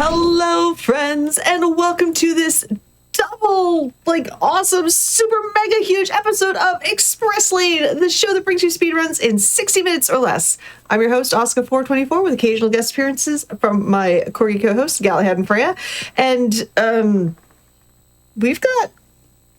Hello, friends, and welcome to this double, awesome, super mega huge episode of Express Lane, the show that brings you speedruns in 60 minutes or less. I'm your host, Oscar424, with occasional guest appearances from my corgi co-hosts, Galahad and Freya. And we've got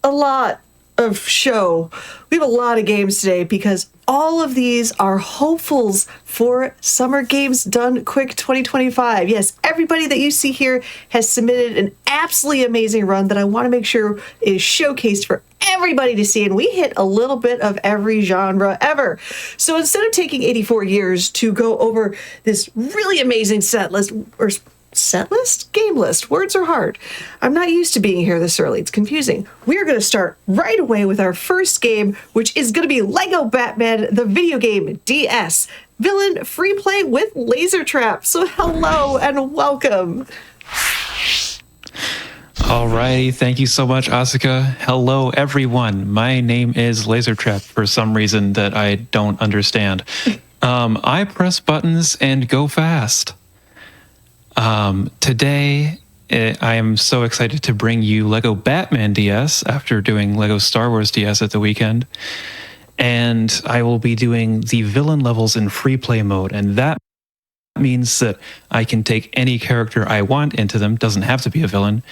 a lot of show. We have a lot of games today because all of these are hopefuls for Summer Games Done Quick 2025. Yes, everybody that you see here has submitted an absolutely amazing run that I want to make sure is showcased for everybody to see, and we hit a little bit of every genre ever. So instead of taking 84 years to go over this really amazing set list, or set list? Game list. Words are hard. I'm not used to being here this early. It's confusing. We're going to start right away with our first game, which is going to be Lego Batman, the video game DS. Villain free play with laser trap. So hello and welcome. Alrighty, thank you so much, Asuka. Hello, everyone. My name is Lasertrap for some reason that I don't understand. I press buttons and go fast. Today, I am so excited to bring you Lego Batman DS after doing Lego Star Wars DS at the weekend. And I will be doing the villain levels in free play mode. And that means that I can take any character I want into them, doesn't have to be a villain.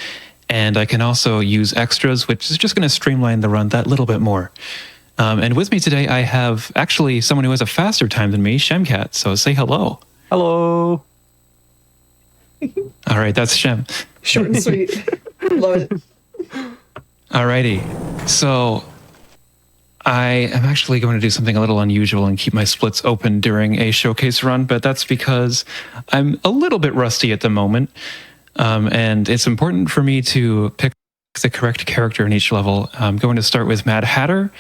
And I can also use extras, which is just going to streamline the run that little bit more. And with me today, I have actually someone who has a faster time than me, Shemcat. So say hello. Hello. All right, that's Shem. Short and sweet. Love it. Alrighty. So I am actually going to do something a little unusual and keep my splits open during a showcase run, but that's because I'm a little bit rusty at the moment. And it's important for me to pick the correct character in each level. I'm going to start with Mad Hatter,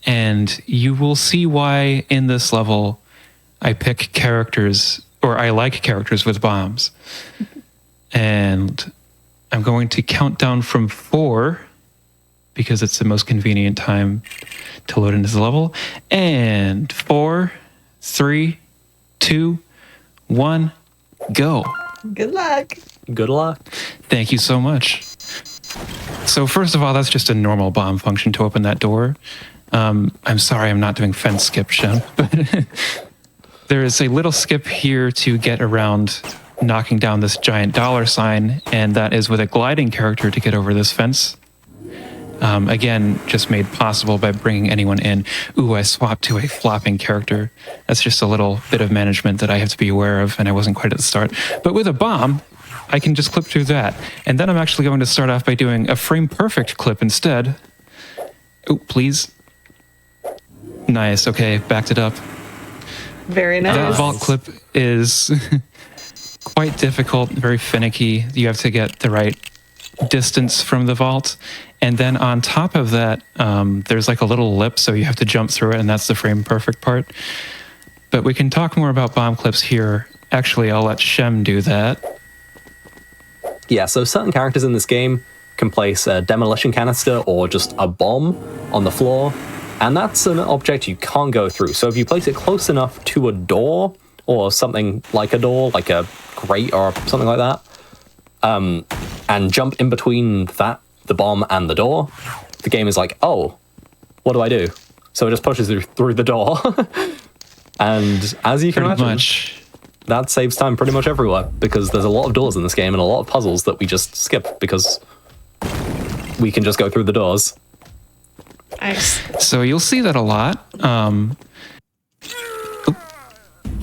and you will see why in this level I pick characters, or I like characters with bombs. And I'm going to count down from 4 because it's the most convenient time to load into the level. And 4, 3, 2, 1, go. Good luck. Good luck. Thank you so much. So first of all, that's just a normal bomb function to open that door. I'm sorry I'm not doing fence skip, Shem, but there is a little skip here to get around knocking down this giant $sign, and that is with a gliding character to get over this fence. Again, just made possible by bringing anyone in. Ooh, I swapped to a flopping character. That's just a little bit of management that I have to be aware of, and I wasn't quite at the start. But with a bomb, I can just clip through that. And then I'm actually going to start off by doing a frame-perfect clip instead. Oh, please. Nice, okay, backed it up. Very nice. That vault clip is quite difficult, very finicky. You have to get the right distance from the vault. And then on top of that, there's like a little lip, so you have to jump through it, and that's the frame perfect part. But we can talk more about bomb clips here. Actually, I'll let Shem do that. Yeah, so certain characters in this game can place a demolition canister or just a bomb on the floor, and that's an object you can't go through. So if you place it close enough to a door, or something like a door, like a grate or something like that, and jump in between that, the bomb and the door, the game is like, oh, what do I do? So it just pushes you through the door. And as you can imagine, that saves time pretty much everywhere, because there's a lot of doors in this game and a lot of puzzles that we just skip because we can just go through the doors. Nice. So you'll see that a lot.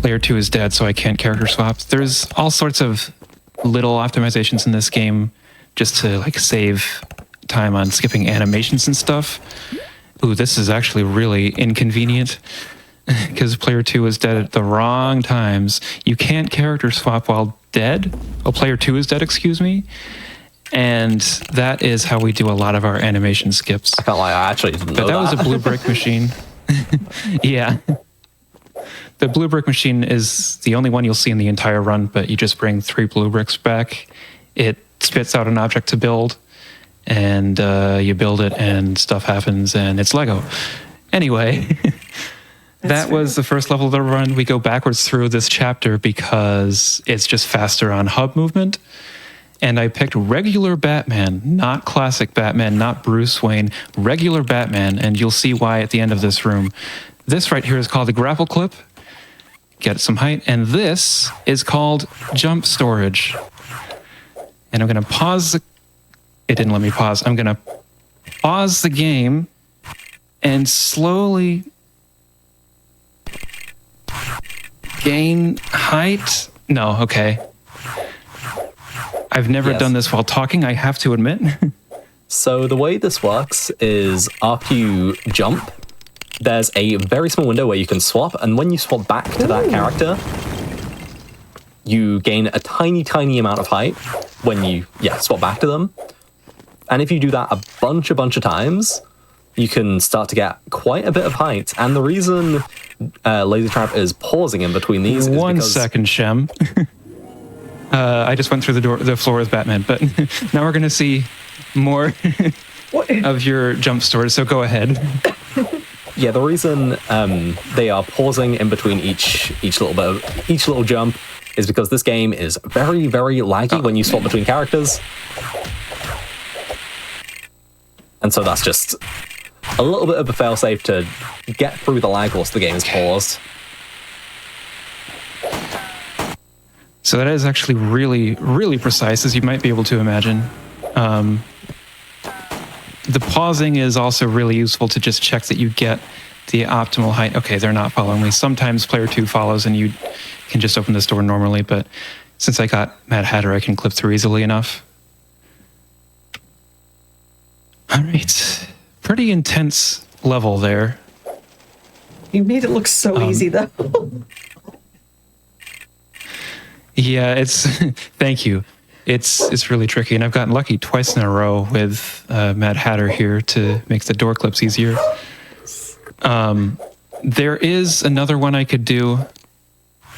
Player 2 is dead, so I can't character swap. There's all sorts of little optimizations in this game just to like save time on skipping animations and stuff. Ooh, this is actually really inconvenient because player 2 is dead at the wrong times. You can't character swap while dead. Oh, player 2 is dead, excuse me. And that is how we do a lot of our animation skips. I can't lie, I actually didn't know that. But that was a blue brick machine. Yeah. The blue brick machine is the only one you'll see in the entire run, but you just bring 3 blue bricks back. It spits out an object to build, and you build it, and stuff happens, and it's Lego. Anyway, that was the first level of the run. We go backwards through this chapter because it's just faster on hub movement. and I picked regular Batman, not classic Batman, not Bruce Wayne, regular Batman, and you'll see why at the end of this room. This right here is called the grapple clip. Get some height, and this is called jump storage. And I'm going to pause the... It didn't let me pause. I'm going to pause the game and slowly gain height. No, okay. I've never done this while talking, I have to admit. So the way this works is after you jump, there's a very small window where you can swap, and when you swap back to that character, you gain a tiny, tiny amount of height when you, swap back to them. And if you do that a bunch of times, you can start to get quite a bit of height. And the reason Laser Trap is pausing in between these is because... 1 second, Shem. I just went through the floor with Batman, but now we're going to see more of your jump storage, so go ahead. Yeah, the reason they are pausing in between each little jump is because this game is very, very laggy when you swap between characters. And so that's just a little bit of a failsafe to get through the lag whilst the game is paused. So that is actually really, really precise, as you might be able to imagine. The pausing is also really useful to just check that you get the optimal height. Okay, they're not following me. Sometimes player 2 follows and you can just open this door normally, but since I got Mad Hatter, I can clip through easily enough. All right. Pretty intense level there. You made it look so easy, though. Yeah, it's... Thank you. It's really tricky, and I've gotten lucky twice in a row with Mad Hatter here to make the door clips easier. There is another one I could do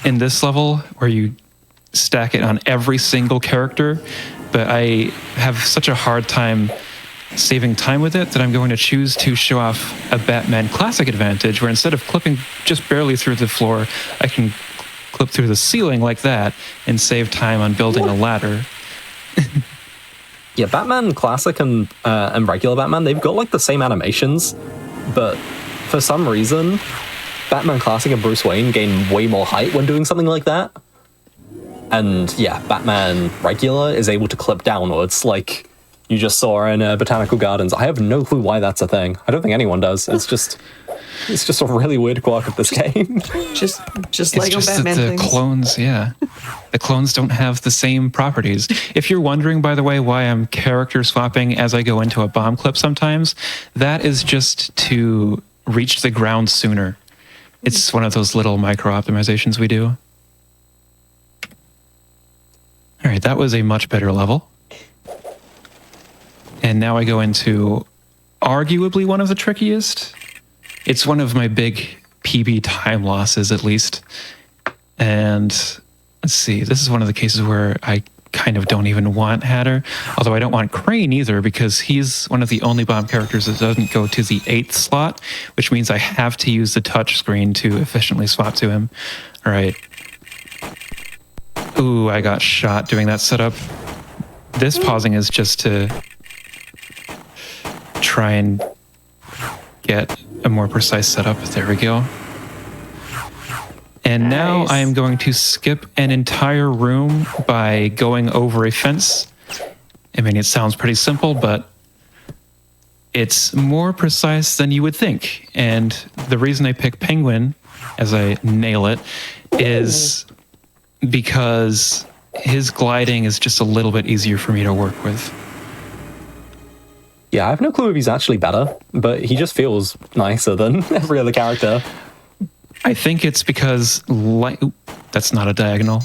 in this level where you stack it on every single character, but I have such a hard time saving time with it that I'm going to choose to show off a Batman Classic advantage, where instead of clipping just barely through the floor, I can clip through the ceiling like that and save time on building a ladder. Yeah, Batman Classic and regular Batman, they've got like the same animations, but for some reason, Batman Classic and Bruce Wayne gain way more height when doing something like that. And yeah, Batman Regular is able to clip downwards like you just saw in Botanical Gardens. I have no clue why that's a thing. I don't think anyone does. It's just a really weird quirk of this game. Just It's Lego just Batman that the things. clones, the clones don't have the same properties. If you're wondering, by the way, why I'm character swapping as I go into a bomb clip sometimes, that is just to reach the ground sooner. It's one of those little micro optimizations we do. All right, that was a much better level. And now I go into arguably one of the trickiest. It's one of my big PB time losses, at least. And let's see, this is one of the cases where I kind of don't even want Hatter, although I don't want Crane either, because he's one of the only bomb characters that doesn't go to the 8th slot, which means I have to use the touch screen to efficiently swap to him. All right. Ooh, I got shot doing that setup. This pausing is just to try and get a more precise setup. There we go. And now I am going to skip an entire room by going over a fence. I mean, it sounds pretty simple, but it's more precise than you would think. And the reason I pick Penguin, as I nail it, is because his gliding is just a little bit easier for me to work with. Yeah, I have no clue if he's actually better, but he just feels nicer than every other character. I think it's because, that's not a diagonal.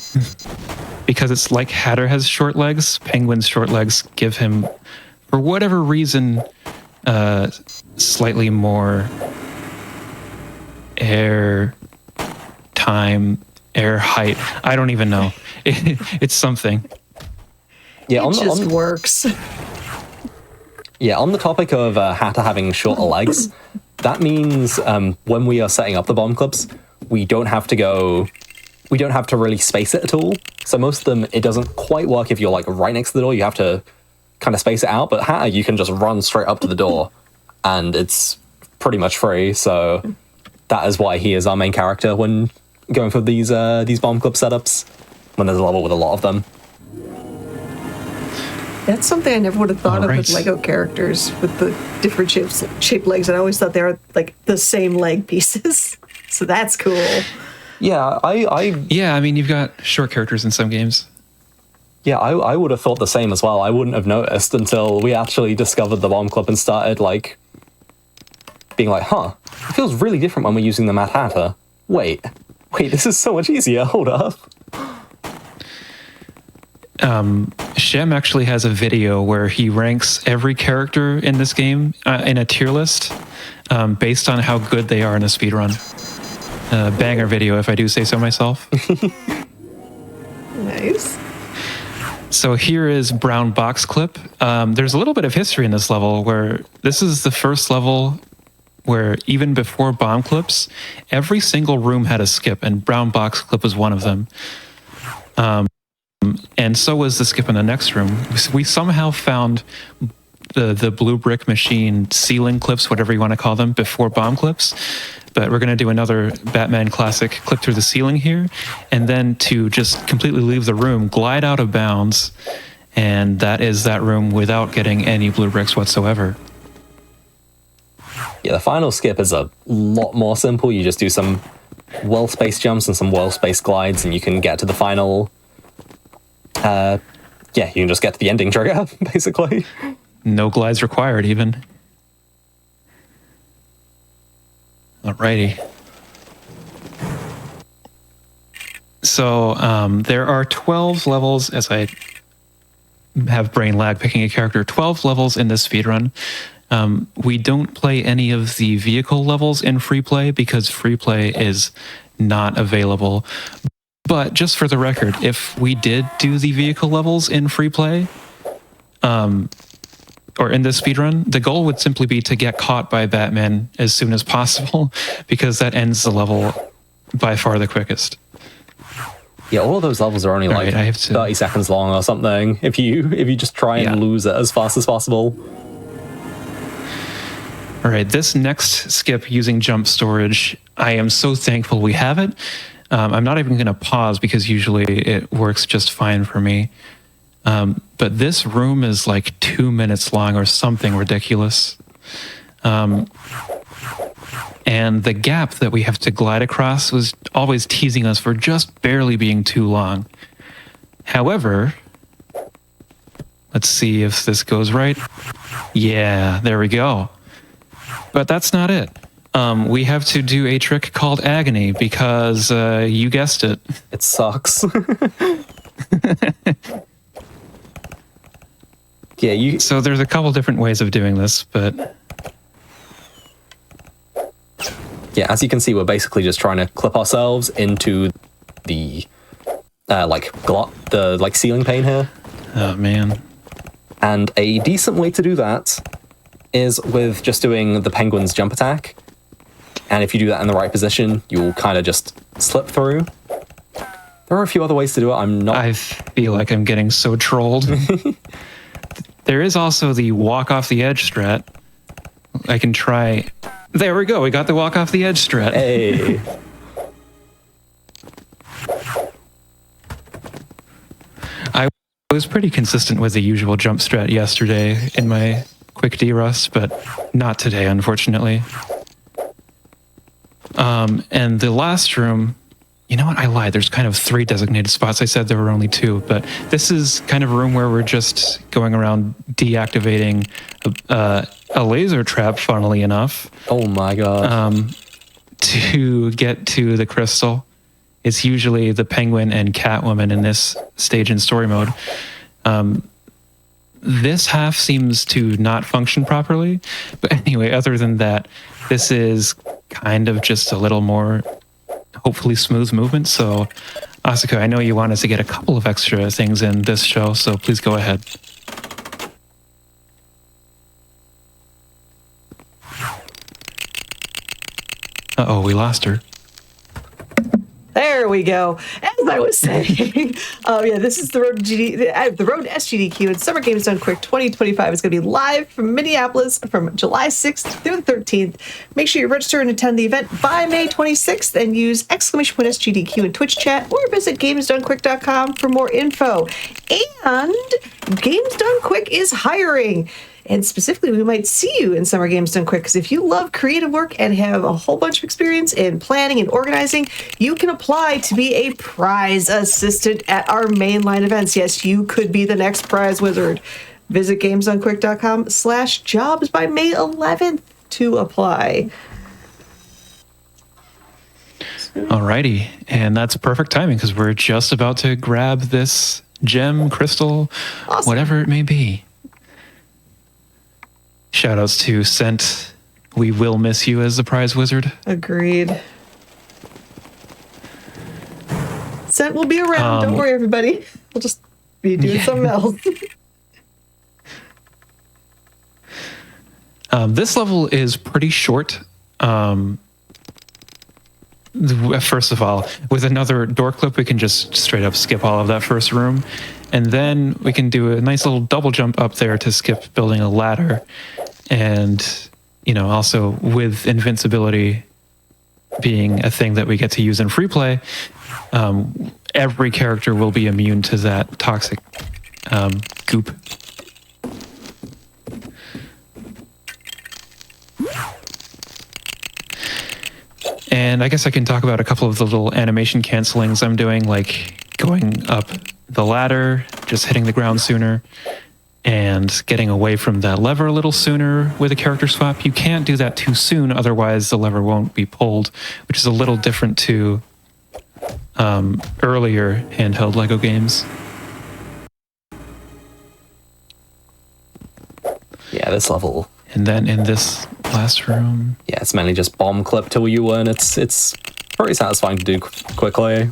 Because it's like Hatter has short legs, Penguin's short legs give him, for whatever reason, slightly more air height. I don't even know. It's something. Yeah, It just works. Yeah, on the topic of Hatter having shorter legs, that means when we are setting up the bomb clips, we don't have to really space it at all. So most of them, it doesn't quite work if you're like right next to the door. You have to kind of space it out. But Hatter, you can just run straight up to the door, and it's pretty much free. So that is why he is our main character when going for these bomb club setups. When there's a level with a lot of them. That's something I never would have thought of with Lego characters with the different shaped legs. And I always thought they were like the same leg pieces. So that's cool. Yeah, Yeah, I mean, you've got short characters in some games. Yeah, I would have thought the same as well. I wouldn't have noticed until we actually discovered the bomb club and started, like, being like, huh, it feels really different when we're using the Mad Hatter. Wait, this is so much easier. Hold up. Shem actually has a video where he ranks every character in this game in a tier list based on how good they are in a speedrun. Banger video, if I do say so myself. Nice. So here is Brown Box Clip. There's a little bit of history in this level where this is the first level where even before bomb clips, every single room had a skip, and Brown Box Clip was one of them. And so was the skip in the next room. We somehow found the blue brick machine ceiling clips, whatever you want to call them, before bomb clips. But we're going to do another Batman classic clip through the ceiling here, and then to just completely leave the room, glide out of bounds, and that is that room without getting any blue bricks whatsoever. Yeah, the final skip is a lot more simple. You just do some well-spaced jumps and some well-spaced glides, and you can get to the final... yeah, you can just get to the ending trigger, basically. No glides required, even. Alrighty. So there are 12 levels, as I have brain lag picking a character, 12 levels in this speedrun. We don't play any of the vehicle levels in free play because free play is not available. But just for the record, if we did do the vehicle levels in free play, or in this speedrun, the goal would simply be to get caught by Batman as soon as possible, because that ends the level by far the quickest. Yeah, all of those levels are only like 30 seconds long or something, if you just try and lose it as fast as possible. All right, this next skip using jump storage, I am so thankful we have it. I'm not even going to pause because usually it works just fine for me. But this room is like 2 minutes long or something ridiculous. And the gap that we have to glide across was always teasing us for just barely being too long. However, let's see if this goes right. Yeah, there we go. But that's not it. We have to do a trick called Agony because you guessed it. It sucks. Yeah, So there's a couple different ways of doing this, but... Yeah, as you can see, we're basically just trying to clip ourselves into the, ceiling pane here. Oh, man. And a decent way to do that is with just doing the penguin's jump attack. And if you do that in the right position, you'll kind of just slip through. There are a few other ways to do it. I feel like I'm getting so trolled. There is also the walk off the edge strat. I can try... There we go, we got the walk off the edge strat. Hey. I was pretty consistent with the usual jump strat yesterday in my quick D-Rust, but not today, unfortunately. And the last room... You know what? I lied. There's kind of 3 designated spots. I said there were only 2, but this is kind of a room where we're just going around deactivating a laser trap, funnily enough. Oh my god. To get to the crystal. It's usually the Penguin and Catwoman in this stage in story mode. This half seems to not function properly. But anyway, other than that, this is kind of just a little more... hopefully smooth movement. So, Asuka, I know you want us to get a couple of extra things in this show, so please go ahead. Uh-oh, we lost her. There we go. As I was saying, this is the Road to SGDQ and Summer Games Done Quick 2025 is going to be live from Minneapolis from July 6th through the 13th. Make sure you register and attend the event by May 26th and use !SGDQ in Twitch chat or visit gamesdonequick.com for more info. And Games Done Quick is hiring. And specifically, we might see you in Summer Games Done Quick, because if you love creative work and have a whole bunch of experience in planning and organizing, you can apply to be a prize assistant at our mainline events. Yes, you could be the next prize wizard. Visit gamesdonequick.com/jobs by May 11th to apply. Alrighty, and that's perfect timing because we're just about to grab this gem, crystal, Awesome. whatever it may be. Shoutouts to Scent. We will miss you as the prize wizard. Agreed. Scent will be around. Don't worry, everybody. We'll just be doing something else. This level is pretty short. First of all, with another door clip, we can just straight up skip all of that first room. And then we can do a nice little double jump up there to skip building a ladder. And, also with invincibility being a thing that we get to use in free play, every character will be immune to that toxic goop. And I guess I can talk about a couple of the little animation cancelings I'm doing, like going up the ladder, just hitting the ground sooner, and getting away from that lever a little sooner with a character swap. You can't do that too soon, otherwise the lever won't be pulled, which is a little different to earlier handheld LEGO games. Yeah, this level. And then in this last room... Yeah, it's mainly just bomb clip till you win. It's pretty satisfying to do quickly.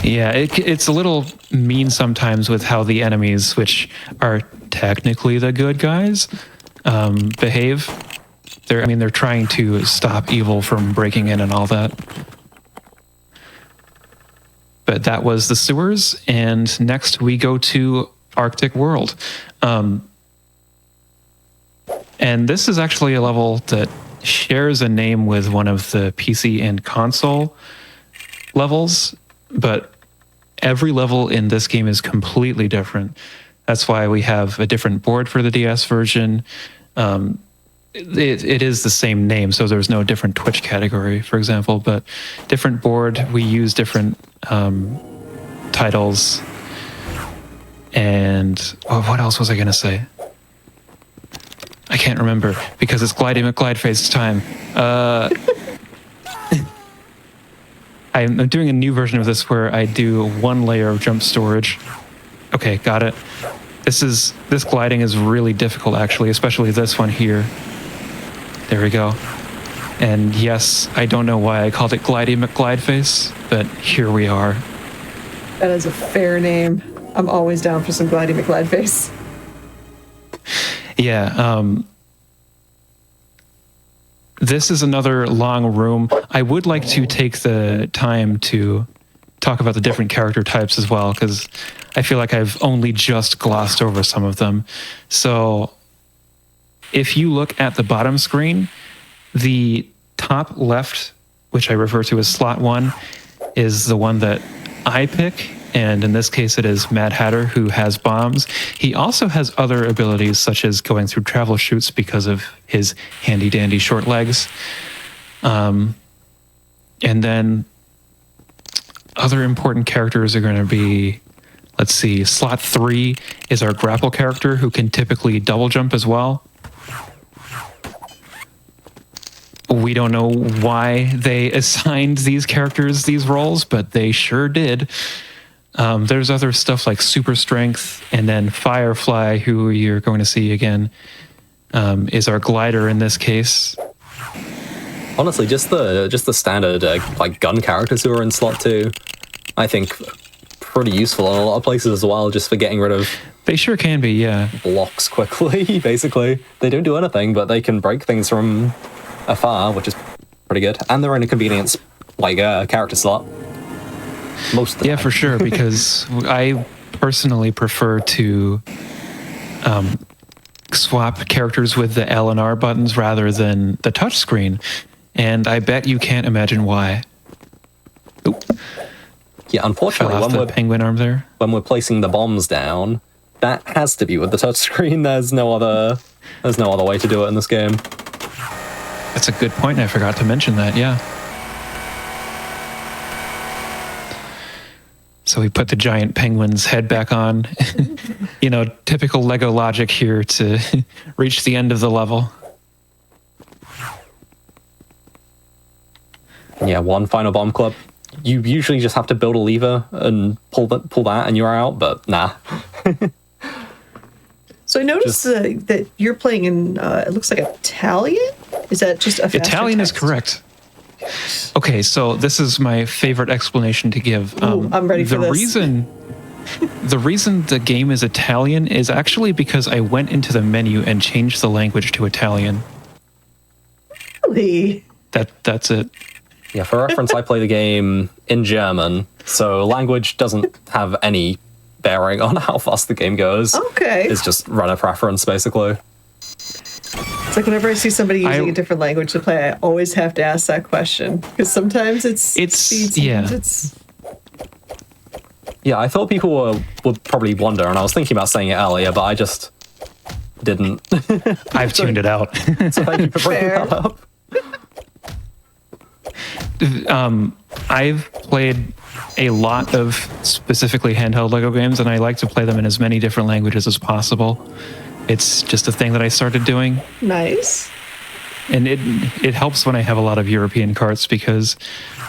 Yeah, it's a little mean sometimes with how the enemies, which are technically the good guys, behave. They're trying to stop evil from breaking in and all that. But that was the sewers, and next we go to Arctic World. And this is actually a level that shares a name with one of the PC and console levels, but every level in this game is completely different. That's why we have a different board for the DS version. It is the same name, so there's no different Twitch category, for example, but different board. We use different titles. And what else was I going to say? I can't remember because it's Glidey McGlideface time. I'm doing a new version of this where I do one layer of jump storage. Okay, got it. This gliding is really difficult, actually, especially this one here. There we go. And yes, I don't know why I called it Glidey McGlideface, but here we are. That is a fair name. I'm always down for some Glidey McGlideface. Yeah, this is another long room. I would like to take the time to talk about the different character types as well, because I feel like I've only just glossed over some of them. So if you look at the bottom screen, the top left, which I refer to as slot 1, is the one that I pick. And in this case, it is Mad Hatter, who has bombs. He also has other abilities, such as going through travel chutes because of his handy-dandy short legs. And then other important characters are going to be, let's see, slot 3 is our grapple character, who can typically double jump as well. We don't know why they assigned these characters these roles, but they sure did. There's other stuff like Super Strength, and then Firefly, who you're going to see again, is our glider in this case. Honestly, just the standard like gun characters who are in slot 2, I think pretty useful in a lot of places as well, just for getting rid of... They sure can be, yeah. Blocks quickly, basically. They don't do anything, but they can break things from afar, which is pretty good. And they're in a convenient, character slot. Most of the time. For sure, because I personally prefer to swap characters with the L and R buttons rather than the touchscreen. And I bet you can't imagine why. Oop. Yeah, unfortunately, Fell off the penguin arm there. When we're placing the bombs down, that has to be with the touchscreen. There's no other way to do it in this game. That's a good point. I forgot to mention that. Yeah. So we put the giant penguin's head back on. Typical Lego logic here to reach the end of the level. Yeah, one final bomb clip. You usually just have to build a lever and pull that, and you're out. But nah. So I noticed that you're playing in. It looks like Italian. Is that just a faster Italian text? is correct. Okay, so this is my favorite explanation to give. Ooh, I'm ready for this. The reason the game is Italian is actually because I went into the menu and changed the language to Italian. Really? That's it. Yeah, for reference, I play the game in German, so language doesn't have any bearing on how fast the game goes. Okay. It's just runner preference, basically. It's like whenever I see somebody using a different language to play, I always have to ask that question, because sometimes it's speed, Yeah, I thought people would probably wonder, and I was thinking about saying it earlier, but I just didn't. I've tuned it out. So thank you for bringing that up. I've played a lot of specifically handheld Lego games, and I like to play them in as many different languages as possible. It's just a thing that I started doing. Nice. And it helps when I have a lot of European carts because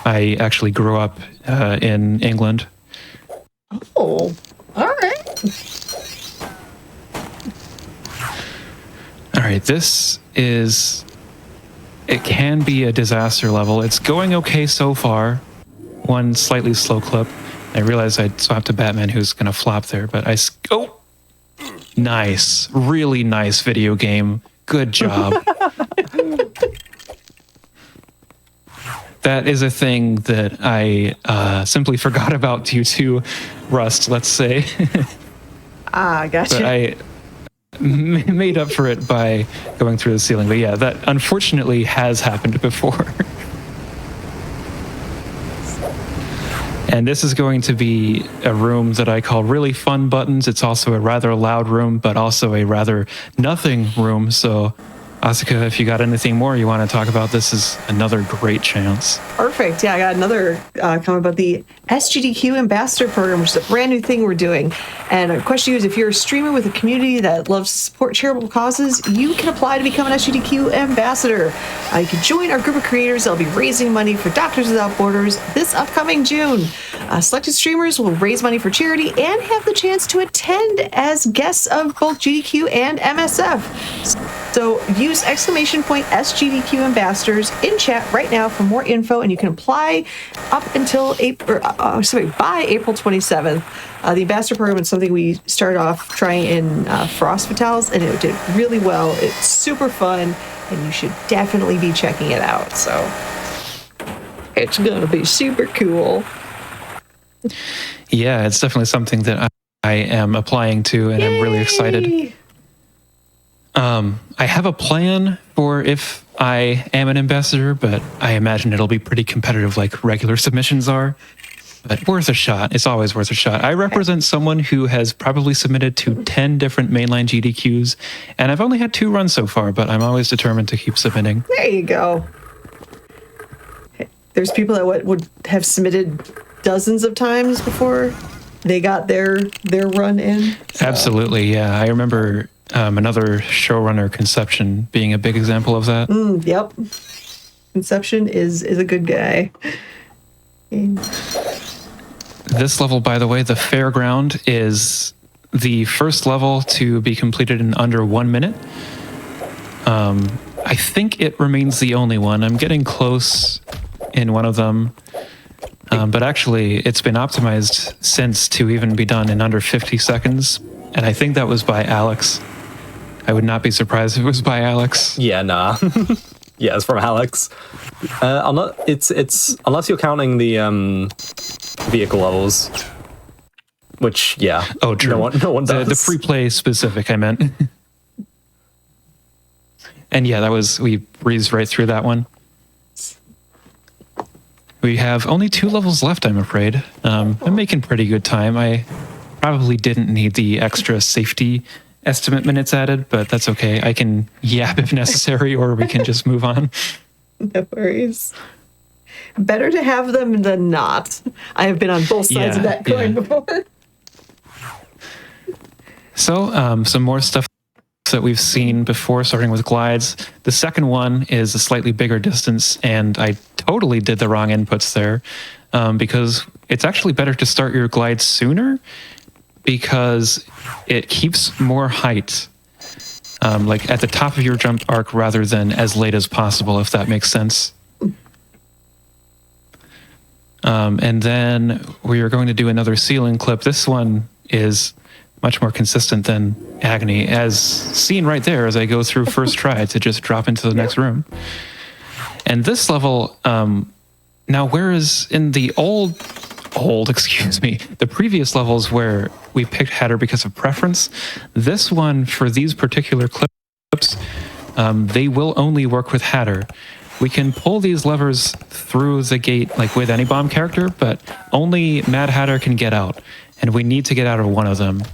I actually grew up in England. Oh, all right. All right, this is... It can be a disaster level. It's going okay so far. One slightly slow clip. I realized I swapped to Batman, who's going to flop there, but nice. Really nice video game. Good job. That is a thing that I simply forgot about due to rust, let's say. Gotcha. But I made up for it by going through the ceiling. But yeah, that unfortunately has happened before. And this is going to be a room that I call really fun buttons. It's also a rather loud room, but also a rather nothing room. So Asuka, if you got anything more you want to talk about, this is another great chance. Perfect. Yeah, I got another comment about the SGDQ Ambassador Program, which is a brand new thing we're doing. And a question is, if you're a streamer with a community that loves to support charitable causes, you can apply to become an SGDQ Ambassador. You can join our group of creators that'll be raising money for Doctors Without Borders this upcoming June. Selected streamers will raise money for charity and have the chance to attend as guests of both GDQ and MSF. So use !SGDQ Ambassadors in chat right now for more info, and you can apply up until by April 27th. The Ambassador Program is something we started off trying in Frost Vitals, and it did really well. It's super fun, and you should definitely be checking it out. So it's going to be super cool. Yeah, it's definitely something that I am applying to, and I'm really excited. I have a plan for if I am an ambassador, but I imagine it'll be pretty competitive like regular submissions are. But worth a shot. It's always worth a shot. I represent someone who has probably submitted to 10 different mainline GDQs, and I've only had 2 runs so far, but I'm always determined to keep submitting. There you go. There's people that would have submitted dozens of times before they got their run in. So. Absolutely, yeah. I remember another showrunner, Conception, being a big example of that. Yep. Conception is a good guy. This level, by the way, the fairground, is the first level to be completed in under 1 minute. I think it remains the only one. I'm getting close in one of them. But actually, it's been optimized since to even be done in under 50 seconds. And I think that was by Alex. I would not be surprised if it was by Alex. Yeah, nah. Yeah, it's from Alex. Unless you're counting the vehicle levels, which Oh, true. No one does. The free play specific, I meant. And yeah, we breezed right through that one. We have only 2 levels left, I'm afraid. I'm making pretty good time. I probably didn't need the extra safety estimate minutes added, but that's okay. I can yap if necessary, or we can just move on. No worries. Better to have them than not. I have been on both sides of that coin before. So, some more stuff that we've seen before, starting with glides. The second one is a slightly bigger distance, and I totally did the wrong inputs there, because it's actually better to start your glide sooner, because it keeps more height, like at the top of your jump arc rather than as late as possible, if that makes sense. And then we are going to do another ceiling clip. This one is much more consistent than Agony, as seen right there as I go through first try to just drop into the next room. And this level, now whereas in the the previous levels where we picked Hatter because of preference, this one, for these particular clips, they will only work with Hatter. We can pull these levers through the gate like with any bomb character, but only Mad Hatter can get out, and we need to get out of one of them.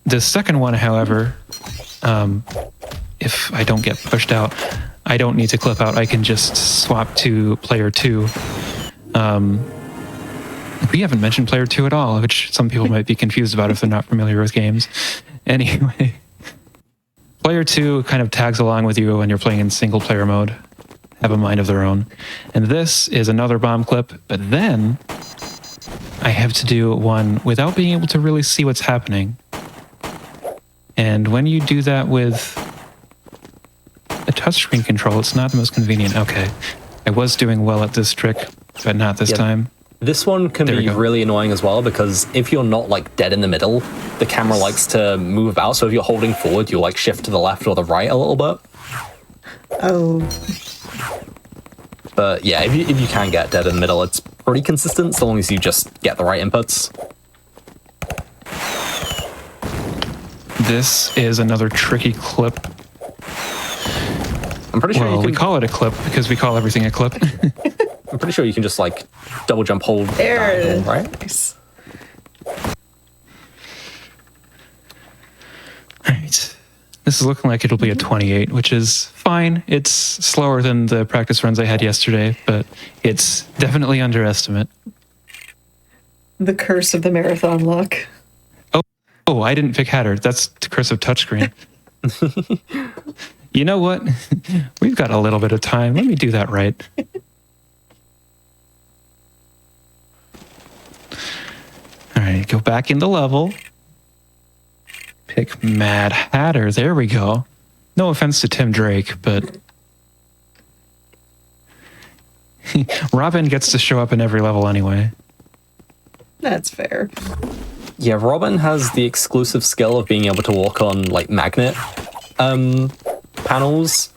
The second one, however, if I don't get pushed out, I don't need to clip out. I can just swap to player 2. We haven't mentioned player 2 at all, which some people might be confused about if they're not familiar with games. Anyway, player 2 kind of tags along with you when you're playing in single player mode, have a mind of their own. And this is another bomb clip, but then I have to do one without being able to really see what's happening. And when you do that with a touchscreen control, it's not the most convenient. Okay, I was doing well at this trick, but not this time. This one can be really annoying as well, because if you're not like dead in the middle, the camera likes to move about. So if you're holding forward, you'll like shift to the left or the right a little bit. Oh. But yeah, if you can get dead in the middle, it's pretty consistent so long as you just get the right inputs. This is another tricky clip. I'm pretty sure we call it a clip because we call everything a clip. I'm pretty sure you can just like double jump, hold there, right? Nice. Alright. This is looking like it'll be a 28, which is fine. It's slower than the practice runs I had yesterday, but it's definitely underestimate. The curse of the marathon luck. Oh, I didn't pick Hatter. That's the curse of touchscreen. You know what? We've got a little bit of time. Let me do that right. All right, go back in the level. Pick Mad Hatter. There we go. No offense to Tim Drake, but Robin gets to show up in every level anyway. That's fair. Yeah, Robin has the exclusive skill of being able to walk on like magnet panels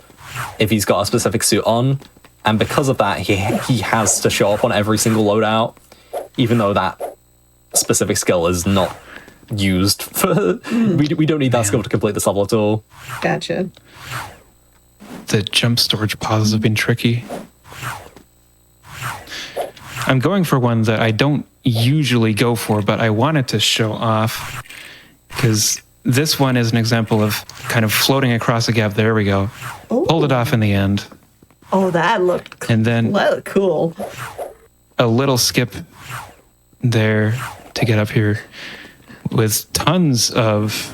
if he's got a specific suit on, and because of that, he has to show up on every single loadout, even though that specific skill is not used for. We don't need that skill to complete this level at all. Gotcha. The jump storage pauses have been tricky. I'm going for one that I don't usually go for, but I wanted to show off because this one is an example of kind of floating across a gap. There we go. Ooh. Pulled it off in the end. Oh, that looked and then that looked cool. A little skip there to get up here with tons of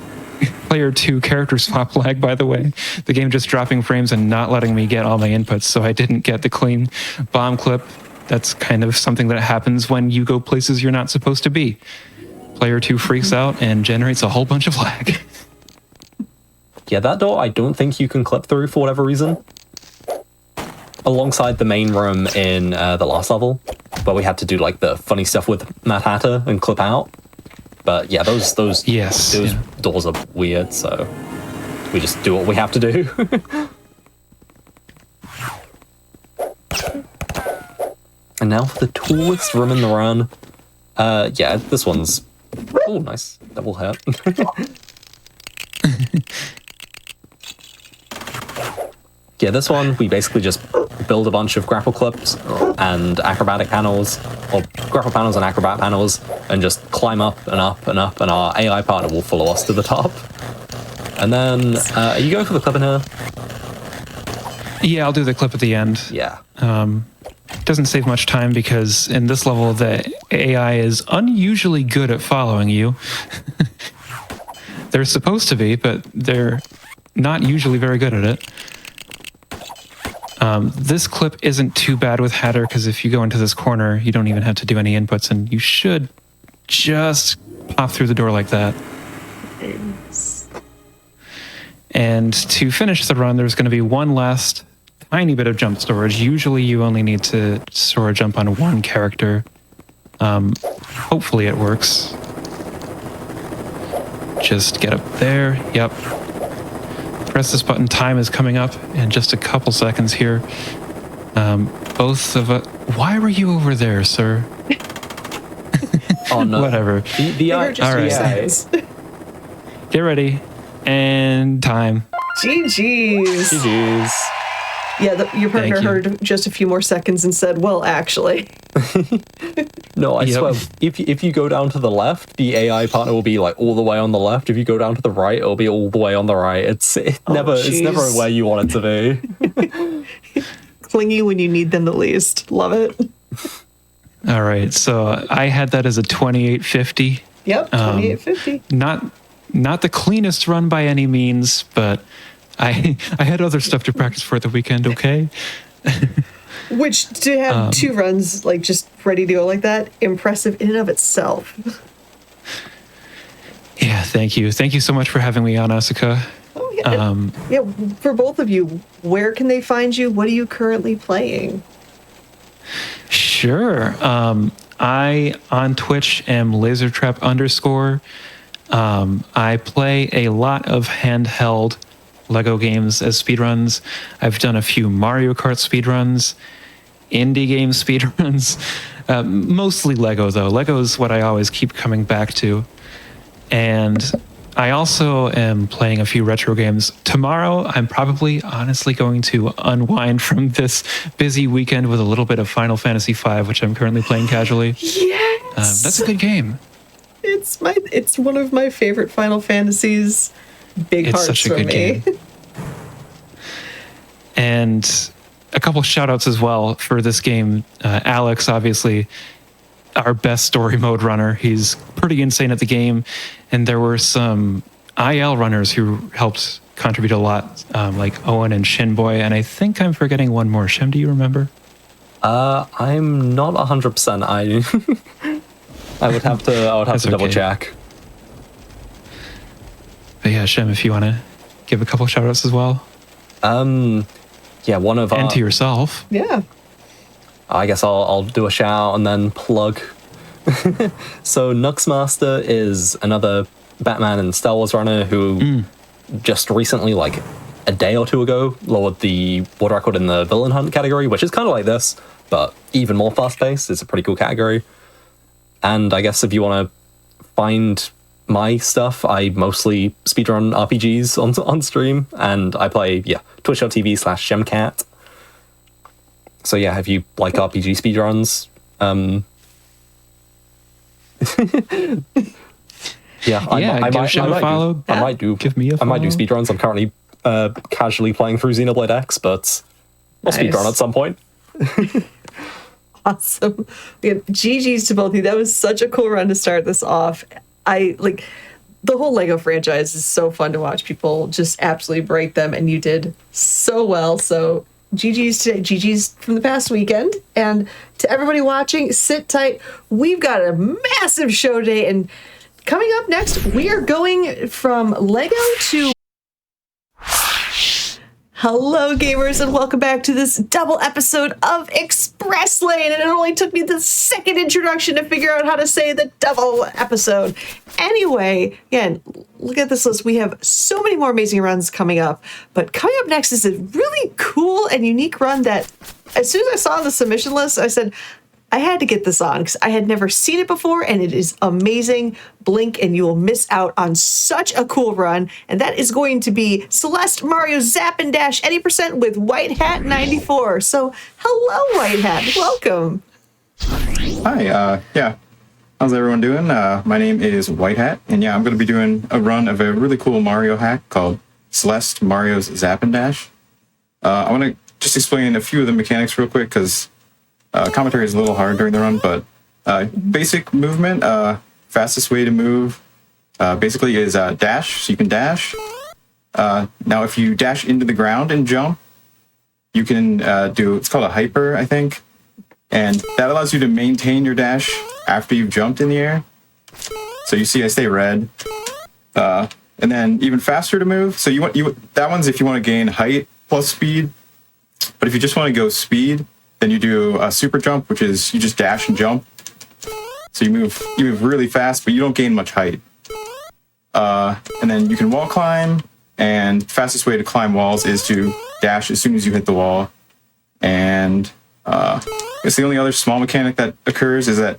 player 2 character swap lag, by the way. The game just dropping frames and not letting me get all my inputs, so I didn't get the clean bomb clip. That's kind of something that happens when you go places you're not supposed to be. Player 2 freaks out and generates a whole bunch of lag. Yeah, that door I don't think you can clip through for whatever reason. Alongside the main room in the last level, where we had to do like the funny stuff with Mad Hatter and clip out. But yeah, those doors are weird, so we just do what we have to do. And now for the tallest room in the run. Yeah, this one's... Oh, nice. Double hit. Yeah, this one, we basically just build a bunch of grapple clips and acrobatic panels, or grapple panels and acrobat panels, and just climb up and up and up, and our AI partner will follow us to the top. And then, are you going for the clip in here? Yeah, I'll do the clip at the end. Yeah. Doesn't save much time because in this level, the AI is unusually good at following you. They're supposed to be, but they're not usually very good at it. This clip isn't too bad with Hatter because if you go into this corner, you don't even have to do any inputs, and you should just pop through the door like that. And to finish the run, there's going to be one last tiny bit of jump storage. Usually you only need to store a jump on one character. Hopefully it works. Just get up there. Yep. Press this button. Time is coming up in just a couple seconds here. Both of us... Why were you over there, sir? Oh, no. Whatever. All right. Get ready. And time. GG's. GG's. Yeah, your partner heard just a few more seconds and said, well, actually. No, I swear, if you go down to the left, the AI partner will be like all the way on the left. If you go down to the right, it'll be all the way on the right. It's never where you want it to be. Clingy when you need them the least. Love it. All right, so I had that as a 2850. Yep, 2850. Not the cleanest run by any means, but I had other stuff to practice for the weekend, okay? Which, to have two runs, like, just ready to go like that, impressive in and of itself. Yeah, thank you. Thank you so much for having me on, Asuka. Oh, yeah. Yeah, for both of you, where can they find you? What are you currently playing? Sure. I, on Twitch, am lasertrap_. I play a lot of handheld Lego games as speedruns. I've done a few Mario Kart speedruns, indie game speedruns, mostly Lego though. Lego is what I always keep coming back to. And I also am playing a few retro games. Tomorrow, I'm probably honestly going to unwind from this busy weekend with a little bit of Final Fantasy V, which I'm currently playing casually. Yes! That's a good game. It's one of my favorite Final Fantasies. Big It's hearts such a for good me. game. And a couple shout outs as well for this game. Alex, obviously, our best story mode runner. He's pretty insane at the game. And there were some IL runners who helped contribute a lot, like Owen and Shinboy. And I think I'm forgetting one more. Shem, do you remember? I'm not 100%. I would have to double check. But yeah, Shem, if you want to give a couple shout outs as well. Yeah, one of and to yourself. Yeah. I guess I'll do a shout out and then plug. So Nuxmaster is another Batman and Star Wars runner who just recently, like a day or two ago, lowered the world record in the villain hunt category, which is kind of like this, but even more fast-paced. It's a pretty cool category. And I guess if you want to find my stuff, I mostly speedrun RPGs on stream, and I play, twitch.tv/Shemcat. So yeah, if you like RPG speedruns, I might do speedruns. I'm currently casually playing through Xenoblade X, but I'll speedrun at some point. Awesome. Yeah, GG's to both of you. That was such a cool run to start this off. The whole Lego franchise is so fun to watch people just absolutely break them, and you did so well. So GG's today, GG's from the past weekend. And to everybody watching, sit tight. We've got a massive show today, and coming up next, we are going from Lego to... Hello, gamers, and welcome back to this double episode of Express Lane. And it only took me the second introduction to figure out how to say the double episode. Anyway, again, look at this list. We have so many more amazing runs coming up. But coming up next is a really cool and unique run that, as soon as I saw the submission list, I said, I had to get this on because I had never seen it before, and it is amazing. Blink and you will miss out on such a cool run. And that is going to be Celeste, Mario, Zap, and Dash any % with White Hat 94. So hello, White Hat. Welcome. Hi, yeah. How's everyone doing? My name is White Hat, and yeah, I'm going to be doing a run of a really cool Mario hack called Celeste, Mario's Zap and Dash. I want to just explain a few of the mechanics real quick, because commentary is a little hard during the run, but basic movement, fastest way to move, basically is dash, so you can dash. Now, if you dash into the ground and jump, you can do, it's called a hyper, I think, and that allows you to maintain your dash after you've jumped in the air. So you see I stay red. And then even faster to move, so that one's if you want to gain height plus speed, but if you just want to go speed, then you do a super jump, which is you just dash and jump. So you move really fast, but you don't gain much height. And then you can wall climb, and fastest way to climb walls is to dash as soon as you hit the wall. And I guess the only other small mechanic that occurs is that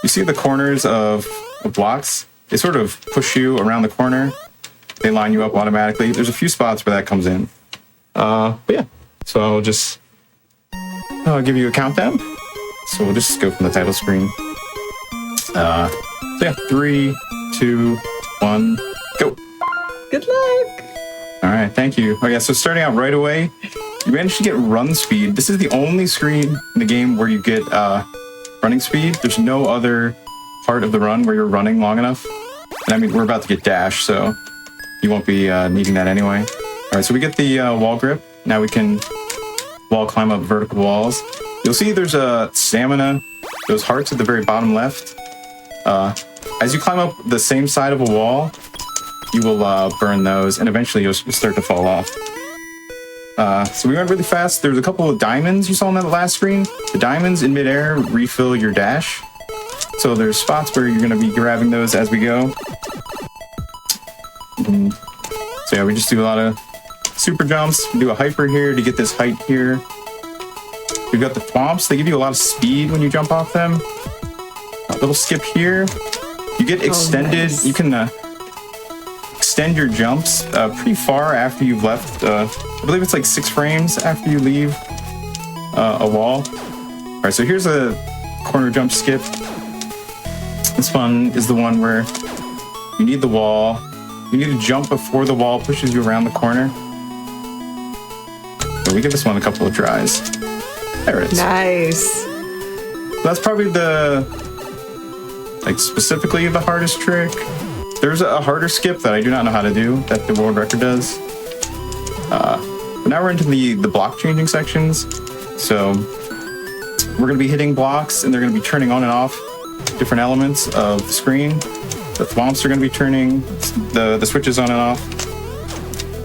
you see the corners of blocks, they sort of push you around the corner. They line you up automatically. There's a few spots where that comes in. But yeah, so I'll just give you a countdown. So we'll just go from the title screen. So yeah, 3, 2, 1, go. Good luck. All right, thank you. Oh yeah, so starting out right away, you managed to get run speed. This is the only screen in the game where you get running speed. There's no other part of the run where you're running long enough. And I mean, we're about to get dash, so you won't be needing that anyway. All right, so we get the wall grip. Now we can wall climb up vertical walls. You'll see there's a stamina, those hearts at the very bottom left. As you climb up the same side of a wall, you will burn those, and eventually you'll start to fall off. So we went really fast. There's a couple of diamonds you saw on that last screen. The diamonds in midair refill your dash. So there's spots where you're going to be grabbing those as we go. So yeah, we just do a lot of super jumps. We do a hyper here to get this height here. We've got the thwomps. They give you a lot of speed when you jump off them. A little skip here. You get extended. Nice. You can extend your jumps pretty far after you've left. I believe it's like 6 frames after you leave a wall. All right, so here's a corner jump skip. This one is the one where you need the wall. You need to jump before the wall pushes you around the corner. So we give this one a couple of tries. There it is. Nice. That's probably specifically the hardest trick. There's a harder skip that I do not know how to do that the world record does. But now we're into the block changing sections. So we're going to be hitting blocks, and they're going to be turning on and off different elements of the screen. The thwomps are going to be turning the switches on and off.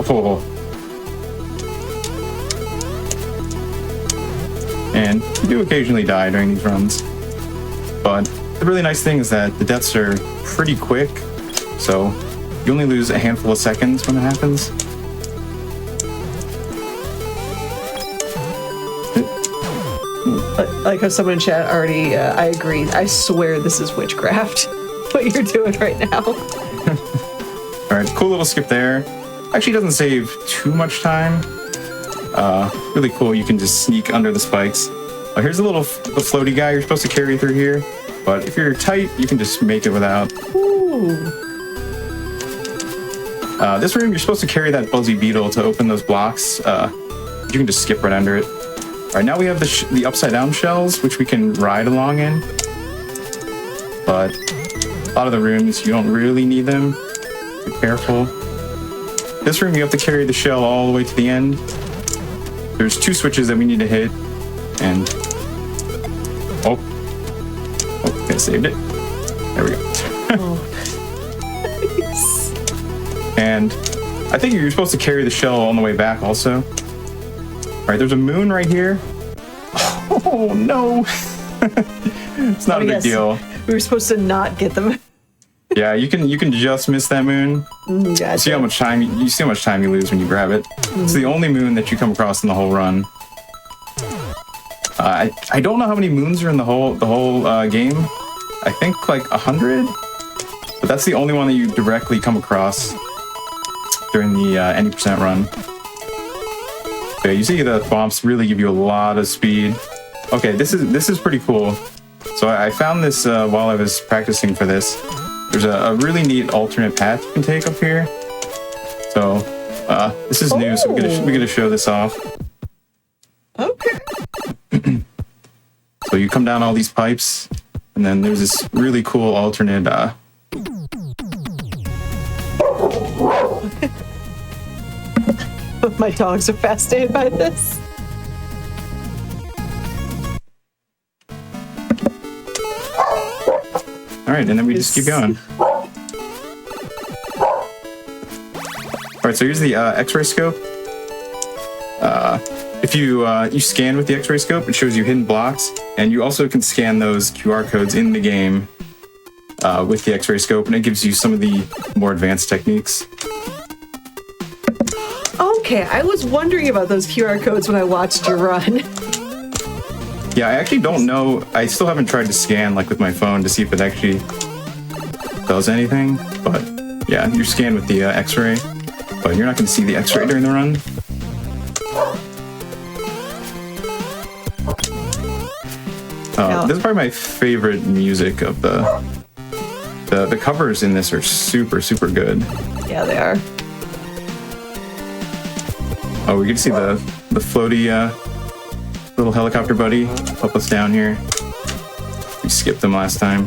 Oh. And you do occasionally die during these runs. But the really nice thing is that the deaths are pretty quick, so you only lose a handful of seconds when it happens. Like how someone in chat already, I agree. I swear this is witchcraft, what you're doing right now. All right, cool little skip there. Actually doesn't save too much time. Really cool, you can just sneak under the spikes. Here's the floaty guy you're supposed to carry through here, but if you're tight, you can just make it without. Ooh. This room, you're supposed to carry that buzzy beetle to open those blocks. You can just skip right under it. All right, now we have the upside down shells, which we can ride along in. But a lot of the rooms, you don't really need them. Be careful. This room, you have to carry the shell all the way to the end. There's 2 switches that we need to hit, and I saved it. There we go. Nice. And I think you're supposed to carry the shell on the way back also. All right, there's a moon right here. Oh no! It's not a big deal. We were supposed to not get them. Yeah, you can just miss that moon. Gotcha. See how much time you lose when you grab it. It's the only moon that you come across in the whole run. I don't know how many moons are in the whole game. I think like 100, but that's the only one that you directly come across during the any percent run. Okay, you see the thwomps really give you a lot of speed. Okay, this is pretty cool. So I found this while I was practicing for this. There's a really neat alternate path you can take up here. So this is new, so we're gonna show this off. Okay. So you come down all these pipes, and then there's this really cool alternate. My dogs are fascinated by this. All right, and then we just keep going. All right, so here's the X-ray scope. If you scan with the X-ray scope, it shows you hidden blocks, and you also can scan those QR codes in the game with the X-ray scope, and it gives you some of the more advanced techniques. Okay, I was wondering about those QR codes when I watched you run. Yeah, I actually don't know. I still haven't tried to scan like with my phone to see if it actually does anything. But yeah, you scan with the X-ray, but you're not going to see the X-ray during the run. This is probably my favorite music of the covers in this are super, super good. Yeah, they are. Oh, we get to see the floaty little helicopter buddy help us down here. We skipped them last time.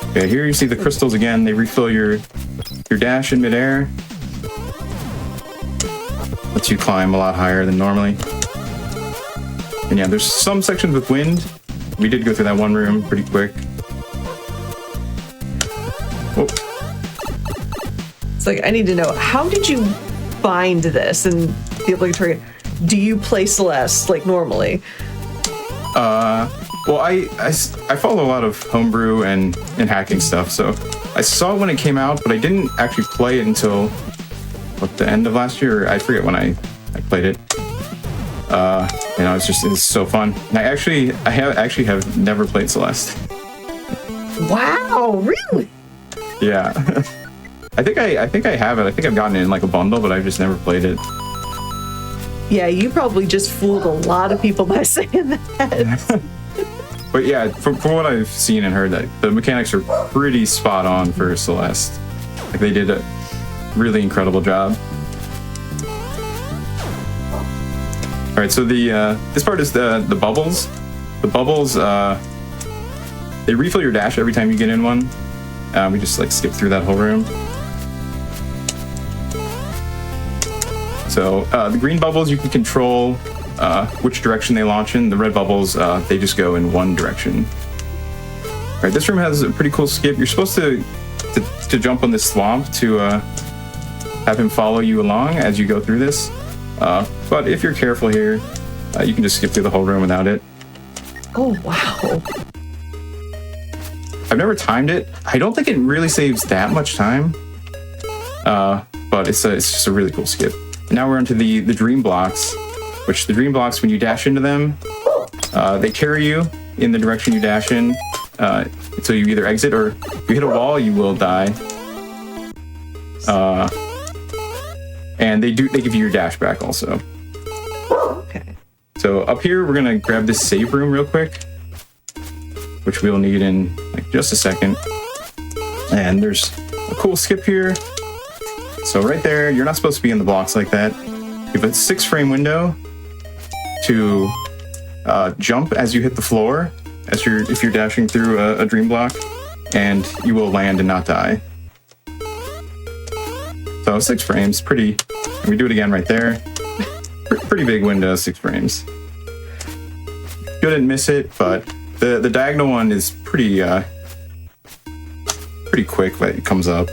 Okay, here you see the crystals again. They refill your dash in midair. Lets you climb a lot higher than normally. And yeah, there's some sections with wind. We did go through that one room pretty quick. Whoa. It's like, I need to know, how did you find this and the obligatory? Do you play Celeste like normally? Well, I follow a lot of homebrew and hacking stuff, so I saw it when it came out, but I didn't actually play it until the end of last year. I forget when I played it. You know, it's so fun. And I actually have never played Celeste. Wow, really? Yeah. I think I have it. I think I've gotten it in like a bundle, but I've just never played it. Yeah, you probably just fooled a lot of people by saying that. But yeah, from what I've seen and heard, that the mechanics are pretty spot on for Celeste. Like they did a really incredible job. All right, so this part is the bubbles. The bubbles they refill your dash every time you get in one. We just like skip through that whole room. So the green bubbles you can control which direction they launch in. The red bubbles they just go in one direction. All right, this room has a pretty cool skip. You're supposed to jump on this swamp to have him follow you along as you go through this. But if you're careful here, you can just skip through the whole room without it. Oh, wow. I've never timed it. I don't think it really saves that much time. But it's just a really cool skip. And now we're into the dream blocks, which the dream blocks, when you dash into them, they carry you in the direction you dash in. So you either exit, or if you hit a wall, you will die. And they give you your dash back also. Okay. So up here, we're gonna grab this save room real quick, which we'll need in like just a second. And there's a cool skip here. So right there, you're not supposed to be in the blocks like that. You have a 6-frame window to jump as you hit the floor, if you're dashing through a dream block, and you will land and not die. So 6 frames, pretty. We do it again right there. Pretty big window, 6 frames. Couldn't miss it, but the diagonal one is pretty quick when it comes up.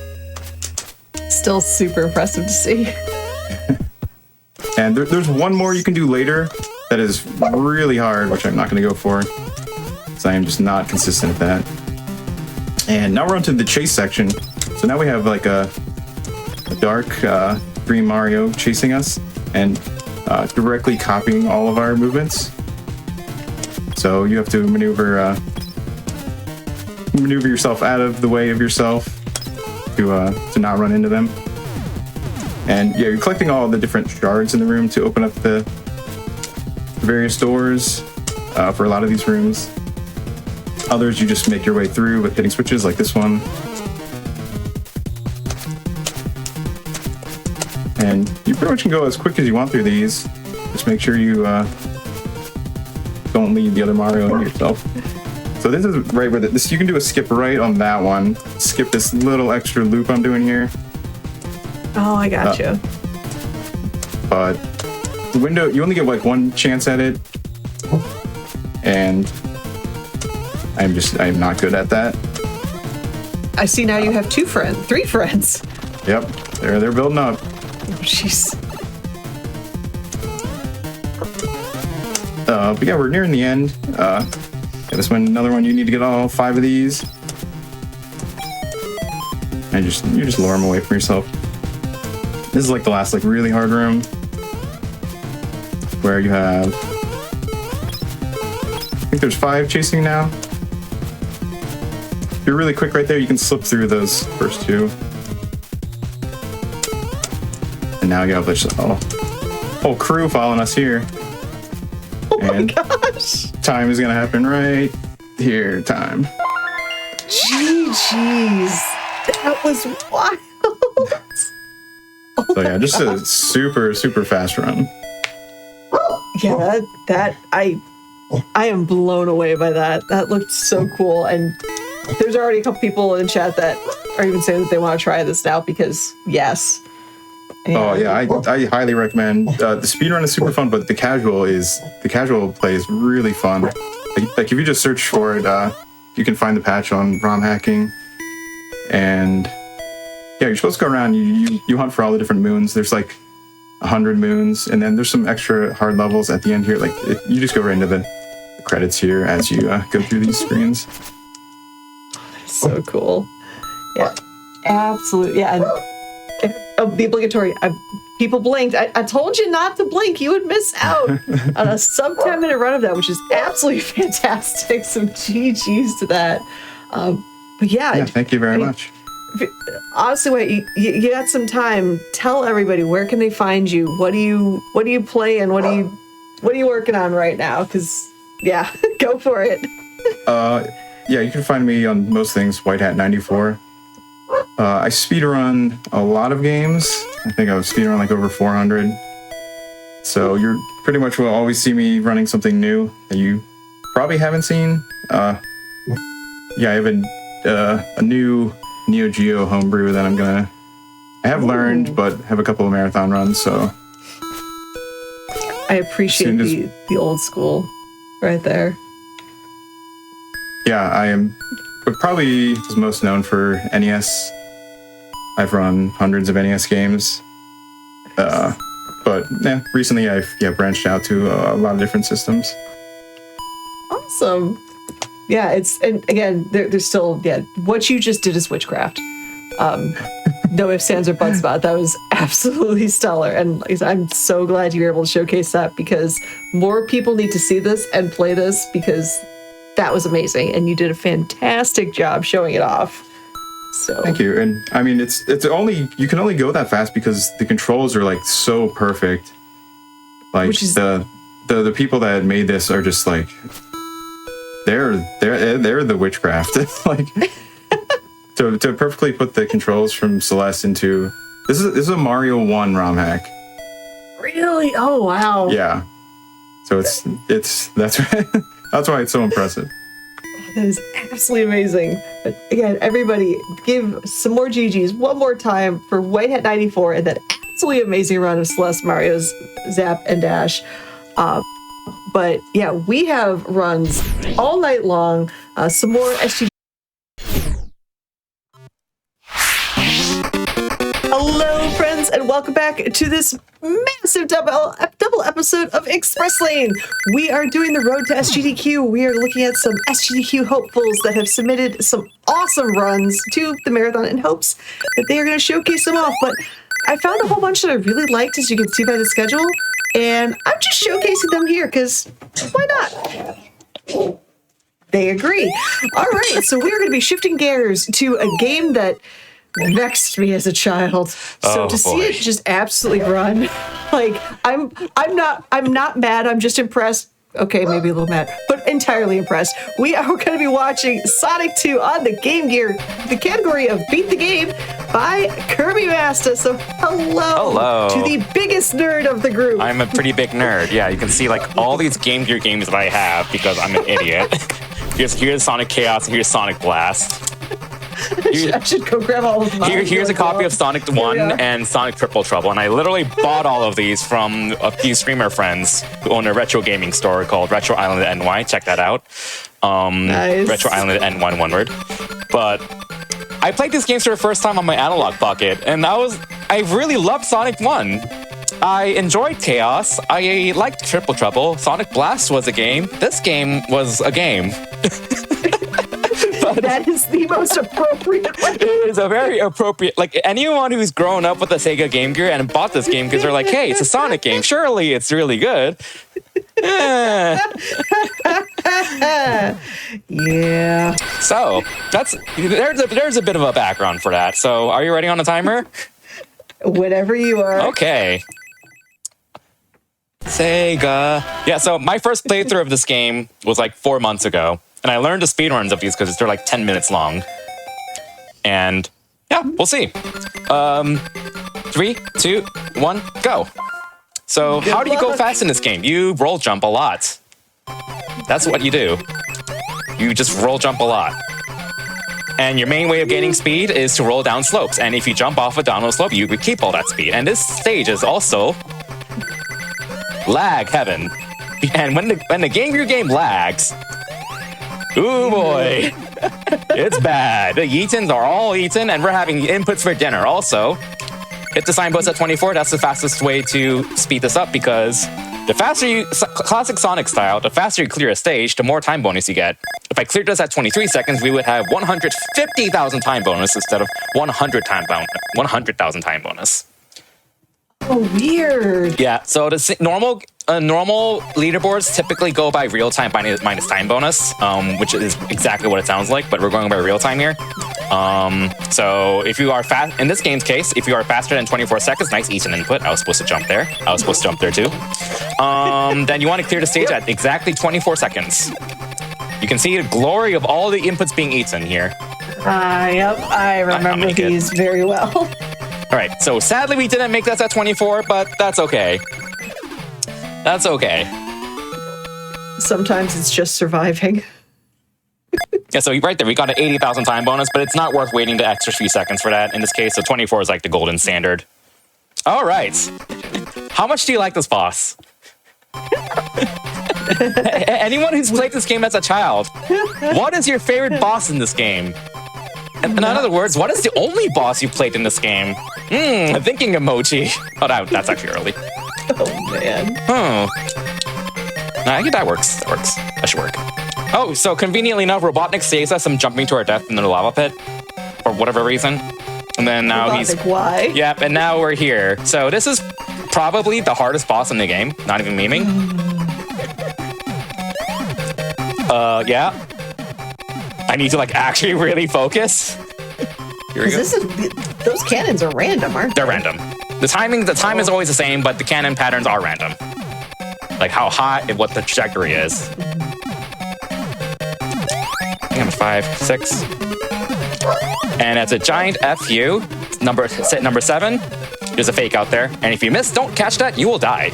Still super impressive to see. And there's one more you can do later that is really hard, which I'm not going to go for, because I am just not consistent at that. And now we're onto the chase section. So now we have like a dark Green Mario chasing us, and directly copying all of our movements. So you have to maneuver yourself out of the way of yourself to not run into them. And yeah, you're collecting all the different shards in the room to open up the various doors for a lot of these rooms. Others you just make your way through with hitting switches like this one. And you pretty much can go as quick as you want through these. Just make sure you don't leave the other Mario and yourself. So this is right where this, you can do a skip right on that one. Skip this little extra loop I'm doing here. Oh, I got you. But the window, you only get like one chance at it. And I'm not good at that. I see now you have 3 friends. Yep, they're building up. Oh, jeez. But yeah, we're nearing the end. This one, another one. You need to get all 5 of these, and you just lure them away from yourself. This is like the last like really hard room, where you have. I think there's 5 chasing now. If you're really quick right there, you can slip through those first 2. And now you have this whole crew following us here. Oh my gosh. Time is gonna happen right here. Time. GG's. That was wild. So yeah, just a super, super fast run. Yeah, I am blown away by that. That looked so cool. And there's already a couple people in the chat that are even saying that they want to try this now because yes. Oh yeah, I highly recommend. The speedrun is super fun, but the casual play is really fun. Like if you just search for it, you can find the patch on ROM hacking. And yeah, you're supposed to go around. You hunt for all the different moons. There's like 100 moons, and then there's some extra hard levels at the end here. Like you just go right into the credits here as you go through these screens. So cool. Yeah, absolutely. Yeah. And the obligatory. People blinked. I told you not to blink. You would miss out on a sub 10-minute run of that, which is absolutely fantastic. Some GGs to that. But yeah. Thank you very much. Honestly, wait. You got some time. Tell everybody, where can they find you? What do you play, and what are you working on right now? Because yeah, go for it. Yeah, you can find me on most things. WhiteHat94. I speedrun a lot of games. I think I've speedrun like over 400. So you're pretty much will always see me running something new that you probably haven't seen. Yeah, I have a new Neo Geo homebrew that I have learned, but have a couple of marathon runs. So I appreciate the old school right there. Yeah, I am probably most known for NES. I've run hundreds of NES games. But yeah, recently I've branched out to a lot of different systems. Awesome. Yeah, and again, there's still, what you just did is witchcraft. No ifs, ands, or buts about it. That was absolutely stellar. And like I said, I'm so glad you were able to showcase that, because more people need to see this and play this, because that was amazing. And you did a fantastic job showing it off. So thank you. And I mean, it's only, you can only go that fast because the controls are like so perfect. Like the people that made this are just like, they're the witchcraft. Like to perfectly put the controls from Celeste into this is a Mario 1 ROM hack. Really? Oh wow. Yeah. So that's that's why it's so impressive. That is absolutely amazing. But again, everybody, give some more GGs one more time for WhiteHat94 and that absolutely amazing run of Celeste, Mario's Zap and Dash. But yeah, we have runs all night long. Some more SG. Hello, friends, and welcome back to this massive double episode of Express Lane. We are doing the road to SGDQ. We are looking at some SGDQ hopefuls that have submitted some awesome runs to the marathon in hopes that they are going to showcase them off. But I found a whole bunch that I really liked, as you can see by the schedule. And I'm just showcasing them here because why not? They agree. All right, so we're going to be shifting gears to a game that vexed me as a child. So to see it just absolutely run, like I'm not mad. I'm just impressed. Okay, maybe a little mad, but entirely impressed. We are going to be watching Sonic 2 on the Game Gear, the category of Beat the Game by Kirby Master. So hello to the biggest nerd of the group. I'm a pretty big nerd. Yeah, you can see like all these Game Gear games that I have because I'm an idiot. Here's Sonic Chaos and here's Sonic Blast. I should go grab all of them. Here's a copy of Sonic 1 and Sonic Triple Trouble, and I literally bought all of these from a few streamer friends who own a retro gaming store called Retro Island NY. Check that out. Nice. Retro Island NY, one word. But I played these games for the first time on my analog pocket, and I really loved Sonic 1. I enjoyed Chaos. I liked Triple Trouble. Sonic Blast was a game. This game was a game. That is the most appropriate one. It is a very appropriate, like anyone who's grown up with a Sega Game Gear and bought this game because they're like, hey, it's a Sonic game. Surely it's really good. Yeah. So there's a bit of a background for that. So are you ready on the timer? Whatever you are. Okay. Sega. Yeah, so my first playthrough of this game was like 4 months ago. And I learned the speedruns of these because they're like 10 minutes long. And yeah, we'll see. 3, 2, 1, go. So how do you go fast in this game? You roll jump a lot. That's what you do. You just roll jump a lot. And your main way of gaining speed is to roll down slopes. And if you jump off a downhill slope, you keep all that speed. And this stage is also lag heaven. And when the Game Gear game lags, ooh boy, it's bad. The Eatons are all eaten, and we're having inputs for dinner. Also, hit the signpost at 24. That's the fastest way to speed this up because the faster you, classic Sonic style, the faster you clear a stage, the more time bonus you get. If I cleared this at 23 seconds, we would have 150,000 time bonus instead of 100,000 time bonus. Oh, weird. Yeah, so the normal leaderboards typically go by real time minus time bonus, which is exactly what it sounds like, but we're going by real time here. So if you are fast, in this game's case, if you are faster than 24 seconds, nice Eaton input. I was supposed to jump there. I was supposed to jump there too. Then you want to clear the stage at exactly 24 seconds. You can see the glory of all the inputs being eaten here. Yep, I remember these very well. All right, so sadly we didn't make that at 24, but that's okay. That's okay. Sometimes it's just surviving. Yeah, so right there, we got an 80,000 time bonus, but it's not worth waiting the extra few seconds for that in this case, so 24 is like the golden standard. All right. How much do you like this boss? Anyone who's played this game as a child, what is your favorite boss in this game? In other words, what is the only boss you played in this game? Thinking emoji. Oh, that's actually early. Oh, man. Oh. I think that works. That works. That should work. Oh, so conveniently enough, Robotnik saves us from jumping to our death in the lava pit for whatever reason. And then now why? Yep, and now we're here. So this is probably the hardest boss in the game. Not even memeing. Yeah. I need to like actually really focus. Here we go. Those cannons are random, aren't they? They're random. The time is always the same, but the cannon patterns are random. Like how high and what the trajectory is. I think I'm 5, 6. And it's a giant FU, number 7. There's a fake out there. And if you miss, don't catch that, you will die.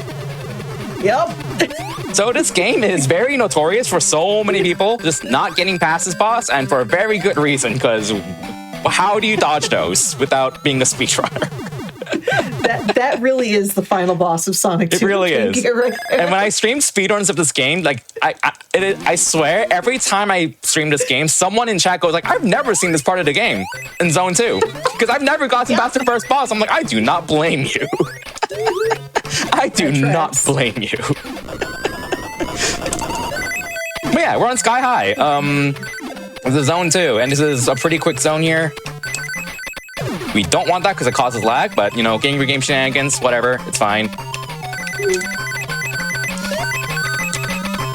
Yep. So this game is very notorious for so many people just not getting past this boss, and for a very good reason, because how do you dodge those without being a speedrunner? That really is the final boss of Sonic 2. It really is. Right, and when I stream speedruns of this game, like I swear, every time I stream this game, someone in chat goes like, "I've never seen this part of the game in Zone 2 because I've never gotten past the first boss." I'm like, I do not blame you. I do not blame you. But yeah, we're on Sky High. This is Zone 2, and this is a pretty quick zone here. We don't want that because it causes lag, but you know, game shenanigans, whatever, it's fine.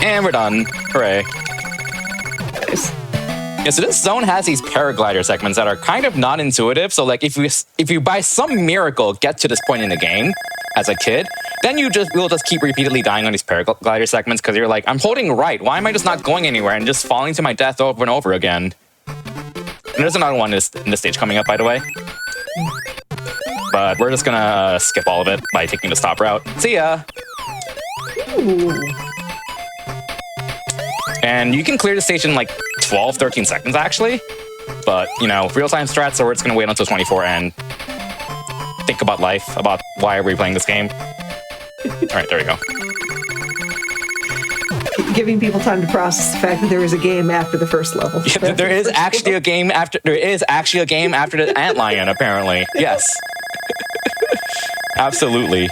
And we're done. Hooray. Nice. Yeah, so this zone has these paraglider segments that are kind of not intuitive. So like if you by some miracle get to this point in the game as a kid, then you'll just keep repeatedly dying on these paraglider segments because you're like, I'm holding right. Why am I just not going anywhere and just falling to my death over and over again? And there's another one in this stage coming up, by the way. But we're just gonna skip all of it by taking the stop route. See ya! Ooh. And you can clear the stage in like 12, 13 seconds, actually. But, you know, real-time strats, so we're just going to wait until 24 and think about life, about why are we playing this game. All right, there we go. Giving people time to process the fact that there is a game after the first level. Yeah, there is actually a game after the antlion, apparently. Yes. Absolutely.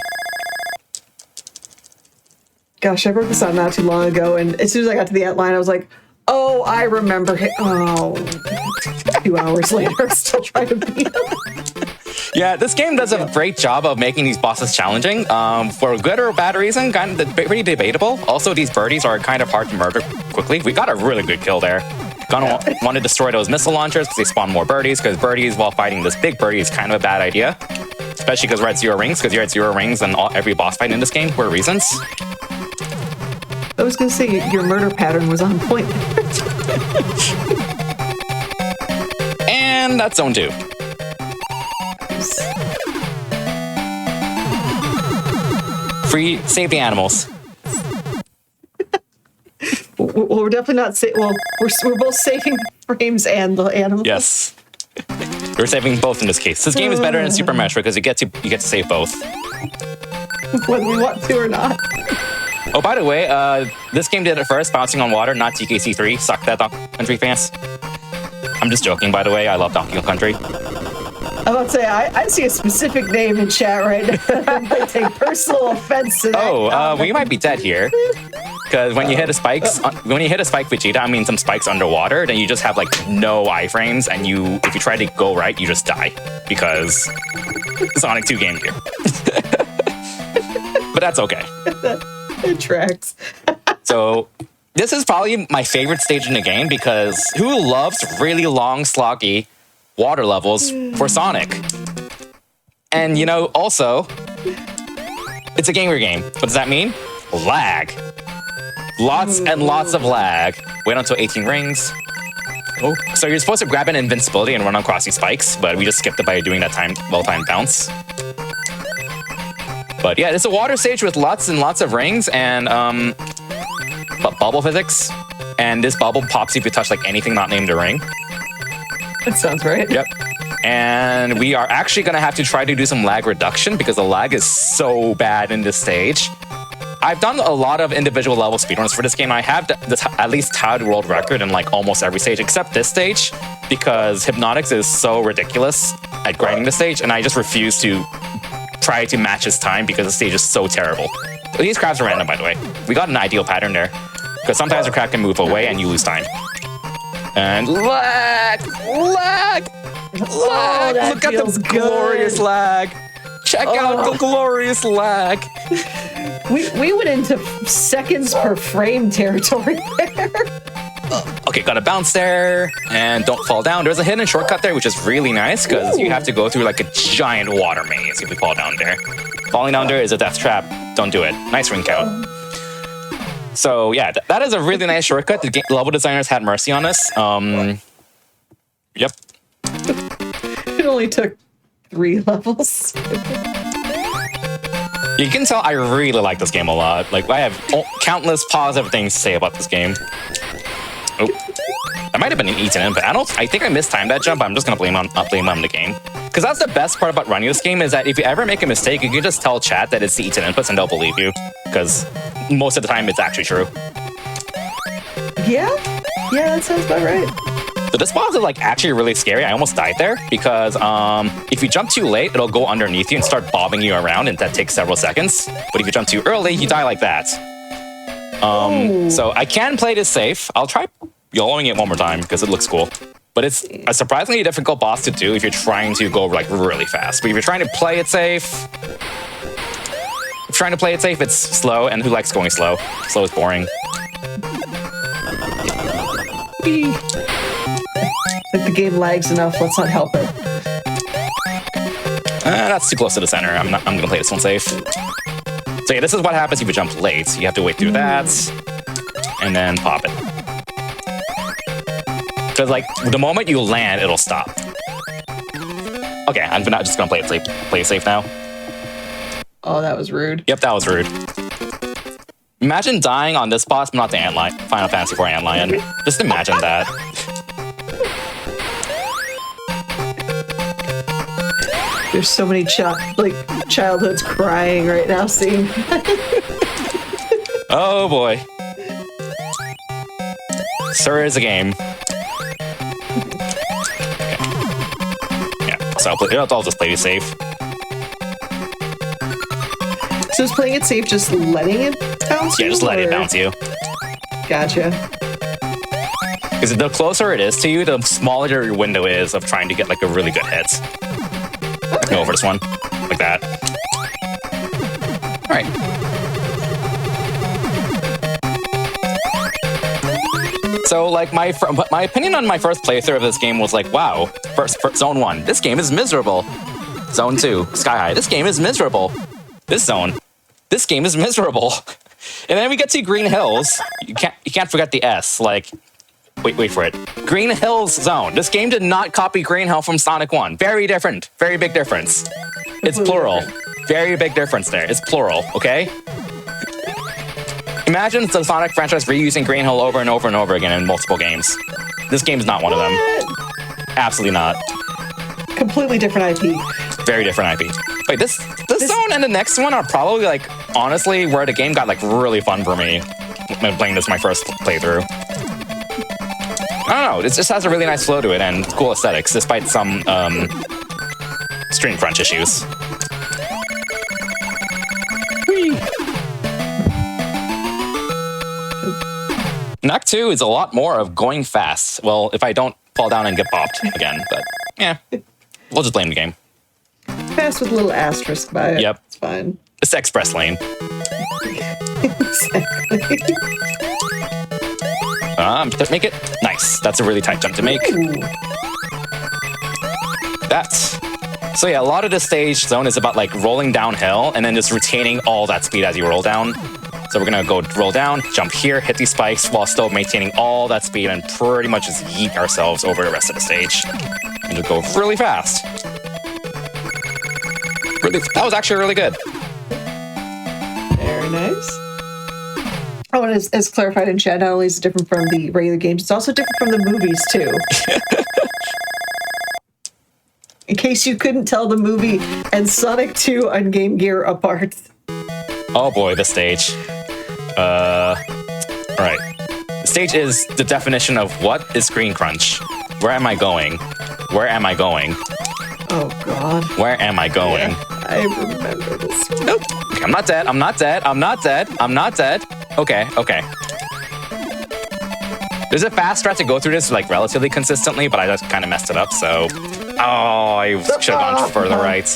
Gosh, I wrote this out not too long ago, and as soon as I got to the antlion, I was like, oh, I remember him. Oh, 2 hours later, I'm still trying to beat him. Yeah, this game does a great job of making these bosses challenging. For good or bad reason, kind of pretty debatable. Also, these birdies are kind of hard to murder quickly. We got a really good kill there. Gonna want to destroy those missile launchers because they spawn more birdies, because birdies while fighting this big birdie is kind of a bad idea. Especially because we're at 0 rings, because you're at 0 rings and every boss fight in this game for reasons. I was going to say your murder pattern was on point. And that's zone 2. Free, save the animals. Well, we're definitely not well, we're both saving frames and the animals. Yes. We're saving both in this case. This game is better than Super Mesh because you get to save both. Whether we want to or not. Oh, by the way, this game did it first, bouncing on water, not TKC3. Suck that, Donkey Kong Country fans. I'm just joking, by the way. I love Donkey Kong Country. I'm about to say, I see a specific name in chat right now. I might take personal offense to that. Oh, we might be dead here. Because when you hit a spike Vegeta, I mean some spikes underwater, then you just have like no iframes, and if you try to go right, you just die. Because Sonic 2 Game Gear. But that's okay. It tracks. So this is probably my favorite stage in the game because who loves really long, sloggy water levels for Sonic? And you know, also, it's a Game Gear game. What does that mean? Lag. Lots and lots of lag. Wait until 18 rings. Oh, so you're supposed to grab an invincibility and run across these spikes, but we just skipped it by doing that well-timed bounce. But yeah, it's a water stage with lots and lots of rings and bubble physics. And this bubble pops if you touch like anything not named a ring. That sounds right. Yep. And we are actually going to have to try to do some lag reduction because the lag is so bad in this stage. I've done a lot of individual level speedruns for this game. I have at least tied world record in like almost every stage except this stage because Hypnotics is so ridiculous at grinding the stage, and I just refuse to try to match his time because the stage is so terrible. These crabs are random, by the way. We got an ideal pattern there because sometimes a crab can move away and you lose time. And lag! Lag! Oh, Lag! Look at the glorious lag! Check out the glorious lag! We went into seconds per frame territory there. Okay, gotta bounce there, and don't fall down. There's a hidden shortcut there, which is really nice, because you have to go through like a giant water maze if you fall down there. Falling down there is a death trap. Don't do it. Nice ring count. So yeah, that is a really nice shortcut. The level designers had mercy on us. Yep. It only took 3 levels. You can tell I really like this game a lot. Like, I have countless positive things to say about this game. Oh, that might have been an eaten input. I think I mistimed that jump. I'm just gonna blame on the game. Because that's the best part about running this game is that if you ever make a mistake, you can just tell chat that it's the eaten inputs and they'll believe you. Because most of the time it's actually true. Yeah, that sounds about right. So this boss is like actually really scary. I almost died there because if you jump too late, it'll go underneath you and start bobbing you around, and that takes several seconds. But if you jump too early, you die like that. So I can play this safe. I'll try YOLOing it one more time because it looks cool. But it's a surprisingly difficult boss to do if you're trying to go like really fast. But if you're trying to play it safe, it's slow, and who likes going slow? Slow is boring. Like the game lags enough. Let's not help it. That's too close to the center. I'm gonna play this one safe. So yeah, this is what happens if you jump late. You have to wait through that, and then pop it. Because like the moment you land, it'll stop. Okay, I'm not just gonna play it safe now. Oh, that was rude. Yep, that was rude. Imagine dying on this boss, but not the antlion. Final Fantasy IV antlion. Just imagine that. There's so many childhoods crying right now seeing. Oh boy. Sir is a game. Yeah, so I'll just play it safe. So is playing it safe just letting it bounce you? Yeah, just let it bounce you. Gotcha. Because the closer it is to you, the smaller your window is of trying to get like a really good hit. I can go for this one. Like that. Alright. So, like, my opinion on my first playthrough of this game was like, wow, first Zone 1, this game is miserable. Zone 2, Sky High, this game is miserable. This zone, this game is miserable. And then we get to Green Hills. You can't forget the S. Like, wait for it. Green Hills Zone. This game did not copy Green Hill from Sonic 1. Very different. Very big difference. It's plural. Very big difference there. It's plural, okay? Imagine the Sonic franchise reusing Green Hill over and over and over again in multiple games. This game is not one of them. Absolutely not. Completely different IP. Very different IP. Wait, this zone and the next one are probably, like, honestly, where the game got, like, really fun for me when playing this my first playthrough. I don't know, it just has a really nice flow to it and cool aesthetics, despite some, screen crunch issues. Whee! Knock 2 is a lot more of going fast. Well, if I don't fall down and get popped again, but, yeah. We'll just blame the game. Fast with a little asterisk by it. Yep. It's fine. It's express lane. Exactly. Make it nice. That's a really tight jump to make. Ooh. So yeah, a lot of this stage zone is about like rolling downhill and then just retaining all that speed as you roll down. So we're gonna go roll down, jump here, hit these spikes while still maintaining all that speed and pretty much just yeet ourselves over the rest of the stage. And just go really fast. That was actually really good. Very nice. Oh, and as clarified in chat, not only is it different from the regular games, it's also different from the movies, too. In case you couldn't tell the movie and Sonic 2 on Game Gear apart. Oh boy, this stage. Alright. The stage is the definition of what is screen crunch. Where am I going? Where am I going? Oh, God. Where am I going? Yeah, I remember this one. Nope. Okay, I'm not dead. I'm not dead. I'm not dead. I'm not dead. Okay. There's a fast strat to go through this like relatively consistently, but I just kind of messed it up, so... Oh, I should have gone further right.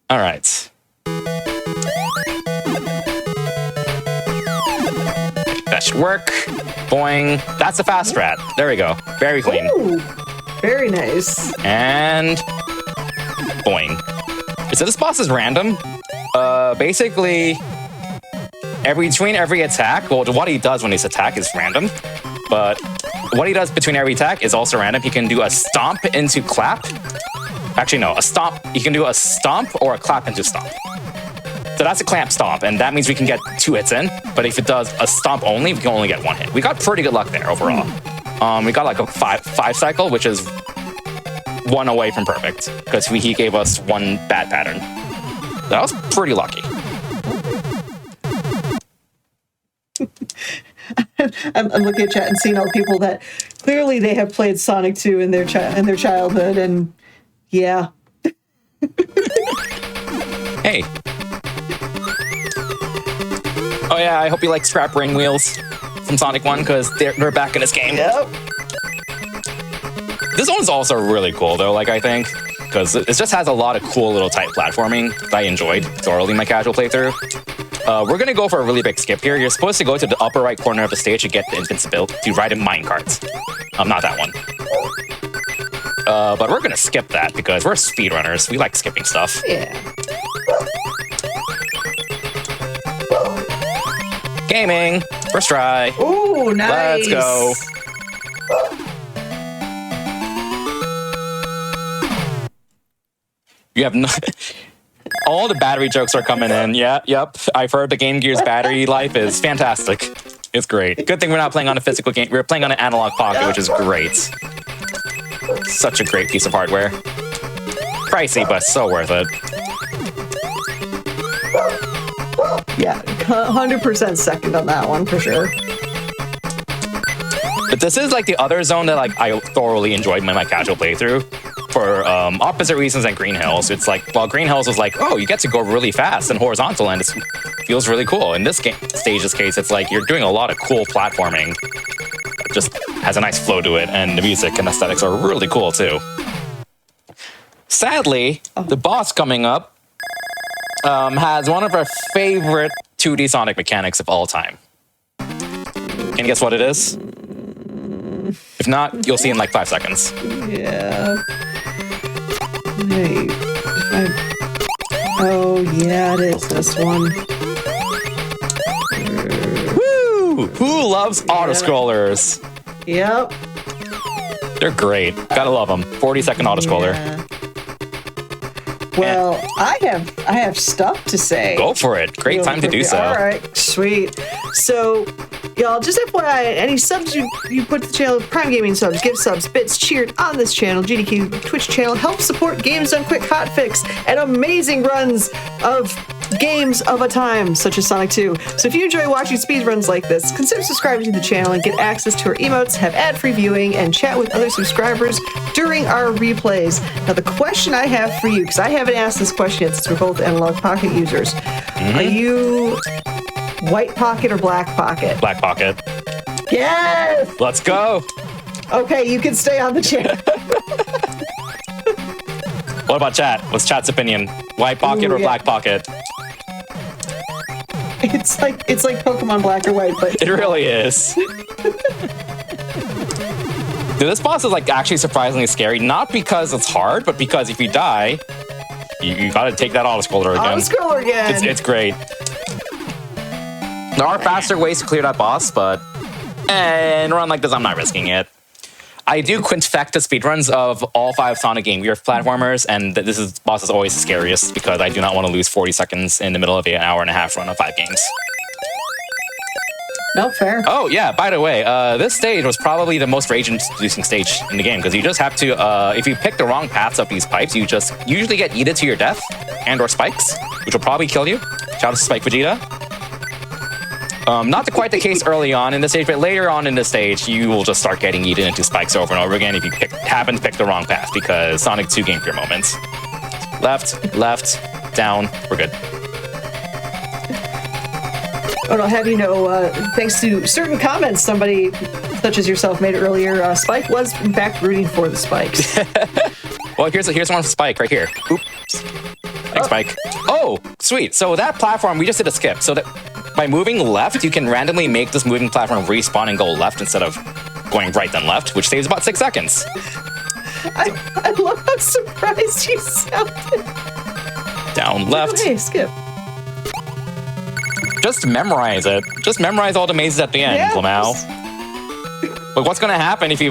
All right. That should work. Boing. That's a fast strat. There we go. Very clean. Ooh, very nice. And boing. So this boss is random. Basically, between every attack, well, what he does when he's attack is random, but what he does between every attack is also random. He can do a stomp into clap. Actually, no, a stomp. You can do a stomp or a clap into stomp. So that's a clamp stomp, and that means we can get 2 hits in. But if it does a stomp only, we can only get 1 hit. We got pretty good luck there overall. We got like a 5 cycle, which is 1 away from perfect, because he gave us 1 bad pattern. That was pretty lucky. I'm looking at chat and seeing all the people that clearly they have played Sonic 2 in their childhood, and yeah. Hey. Oh yeah, I hope you like scrap ring wheels from Sonic 1, because they're back in this game. Yep. This one's also really cool though, like I think, because it just has a lot of cool little tight platforming that I enjoyed thoroughly in my casual playthrough. we're gonna go for a really big skip here. You're supposed to go to the upper right corner of the stage to get the invincibility, to ride a minecart. Not that one. But we're gonna skip that because we're speedrunners. We like skipping stuff. Yeah. Gaming, first try. Ooh, nice. Let's go. You have no. All the battery jokes are coming in. Yeah, yep. I've heard the Game Gear's battery life is fantastic. It's great. Good thing we're not playing on a physical game. We're playing on an analog pocket, which is great. Such a great piece of hardware. Pricey, but so worth it. Yeah, 100% second on that one for sure. But this is like the other zone that like I thoroughly enjoyed in my casual playthrough. For opposite reasons than Green Hills. It's like, while Green Hills was like, oh, you get to go really fast and horizontal and it feels really cool. In this stage's case, it's like you're doing a lot of cool platforming. It just has a nice flow to it, and the music and aesthetics are really cool too. Sadly, the boss coming up has one of our favorite 2D Sonic mechanics of all time. Can you guess what it is? If not, you'll see in like 5 seconds. Yeah. Hey. Oh, yeah, it is this one. Woo! Who loves auto-scrollers? Yep. They're great. Gotta love them. 40-second auto-scroller. Yeah. Well, I have stuff to say. Go for it. Great time to do so. All right, sweet. So, y'all, just FYI, any subs you put to the channel, Prime Gaming subs, gift subs, bits cheered on this channel, GDQ Twitch channel, help support Games Done Quick Hotfix and amazing runs of games of a time, such as Sonic 2. So if you enjoy watching speedruns like this, consider subscribing to the channel and get access to our emotes, have ad-free viewing, and chat with other subscribers during our replays. Now, the question I have for you, because I haven't asked this question yet since we're both Analog Pocket users, are you white pocket or black pocket? Black pocket. Yes! Let's go. Okay, you can stay on the channel. What about chat? What's chat's opinion? White pocket or black pocket? It's like Pokemon Black or White, but It really is. Dude, this boss is like actually surprisingly scary. Not because it's hard, but because if you die, you gotta take that auto-scroller again. Auto-scroller again. It's great. There are faster ways to clear that boss, but in a run like this, I'm not risking it. I do quinfecta speedruns of all 5 Sonic Game Gear platformers, and this boss is always the scariest because I do not want to lose 40 seconds in the middle of an hour-and-a-half run of 5 games. No, fair. Oh, yeah, by the way, this stage was probably the most rage-inducing stage in the game because you just have to, if you pick the wrong paths up these pipes, you just usually get yeeted to your death and or spikes, which will probably kill you. Shout out to Spike Vegeta. Not quite the case early on in the stage, but later on in the stage, you will just start getting eaten into spikes over and over again if you happen to pick the wrong path, because Sonic 2 Game Gear moments. Left, down, we're good. But I'll have you know, thanks to certain comments, somebody such as yourself made it earlier, Spike was in fact rooting for the spikes. Well, here's one for Spike right here. Oops. Thanks, Spike. Oh, sweet. So that platform, we just did a skip. So that by moving left, you can randomly make this moving platform respawn and go left instead of going right then left, which saves about 6 seconds. I love how surprised you sounded. Down, left. Oh, hey, skip. Just memorize it. Just memorize all the mazes at the end, Yeah. Lamau. But what's gonna happen if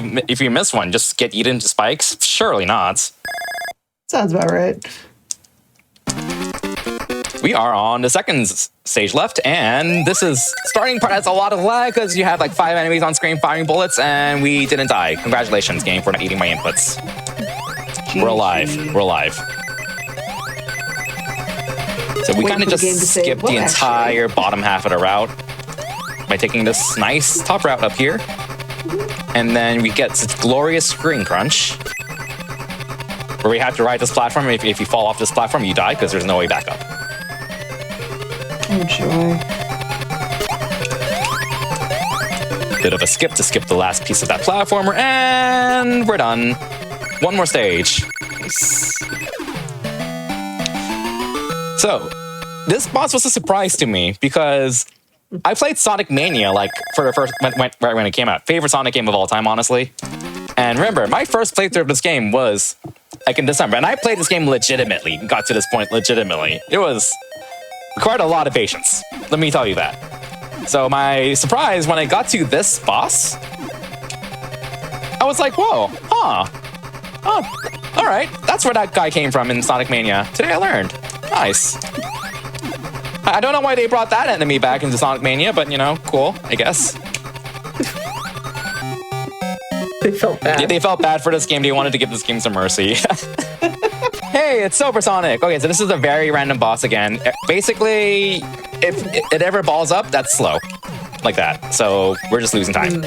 you miss one? Just get eaten into spikes? Surely not. Sounds about right. We are on the second stage left, and this is starting part has a lot of lag because you have like 5 enemies on screen firing bullets, and we didn't die. Congratulations, game, for not eating my inputs. We're alive. We're alive. So we kind of just skipped the entire bottom half of the route by taking this nice top route up here, and then we get such glorious screen crunch where we have to ride this platform. If you fall off this platform, you die because there's no way back up. Oh, joy. Bit of a skip to skip the last piece of that platformer, and we're done. One more stage. Nice. So, this boss was a surprise to me because I played Sonic Mania like for the first when it came out. Favorite Sonic game of all time, honestly. And remember, my first playthrough of this game was like in December, and I played this game legitimately. Got to this point legitimately. It was required a lot of patience. Let me tell you that. So my surprise when I got to this boss, I was like, whoa, oh, all right. That's where that guy came from in Sonic Mania. Today I learned. Nice. I don't know why they brought that enemy back into Sonic Mania, but you know, cool, I guess. They felt bad. Yeah, they felt bad for this game. They wanted to give this game some mercy. Hey, it's Super Sonic. Okay, so this is a very random boss again. Basically, if it ever balls up, that's slow. Like that. So we're just losing time.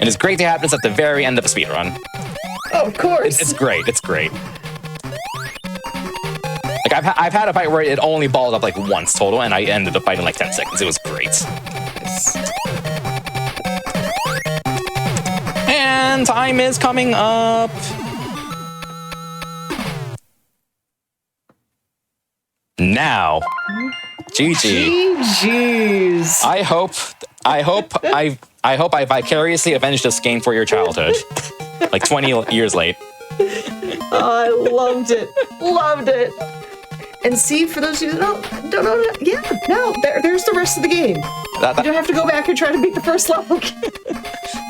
And it's great to have this at the very end of a speedrun. Oh, of course. It's great. It's great. Like I've had a fight where it only balled up like once total, and I ended the fight in like 10 seconds. It was great. And time is coming up. Now. GG. GG's. I hope I vicariously avenged this game for your childhood. Like 20 years late. Oh, I loved it. Loved it. And see, for those of you that don't know, yeah, no, there's the rest of the game. You don't have to go back and try to beat the first level.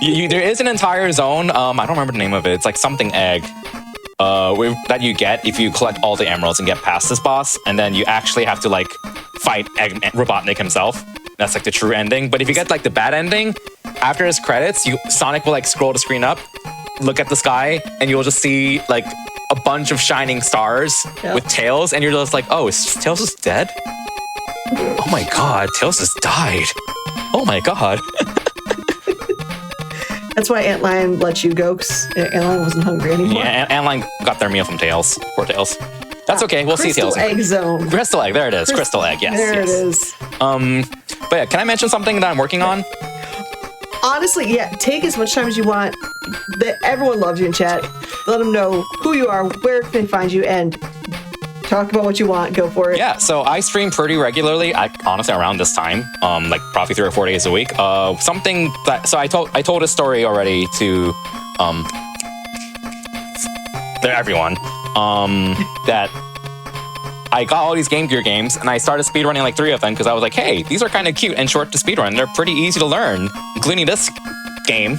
There is an entire zone. I don't remember the name of it. It's like something egg. That you get if you collect all the emeralds and get past this boss, and then you actually have to like fight Robotnik himself. That's like the true ending. But if you get like the bad ending, after his credits, Sonic will like scroll the screen up, look at the sky, and you'll just see like a bunch of shining stars with Tails, and you're just like, oh, is Tails just dead? Oh my god, Tails just died. Oh my god. That's why Antlion let you go, because Antlion wasn't hungry anymore. Yeah, Antlion got their meal from Tails. Poor Tails. That's okay, we'll see Tails. Crystal Egg Zone. Crystal Egg, there it is. Crystal Egg, yes. There yes. it is. But yeah, can I mention something that I'm working on? Honestly, yeah, take as much time as you want. Everyone loves you in chat. Let them know who you are, where can they find you, and talk about what you want. Go for it. Yeah, so I stream pretty regularly. Honestly around this time, like probably 3 or 4 days a week. Something that I told a story already to everyone. That I got all these Game Gear games and I started speedrunning like 3 of them because I was like, hey, these are kind of cute and short to speedrun. They're pretty easy to learn, including this game.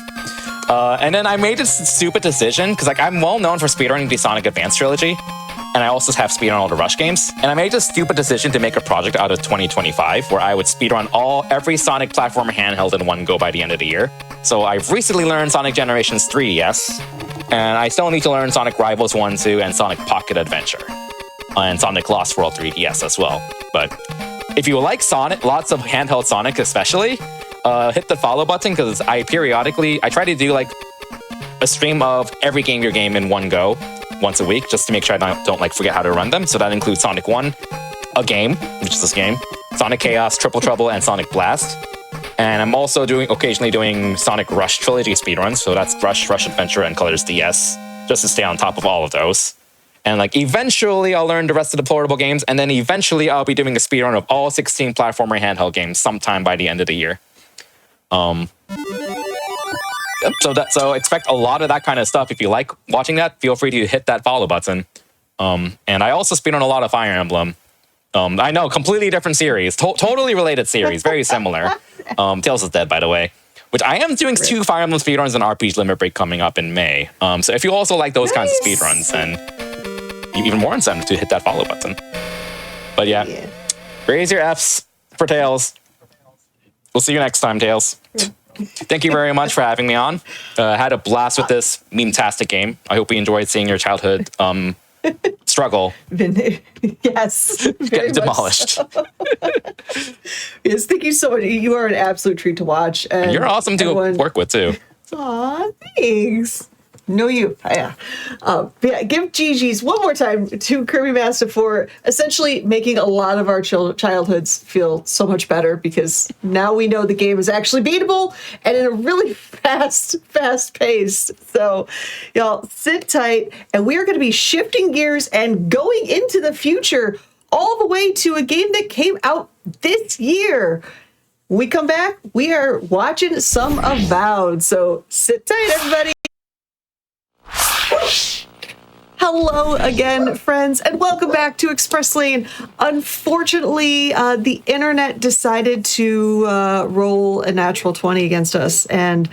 And then I made this stupid decision because like I'm well known for speedrunning the Sonic Advance trilogy. And I also have speedrun all the Rush games. And I made this stupid decision to make a project out of 2025 where I would speedrun every Sonic platformer handheld in one go by the end of the year. So I've recently learned Sonic Generations 3DS, and I still need to learn Sonic Rivals 1, 2, and Sonic Pocket Adventure. And Sonic Lost World 3DS as well. But if you like Sonic, lots of handheld Sonic especially, hit the follow button because I try to do like a stream of every Game Gear game in one go. Once a week, just to make sure I don't like forget how to run them. So that includes Sonic 1, a game, which is this game, Sonic Chaos, Triple Trouble, and Sonic Blast. And I'm also occasionally doing Sonic Rush trilogy speedruns. So that's Rush Adventure, and Colors DS, just to stay on top of all of those. And like eventually I'll learn the rest of the portable games, and then eventually I'll be doing a speedrun of all 16 platformer handheld games sometime by the end of the year. So expect a lot of that kind of stuff. If you like watching that, feel free to hit that follow button. And I also speedrun a lot of Fire Emblem. I know, completely different series, totally related series, very similar. Tails is dead, by the way. Which I am doing 2 Fire Emblem speedruns and RPG Limit Break coming up in May. So if you also like those kinds of speedruns, then even more incentive to hit that follow button. But yeah, raise your Fs for Tails. We'll see you next time, Tails. Thank you very much for having me on. Had a blast with this meme-tastic game. I hope you enjoyed seeing your childhood struggle. Yes. Get demolished. So. Yes, thank you so much. You are an absolute treat to watch. And you're awesome to work with, too. Aw, thanks. No, you. Yeah. Yeah. Give GG's one more time to Kirby Master for essentially making a lot of our childhoods feel so much better, because now we know the game is actually beatable and in a really fast pace. So y'all sit tight, and we are going to be shifting gears and going into the future. all the way to a game that came out this year. When we come back, we are watching some Avowed. So sit tight, everybody. Hello again, friends, and welcome back to Express Lane. Unfortunately, the internet decided to roll a natural 20 against us, and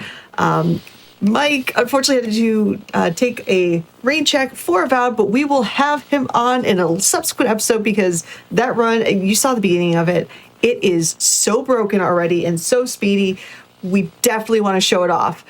Mike unfortunately had to take a rain check for Avowed, but we will have him on in a subsequent episode because that run, you saw the beginning of it, it is so broken already and so speedy. We definitely want to show it off.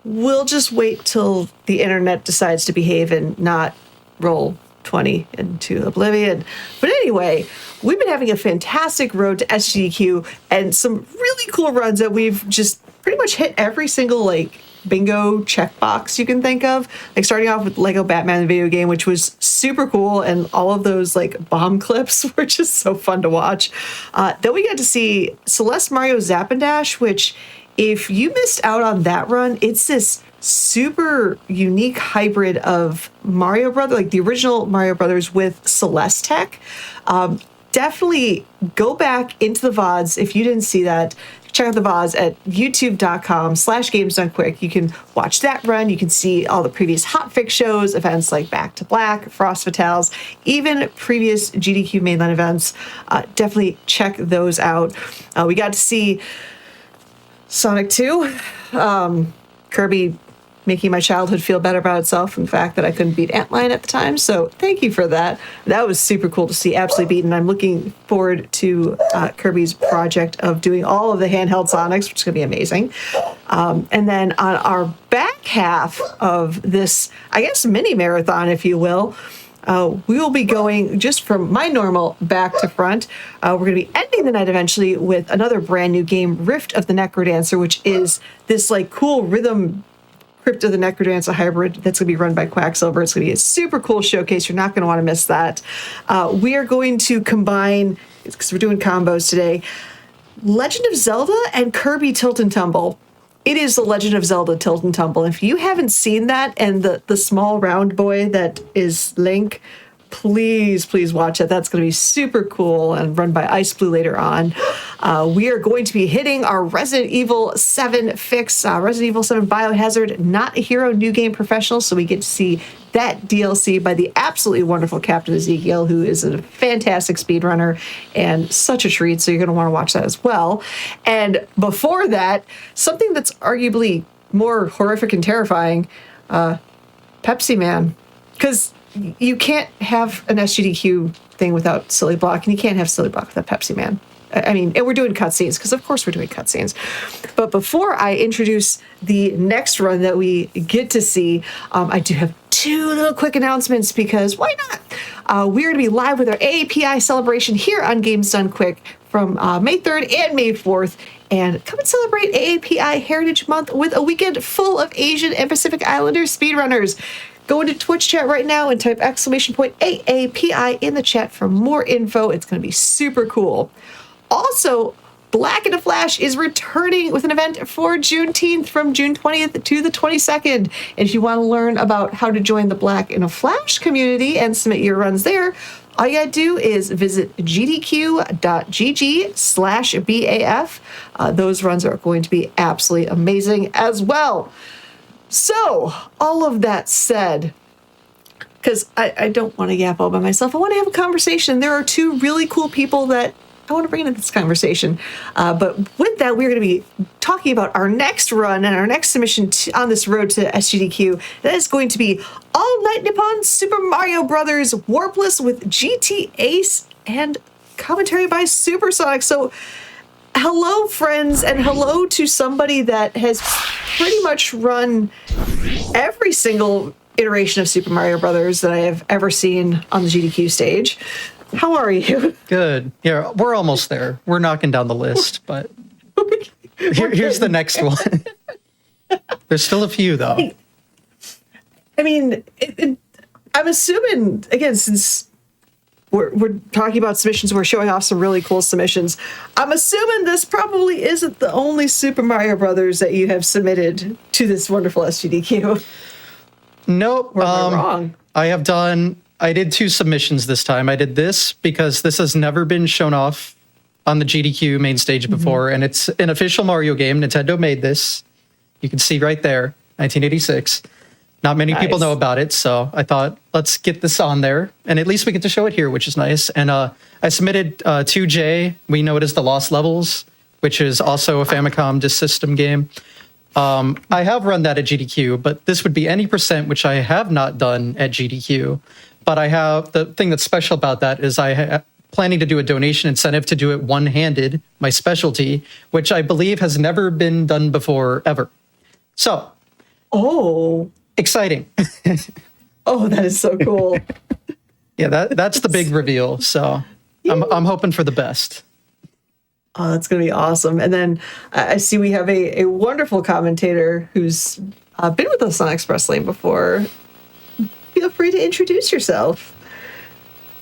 We'll just wait till the internet decides to behave and not roll 20 into oblivion. But anyway, we've been having a fantastic road to SGDQ and some really cool runs that we've just pretty much hit every single bingo checkbox you can think of. Starting off with Lego Batman the video game, which was super cool, and all of those bomb clips were just so fun to watch. Then we got to see Celeste Mario Zap and Dash, which if you missed out on that run, it's this super unique hybrid of Mario Brothers, the original Mario Brothers with Celeste tech. Definitely go back into the VODs if you didn't see that. Check out the VODs at youtube.com/gamesdonequick. You can watch that run. You can see all the previous Hotfix shows, events like Back to Black, Frost Fatales, even previous GDQ mainline events. Definitely check those out. We got to see Sonic 2, Kirby making my childhood feel better about itself and the fact that I couldn't beat Antlion at the time. So thank you for that. That was super cool to see, absolutely beaten. I'm looking forward to Kirby's project of doing all of the handheld Sonics, which is going to be amazing. And then on our back half of this, I guess, mini marathon, if you will, we will be going just from my normal back to front. We're going to be ending the night eventually with another brand new game, Rift of the NecroDancer, which is this cool rhythm Crypt of the NecroDancer hybrid that's going to be run by Quacksilver. It's going to be a super cool showcase. You're not going to want to miss that. We are going to combine, because we're doing combos today, Legend of Zelda and Kirby Tilt and Tumble. It is the Legend of Zelda Tilt and Tumble. If you haven't seen that and the small round boy that is Link, please watch it. That's going to be super cool and run by Ice Blue later on. We are going to be hitting our Resident Evil 7 fix, Resident Evil 7 Biohazard, Not a Hero New Game Professional, so we get to see that DLC by the absolutely wonderful Captain Ezekiel, who is a fantastic speedrunner and such a treat, so you're going to want to watch that as well. And before that, something that's arguably more horrific and terrifying, Pepsiman. Because you can't have an SGDQ thing without Silly Block, and you can't have Silly Block without Pepsiman. I mean, and we're doing cutscenes, because of course we're doing cutscenes. But before I introduce the next run that we get to see, I do have two little quick announcements, because why not? We're going to be live with our AAPI celebration here on Games Done Quick from May 3rd and May 4th. And come and celebrate AAPI Heritage Month with a weekend full of Asian and Pacific Islander speedrunners. Go into Twitch chat right now and type !AAPI in the chat for more info. It's going to be super cool. Also, Black in a Flash is returning with an event for Juneteenth from June 20th to the 22nd. And if you want to learn about how to join the Black in a Flash community and submit your runs there, all you gotta do is visit gdq.gg/BAF. Those runs are going to be absolutely amazing as well. So, all of that said, because I don't want to yap all by myself, I want to have a conversation. There are two really cool people that I want to bring into this conversation. But with that, we're going to be talking about our next run and our next submission on this road to SGDQ. That is going to be All Night Nippon Super Mario Brothers Warpless with GT Ace and commentary by Supersonic. So, hello, friends, and hello to somebody that has pretty much run every single iteration of Super Mario Brothers that I have ever seen on the GDQ stage. How are you? Good. Yeah, we're almost there. We're knocking down the list, but here's the next one. There's still a few, though. I mean, I'm assuming, again, since we're talking about submissions, we're showing off some really cool submissions. I'm assuming this probably isn't the only Super Mario Brothers that you have submitted to this wonderful SGDQ. Nope. Or am I wrong? I have done I did 2 submissions this time. I did this because this has never been shown off on the GDQ main stage before, and it's an official Mario game. Nintendo made this. You can see right there, 1986. Not many people know about it, so I thought, let's get this on there, and at least we get to show it here, which is nice. And I submitted 2J. We know it as the Lost Levels, which is also a Famicom Disk System game. I have run that at GDQ, but this would be any %, which I have not done at GDQ. But I have, the thing that's special about that is planning to do a donation incentive to do it one-handed, my specialty, which I believe has never been done before, ever. So. Oh. Exciting. Oh, that is so cool. Yeah, that's the big reveal. So I'm hoping for the best. Oh, that's going to be awesome. And then I see we have a wonderful commentator who's been with us on Express Lane before. Feel free to introduce yourself.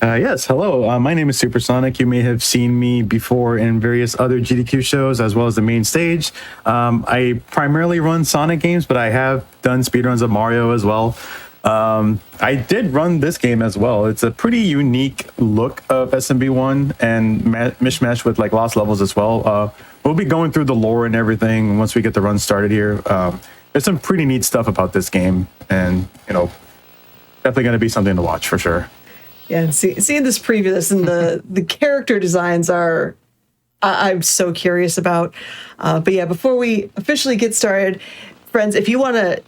Yes, hello. My name is Supersonic. You may have seen me before in various other GDQ shows as well as the main stage. I primarily run Sonic games, but I have done speedruns of Mario as well. I did run this game as well. It's a pretty unique look of SMB1 and mishmash with like Lost Levels as well. We'll be going through the lore and everything once we get the run started here. There's some pretty neat stuff about this game, and definitely going to be something to watch for sure. Yeah, and seeing this preview, and the character designs are, I'm so curious about. But yeah, before we officially get started, friends, if you want to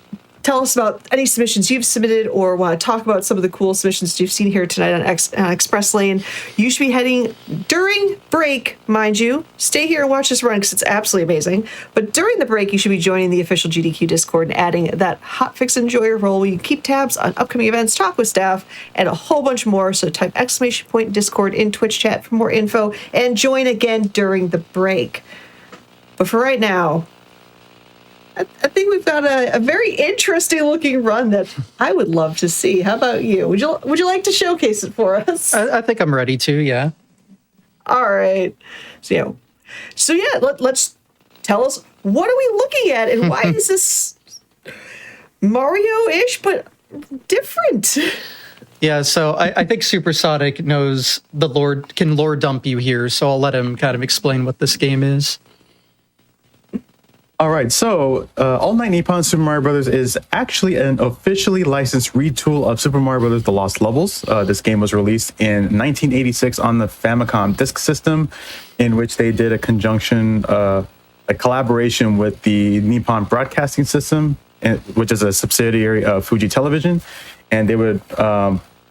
tell us about any submissions you've submitted or want to talk about some of the cool submissions you've seen here tonight on Express Lane, you should be heading during break, mind you. Stay here and watch this run because it's absolutely amazing. But during the break, you should be joining the official GDQ Discord and adding that Hotfix Enjoyer role where you keep tabs on upcoming events, talk with staff, and a whole bunch more. So type !Discord in Twitch chat for more info and join again during the break. But for right now, I think we've got a very interesting looking run that I would love to see. How about you? Would you like to showcase it for us? I think I'm ready to, yeah. All right. So yeah, let's tell us, what are we looking at and why is this Mario-ish but different? Yeah, so I think Supersonic knows can lore dump you here, so I'll let him kind of explain what this game is. All right, so All Night Nippon Super Mario Bros. Is actually an officially licensed retool of Super Mario Bros. The Lost Levels. This game was released in 1986 on the Famicom Disk System, in which they did a collaboration with the Nippon Broadcasting System, which is a subsidiary of Fuji Television, and they would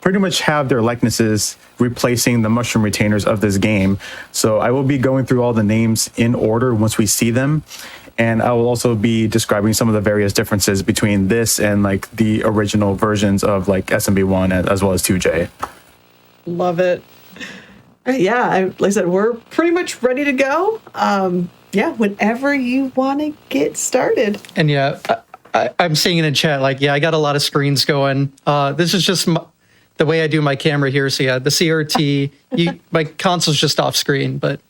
pretty much have their likenesses replacing the mushroom retainers of this game. So I will be going through all the names in order once we see them. And I will also be describing some of the various differences between this and like the original versions of like SMB1 as well as 2J. Love it. Yeah, like I said, we're pretty much ready to go. Yeah, whenever you want to get started. And yeah, I'm seeing it in chat, like, yeah, I got a lot of screens going. This is just the way I do my camera here. So yeah, the CRT, my console's just off screen, but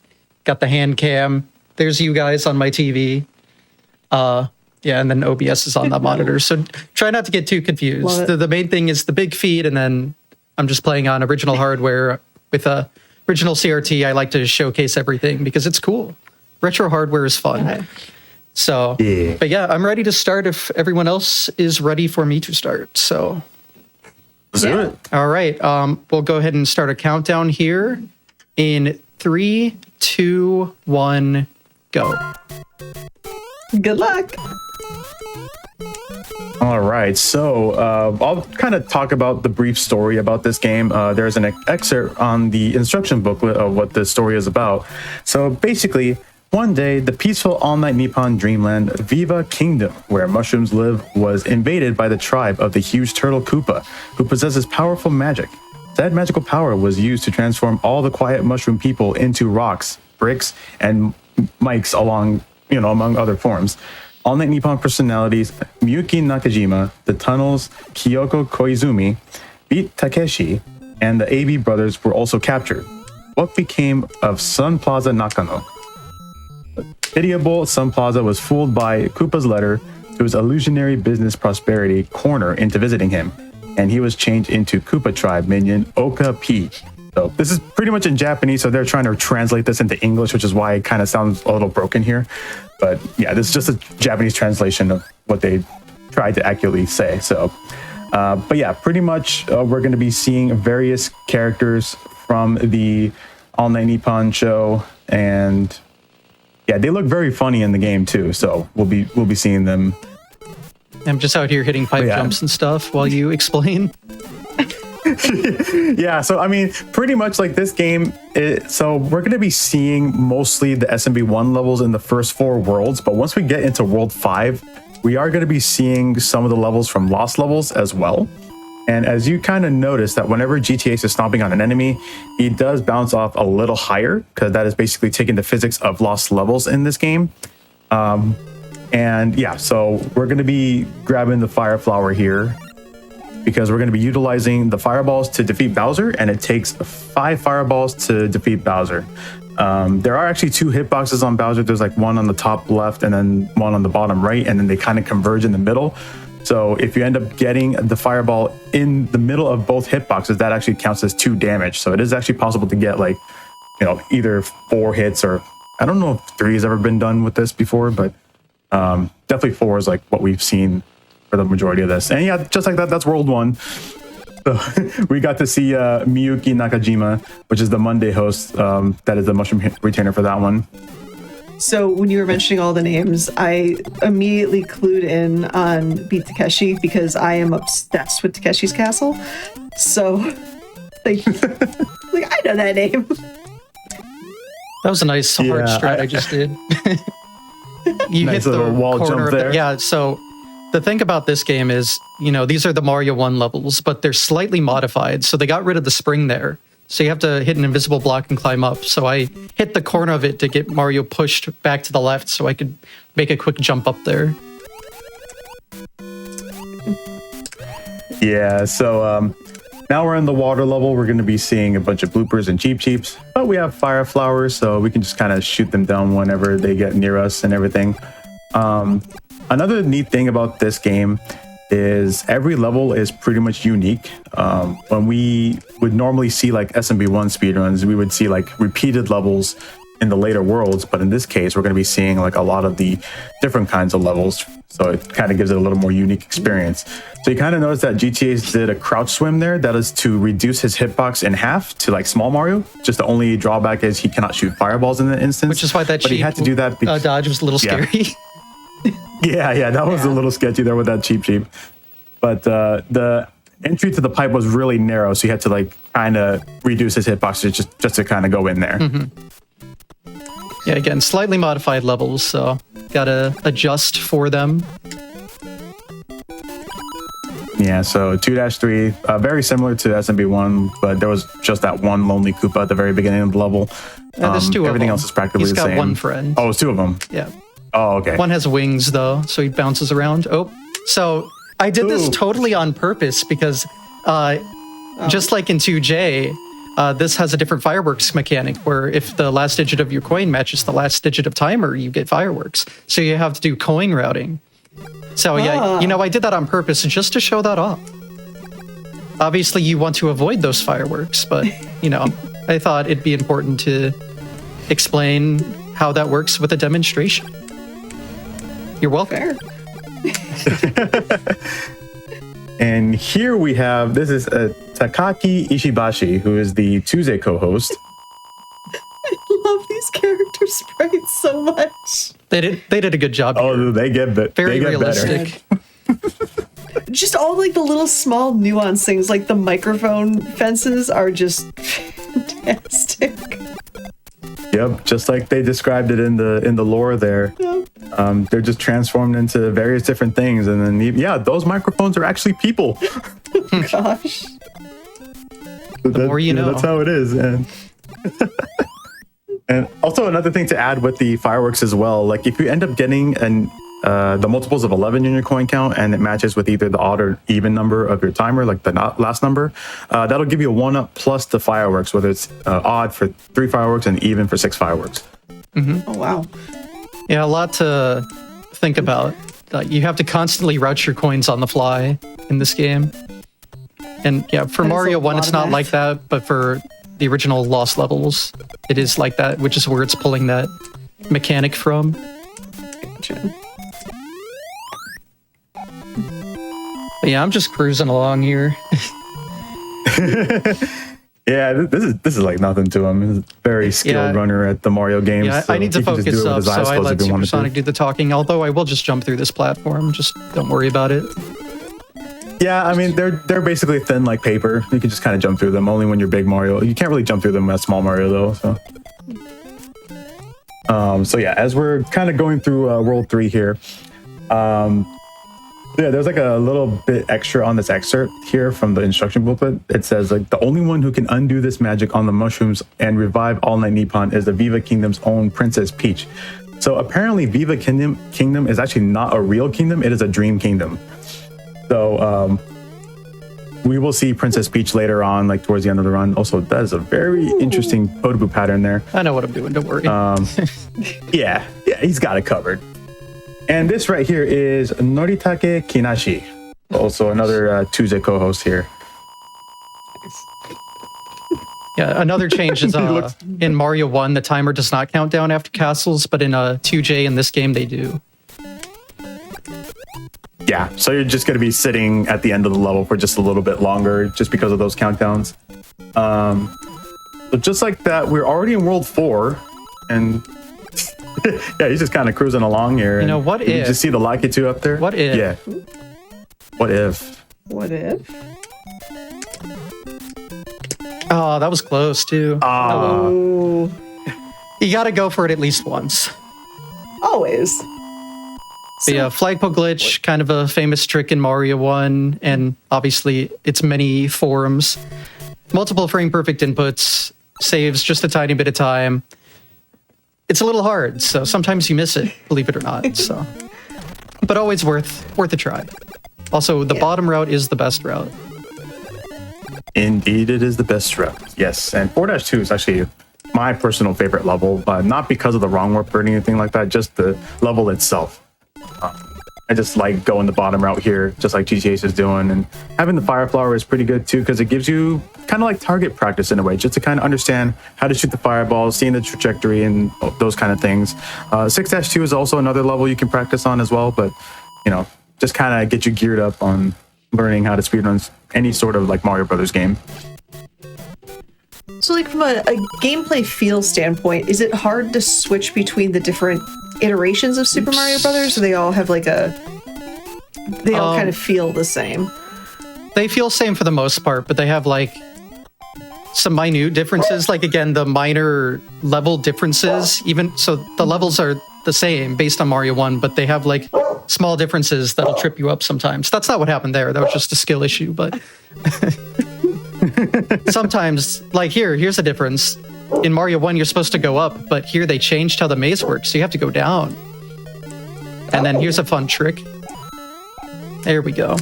got the hand cam. There's you guys on my TV. Yeah, and then OBS is on the monitor. So try not to get too confused. The main thing is the big feed, and then I'm just playing on original hardware with original CRT. I like to showcase everything because it's cool. Retro hardware is fun. Okay. So, yeah. But yeah, I'm ready to start if everyone else is ready for me to start. So let's do it. All right. We'll go ahead and start a countdown here in 3, 2, 1, go. Good luck. All right, so I'll kind of talk about the brief story about this game. There's an excerpt on the instruction booklet of what the story is about. So basically, one day, the peaceful all-night Nippon dreamland Viva Kingdom, where mushrooms live, was invaded by the tribe of the huge turtle Koopa, who possesses powerful magic. That magical power was used to transform all the quiet mushroom people into rocks, bricks, and mics among other forms. All Night Nippon personalities Miyuki Nakajima, the Tunnels, Kyoko Koizumi, Beat Takeshi, and the AB brothers were also captured. What became of Sun Plaza Nakano? Pitiable Sun Plaza was fooled by Koopa's letter to his illusionary business prosperity corner into visiting him. and he was changed into Koopa Tribe minion Oka P. So this is pretty much in Japanese, so they're trying to translate this into English, which is why it kind of sounds a little broken here. But yeah, this is just a Japanese translation of what they tried to accurately say. So, but yeah, pretty much we're going to be seeing various characters from the All Night Nippon show, and yeah, they look very funny in the game too. So we'll be seeing them. I'm just out here hitting pipe jumps and stuff while you explain. Yeah, so I mean, pretty much like this game, so we're going to be seeing mostly the SMB1 levels in the first 4 worlds, but once we get into World 5, we are going to be seeing some of the levels from Lost Levels as well. And as you kind of notice that whenever GTX is stomping on an enemy, he does bounce off a little higher, because that is basically taking the physics of Lost Levels in this game. And yeah, so we're going to be grabbing the Fire Flower here, because we're going to be utilizing the fireballs to defeat Bowser, and it takes 5 fireballs to defeat Bowser. There are actually 2 hitboxes on Bowser. There's like one on the top left and then one on the bottom right, and then they kind of converge in the middle. So if you end up getting the fireball in the middle of both hitboxes, that actually counts as 2 damage. So it is actually possible to get like, you know, either 4 hits, or I don't know if 3 has ever been done with this before, but definitely 4 is like what we've seen for the majority of this. And yeah, just like that, that's World 1. So we got to see Miyuki Nakajima, which is the Monday host. That is the mushroom retainer for that one. So when you were mentioning all the names, I immediately clued in on Beat Takeshi because I am obsessed with Takeshi's Castle. So, like I know that name. That was a nice hard strat I just did. You nice hit the wall corner jump there. Yeah, so the thing about this game is, you know, these are the Mario 1 levels, but they're slightly modified. So they got rid of the spring there. So you have to hit an invisible block and climb up. So I hit the corner of it to get Mario pushed back to the left so I could make a quick jump up there. Yeah, so now we're in the water level. We're going to be seeing a bunch of bloopers and Cheep Cheeps, but we have fire flowers, so we can just kind of shoot them down whenever they get near us and everything. Another neat thing about this game is every level is pretty much unique. When we would normally see like SMB1 speedruns, we would see like repeated levels in the later worlds, but in this case, we're going to be seeing like a lot of the different kinds of levels. So it kind of gives it a little more unique experience. So you kind of notice that GTA did a crouch swim there. That is to reduce his hitbox in half to like small Mario. Just the only drawback is he cannot shoot fireballs in that instance. Which is why that but he had to do that dodge was a little scary. Yeah, that was a little sketchy there with that Cheep. But the entry to the pipe was really narrow, so you had to like kind of reduce his hitbox just to kind of go in there. Mm-hmm. Yeah, again, slightly modified levels, so gotta adjust for them. Yeah, so 2-3, very similar to SMB1, but there was just that one lonely Koopa at the very beginning of the level. There's 2 of them. Everything else is practically the same. He's got one friend. Oh, it's 2 of them. Yeah. Oh, okay. One has wings, though, so he bounces around. Oh, so I did this totally on purpose because just like in 2J, this has a different fireworks mechanic where if the last digit of your coin matches the last digit of timer, you get fireworks. So you have to do coin routing. So yeah, you know, I did that on purpose just to show that off. Obviously, you want to avoid those fireworks, but, you know, I thought it'd be important to explain how that works with a demonstration. You're welcome. And here we have, this is Takaki Ishibashi, who is the Tuesday co-host. I love these character sprites so much. They did a good job. Oh, they get better. Very realistic. Just all like the little small nuance things, like the microphone fences are just fantastic. Yep, just like they described it in the lore there. Yep. They're just transformed into various different things, and then yeah, those microphones are actually people. Oh, gosh. The more you know. That's how it is. And also another thing to add with the fireworks as well, like if you end up getting the multiples of 11 in your coin count and it matches with either the odd or even number of your timer, like the last number, that'll give you a 1-up plus the fireworks, whether it's odd for 3 fireworks and even for 6 fireworks. Mm-hmm. Oh, wow. Yeah, a lot to think about. You have to constantly route your coins on the fly in this game. And yeah, for That is Mario a 1, lot it's of not math. like that, but for the original Lost Levels, it is like that, which is where it's pulling that mechanic from. Gotcha. But yeah, I'm just cruising along here. Yeah, this is like nothing to him. He's a very skilled Yeah. runner at the Mario games. Yeah, so I need to he can just do focus it with up, his so eyes I closed let if he wanted to. Supersonic do the talking, although I will just jump through this platform. Just don't worry about it. Yeah, I mean they're basically thin like paper. You can just kind of jump through them. Only when you're big Mario. You can't really jump through them as small Mario though. So yeah, as we're kind of going through World 3 here, yeah, there's like a little bit extra on this excerpt here from the instruction booklet. It says like the only one who can undo this magic on the mushrooms and revive All Night Nippon is the Viva Kingdom's own Princess Peach. So apparently Viva Kingdom is actually not a real kingdom. It is a dream kingdom. So we will see Princess Peach later on, like towards the end of the run. Also, that is a very interesting Potabu pattern there. I know what I'm doing, don't worry. Yeah, he's got it covered. And this right here is Noritake Kinashi, also another Tuesday co-host here. Yeah, another change is looks- in Mario 1, the timer does not count down after castles, but in 2J in this game, they do. Yeah, so you're just going to be sitting at the end of the level for just a little bit longer just because of those countdowns. So just like that, we're already in World 4, and yeah, he's just kind of cruising along here. You know, and what you if- just see the Lakitu up there? What if- Yeah. What if? What if? Oh, that was close, too. Oh, You gotta go for it at least once. always. But yeah, flagpole glitch, kind of a famous trick in Mario 1, and obviously its many forms. Multiple frame perfect inputs, saves just a tiny bit of time. It's a little hard, so sometimes you miss it, believe it or not. So, but always worth a try. Also, the bottom route is the best route. Indeed, it is the best route. Yes, and 4-2 is actually my personal favorite level, not because of the wrong warp or anything like that, just the level itself. I just like going the bottom route here, just like GTH is doing, and having the fire flower is pretty good too, because it gives you kind of like target practice in a way, just to kind of understand how to shoot the fireballs, seeing the trajectory and those kind of things. 6-2 is also another level you can practice on as well, but you know, just kind of get you geared up on learning how to speedrun any sort of like Mario Brothers game. So, like, from a gameplay feel standpoint, is it hard to switch between the different iterations of Super Mario Brothers? Or they all have like they all kind of feel the same? They feel same for the most part, but they have like some minute differences. Like again, the minor level differences, even so the levels are the same based on Mario 1, but they have like small differences that'll trip you up sometimes. That's not what happened there. That was just a skill issue, but sometimes, like here's a difference. In Mario 1, you're supposed to go up, but here they changed how the maze works, so you have to go down. And then here's a fun trick. There we go.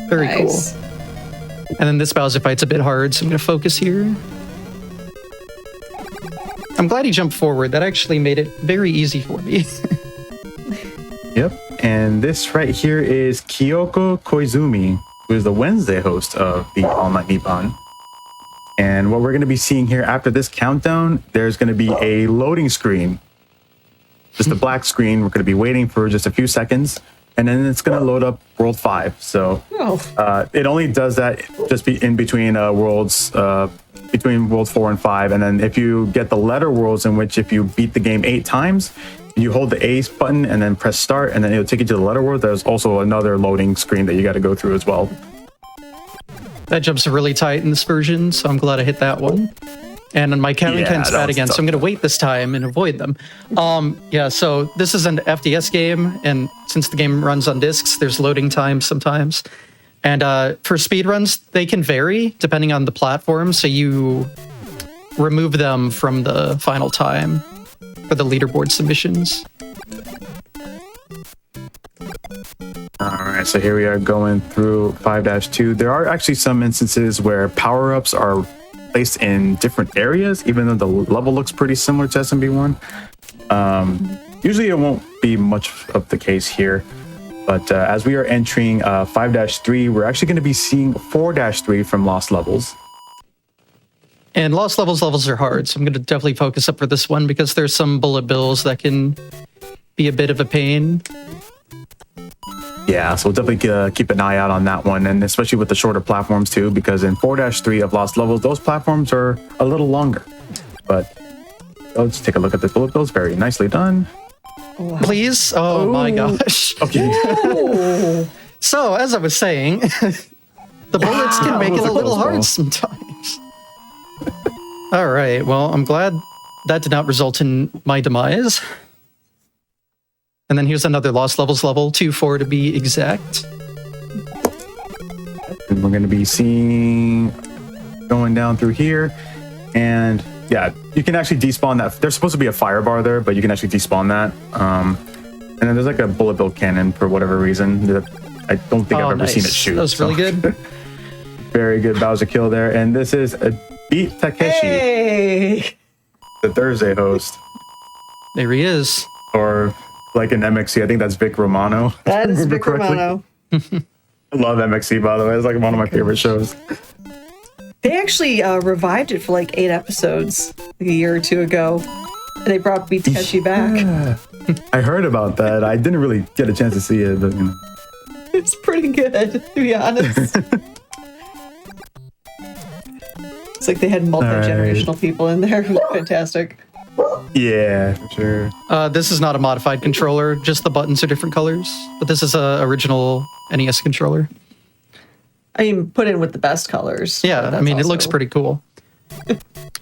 Very Nice. cool. And then this Bowser fight's a bit hard, so I'm going to focus here. I'm glad he jumped forward. That actually made it very easy for me. Yep, and this right here is Kyoko Koizumi, who is the Wednesday host of the All Night Nippon. And what we're going to be seeing here after this countdown, there's going to be a loading screen. Just a black screen. We're going to be waiting for just a few seconds, and then it's going to load up World 5. So it only does that just in between worlds, between World 4 and 5. And then if you get the letter worlds, in which if you beat the game 8 times, you hold the A button and then press start, and then it'll take you to the letter world. There's also another loading screen that you got to go through as well. That jump's really tight in this version, so I'm glad I hit that one. And my counting Yeah, can's that bad was again, so tough. I'm going to wait this time and avoid them. Yeah, so this is an FDS game, and since the game runs on discs, there's loading times sometimes. And for speedruns, they can vary depending on the platform, so you remove them from the final time for the leaderboard submissions. All right, so here we are going through 5-2. There are actually some instances where power-ups are placed in different areas, even though the level looks pretty similar to SMB1. Usually it won't be much of the case here. But as we are entering 5-3, we're actually going to be seeing 4-3 from Lost Levels. And Lost levels are hard, so I'm going to definitely focus up for this one because there's some bullet bills that can be a bit of a pain. Yeah, so we'll definitely keep an eye out on that one, and especially with the shorter platforms too, because in 4-3 of Lost Levels, those platforms are a little longer. But let's take a look at the bullet bills. Very nicely done. Wow. Please? Oh my gosh. Okay. So, as I was saying, the bullets can make it a little hard sometimes. All right, well, I'm glad that did not result in my demise. And then here's another Lost Levels level, 2-4 to be exact. And we're going to be seeing going down through here. And yeah, you can actually despawn that. There's supposed to be a fire bar there, but you can actually despawn that. And then there's like a bullet bill cannon for whatever reason that I don't think I've ever seen it shoot. That was really good. Very good Bowser kill there. And this is a Beat Takeshi, Hey! the Thursday host. There he is. Or like in MXC, I think that's Vic Romano. That is Remember Vic correctly? Romano. I love MXC, by the way. It's like one of my favorite shows. They actually revived it for like 8 episodes like a year or two ago. And they brought Beat Takeshi back. I heard about that. I didn't really get a chance to see it, but you know. It's pretty good, to be honest. It's like they had multi-generational people in there. It was fantastic. Yeah, for sure. This is not a modified controller, just the buttons are different colors. But this is a original NES controller. I mean, put in with the best colors. Yeah, That's I mean, it looks also- pretty cool.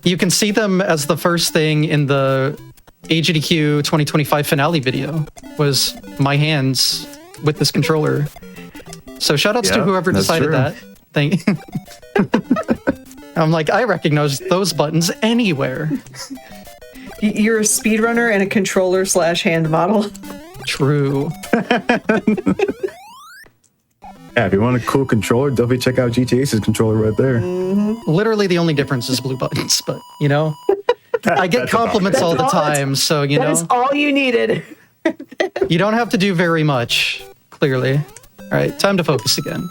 You can see them as the first thing in the GDQ 2025 finale video, was my hands with this controller. So shout outs to Yeah, whoever that's decided true. that thing. I'm like, I recognize those buttons anywhere. You're a speedrunner and a controller/hand model. True. Yeah, if you want a cool controller, definitely check out GTA's controller right there. Literally the only difference is blue buttons, but you know, I get That's compliments all the That's all it's- time, so you That is know, all you needed. you don't have to do very much, clearly. All right, time to focus again.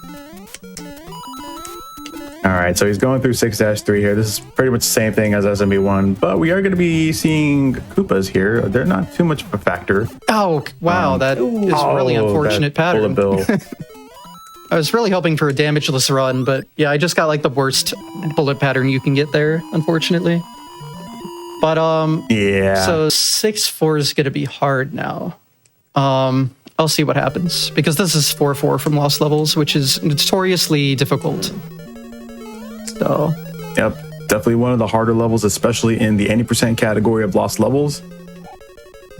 All right, so he's going through 6-3 here. This is pretty much the same thing as SMB1, but we are going to be seeing Koopas here. They're not too much of a factor. Oh, wow, that is really unfortunate that pattern. bullet bill. I was really hoping for a damageless run, but yeah, I just got like the worst bullet pattern you can get there, unfortunately. But Yeah. so 6-4 is gonna be hard now. I'll see what happens because this is 4-4 from Lost Levels, which is notoriously difficult. So Yep, definitely one of the harder levels, especially in the 80% category of Lost Levels.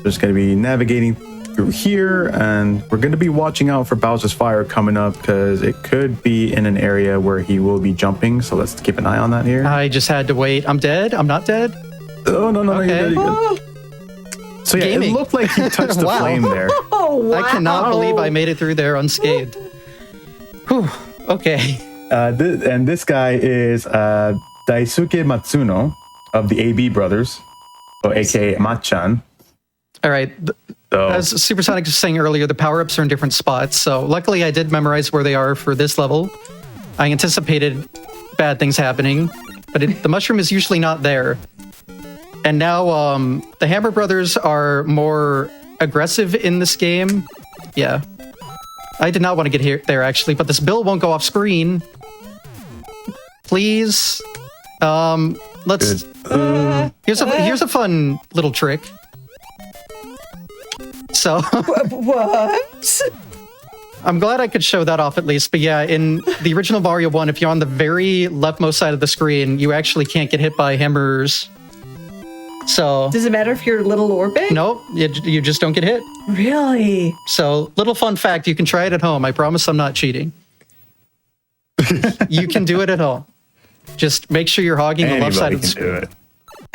Just going to be navigating through here, and we're going to be watching out for Bowser's Fire coming up because it could be in an area where he will be jumping. So let's keep an eye on that here. I just had to wait. I'm dead. I'm not dead. Oh, no, Okay. you're good. So yeah, Gaming. it looked like he touched the Wow. flame there. Oh, wow. I cannot believe I made it through there unscathed. Whew. Okay. And this guy is Daisuke Matsuno of the AB Brothers, so aka Machan. All right. So, As Supersonic was saying earlier, the power-ups are in different spots. So luckily I did memorize where they are for this level. I anticipated bad things happening, but the mushroom is usually not there. And now the Hammer Brothers are more aggressive in this game. Yeah. I did not want to get here there actually, but this bill won't go off screen. Please. Let's here's a fun little trick. So What? I'm glad I could show that off at least. But yeah, in the original Mario 1, if you're on the very leftmost side of the screen, you actually can't get hit by hammers. So, Does it matter if you're little or big? nope, you just don't get hit. Really? So, little fun fact, you can try it at home. I promise I'm not cheating. You can do it at home. Just make sure you're hogging the left side of the can screen.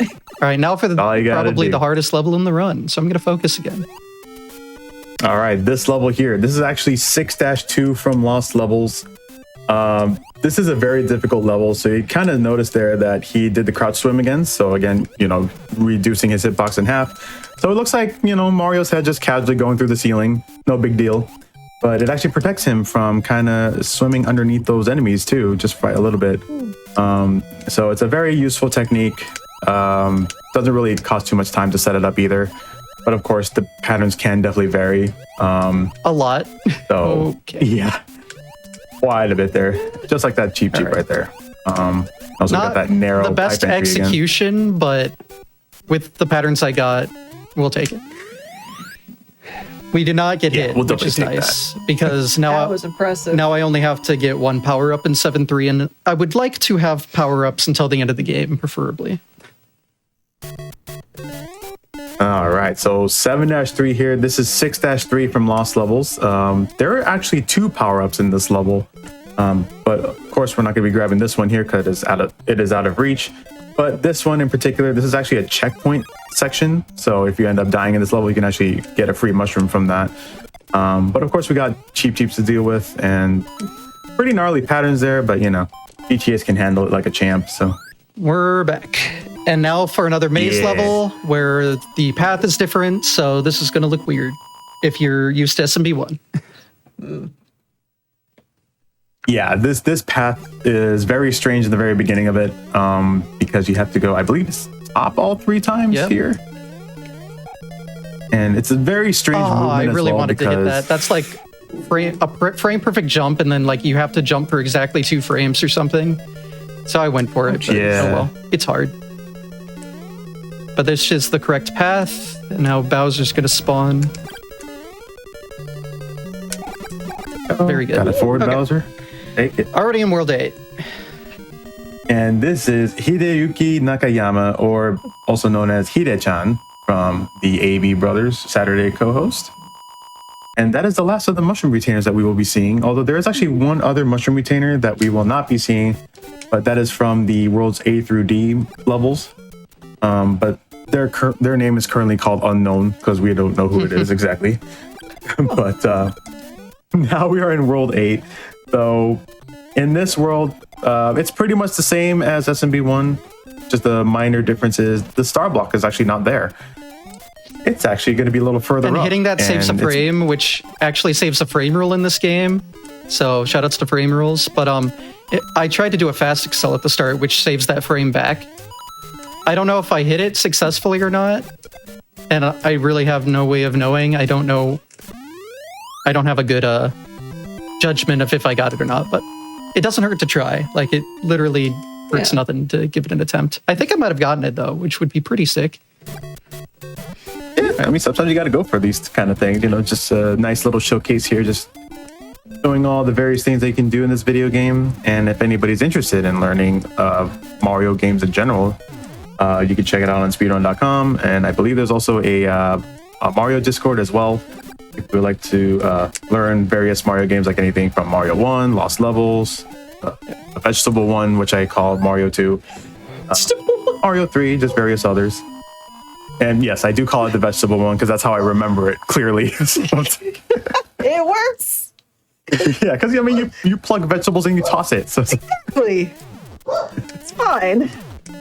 do it. All right, now for All you gotta probably do. the hardest level in the run. So I'm going to focus again. All right, this level here. This is actually 6-2 from Lost Levels. This is a very difficult level. So you kind of notice there that he did the crouch swim again. So again, you know, reducing his hitbox in half. So it looks like, you know, Mario's head just casually going through the ceiling. No big deal. but it actually protects him from kind of swimming underneath those enemies too, just by a little bit. So it's a very useful technique. Doesn't really cost too much time to set it up either. But of course, the patterns can definitely vary. A lot. So Okay. yeah, quite a bit there. Just like that cheap right there. Also got that narrow the best pipe entry again. execution, but with the patterns I got, we'll take it. We did not get hit, we'll which is definitely take nice because now That was impressive. now I only have to get one power up in 7-3, and I would like to have power ups until the end of the game, preferably. All right, so 7-3 here. This is 6-3 from Lost Levels. There are actually 2 power-ups in this level, but of course we're not going to be grabbing this one here because it is out of reach. But this one in particular, this is actually a checkpoint section. So if you end up dying in this level, you can actually get a free mushroom from that. But of course we got cheeps to deal with and pretty gnarly patterns there. But you know, BTS can handle it like a champ. So We're back. And now for another maze Yeah. level where the path is different, so this is going to look weird if you're used to SMB1. yeah, this path is very strange in the very beginning of it because you have to go, I believe, stop all 3 times Yep. here. And it's a very strange movement I as really well wanted to hit that. That's like frame perfect jump, and then like you have to jump for exactly 2 frames or something. So I went for it. But Yeah. Oh well, it's hard. But this is the correct path, and now Bowser's gonna spawn. Very good. Got it forward, Okay. Bowser. Take it. Already in World 8. And this is Hideyuki Nakayama, or also known as Hide-chan, from the AB Brothers Saturday co-host. And that is the last of the mushroom retainers that we will be seeing, although there is actually one other mushroom retainer that we will not be seeing, but that is from the Worlds A through D levels. But their name is currently called Unknown because we don't know who it is exactly. But now we are in World 8. So in this world, it's pretty much the same as SMB1. Just the minor difference is the star block is actually not there. It's actually going to be a little further And up. hitting that saves a and it's- frame, which actually saves a frame rule in this game. So shoutouts to frame rules. But I tried to do a fast excel at the start, which saves that frame back. I don't know if I hit it successfully or not. And I really have no way of knowing. I don't know. I don't have a good judgment of if I got it or not. But it doesn't hurt to try. Like, it literally hurts nothing to give it an attempt. I think I might have gotten it, though, which would be pretty sick. Yeah, I mean, sometimes you got to go for these kind of things, you know, just a nice little showcase here, just showing all the various things they can do in this video game. And if anybody's interested in learning Mario games in general, you can check it out on speedrun.com. And I believe there's also a Mario Discord as well. If you would like to learn various Mario games, like anything from Mario 1, Lost Levels, a vegetable one, which I call Mario 2, Mario 3, just various others. And yes, I do call it the vegetable one because that's how I remember it clearly. It works. Yeah, because I mean, you plug vegetables and you toss it. So Exactly. It's fine.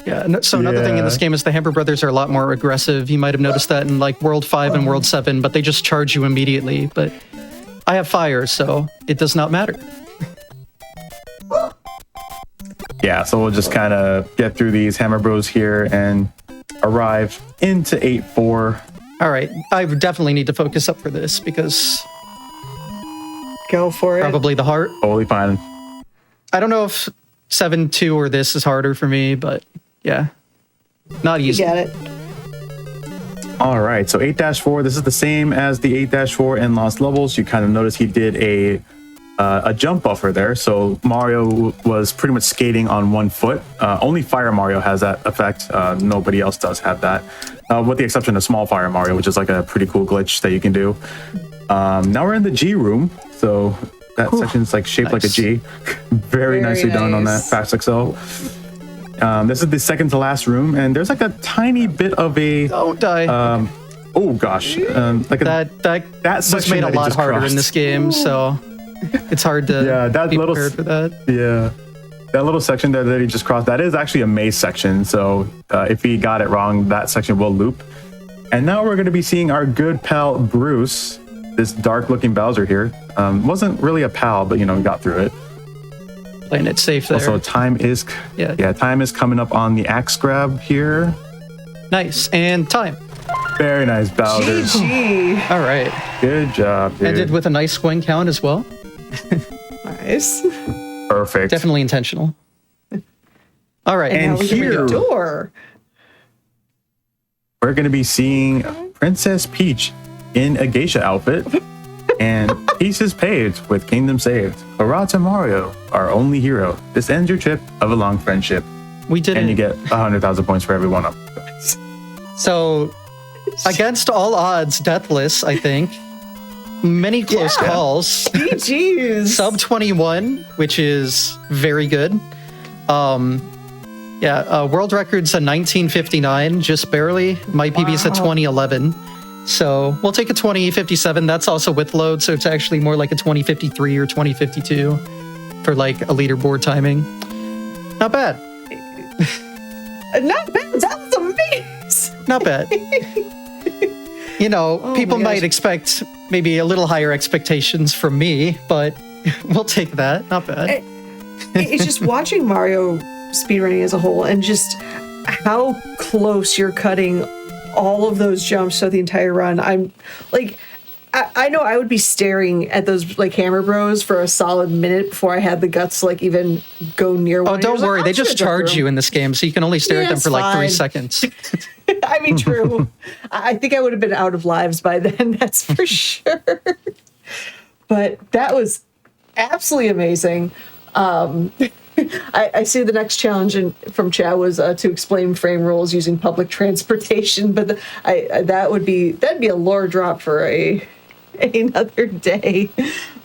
Yeah. So another thing in this Yeah. game is the Hammer Brothers are a lot more aggressive. You might have noticed that in like World 5 and World 7, but they just charge you immediately. But I have fire, so it does not matter. yeah, so we'll just kind of get through these Hammer Bros here and arrive into 8-4. All right. I would definitely need to focus up for this because Go for it. probably the heart. Totally fine. I don't know if 7-2 or this is harder for me, but yeah. Not You easy. get it. All right, so 8-4. This is the same as the 8-4 in Lost Levels. You kind of notice he did a jump buffer there. So Mario was pretty much skating on 1 foot. Only Fire Mario has that effect. Nobody else does have that, with the exception of Small Fire Mario, which is like a pretty cool glitch that you can do. Now we're in the G room. So that section's like shaped like a nice. G. Very nicely done on that nice. Fast Excel. This is the second to last room, and there's like a tiny bit of a Don't die. oh gosh, like a, that was section made a that he lot just harder in crossed. this game, so it's hard to Yeah, that be little prepared for that. Yeah, that little section there that he just crossed, that is actually a maze section. So if he got it wrong, that section will loop. And now we're going to be seeing our good pal Bruce this dark-looking Bowser here. Wasn't really a pal, but we got through it. Playing it safe there. Also, time is time is coming up on the axe grab here. Nice. And time. Very nice, Bowser. GG. All right. Good job, dude. Ended with a nice win count as well. Nice. Perfect. Definitely intentional. All right. And And now we can bring here- a door. We're going to be seeing Princess Peach in a geisha outfit and pieces paved with kingdom saved. Hurrah to Mario, our only hero. This ends your trip of a long friendship. We did And it. you get 100,000 points for every one up. So, against all odds, deathless, I think. Many close Yeah. calls. GG's. Sub 21, which is very good. World record's a 1959, just barely. My PB's a 2011. So we'll take a 2057. That's also with load, so it's actually more like a 2053 or 2052 for like a leaderboard timing. Not bad. Not bad. That was amazing. Not bad. People my might gosh. expect maybe a little higher expectations from me, but we'll take that. Not bad. It's just watching Mario speedrunning as a whole and just how close you're cutting all of those jumps throughout the entire run. I'm like, I know I would be staring at those like Hammer Bros for a solid minute before I had the guts to like even go near one. Oh, don't worry. They just charge you in. in this game, so you can only stare at them it's for like 3 fine. seconds. I mean, true. I think I would have been out of lives by then. That's for sure. But that was absolutely amazing. I see the next challenge from Chad was to explain frame rules using public transportation, but that'd be a lore drop for another day.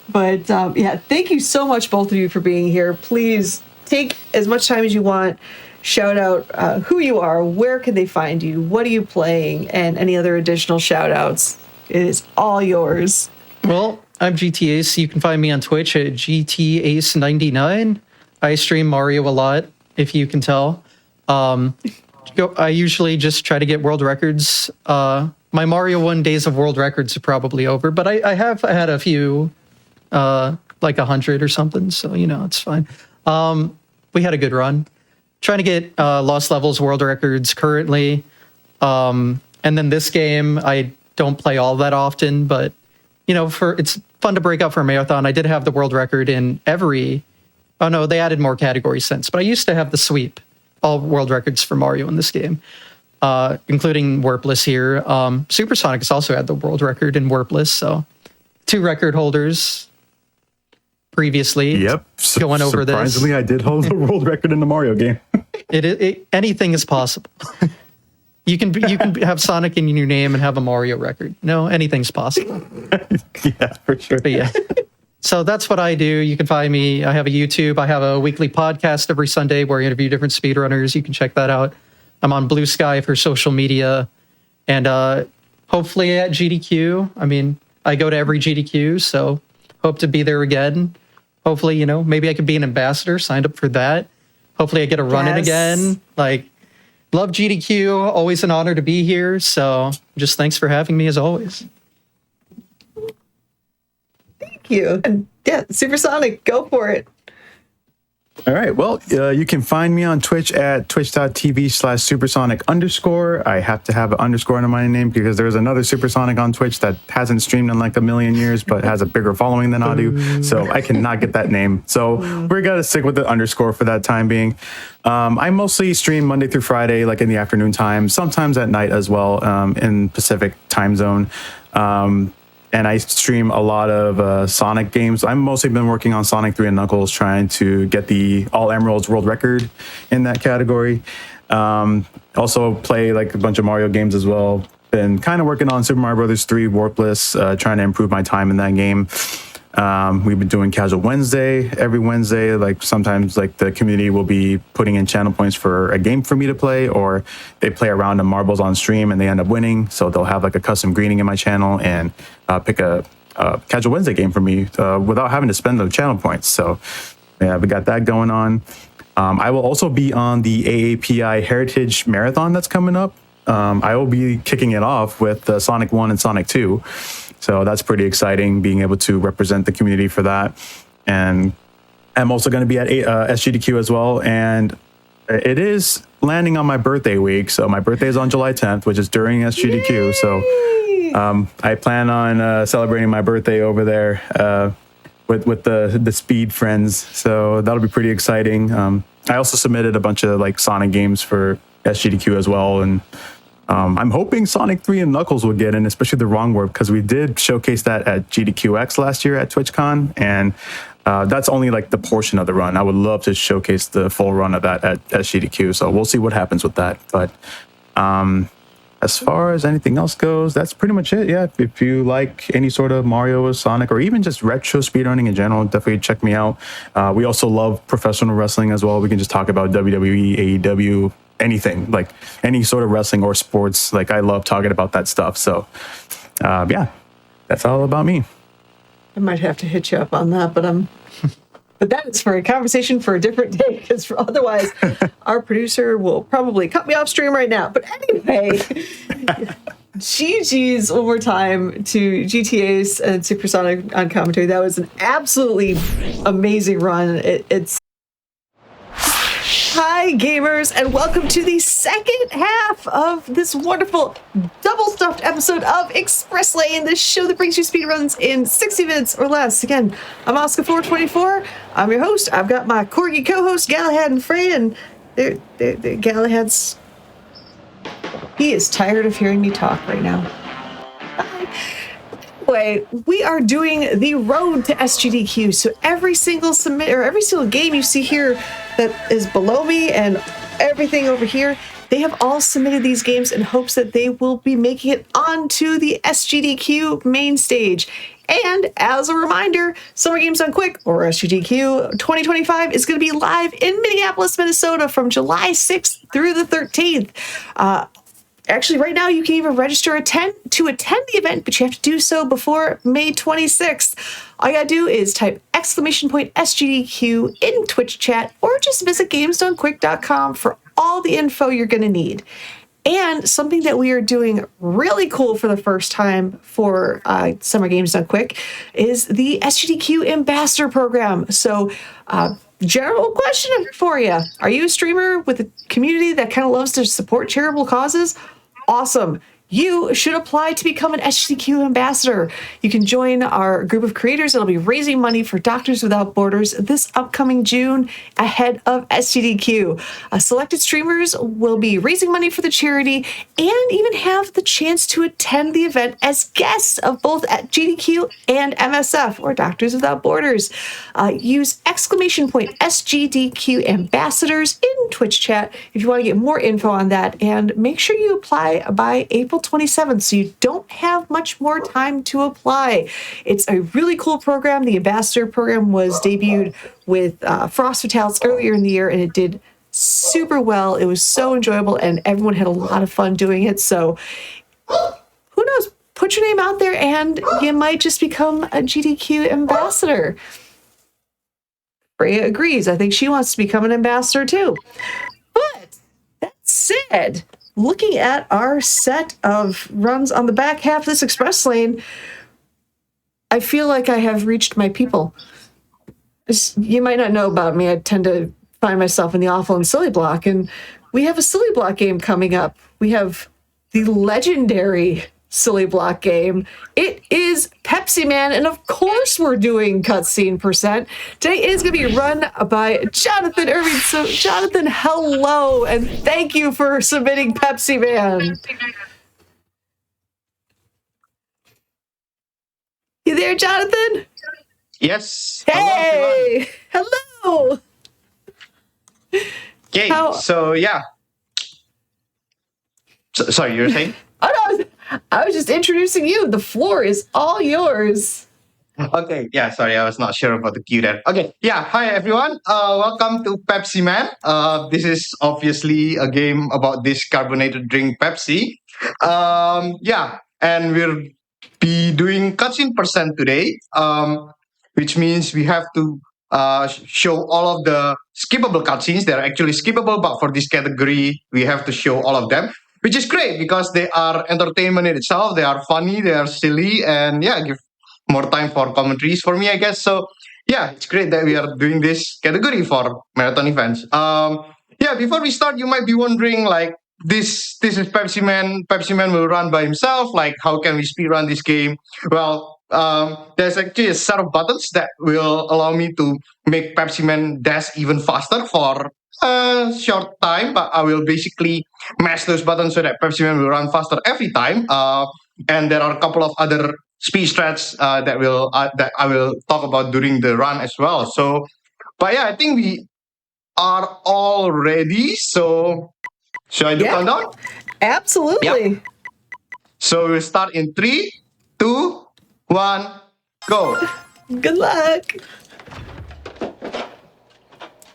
But thank you so much, both of you, for being here. Please take as much time as you want. Shout out who you are, where can they find you, what are you playing, and any other additional shout outs. It is all yours. Well, I'm GTAce. You can find me on Twitch at GTAce99. I stream Mario a lot, if you can tell. I usually just try to get world records. My Mario 1 days of world records are probably over, but I have had a few, like 100 or something, so, it's fine. We had a good run. Trying to get Lost Levels world records currently. And then this game, I don't play all that often, but, it's fun to break out for a marathon. I did have the world record in every... Oh, no, they added more categories since. But I used to have the sweep, all world records for Mario in this game, including Warpless here. Supersonic has also had the world record in Warpless, so 2 record holders previously. Yep. Going over this. Surprisingly, I did hold the world record in the Mario game. Anything is possible. You can have Sonic in your name and have a Mario record. No, anything's possible. Yeah, for sure. But yeah. So that's what I do. You can find me. I have a YouTube. I have a weekly podcast every Sunday where I interview different speedrunners. You can check that out. I'm on Blue Sky for social media. And hopefully at GDQ. I mean, I go to every GDQ, so hope to be there again. Hopefully, maybe I could be an ambassador, signed up for that. Hopefully I get a run in again. Like, love GDQ. Always an honor to be here. So just thanks for having me as always. You. And Supersonic, go for it. All right. Well, you can find me on Twitch at twitch.tv/supersonic_. I have to have an underscore under my name because there's another Supersonic on Twitch that hasn't streamed in like a million years, but has a bigger following than I do. So I cannot get that name. So we're going to stick with the underscore for that time being. I mostly stream Monday through Friday, like in the afternoon time, sometimes at night as well, in Pacific time zone. And I stream a lot of Sonic games. I've mostly been working on Sonic 3 and Knuckles, trying to get the All Emeralds world record in that category. Also play like a bunch of Mario games as well. Been kind of working on Super Mario Brothers 3 Warpless, trying to improve my time in that game. We've been doing Casual Wednesday every Wednesday. Like sometimes like the community will be putting in channel points for a game for me to play, or they play around the marbles on stream and they end up winning. So they'll have like a custom greeting in my channel and pick a Casual Wednesday game for me without having to spend the channel points. So yeah, we got that going on. I will also be on the AAPI Heritage Marathon that's coming up. I will be kicking it off with Sonic 1 and Sonic 2. So that's pretty exciting, being able to represent the community for that. And I'm also going to be at SGDQ as well. And it is landing on my birthday week. So my birthday is on July 10th, which is during SGDQ. Yay! So I plan on celebrating my birthday over there with the Speed friends. So that'll be pretty exciting. I also submitted a bunch of like Sonic games for SGDQ as well. And I'm hoping Sonic 3 and Knuckles will get in, especially the Wrong Word, because we did showcase that at GDQX last year at TwitchCon. And that's only like the portion of the run. I would love to showcase the full run of that at GDQ. So we'll see what happens with that. But as far as anything else goes, that's pretty much it. Yeah, if you like any sort of Mario or Sonic, or even just retro speedrunning in general, definitely check me out. We also love professional wrestling as well. We can just talk about WWE, AEW, anything, like any sort of wrestling or sports. Like I love talking about that stuff. So yeah, that's all about me. I might have to hit you up on that, but that is for a conversation for a different day, because otherwise our producer will probably cut me off stream right now. But anyway, GG's one more time to GTA's and Supersonic on commentary. That was an absolutely amazing run. It's Hi, gamers, and welcome to the second half of this wonderful double-stuffed episode of Express Lane, the show that brings you speedruns in 60 minutes or less. Again, I'm Oscar424. I'm your host. I've got my corgi co-host, Galahad and Frey, and Galahad's... He is tired of hearing me talk right now. Bye. Anyway, we are doing the road to SGDQ, so every single game you see here that is below me and everything over here, they have all submitted these games in hopes that they will be making it onto the SGDQ main stage. And as a reminder, Summer Games Done Quick, or SGDQ 2025, is going to be live in Minneapolis, Minnesota from July 6th through the 13th. Actually, right now, you can even register to attend the event, but you have to do so before May 26th. All you gotta do is type !SGDQ in Twitch chat, or just visit GamesDoneQuick.com for all the info you're gonna need. And something that we are doing really cool for the first time for Summer Games Done Quick is the SGDQ Ambassador Program. So, general question for you. Are you a streamer with a community that kind of loves to support charitable causes? Awesome. You should apply to become an SGDQ ambassador. You can join our group of creators that'll be raising money for Doctors Without Borders this upcoming June ahead of SGDQ. Selected streamers will be raising money for the charity and even have the chance to attend the event as guests of both at GDQ and MSF, or Doctors Without Borders. Use !SGDQ ambassadors in Twitch chat if you want to get more info on that, and make sure you apply by April 27th, so you don't have much more time to apply. It's a really cool program. The Ambassador program was debuted with Frost Vitalis earlier in the year, and it did super well. It was so enjoyable, and everyone had a lot of fun doing it. So who knows? Put your name out there, and you might just become a GDQ ambassador. Freya agrees. I think she wants to become an ambassador too. But that said, looking at our set of runs on the back half of this express lane, I feel like I have reached my people. You might not know about me. I tend to find myself in the awful and silly block, and we have a silly block game coming up. We have the legendary silly block game. It is Pepsiman, and of course we're doing cutscene percent. Today is going to be run by Jonathan Irving. So Jonathan, hello, and thank you for submitting Pepsiman. You there, Jonathan? Yes. Hey, hello. Okay, so yeah. Sorry, you were saying? Oh, no, I was just introducing you. The floor is all yours. Okay, yeah, sorry, I was not sure about the cue there. Okay, yeah, hi everyone. Welcome to Pepsiman. This is obviously a game about this carbonated drink Pepsi. Yeah, and we'll be doing cutscene percent today, which means we have to show all of the skippable cutscenes. They're actually skippable, but for this category, we have to show all of them. which is great because they are entertainment in itself. They are funny, they are silly, and yeah, give more time for commentaries for me, I guess. So yeah, it's great that we are doing this category for marathon events. Yeah, before we start, you might be wondering like this is Pepsi Man. Pepsi Man will run by himself. Like, how can we speedrun this game? Well, there's actually a set of buttons that will allow me to make Pepsi Man dash even faster for a short time. But I will basically mash those buttons so that Pepsi Man will run faster every time. And there are a couple of other speed strats that I will talk about during the run as well. So, but yeah, I think we are all ready. So, should I do countdown? Absolutely. So we'll start in 3, 2, 1, go. Good luck.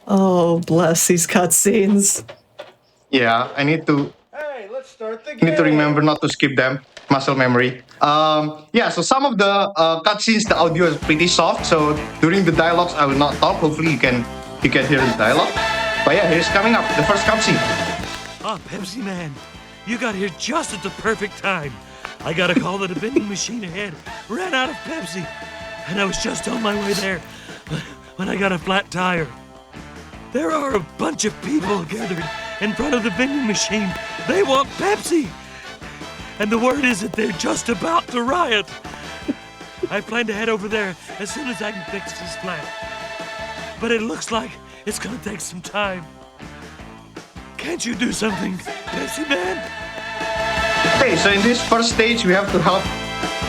Oh, bless these cutscenes. Yeah, I need to. Hey, let's start the game. Need to remember not to skip them. Muscle memory. Yeah, so some of the cutscenes, the audio is pretty soft. So during the dialogues, I will not talk. Hopefully, you can hear the dialogue. But yeah, here's coming up the first cutscene. Ah, Pepsi Man, you got here just at the perfect time. I got a call that a vending machine ahead ran out of Pepsi, and I was just on my way there when I got a flat tire. There are a bunch of people gathered in front of the vending machine. They want Pepsi, and the word is that they're just about to riot. I plan to head over there as soon as I can fix this flat, but it looks like it's gonna take some time. Can't you do something, Pepsi Man? Okay, so in this first stage, we have to help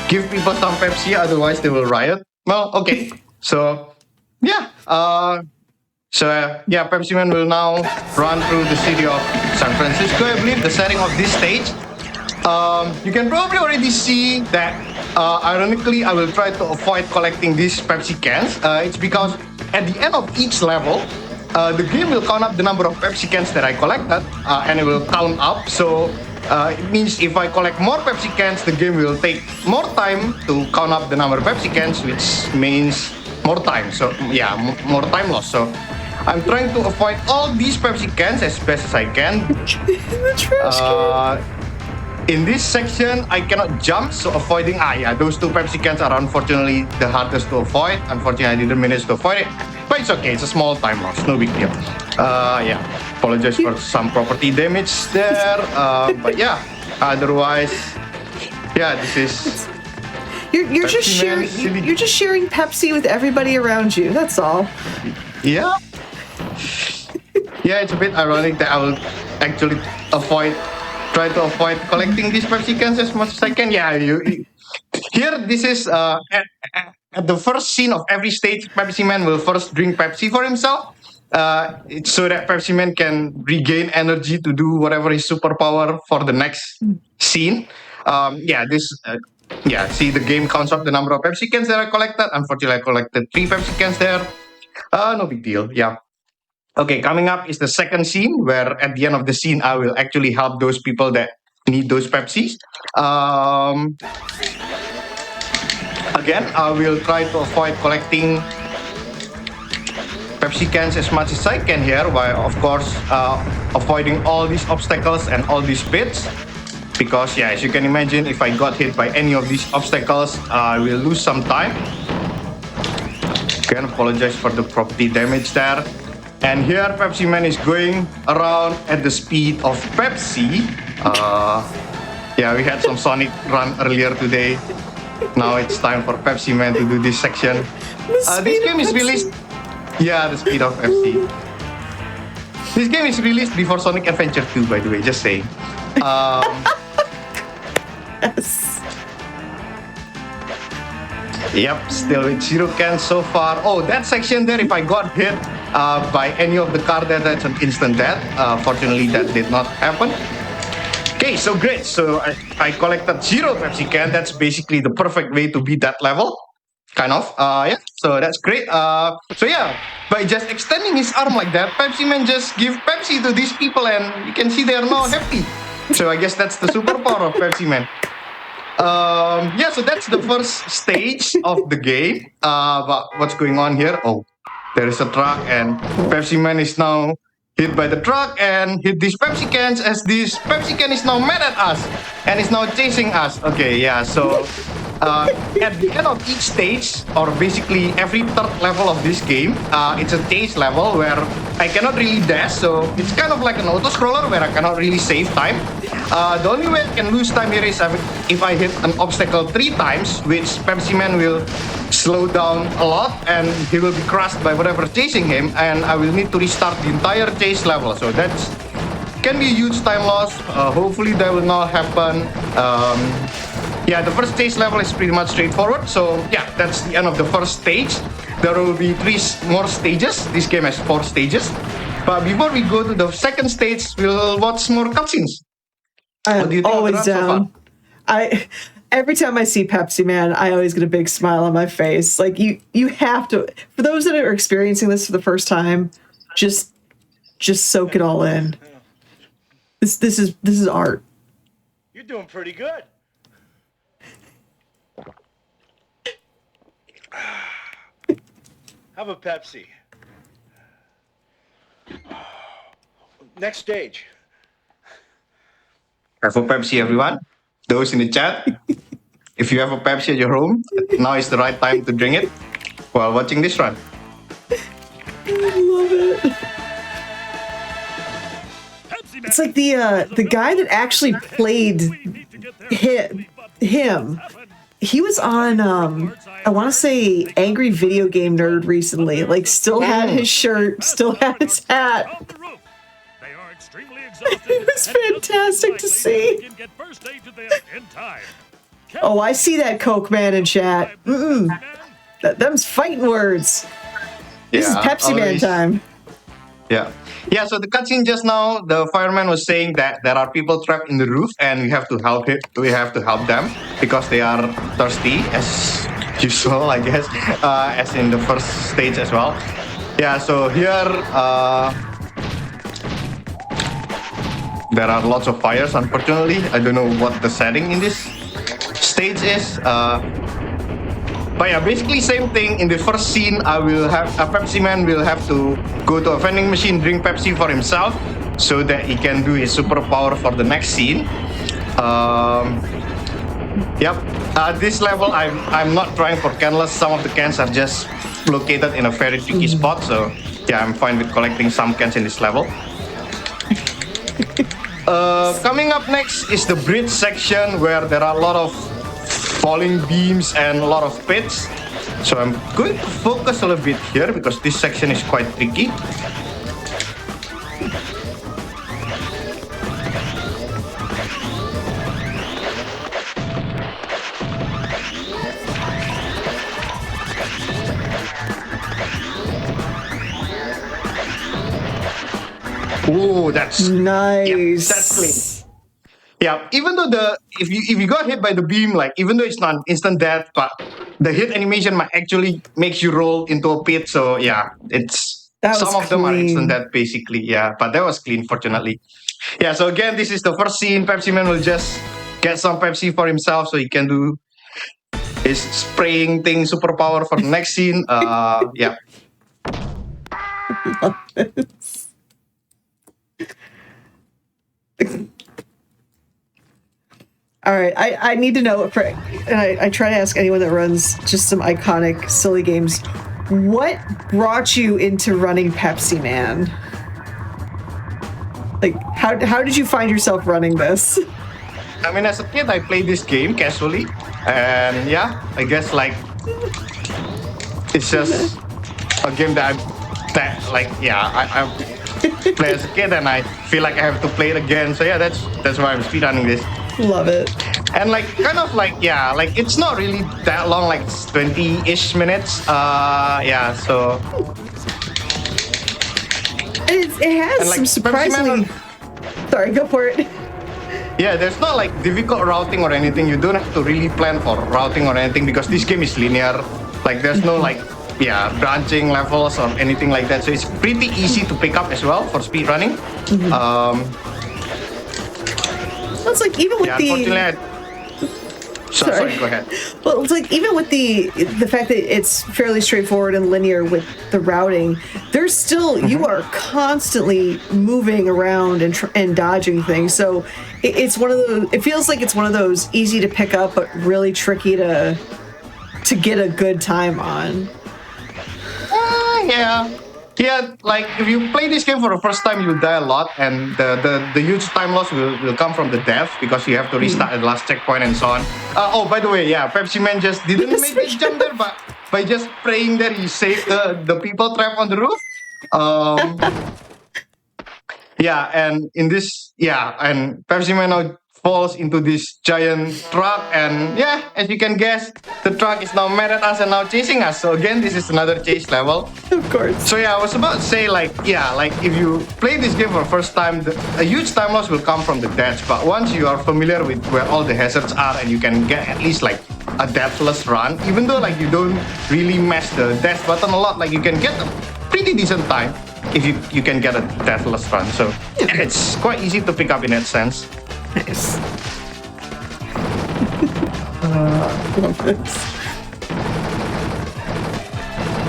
give people some Pepsi, otherwise they will riot. Well, okay. So, yeah. Yeah, Pepsi Man will now run through the city of San Francisco, I believe, the setting of this stage. You can probably already see that, ironically, I will try to avoid collecting these Pepsi cans. It's because at the end of each level, the game will count up the number of Pepsi cans that I collected, and it will count up. So it means if I collect more Pepsi cans, the game will take more time to count up the number of Pepsi cans, which means more time. So yeah, more time loss. So I'm trying to avoid all these Pepsi cans as best as I can. The trash can. In this section, I cannot jump, so avoiding... those two Pepsi cans are unfortunately the hardest to avoid. Unfortunately, I didn't manage to avoid it. But it's okay, it's a small time loss, no big deal. Apologize for some property damage there. But yeah, otherwise... Yeah, this is... You're just sharing. You're just sharing Pepsi with everybody around you. That's all. Yeah. Yeah, it's a bit ironic that I will actually try to avoid collecting these Pepsi cans as much as I can. Yeah, here this is at the first scene of every stage. Pepsi Man will first drink Pepsi for himself. It's so that Pepsi Man can regain energy to do whatever his superpower for the next scene. See, the game counts up the number of Pepsi cans that I collected. Unfortunately, I collected 3 Pepsi cans there. No big deal. Yeah. Okay, coming up is the second scene where at the end of the scene, I will actually help those people that need those Pepsis. Again, I will try to avoid collecting Pepsi cans as much as I can here, while of course avoiding all these obstacles and all these pits. Because yeah, as you can imagine, if I got hit by any of these obstacles, I will lose some time. Again, apologize for the property damage there. And here, Pepsi Man is going around at the speed of Pepsi. We had some Sonic run earlier today. Now it's time for Pepsi Man to do this section. This game is released... Yeah, the speed of Pepsi. This game is released before Sonic Adventure 2, by the way, just saying. Yes. Yep, still with 0 cans so far. Oh, that section there, if I got hit by any of the car there, that's an instant death. Fortunately, that did not happen. Okay, so great. So I collected 0 Pepsi can. That's basically the perfect way to beat that level. Kind of. So that's great. By just extending his arm like that, Pepsi Man just give Pepsi to these people and you can see they are now happy. So I guess that's the superpower of Pepsi Man. So that's the first stage of the game. But what's going on here? Oh, there is a truck and Pepsi Man is now hit by the truck and hit these Pepsi cans, as this Pepsi can is now mad at us and is now chasing us. Okay, yeah, so at the end of each stage, or basically every third level of this game, it's a chase level where I cannot really dash, so it's kind of like an auto-scroller where I cannot really save time. The only way I can lose time here is if I hit an obstacle 3 times, which Pepsiman will slow down a lot and he will be crushed by whatever's chasing him, and I will need to restart the entire chase level. So that can be a huge time loss. Hopefully that will not happen. Yeah, the first chase level is pretty much straightforward. So yeah, that's the end of the first stage. There will be 3 more stages. This game has 4 stages. But before we go to the second stage, we'll watch more cutscenes. I'm always down. Every time I see Pepsiman, I always get a big smile on my face. Like you have to. For those that are experiencing this for the first time, just soak it all in. This is art. You're doing pretty good. Have a Pepsi. Next stage. Have a Pepsi, everyone. Those in the chat, if you have a Pepsi at your home, now is the right time to drink it while watching this run. I love it. It's like the guy that actually played him. He was on I want to say Angry Video Game Nerd recently. Like, still had his shirt, still had his hat. It was fantastic to see. Oh, I see that Coke Man in chat. Them's fighting words. This is Pepsi Man time. Yeah. Yeah, so the cutscene just now, the fireman was saying that there are people trapped in the roof and we have to help them because they are thirsty, as usual, I guess, as in the first stage as well. Yeah, so here there are lots of fires, unfortunately. I don't know what the setting in this stage is. But yeah, basically same thing. In the first scene, a Pepsi Man will have to go to a vending machine, drink Pepsi for himself, so that he can do his superpower for the next scene. This level, I'm not trying for canless. Some of the cans are just located in a very tricky spot, so yeah, I'm fine with collecting some cans in this level. Coming up next is the bridge section, where there are a lot of falling beams and a lot of pits. So I'm going to focus a little bit here because this section is quite tricky. Oh, that's nice. Yeah, that's clean. Yeah, even though if you got hit by the beam, like even though it's not instant death, but the hit animation might actually makes you roll into a pit. So yeah, some of them are instant death basically. Yeah, but that was clean, fortunately. Yeah, so again, this is the first scene. Pepsi Man will just get some Pepsi for himself so he can do his spraying thing superpower for the next scene. Yeah. All right, I need to know, and I try to ask anyone that runs just some iconic, silly games, what brought you into running Pepsi Man? Like, how did you find yourself running this? I mean, as a kid, I played this game casually, and yeah, I guess like it's just a game that I play as a kid, and I feel like I have to play it again. So yeah, that's why I'm speedrunning this. Love it. And like kind of like like it's not really that long, like 20-ish minutes. Yeah, so it has some surprisingly. Sorry, go for it. Yeah, there's not like difficult routing or anything. You don't have to really plan for routing or anything because this game is linear. Like there's no like branching levels or anything like that. So it's pretty easy to pick up as well for speedrunning. It's like even with Sorry, go ahead. Well, it's like even with the fact that it's fairly straightforward and linear with the routing, there's still you are constantly moving around and dodging things. So it's one of those. It feels like it's one of those easy to pick up but really tricky to get a good time on. Yeah, like if you play this game for the first time, you'll die a lot, and the huge time loss will come from the death because you have to restart at the last checkpoint and so on. Oh, by the way, yeah, Pepsiman just didn't make this jump there, but by just praying that he saved the people trapped on the roof. Yeah, and in this, and Pepsiman now falls into this giant truck, and yeah, as you can guess, the truck is now mad at us and now chasing us. So again, this is another chase level. Of course. So yeah, I was about to say like if you play this game for the first time, a huge time loss will come from the deaths. But once you are familiar with where all the hazards are and you can get at least like a deathless run, even though like you don't really mash the death button a lot, like you can get a pretty decent time if you can get a deathless run. So it's quite easy to pick up in that sense. Nice. Love this.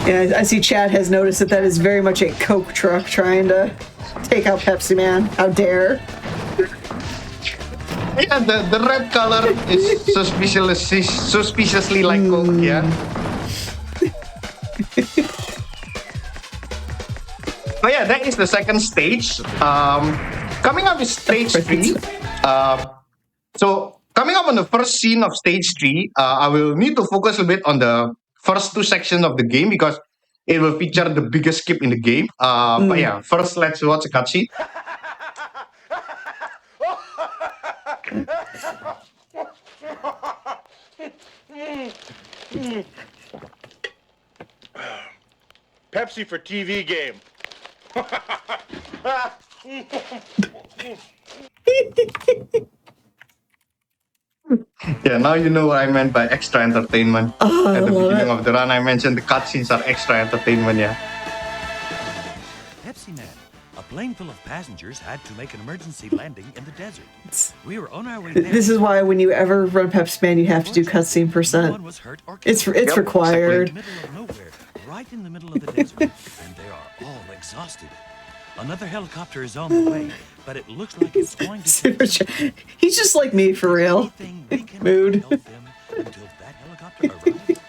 Yeah, I see Chad has noticed that is very much a Coke truck trying to take out Pepsiman. How dare. Yeah, the red color is suspiciously like Coke, yeah. Oh yeah, that is the second stage. Coming up is stage 3. So coming up on the first scene of stage 3, I will need to focus a bit on the first 2 sections of the game because it will feature the biggest skip in the game. But yeah, first let's watch a cutscene. Pepsi for TV game. Yeah, now you know what I meant by extra entertainment. At the beginning of the run, I mentioned the cutscenes are extra entertainment, yeah. Pepsiman, a plane full of passengers had to make an emergency landing in the desert. We were on our way there. This is why when you ever run Pepsiman, you have to do cutscene No one %. was hurt or It's killed. required. In the middle of nowhere, right in the middle of the desert, and they are all exhausted. Another helicopter is on the way, but it looks like it's going to Super Chad. He's just like me for real. anything we can Mood. to help them until that helicopter arrives.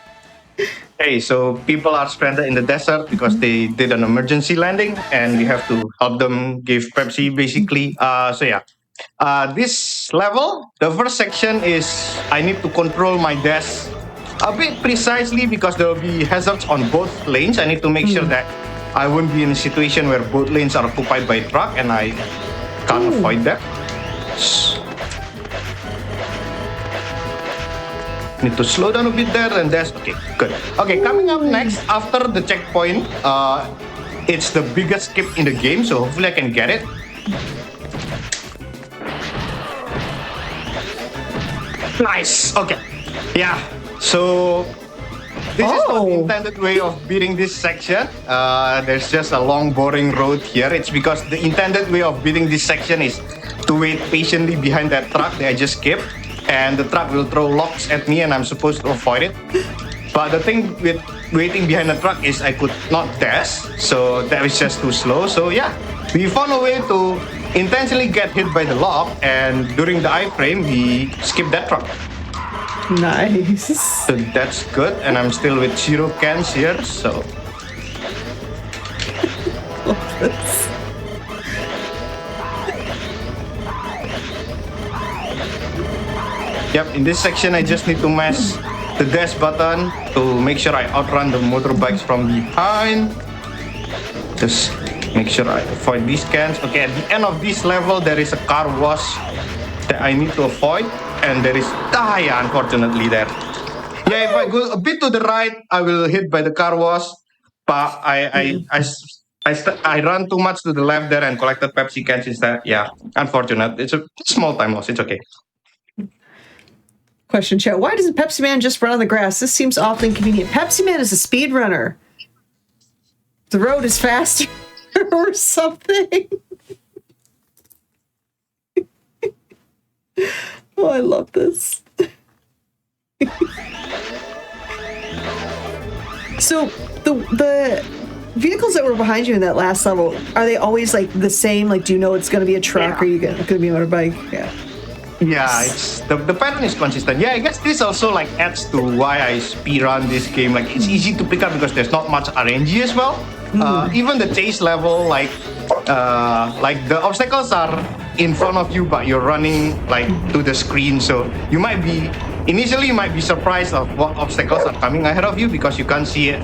Hey, so people are stranded in the desert because they did an emergency landing, and we have to help them give Pepsi, basically. This level, the first section is I need to control my dash a bit precisely because there will be hazards on both lanes. I need to make sure that I won't be in a situation where both lanes are occupied by a truck, and I can't avoid that. Need to slow down a bit there, and that's okay. Good. Okay, coming up next after the checkpoint, it's the biggest skip in the game, so hopefully I can get it. Nice. Okay. Yeah. So this is not the intended way of beating this section. There's just a long, boring road here. It's because the intended way of beating this section is to wait patiently behind that truck that I just skipped, and the truck will throw locks at me, and I'm supposed to avoid it. But the thing with waiting behind the truck is I could not dash, so that was just too slow. So yeah, we found a way to intentionally get hit by the lock, and during the iframe, we skipped that truck. Nice. So that's good, and I'm still with 0 cans here, so. Yep, in this section I just need to mash the dash button to make sure I outrun the motorbikes from behind. Just make sure I avoid these cans. Okay, at the end of this level there is a car wash that I need to avoid, and there is unfortunately there. Yeah, if I go a bit to the right, I will hit by the car wash, but I run too much to the left there and collected Pepsi cans instead. Yeah, unfortunate. It's a small time loss. It's okay. Question, chat. Why doesn't Pepsiman just run on the grass? This seems awfully inconvenient. Pepsiman is a speedrunner. The road is faster or something. Oh, I love this. So the vehicles that were behind you in that last level, are they always like the same? Like, do you know it's going to be a truck or are you going to be a motorbike? Yeah. Yeah, it's the pattern is consistent. Yeah, I guess this also like adds to why I speedrun this game. Like it's easy to pick up because there's not much RNG as well. Even the chase level, like the obstacles are in front of you, but you're running like to the screen. So you might be surprised of what obstacles are coming ahead of you because you can't see it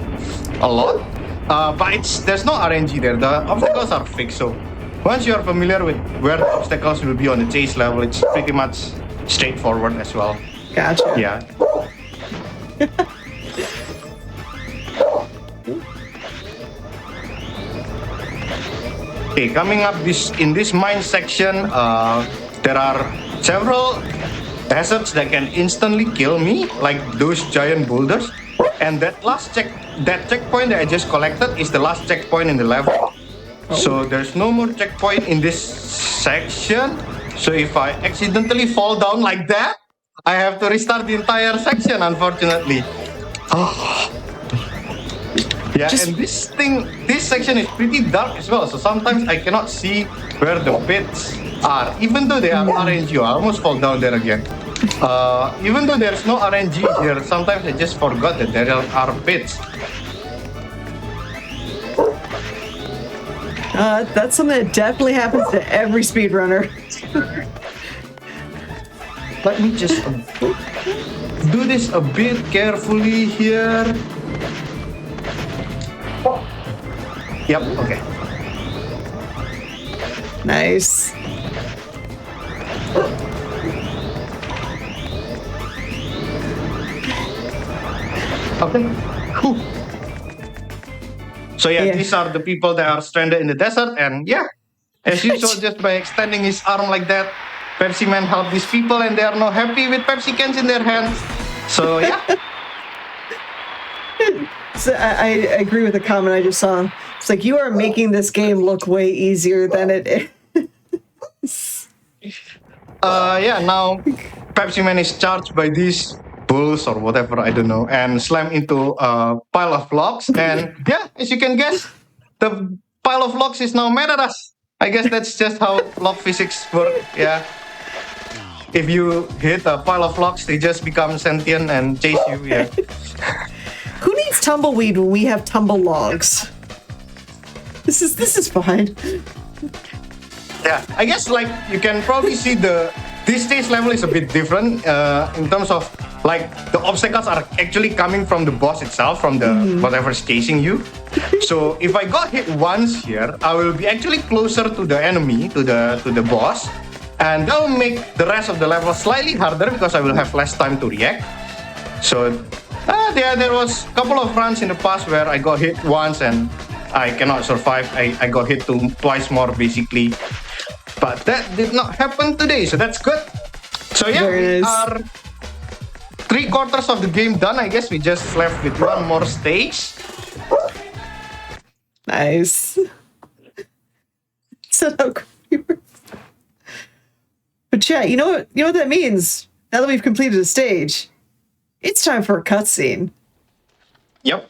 a lot. But there's no RNG there. The obstacles are fixed. So once you are familiar with where the obstacles will be on the chase level, it's pretty much straightforward as well. Gotcha. Yeah. Okay, coming up in this mine section, there are several hazards that can instantly kill me, like those giant boulders. And that checkpoint that I just collected is the last checkpoint in the level. So there's no more checkpoint in this section. So if I accidentally fall down like that, I have to restart the entire section, unfortunately. Yeah, and this section is pretty dark as well. So sometimes I cannot see where the pits are. Even though they have RNG, I almost fall down there again. Even though there's no RNG here, sometimes I just forgot that there are pits. That's something that definitely happens to every speedrunner. Let me just do this a bit carefully here. Yep, okay. Nice. Okay, cool. So yeah, these are the people that are stranded in the desert, and yeah, as usual, just by extending his arm like that, Pepsiman helped these people, and they are not happy with Pepsi cans in their hands. So yeah. So I agree with the comment I just saw. It's like you are making this game look way easier than it is. Yeah, now Pepsiman is charged by these bulls or whatever, I don't know, and slammed into a pile of logs. And yeah, as you can guess, the pile of logs is now mad at us. I guess that's just how log physics work. Yeah. If you hit a pile of logs, they just become sentient and chase you. Yeah. Who needs tumbleweed when we have tumble logs? This is fine. Yeah, I guess like you can probably see this stage level is a bit different in terms of like the obstacles are actually coming from the boss itself, from the whatever's chasing you. So if I got hit once here, I will be actually closer to the enemy, to the boss, and that will make the rest of the level slightly harder because I will have less time to react. So there was a couple of runs in the past where I got hit once and I cannot survive. I got hit twice more basically. But that did not happen today, so that's good. So yeah, we are 3/4 of the game done. I guess we just left with one more stage. Nice. So but yeah, you know what that means? Now that we've completed a stage, it's time for a cutscene. Yep.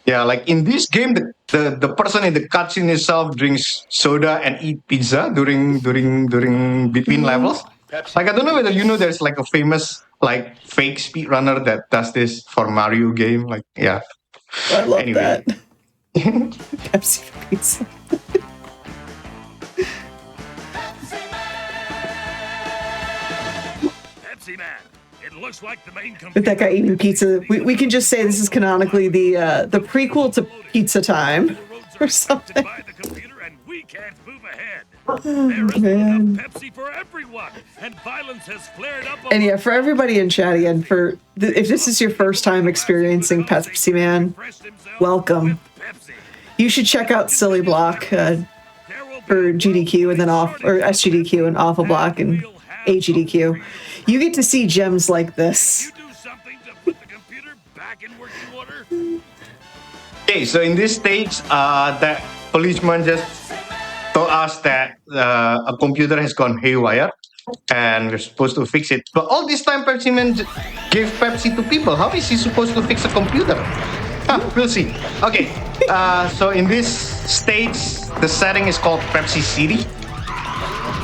Yeah, like in this game, the person in the cutscene itself drinks soda and eat pizza during between levels. Like I don't know whether you know there's like a famous like fake speedrunner that does this for Mario game. Like yeah. I love that. Pepsi for pizza. Pepsi Man. It looks like the main With that guy eating pizza, we can just say this is canonically the prequel to Pizza Time or something. Oh, man. Pepsi for everyone, and violence has flared up. And yeah, for everybody in chat again, if this is your first time experiencing Pepsi Man, welcome. You should check out Silly Block for GDQ and then SGDQ and Awful Block and AGDQ. You get to see gems like this. Okay, so in this stage, policeman just told us that a computer has gone haywire and we're supposed to fix it. But all this time, Pepsiman gave Pepsi to people. How is he supposed to fix a computer? We'll see. Okay, so in this stage, the setting is called Pepsi City.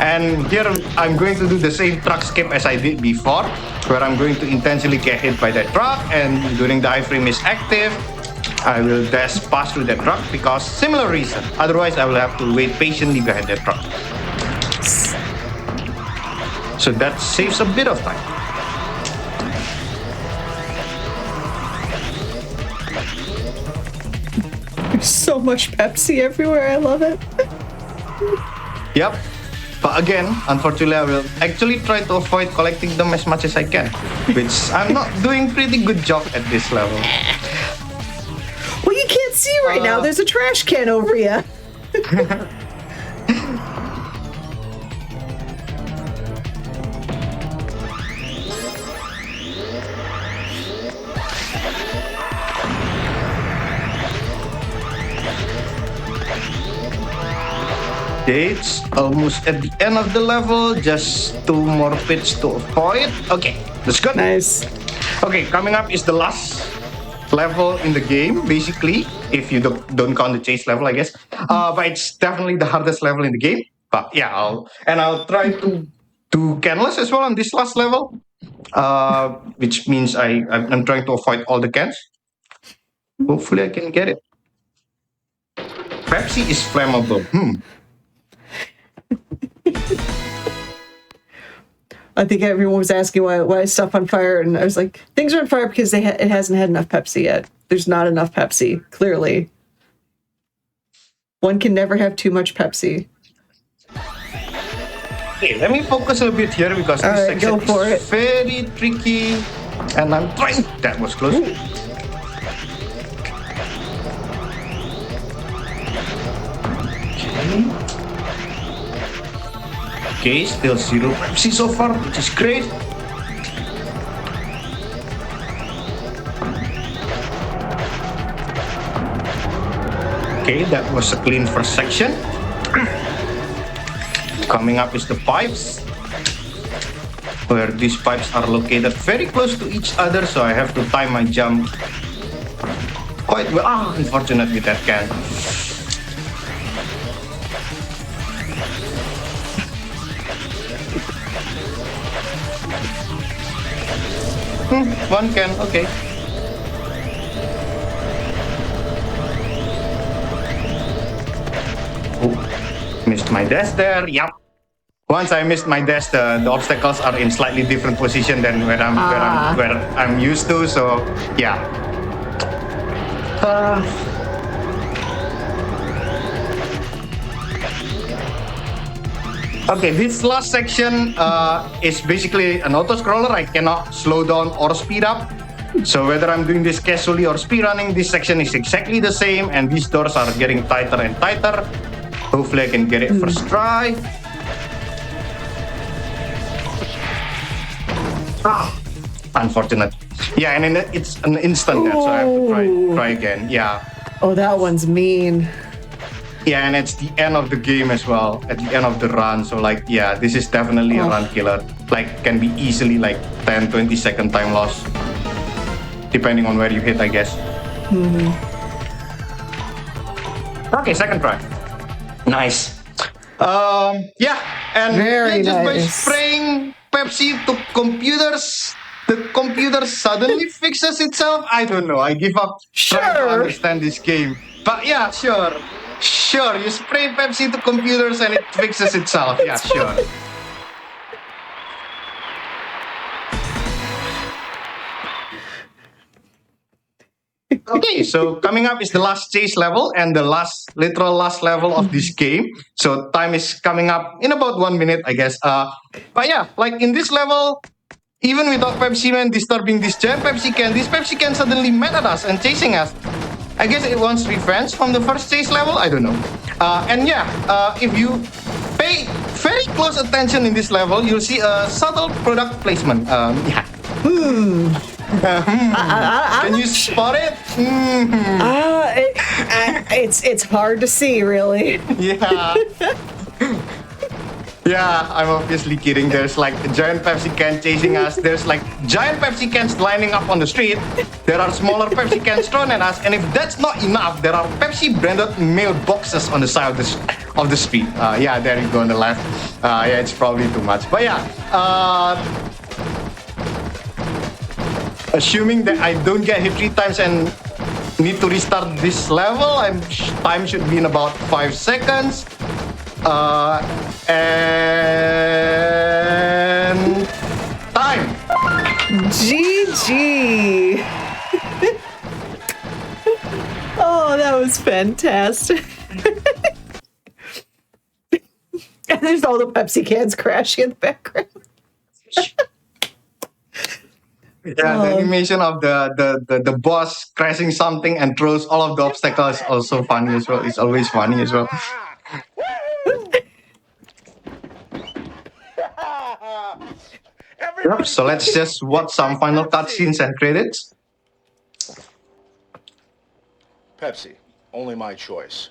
And here I'm going to do the same truck skip as I did before, where I'm going to intentionally get hit by that truck, and during the iframe is active, I will dash pass through that truck because similar reason. Otherwise, I will have to wait patiently behind that truck. So that saves a bit of time. There's so much Pepsi everywhere. I love it. Yep. But again, unfortunately, I will actually try to avoid collecting them as much as I can, which I'm not doing pretty good job at this level. Well, you can't see right now. There's a trash can over you. It's almost at the end of the level. Just 2 more pits to avoid. Okay, that's good. Nice. Okay, coming up is the last level in the game, basically, if you don't count the chase level, I guess. But it's definitely the hardest level in the game. But yeah, I'll try to do canless as well on this last level, which means I'm trying to avoid all the cans. Hopefully, I can get it. Pepsi is flammable. I think everyone was asking why is stuff on fire, and I was like, things are on fire because it hasn't had enough Pepsi yet. There's not enough Pepsi, clearly. One can never have too much Pepsi. Okay, let me focus a bit here because this section is very tricky, and I'm trying. That was close. Ooh. Okay, still 0 Pepsi so far, which is great. Okay, that was a clean first section. Coming up is the pipes, where these pipes are located very close to each other, so I have to time my jump quite well. Unfortunate with that can. One can, okay. Oh, missed my dash there, yep. Once I missed my dash, the obstacles are in slightly different position than where I'm used to, so yeah. Okay, this last section is basically an auto-scroller. I cannot slow down or speed up. So whether I'm doing this casually or speedrunning, this section is exactly the same, and these doors are getting tighter and tighter. Hopefully I can get it first try. Unfortunate. Yeah, and it's an instant death, so I have to try again. Yeah. Oh, that one's mean. Yeah, and it's the end of the game as well, at the end of the run. So like, yeah, this is definitely a run killer. Like, can be easily like 10, 20 second time loss, depending on where you hit, I guess. Okay, second try. Nice. Yeah, and just by spraying Pepsi to computers, the computer suddenly fixes itself. I don't know. I give up trying to understand this game. But yeah, sure. Sure, you spray Pepsi to computers and it fixes itself. Yeah, sure. Okay, so coming up is the last chase level and the literal last level of this game. So time is coming up in about 1 minute, I guess. But yeah, like in this level, even without Pepsiman disturbing this giant Pepsi can, this Pepsi can suddenly mad at us and chasing us. I guess it wants revenge from the first chase level. I don't know. And yeah, if you pay very close attention in this level, you'll see a subtle product placement. Yeah. Can you spot it? It's hard to see, really. Yeah. Yeah, I'm obviously kidding. There's like a giant Pepsi can chasing us. There's like giant Pepsi cans lining up on the street. There are smaller Pepsi cans thrown at us. And if that's not enough, there are Pepsi branded mailboxes on the side of the street. Yeah, there you go on the left. Yeah, it's probably too much. But yeah, assuming that I don't get hit 3 times and need to restart this level, time should be in about 5 seconds. And time. GG. Oh, that was fantastic. And there's all the Pepsi cans crashing in the background. Yeah, the animation of the boss crashing something and throws all of the obstacles is also funny as well. It's always funny as well. Yep, so let's just watch some final cutscenes and credits. Pepsi, only my choice.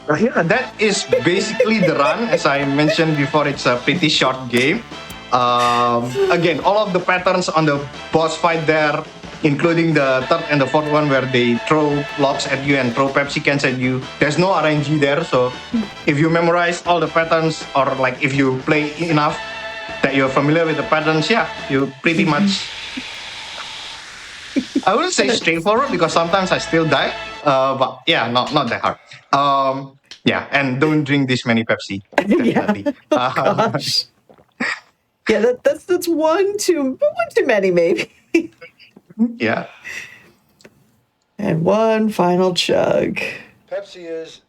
Yeah, that is basically the run. As I mentioned before, it's a pretty short game. Again, all of the patterns on the boss fight there, including the third and the fourth one where they throw blocks at you and throw Pepsi cans at you. There's no RNG there, so if you memorize all the patterns or like if you play enough that you're familiar with the patterns, yeah, you pretty much... I wouldn't say straightforward because sometimes I still die, but yeah, not that hard. Yeah, and don't drink this many Pepsi. Definitely. Yeah. Gosh. Yeah, that's one too many, maybe. Yeah. And one final chug. Pepsi is...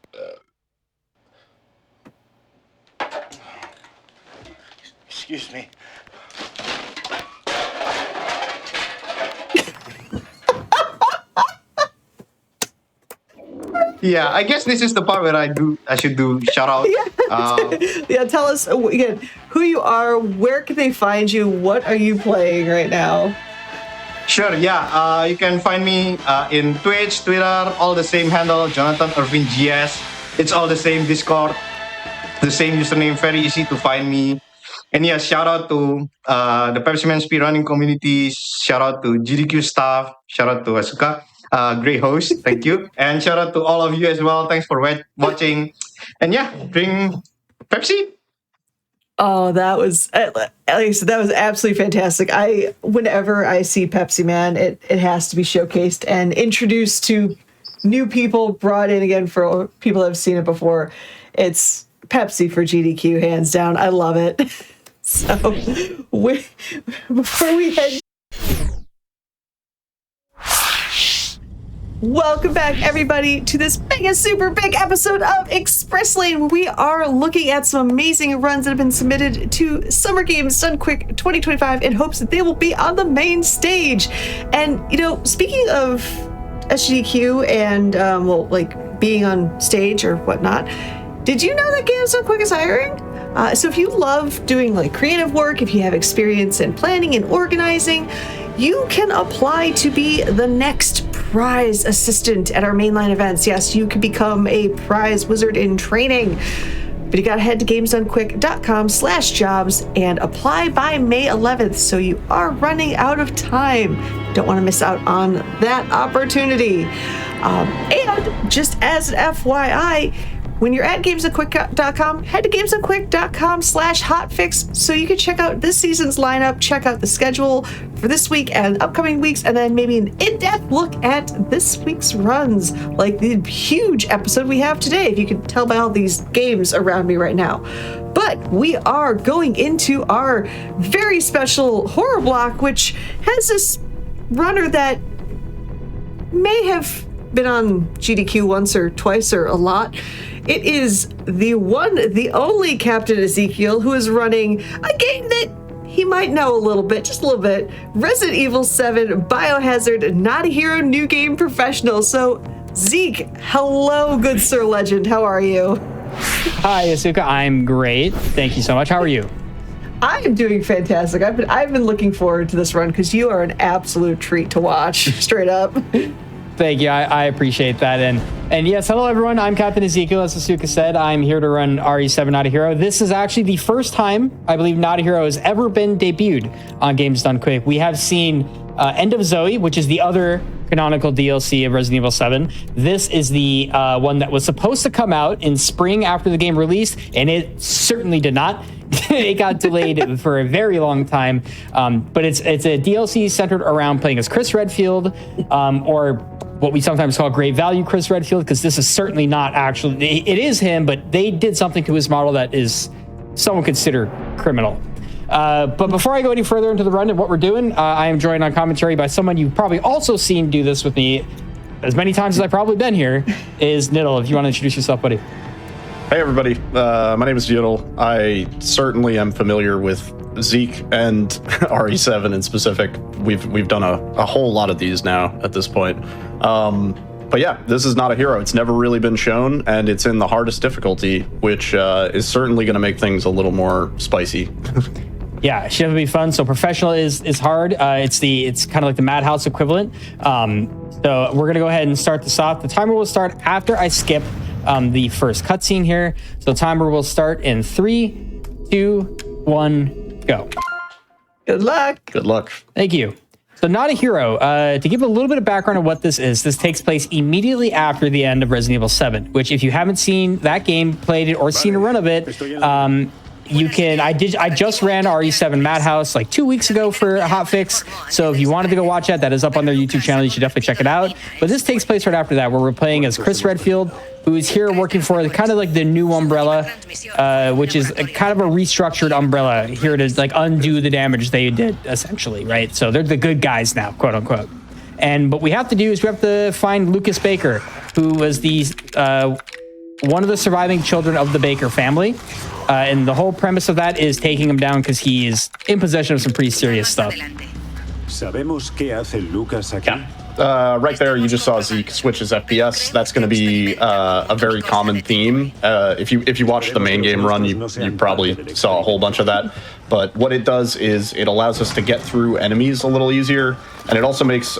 Excuse me. Yeah, I guess this is the part where I should do shout out. Yeah, tell us again who you are, where can they find you, what are you playing right now? Sure, yeah. You can find me in Twitch, Twitter, all the same handle, Jonathan Irvin GS. It's all the same Discord, the same username, very easy to find me. And yeah, shout out to the Pepsiman speedrunning community, shout out to GDQ staff, shout out to Asuka. Great host, thank you. And shout out to all of you as well. Thanks for watching. And yeah, drink Pepsi. Oh, that was, like I said, that was absolutely fantastic. Whenever I see Pepsiman, it has to be showcased and introduced to new people, brought in again for people that have seen it before. It's Pepsi for GDQ, hands down. I love it. So, before we head... Welcome back, everybody, to this mega super big episode of Express Lane. We are looking at some amazing runs that have been submitted to Summer Games Done Quick 2025 in hopes that they will be on the main stage. And, you know, speaking of SGDQ and, like being on stage or whatnot, did you know that Games Done Quick is hiring? So if you love doing like creative work, if you have experience in planning and organizing, you can apply to be the next prize assistant at our mainline events. Yes, you can become a prize wizard in training. But you gotta head to gamesdonequick.com/jobs and apply by May 11th. So you are running out of time. Don't want to miss out on that opportunity. And just as an FYI, when you're at gamesdonequick.com, head to gamesdonequick.com/hotfix so you can check out this season's lineup, check out the schedule for this week and upcoming weeks, and then maybe an in-depth look at this week's runs, like the huge episode we have today, if you can tell by all these games around me right now. But we are going into our very special horror block, which has this runner that may have been on GDQ once or twice or a lot. It is the one, the only Captain Ezekiel, who is running a game that he might know a little bit, just a little bit. Resident Evil 7 Biohazard Not a Hero New Game Professional. So, Zeke, hello, good Sir Legend. How are you? Hi, Asuka. I'm great. Thank you so much. How are you? I am doing fantastic. I've been looking forward to this run because you are an absolute treat to watch, straight up. Thank you. I appreciate that. And yes, hello everyone. I'm Captain Ezekiel. As Asuka said, I'm here to run RE7 Not a Hero. This is actually the first time I believe Not a Hero has ever been debuted on Games Done Quick. We have seen End of Zoe, which is the other canonical DLC of Resident Evil 7. This is the one that was supposed to come out in spring after the game released, and it certainly did not. It got delayed for a very long time, but it's a DLC centered around playing as Chris Redfield, or what we sometimes call great value Chris Redfield, because this is certainly not actually, it is him, but they did something to his model that is someone consider criminal. But before I go any further into the run and what we're doing, I am joined on commentary by someone you've probably also seen do this with me as many times as I've probably been here, is Niddle. If you want to introduce yourself, buddy. Hey everybody, my name is Yiddle. I certainly am familiar with Zeke and RE7 in specific. We've done a whole lot of these now at this point. But yeah, this is Not a Hero. It's never really been shown, and it's in the hardest difficulty, which is certainly going to make things a little more spicy. Yeah, it should be fun. So professional is hard. It's kind of like the Madhouse equivalent. So we're gonna go ahead and start this off. The timer will start after I skip the first cutscene here. So timer will start in 3, 2, 1, go. Good luck. Good luck. Thank you. So Not a Hero, to give a little bit of background on what this is, this takes place immediately after the end of Resident Evil 7, which if you haven't seen that game, played it, or seen a run of it, you can, I just ran RE7 Madhouse like 2 weeks ago for a hotfix. So if you wanted to go watch that is up on their YouTube channel. You should definitely check it out. But this takes place right after that, where we're playing as Chris Redfield, who is here working for kind of like the new Umbrella, which is kind of a restructured Umbrella here to like undo the damage they did essentially, right? So they're the good guys now, quote unquote. And what we have to do is we have to find Lucas Baker, who was the one of the surviving children of the Baker family. And the whole premise of that is taking him down because he is in possession of some pretty serious stuff. Right there, you just saw Zeke switch his FPS. That's going to be a very common theme. If you watched the main game run, you probably saw a whole bunch of that. But what it does is it allows us to get through enemies a little easier, and it also makes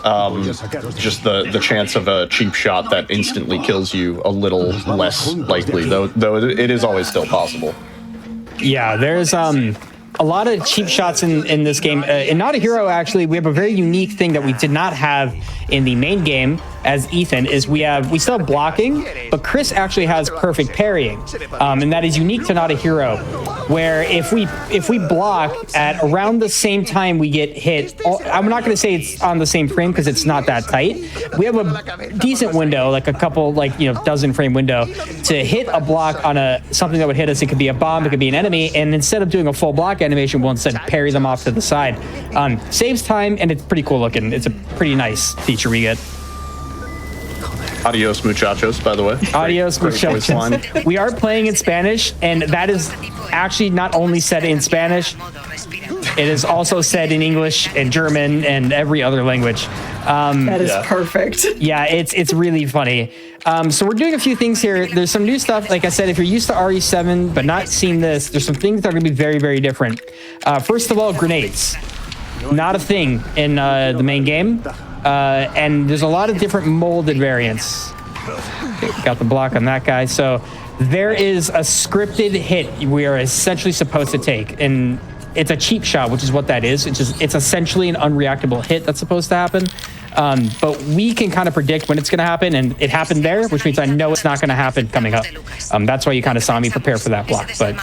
just the chance of a cheap shot that instantly kills you a little less likely, though it is always still possible. Yeah, there's a lot of cheap shots in this game. In Not a Hero, actually, we have a very unique thing that we did not have in the main game as Ethan, is we still have blocking, but Chris actually has perfect parrying. And that is unique to Not a Hero, where if we block at around the same time we get hit, I'm not going to say it's on the same frame because it's not that tight. We have a decent window, like a couple, dozen frame window to hit a block on something that would hit us. It could be a bomb, it could be an enemy, and instead of doing a full block animation, we'll instead parry them off to the side. Saves time, and it's pretty cool looking. It's a pretty nice feature we get. Adios, muchachos, by the way. Adios, muchachos. We are playing in Spanish, and that is actually not only said in Spanish, it is also said in English and German and every other language. That is perfect. Yeah, it's really funny. So we're doing a few things here. There's some new stuff. Like I said, if you're used to RE7 but not seen this, there's some things that are going to be very, very different. First of all, grenades. Not a thing in the main game. And there's a lot of different molded variants. Okay, got the block on that guy. So there is a scripted hit we are essentially supposed to take. And it's a cheap shot, which is what that is. It's essentially an unreactable hit that's supposed to happen. But we can kind of predict when it's going to happen, and it happened there, which means I know it's not going to happen coming up. That's why you kind of saw me prepare for that block. But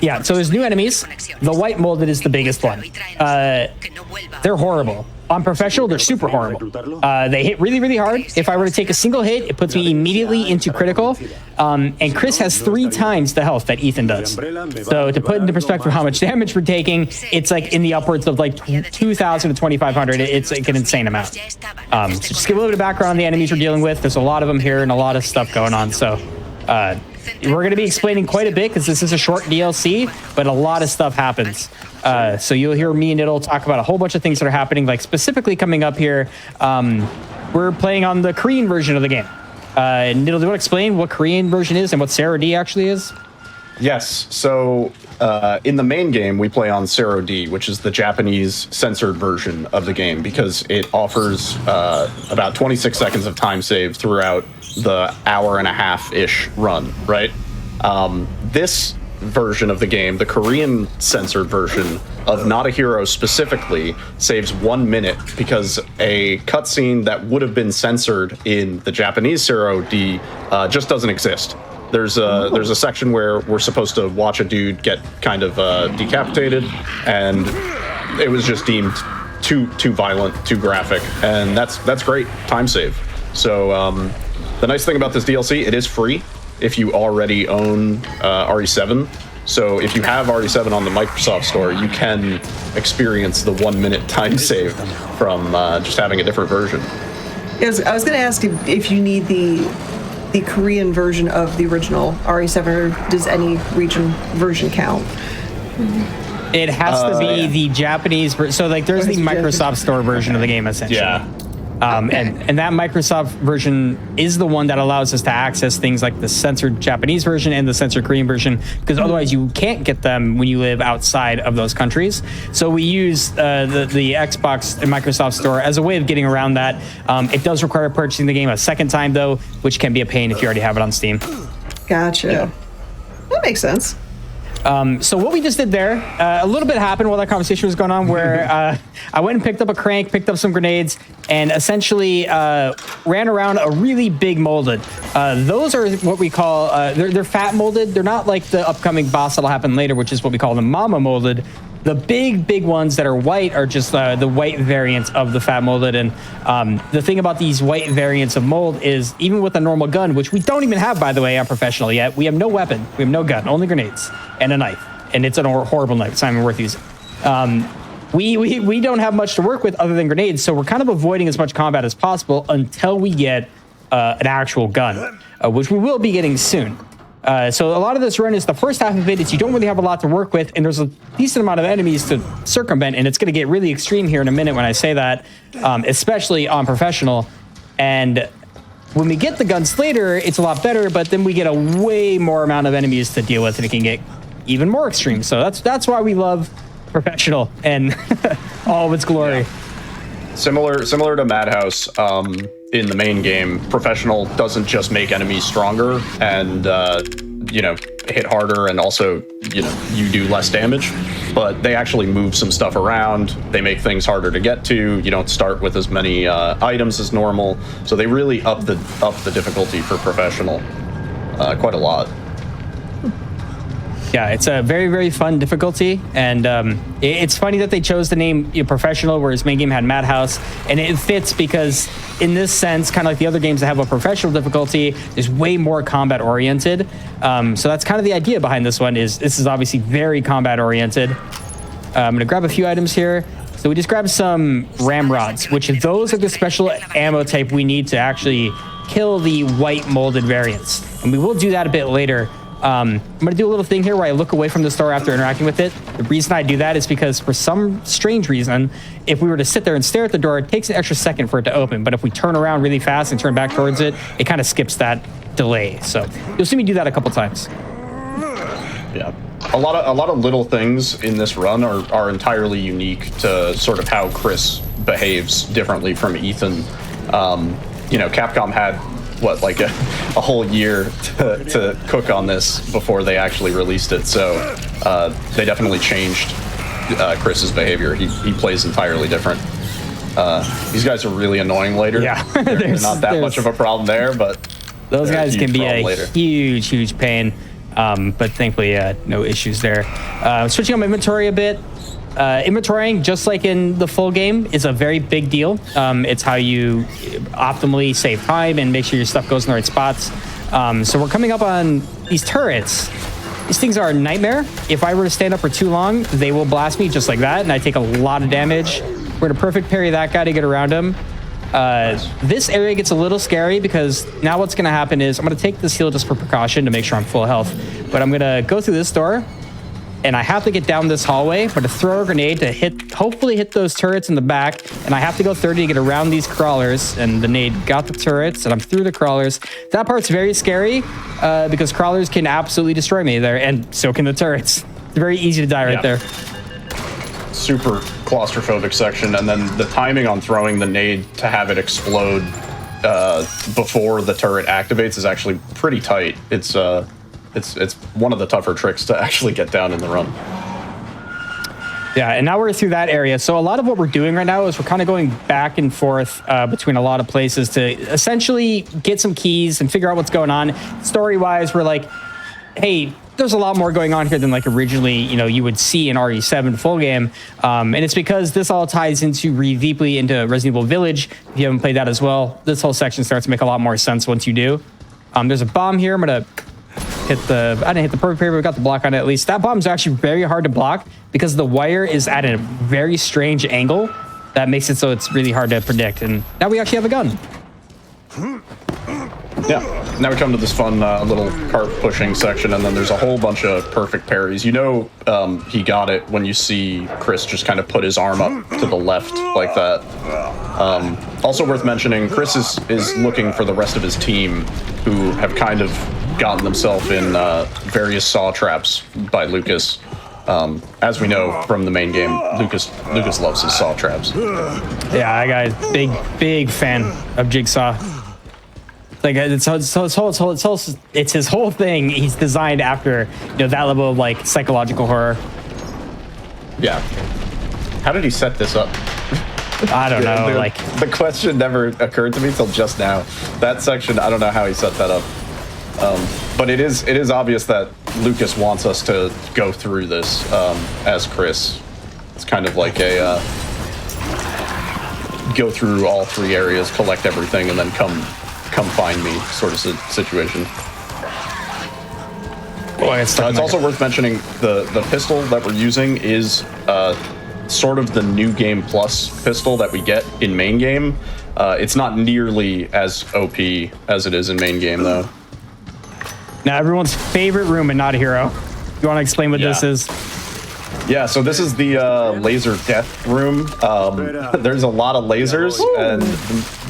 yeah, so there's new enemies. The white molded is the biggest one. They're horrible. On professional, they're super horrible. They hit really, really hard. If I were to take a single hit, it puts me immediately into critical. And Chris has 3 times the health that Ethan does. So to put into perspective how much damage we're taking, it's like in the upwards of like 2,000 to 2,500. It's like an insane amount. So just give a little bit of background on the enemies we're dealing with. There's a lot of them here and a lot of stuff going on. So we're going to be explaining quite a bit because this is a short DLC, but a lot of stuff happens. So you'll hear me and Niddle talk about a whole bunch of things that are happening, like specifically coming up here. We're playing on the Korean version of the game. Niddle, do you want to explain what Korean version is and what Sarah D actually is? Yes. So In the main game, we play on Zero D, which is the Japanese censored version of the game, because it offers about 26 seconds of time save throughout the hour and a half-ish run, right? This version of the game, the Korean censored version of Not a Hero specifically, saves 1 minute because a cutscene that would have been censored in the Japanese Zero D just doesn't exist. There's a section where we're supposed to watch a dude get kind of decapitated, and it was just deemed too violent, too graphic, and that's great time save. So the nice thing about this DLC, it is free if you already own RE7. So if you have RE7 on the Microsoft Store, you can experience the 1 minute time save from just having a different version. I was going to ask if you need the Korean version of the original RE7, or does any region version count? It has to be the Japanese version. So like there's the Microsoft Store version of the game essentially. Yeah. And that Microsoft version is the one that allows us to access things like the censored Japanese version and the censored Korean version, because otherwise you can't get them when you live outside of those countries. So we use the Xbox and Microsoft Store as a way of getting around that. It does require purchasing the game a second time, though, which can be a pain if you already have it on Steam. Gotcha. Yeah. That makes sense. So what we just did there, a little bit happened while that conversation was going on, where I went and picked up a crank, picked up some grenades, and essentially ran around a really big molded. Those are what we call, they're fat molded. They're not like the upcoming boss that'll happen later, which is what we call the mama molded. The big ones that are white are just the white variants of the fat molded. And the thing about these white variants of mold is, even with a normal gun, which we don't even have, by the way, on professional yet, we have no weapon, we have no gun, only grenades and a knife. And it's a horrible knife. It's not even worth using. We don't have much to work with other than grenades, so we're kind of avoiding as much combat as possible until we get an actual gun, which we will be getting soon. So a lot of this run is the first half of it is you don't really have a lot to work with, and there's a decent amount of enemies to circumvent, and it's going to get really extreme here in a minute when I say that, especially on professional. And when we get the guns later, it's a lot better, but then we get a way more amount of enemies to deal with, and it can get even more extreme. So that's why we love professional and all of its glory. Yeah. Similar to Madhouse, in the main game, professional doesn't just make enemies stronger and hit harder, and also you do less damage, but they actually move some stuff around. They make things harder to get to. You don't start with as many items as normal, so they really up the difficulty for professional quite a lot. Yeah, it's a very, very fun difficulty, and it's funny that they chose the name Professional, whereas main game had Madhouse, and it fits because in this sense, kind of like the other games that have a professional difficulty, is way more combat oriented. So that's kind of the idea behind this one. This is obviously very combat oriented. I'm gonna grab a few items here. So we just grabbed some ramrods, which those are the special ammo type we need to actually kill the white molded variants, and we will do that a bit later. I'm going to do a little thing here where I look away from the store after interacting with it. The reason I do that is because for some strange reason, if we were to sit there and stare at the door, it takes an extra second for it to open. But if we turn around really fast and turn back towards it, it kind of skips that delay. So you'll see me do that a couple times. Yeah. A lot of little things in this run are entirely unique to sort of how Chris behaves differently from Ethan. Capcom had a whole year to cook on this before they actually released it. So they definitely changed Chris's behavior. He plays entirely different. These guys are really annoying later. Yeah, they're not that much of a problem there, but those guys can be a huge pain. But thankfully, no issues there. Switching on my inventory a bit. Inventorying, just like in the full game, is a very big deal. It's how you optimally save time and make sure your stuff goes in the right spots. So we're coming up on these turrets. These things are a nightmare. If I were to stand up for too long, they will blast me just like that, and I take a lot of damage. We're going to perfect parry that guy to get around him. This area gets a little scary because now what's going to happen is I'm going to take this heal just for precaution to make sure I'm full health. But I'm going to go through this door, and I have to get down this hallway, but to throw a grenade to hopefully hit those turrets in the back, and I have to go 30 to get around these crawlers, and the nade got the turrets, and I'm through the crawlers. That part's very scary because crawlers can absolutely destroy me there, and so can the turrets. It's very easy to die right there. Super claustrophobic section, and then the timing on throwing the nade to have it explode before the turret activates is actually pretty tight. It's one of the tougher tricks to actually get down in the run. Yeah, and now we're through that area. So a lot of what we're doing right now is we're kind of going back and forth between a lot of places to essentially get some keys and figure out what's going on. Story-wise, we're like, hey, there's a lot more going on here than like originally, you would see in RE7 full game. And it's because this all ties into really deeply into Resident Evil Village. If you haven't played that as well, this whole section starts to make a lot more sense once you do. There's a bomb here. I'm gonna I didn't hit the perfect paper, we got the block on it at least. That bomb's actually very hard to block because the wire is at a very strange angle that makes it so it's really hard to predict. And now we actually have a gun. Yeah, now we come to this fun little cart pushing section, and then there's a whole bunch of perfect parries. He got it when you see Chris just kind of put his arm up to the left like that. Also worth mentioning, Chris is looking for the rest of his team who have kind of gotten themselves in various saw traps by Lucas. As we know from the main game, Lucas loves his saw traps. Yeah, I got big fan of Jigsaw. Like it's his whole thing. He's designed after that level of like psychological horror. Yeah. How did he set this up? I don't know. The question never occurred to me till just now. That section, I don't know how he set that up. But it is obvious that Lucas wants us to go through this as Chris. It's kind of like a go through all three areas, collect everything, and then come find me sort of situation. It's also worth mentioning the pistol that we're using is sort of the new game plus pistol that we get in main game. It's not nearly as OP as it is in main game though. Now everyone's favorite room and not a hero. You want to explain what this is? Yeah, so this is the laser death room. There's a lot of lasers, and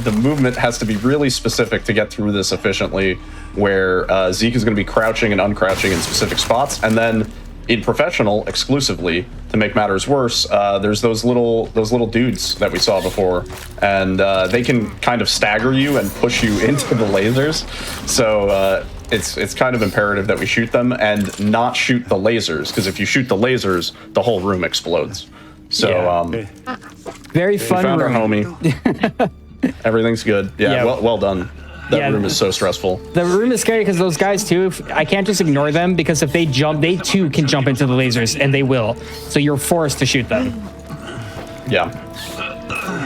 the movement has to be really specific to get through this efficiently, where Zeke is going to be crouching and uncrouching in specific spots, and then in professional, exclusively, to make matters worse, there's those little dudes that we saw before, and they can kind of stagger you and push you into the lasers. So it's kind of imperative that we shoot them and not shoot the lasers, because if you shoot the lasers, the whole room explodes. So very fun. We found our homie. Everything's good. Yeah, well done. That room is so stressful. The room is scary because those guys too, I can't just ignore them, because if they jump, they too can jump into the lasers, and they will. So you're forced to shoot them. Yeah.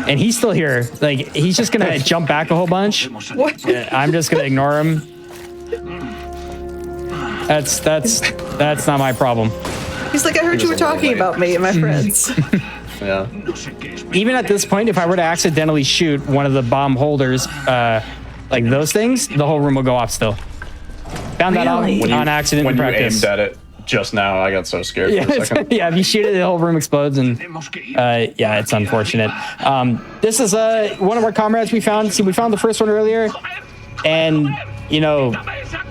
And he's still here. Like, he's just gonna jump back a whole bunch. What? I'm just gonna ignore him. That's not my problem. He's like, I heard you were talking about me and my friends. Yeah. Even at this point, if I were to accidentally shoot one of the bomb holders, like those things, the whole room will go off still. Found that out on accident in practice. When you aimed at it just now, I got so scared for a second. Yeah, if you shoot it, the whole room explodes, and yeah, it's unfortunate. This is one of our comrades we found. See, we found the first one earlier, and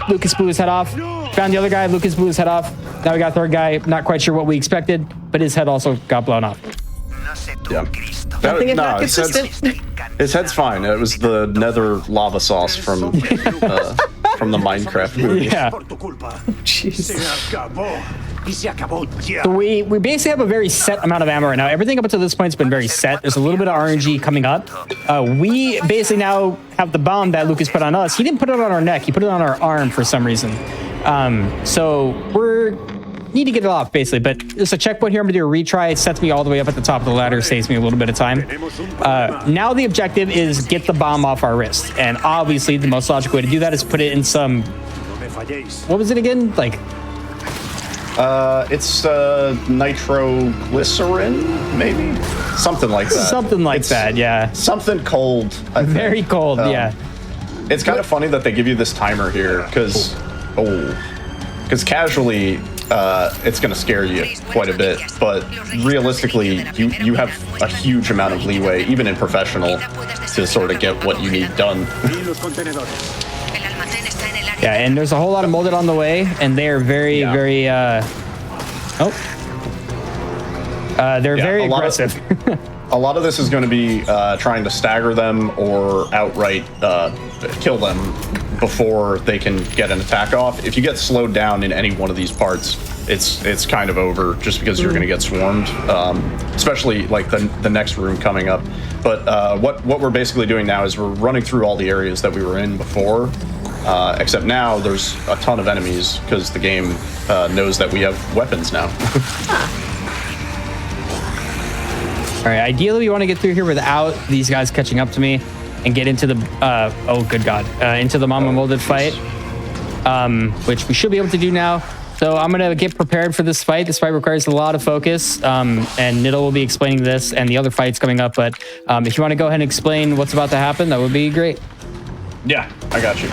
Lucas blew his head off. Found the other guy, Lucas blew his head off. Now we got the third guy, not quite sure what we expected, but his head also got blown off. Yeah. Nothing not consistent. His head's fine. It was the nether lava sauce from the Minecraft movie. Yeah. Jeez. So we basically have a very set amount of ammo right now. Everything up until this point has been very set. There's a little bit of RNG coming up. We basically now have the bomb that Lucas put on us. He didn't put it on our neck. He put it on our arm for some reason. So need to get it off, basically. But there's a checkpoint here. I'm going to do a retry. It sets me all the way up at the top of the ladder. Saves me a little bit of time. Now the objective is get the bomb off our wrist. And obviously, the most logical way to do that is put it in some... What was it again? Like... It's nitroglycerin, maybe? Something like that. Something like that, yeah. Something cold, I think. Very cold, yeah. It's kind of funny that they give you this timer here, because casually, it's going to scare you quite a bit, but realistically, you have a huge amount of leeway, even in professional, to sort of get what you need done. Yeah, and there's a whole lot of molded on the way, and they are very Oh. They're very aggressive. A lot of this is going to be trying to stagger them or outright kill them before they can get an attack off. If you get slowed down in any one of these parts, it's kind of over just because you're going to get swarmed, especially like the next room coming up. But what we're basically doing now is we're running through all the areas that we were in before, except now there's a ton of enemies because the game knows that we have weapons now. All right, ideally we want to get through here without these guys catching up to me and get into the, oh good God, into the Mama Molded fight, which we should be able to do now. So I'm going to get prepared for this fight. This fight requires a lot of focus, and Niddle will be explaining this and the other fights coming up. But if you want to go ahead and explain what's about to happen, that would be great. Yeah, I got you.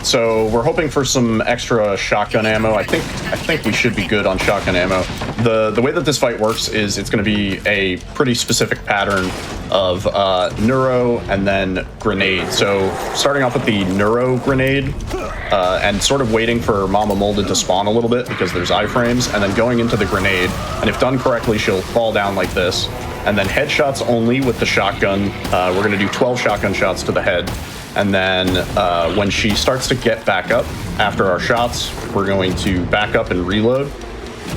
So we're hoping for some extra shotgun ammo. I think we should be good on shotgun ammo. The way that this fight works is it's going to be a pretty specific pattern of neuro and then grenade. So starting off with the neuro grenade and sort of waiting for Mama Molded to spawn a little bit because there's iframes, and then going into the grenade. And if done correctly, she'll fall down like this. And then headshots only with the shotgun. We're going to do 12 shotgun shots to the head. And then when she starts to get back up after our shots, we're going to back up and reload.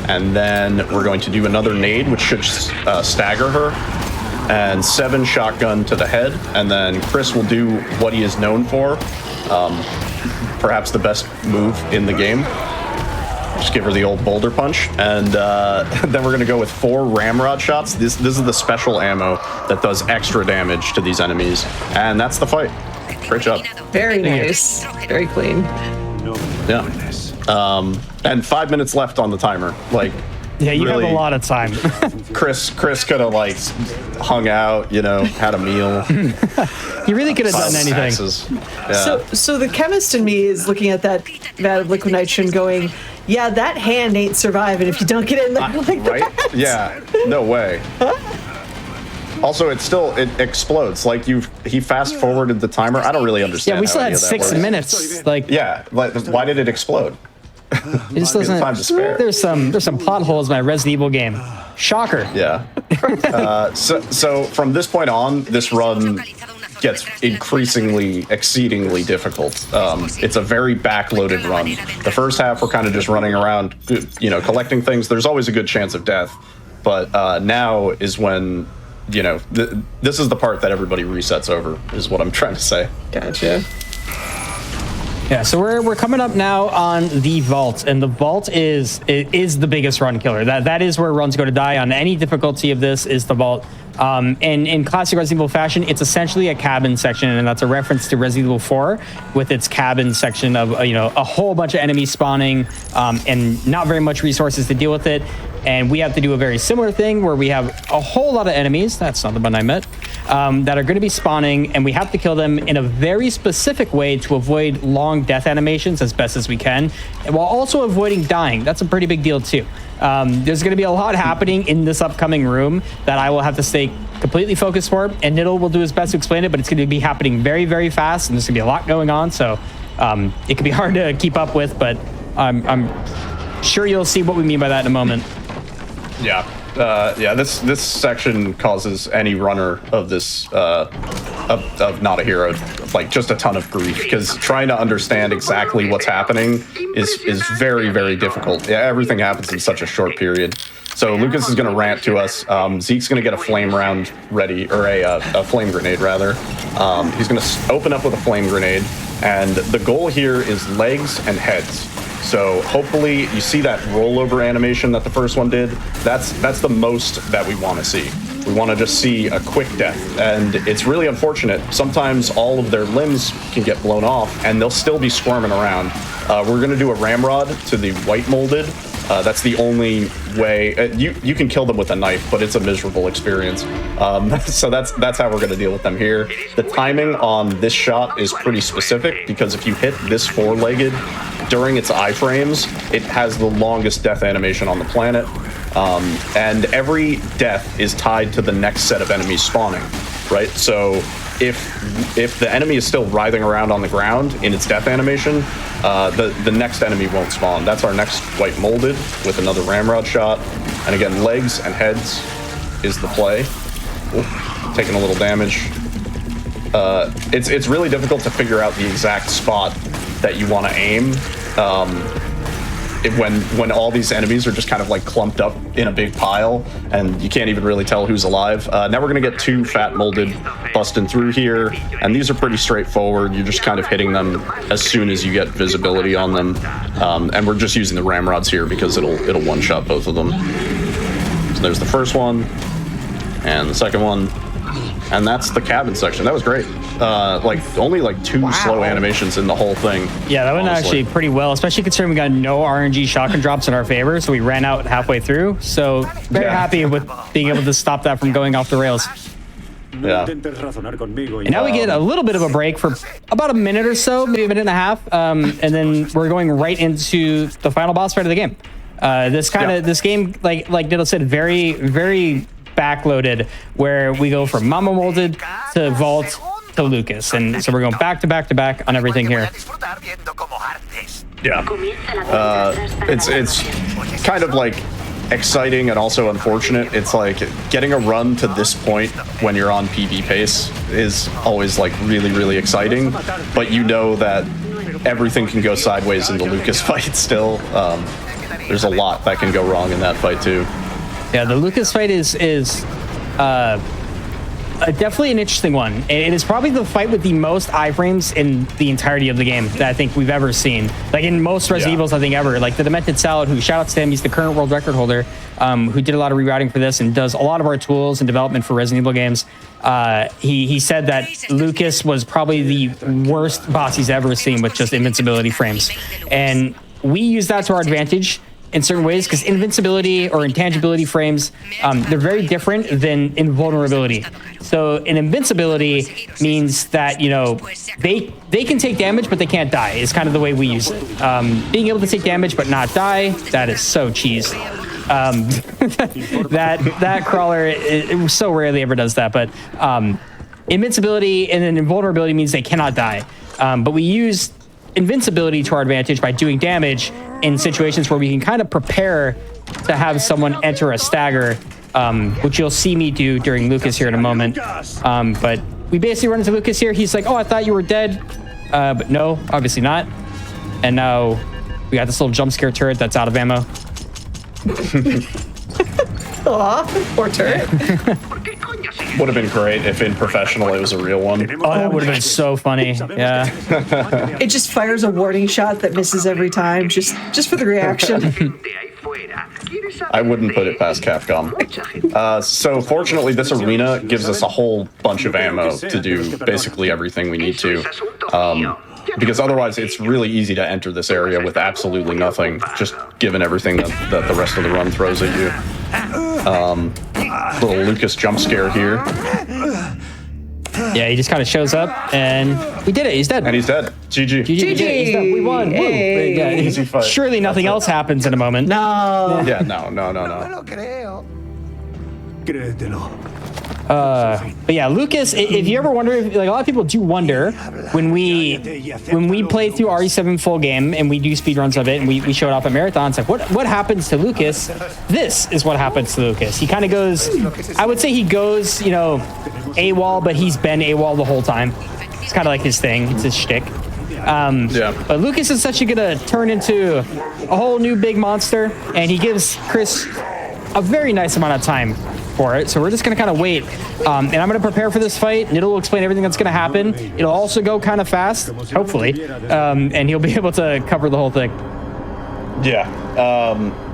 And then we're going to do another nade, which should stagger her. And 7 shotgun to the head. And then Chris will do what he is known for. Perhaps the best move in the game. Just give her the old boulder punch. And then we're going to go with 4 ramrod shots. This is the special ammo that does extra damage to these enemies. And that's the fight. Great job. Very nice. Very clean. Yeah. And 5 minutes left on the timer. Like, yeah, you really, have a lot of time. Chris could have like hung out, had a meal. You really could have done anything. Yeah. So the chemist in me is looking at that vat of liquid nitrogen going, yeah, that hand ain't surviving if you don't get in there like right? that. Yeah. No way. Also, it explodes. Like he fast forwarded the timer. I don't really understand. Yeah, we still how had any of that 6 works. minutes. Like, yeah, like why did it explode? it just doesn't. Time to spare. There's some plot holes in my Resident Evil game. Shocker. Yeah. So from this point on, this run gets exceedingly difficult. It's a very backloaded run. The first half, we're kind of just running around, collecting things. There's always a good chance of death, but now is when. This is the part that everybody resets over, is what I'm trying to say. Gotcha. Yeah, so we're coming up now on the vault, and the vault is the biggest run killer. That is where runs go to die on any difficulty of this is the vault. And in classic Resident Evil fashion, it's essentially a cabin section, and that's a reference to Resident Evil 4 with its cabin section of a whole bunch of enemies spawning and not very much resources to deal with it. And we have to do a very similar thing where we have a whole lot of enemies, that's not the one I meant, that are going to be spawning, and we have to kill them in a very specific way to avoid long death animations as best as we can, while also avoiding dying. That's a pretty big deal too. There's going to be a lot happening in this upcoming room that I will have to stay completely focused for, and Niddle will do his best to explain it, but it's going to be happening very, very fast, and there's going to be a lot going on, so it can be hard to keep up with, but I'm sure you'll see what we mean by that in a moment. Yeah. This section causes any runner of this of not a hero like just a ton of grief, because trying to understand exactly what's happening is very, very difficult. Yeah, everything happens in such a short period. So Lucas is going to rant to us. Zeke's going to get a flame round ready, or a flame grenade rather. He's going to open up with a flame grenade, and the goal here is legs and heads. So hopefully you see that rollover animation that the first one did. That's the most that we want to see. We want to just see a quick death, and it's really unfortunate. Sometimes all of their limbs can get blown off, and they'll still be squirming around. We're going to do a ramrod to the white molded. That's the only way. You can kill them with a knife, but it's a miserable experience. So that's how we're going to deal with them here. The timing on this shot is pretty specific, because if you hit this four-legged during its iframes, it has the longest death animation on the planet. And every death is tied to the next set of enemies spawning, right? So if the enemy is still writhing around on the ground in its death animation, the next enemy won't spawn. That's our next white molded with another ramrod shot. And again, legs and heads is the play. Ooh, taking a little damage. It's really difficult to figure out the exact spot that you want to aim when all these enemies are just kind of like clumped up in a big pile and you can't even really tell who's alive. Now we're going to get 2 fat molded busting through here, and these are pretty straightforward. You're just kind of hitting them as soon as you get visibility on them, and we're just using the ramrods here because it'll one-shot both of them. So there's the first one and the second one. And that's the cabin section. That was great. Only 2 slow animations in the whole thing. Yeah, that went actually pretty well, especially considering we got no RNG shotgun drops in our favor, so we ran out halfway through. So very happy with being able to stop that from going off the rails. Yeah. And now we get a little bit of a break for about a minute or so, maybe a minute and a half, and then we're going right into the final boss fight of the game. This game, like Diddle said, very, very backloaded, where we go from Mama Molded to Vault to Lucas, and so we're going back to back to back on everything here. Yeah, it's kind of like exciting and also unfortunate. It's like getting a run to this point when you're on PB pace is always like really, really exciting, but you know that everything can go sideways in the Lucas fight still. There's a lot that can go wrong in that fight too. Yeah, the Lucas fight is definitely an interesting one. It is probably the fight with the most iframes in the entirety of the game that I think we've ever seen. Like in most Resident Evils, I think ever. Like the Demented Salad, who shout outs to him, he's the current world record holder, who did a lot of rerouting for this and does a lot of our tools and development for Resident Evil games. He said that Lucas was probably the worst boss he's ever seen with just invincibility frames. And we use that to our advantage in certain ways, because invincibility or intangibility frames, they're very different than invulnerability. So an invincibility means that, you know, they can take damage, but they can't die, is kind of the way we use it. Being able to take damage but not die, that is so cheese. That crawler, it so rarely ever does that, but invincibility and then invulnerability means they cannot die. But we use invincibility to our advantage by doing damage in situations where we can kind of prepare to have someone enter a stagger, which you'll see me do during Lucas here in a moment. But we basically run into Lucas here. He's like, oh, I thought you were dead. But no, obviously not. And now we got this little jump scare turret that's out of ammo. Aw, poor turret. Would have been great if in professional it was a real one. Oh, that would have been so funny. Yeah. It just fires a warning shot that misses every time, just for the reaction. I wouldn't put it past Capcom. So fortunately, this arena gives us a whole bunch of ammo to do basically everything we need to. Because otherwise, it's really easy to enter this area with absolutely nothing, just given everything that the rest of the run throws at you. Little Lucas jump scare here. Yeah, he just kind of shows up, and we did it. He's dead. And he's dead. GG. GG. He's dead. We won. Hey. Yeah, Easy fight. Surely nothing else happens in a moment. No. Yeah, no. But yeah, Lucas, if you ever wonder, like a lot of people do wonder when we play through RE7 full game and we do speedruns of it and we show it off at marathons, like what happens to Lucas? This is what happens to Lucas. He kind of goes, I would say he goes, you know, AWOL, but he's been AWOL the whole time. It's kind of like his thing. It's his shtick. But Lucas is essentially going to turn into a whole new big monster, and he gives Chris a very nice amount of time for it. So we're just going to kind of wait. And I'm going to prepare for this fight. Niddle will explain everything that's going to happen. It'll also go kind of fast, hopefully. And he'll be able to cover the whole thing. Yeah,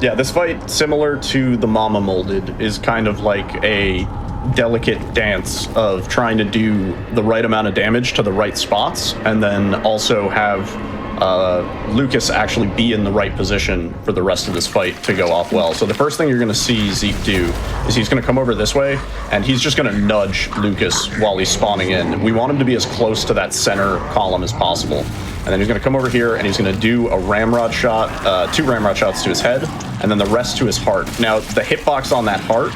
this fight, similar to the Mama Molded, is kind of like a delicate dance of trying to do the right amount of damage to the right spots, and then also have Lucas actually be in the right position for the rest of this fight to go off well. So the first thing you're going to see Zeke do is he's going to come over this way, and he's just going to nudge Lucas while he's spawning in. We want him to be as close to that center column as possible. And then he's going to come over here, and he's going to do a ramrod shot, 2 ramrod shots to his head, and then the rest to his heart. Now, the hitbox on that heart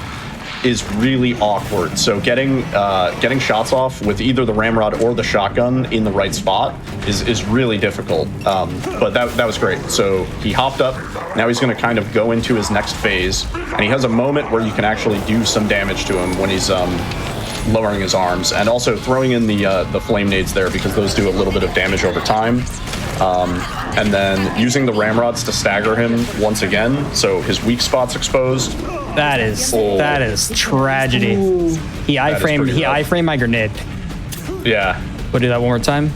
is really awkward. So getting shots off with either the ramrod or the shotgun in the right spot is really difficult. But that was great. So he hopped up. Now he's going to kind of go into his next phase, and he has a moment where you can actually do some damage to him when he's lowering his arms, and also throwing in the flame nades there, because those do a little bit of damage over time. And then using the ramrods to stagger him once again, so his weak spot's exposed. That is tragedy. Ooh. He iframed my grenade. Yeah. We'll do that one more time.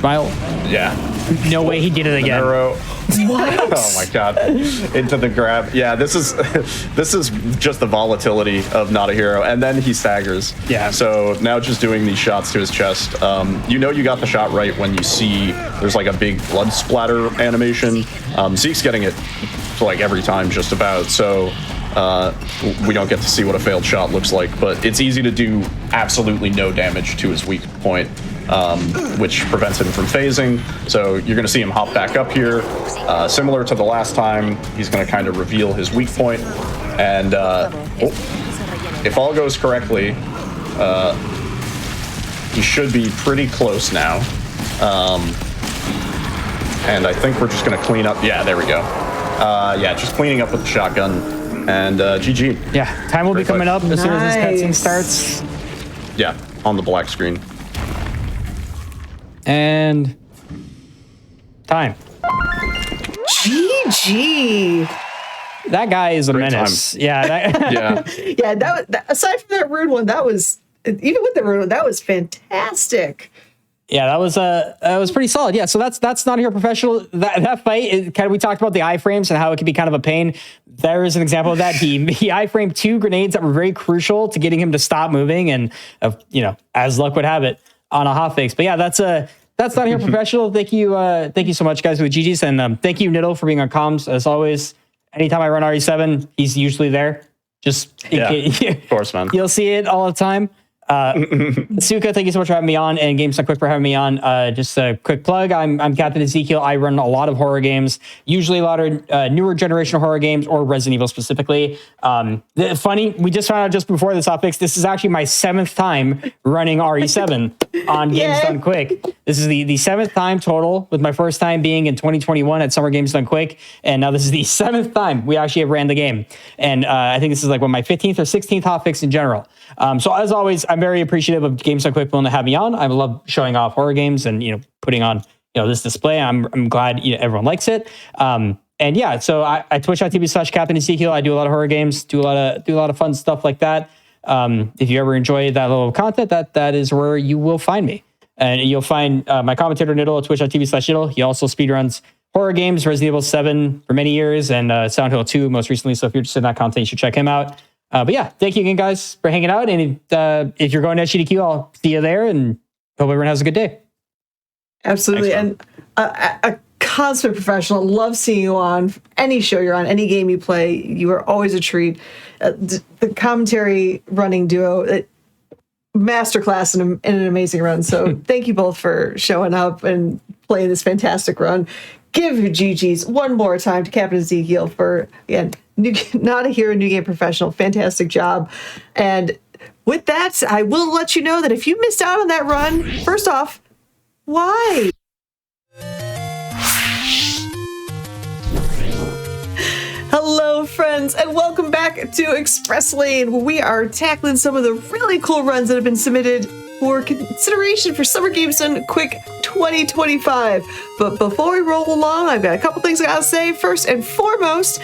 Smile. Yeah. No way he did it again. What? Oh my god. Into the grab. Yeah, this is just the volatility of not a hero. And then he staggers. Yeah. So now just doing these shots to his chest. You know you got the shot right when you see there's like a big blood splatter animation. Zeke's getting it like every time just about. So we don't get to see what a failed shot looks like, but it's easy to do absolutely no damage to his weak point, which prevents him from phasing. So you're going to see him hop back up here. Similar to the last time, he's going to kind of reveal his weak point. And if all goes correctly, he should be pretty close now. And I think we're just going to clean up. Yeah, there we go. Yeah, just cleaning up with the shotgun. And GG. Yeah, time will be coming up as soon as this cutscene starts. Yeah, on the black screen. And time. GG. That guy is a menace. Time. Yeah. Yeah. Yeah, that aside from that rude one, that was, even with the rude one, that was fantastic. Yeah, that was pretty solid. Yeah, so that's not a hero professional. That fight is kind of, we talked about the iframes and how it can be kind of a pain. There is an example of that. He iframed 2 grenades that were very crucial to getting him to stop moving, and as luck would have it, on a hotfix. But yeah, that's not a hero professional. Thank you so much, guys, with GG's, and thank you, Niddle, for being on comms as always. Anytime I run RE7, he's usually there. Just of course, man. You'll see it all the time. Suka, thank you so much for having me on, and Games Not Quick for having me on. Just a quick plug, I'm Captain Ezekiel. I run a lot of horror games, usually a lot of newer generation horror games, or Resident Evil specifically. Funny, we just found out just before this hotfix, this is actually my 7th time running RE7 on Games Done Quick. This is the 7th time total, with my first time being in 2021 at Summer Games Done Quick, and now this is the 7th time we actually have ran the game. And I think this is like my 15th or 16th hotfix in general. So as always, I'm very appreciative of Games Done Quick willing to have me on. I love showing off horror games and putting on this display. I'm glad everyone likes it. And yeah, so I twitch.tv/Captain Ezekiel. I do a lot of horror games, do a lot of fun stuff like that. If you ever enjoy that level of content, that is where you will find me. And you'll find my commentator Niddle at twitch.tv/Niddle. He also speedruns horror games, Resident Evil 7 for many years, and Silent Hill 2 most recently. So if you're interested in that content, you should check him out. But yeah, thank you again, guys, for hanging out. And if you're going to GDQ, I'll see you there, and hope everyone has a good day. Absolutely. Thanks, and a consummate professional. Love seeing you on any show you're on, any game you play. You are always a treat. The commentary running duo, masterclass in an amazing run. So thank you both for showing up and playing this fantastic run. Give your GGs one more time to Captain Ezekiel for, again, not a hero, new game professional. Fantastic job. And with that, I will let you know that if you missed out on that run, first off, why? Hello, friends, and welcome back to Express Lane, where we are tackling some of the really cool runs that have been submitted for consideration for Summer Games Done Quick 2025. But before we roll along, I've got a couple things I gotta say. First and foremost,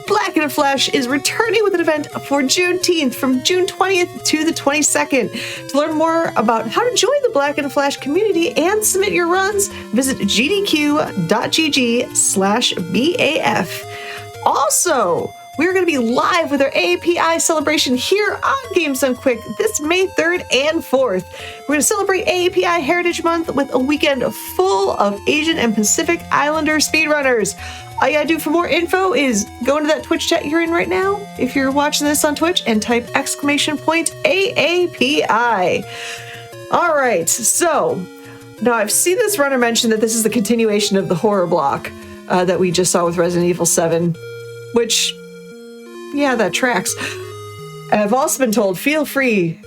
Black in a Flash is returning with an event for Juneteenth from June 20th to the 22nd. To learn more about how to join the Black in a Flash community and submit your runs, visit gdq.gg/BAF. Also, we're going to be live with our AAPI celebration here on Games Done Quick this May 3rd and 4th. We're going to celebrate AAPI Heritage Month with a weekend full of Asian and Pacific Islander speedrunners. All you gotta do for more info is go into that Twitch chat you're in right now, if you're watching this on Twitch, and type !AAPI. All right, so now I've seen this runner mention that this is the continuation of the horror block that we just saw with Resident Evil 7, which, yeah, that tracks. I've also been told, feel free,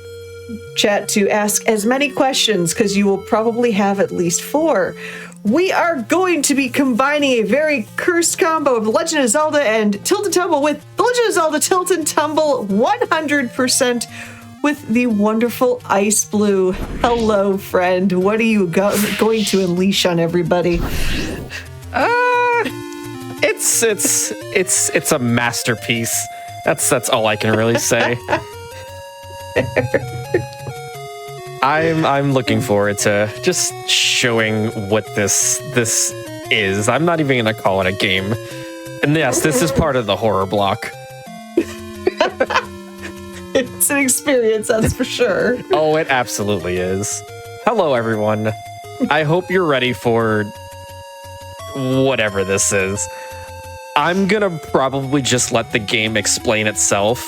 chat, to ask as many questions because you will probably have at least 4. We are going to be combining a very cursed combo of The Legend of Zelda and Tilt and Tumble with The Legend of Zelda Tilt and Tumble 100% with the wonderful Ice Blue. Hello, friend. What are you going to unleash on everybody? It's a masterpiece. That's all I can really say. I'm looking forward to just showing what this is. I'm not even gonna call it a game. And yes, this is part of the horror block. It's an experience, that's for sure. Oh, it absolutely is. Hello, everyone. I hope you're ready for whatever this is. I'm gonna probably just let the game explain itself.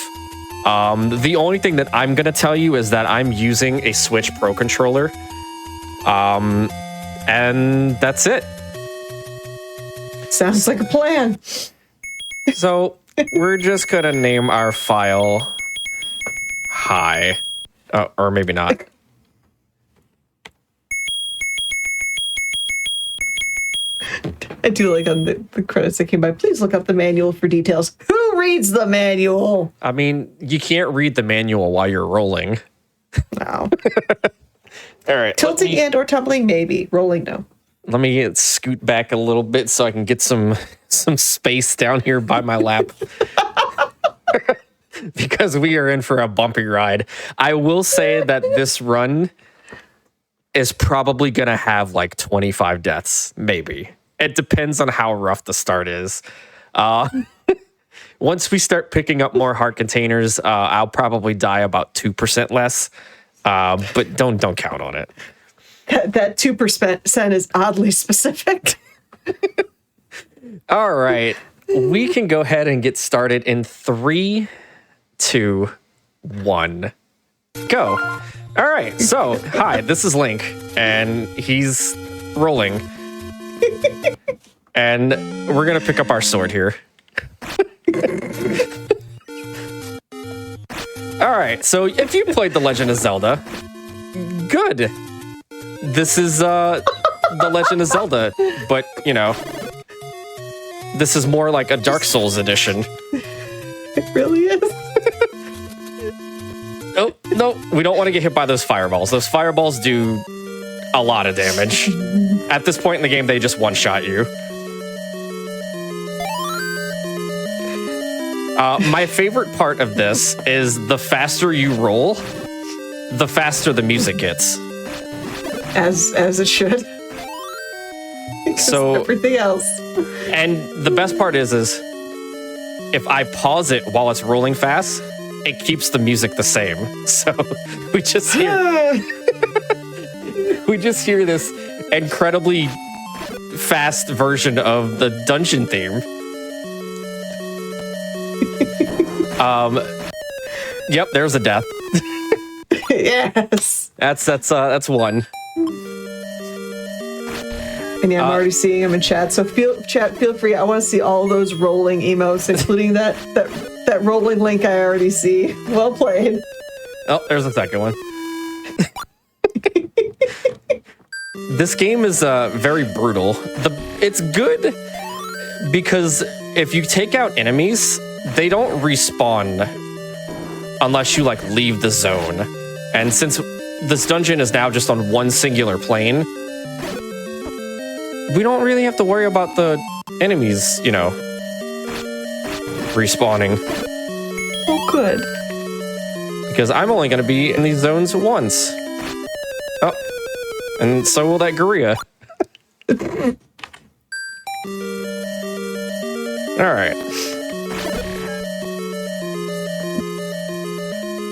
The only thing that I'm gonna tell you is that I'm using a Switch Pro controller. And that's it. Sounds like a plan. So we're just gonna name our file Hi. Or maybe not. I do like on the credits that came by, please look up the manual for details. Who reads the manual? I mean, you can't read the manual while you're rolling. No. All right. Tilting and or tumbling, maybe. Rolling, no. Let me scoot back a little bit so I can get some space down here by my lap. Because we are in for a bumpy ride. I will say that this run is probably going to have like 25 deaths, maybe. It depends on how rough the start is. Once we start picking up more heart containers, I'll probably die about 2% less. But don't count on it. That 2% is oddly specific. All right. We can go ahead and get started in 3, 2, 1, go. All right. So, hi, this is Link, and he's rolling. And we're going to pick up our sword here. All right. So, if you played The Legend of Zelda, good. This is The Legend of Zelda, but, you know, this is more like a Dark Souls edition. It really is. Oh, no, we don't want to get hit by those fireballs. Those fireballs do a lot of damage. At this point in the game, they just one-shot you. My favorite part of this is the faster you roll, the faster the music gets. As it should. So everything else. And the best part is if I pause it while it's rolling fast, it keeps the music the same. So we just hear this incredibly fast version of the dungeon theme. Yep, there's a death. Yes. That's one. And yeah, I'm already seeing them in chat. So feel free. I want to see all those rolling emotes, including that rolling Link I already see. Well played. Oh, there's a second one. This game is very brutal. It's good because if you take out enemies, they don't respawn unless you like leave the zone. And since this dungeon is now just on one singular plane, we don't really have to worry about the enemies, you know, respawning. Oh, good. Because I'm only going to be in these zones once. Oh, and so will that gorilla. All right.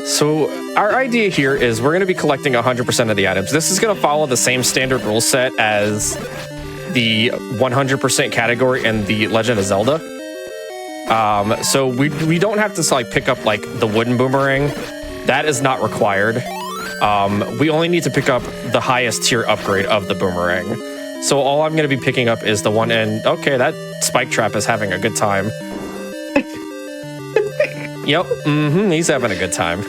So our idea here is we're going to be collecting 100% of the items. This is going to follow the same standard rule set as the 100% category in the Legend of Zelda. So we don't have to like pick up like the wooden boomerang. That is not required. We only need to pick up the highest tier upgrade of the boomerang. So all I'm going to be picking up is the one, and okay, that spike trap is having a good time. Yep. He's having a good time.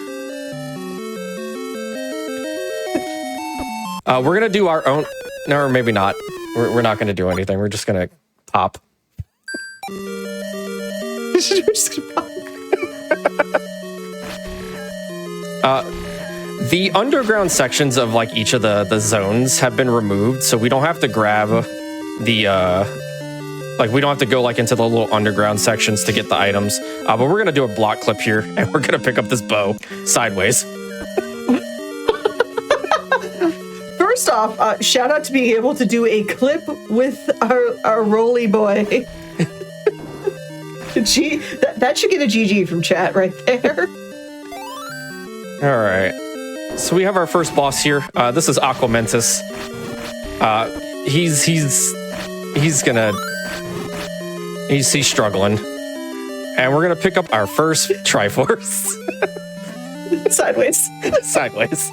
We're gonna do our own. No, or maybe not. We're not gonna do anything. We're just gonna pop. We're just gonna pop. The underground sections of like each of the zones have been removed, so we don't have to grab the like we don't have to go like into the little underground sections to get the items. But we're gonna do a block clip here, and we're gonna pick up this bow sideways. First off, shout out to being able to do a clip with our roly boy. That should get a GG from chat right there. All right. So we have our first boss here. This is Aquamentus. He's struggling, and we're gonna pick up our first Triforce. Sideways. Sideways.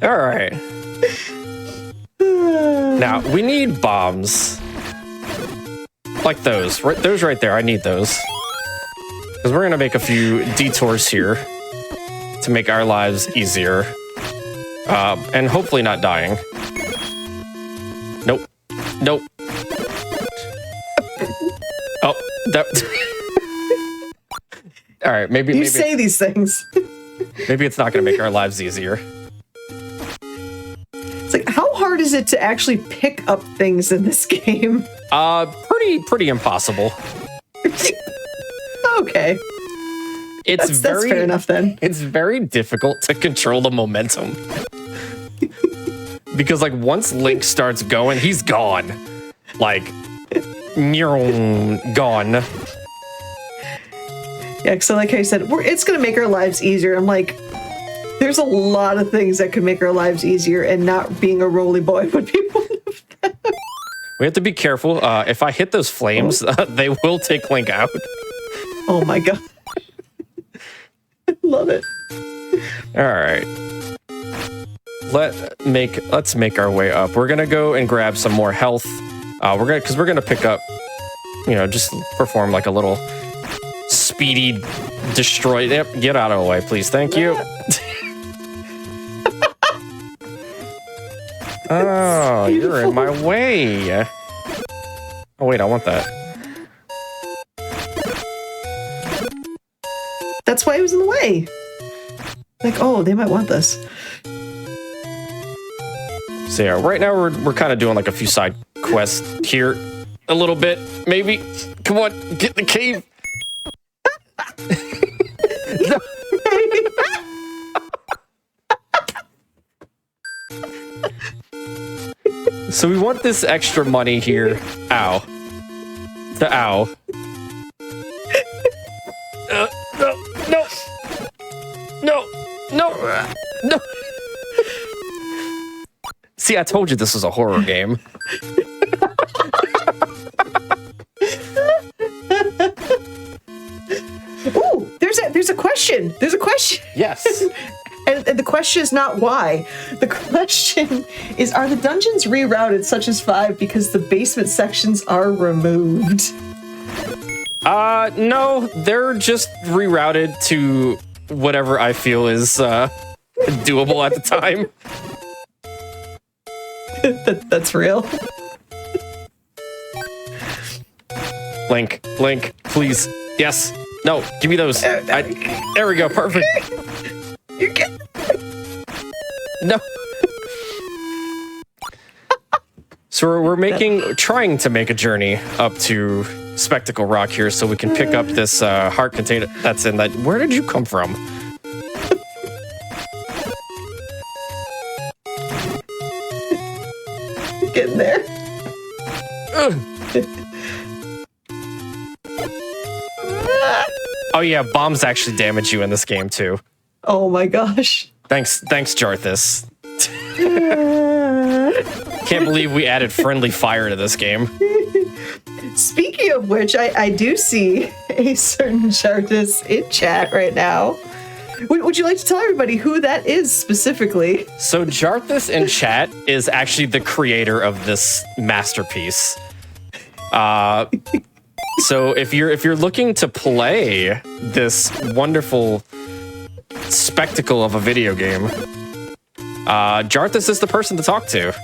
All right. Now we need bombs, like those. Right, those right there. I need those. Because we're going to make a few detours here to make our lives easier. And hopefully not dying. Nope. Nope. Oh, that... All right, maybe... say these things. Maybe it's not going to make our lives easier. It's like, how hard is it to actually pick up things in this game? Pretty impossible. Okay. That's fair enough then. It's very difficult to control the momentum. Because like once Link starts going, he's gone. Like gone. Yeah, so like I said, it's gonna make our lives easier. I'm like, there's a lot of things that could make our lives easier, and not being a roly boy would be one of them. We have to be careful. If I hit those flames, they will take Link out. Oh my god. I love it. All right. Let's make our way up. We're gonna go and grab some more health. We're gonna pick up, just perform like a little speedy destroy. Yep, get out of the way, please. Thank you. Oh, you're in my way. Oh wait, I want that. That's why it was in the way. Like, oh, they might want this. So yeah, right now we're kind of doing like a few side quests here, a little bit, maybe. Come on, get in the cave. So we want this extra money here. Ow. The ow. No. See, I told you this was a horror game. Ooh, there's a question. There's a question. Yes. And the question is not why. The question is, are the dungeons rerouted such as 5 because the basement sections are removed? No, they're just rerouted to whatever I feel is doable at the time. That's real. Link, please. Yes. No, give me those. There we go. Perfect. You get. No. So we're trying to make a journey up to Spectacle Rock here, so we can pick up this heart container that's in that. Where did you come from? Getting there. Oh yeah, bombs actually damage you in this game too. Oh my gosh. Thanks, Jarthus. Can't believe we added friendly fire to this game. Speaking of which, I do see a certain Jarthus in chat right now. Would you like to tell everybody who that is specifically? So Jarthus in chat is actually the creator of this masterpiece. So if you're looking to play this wonderful spectacle of a video game, Jarthus is the person to talk to.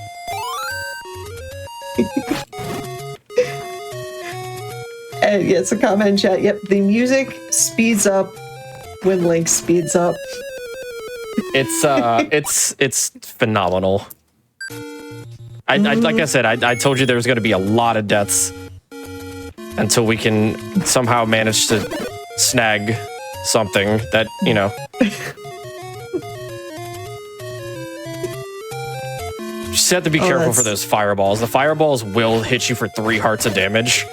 And yeah, it's a comment in chat. Yep, the music speeds up when Link speeds up. It's phenomenal. Like I said, I told you there was going to be a lot of deaths until we can somehow manage to snag something that, you know. Just have to be careful for those fireballs. The fireballs will hit you for 3 hearts of damage.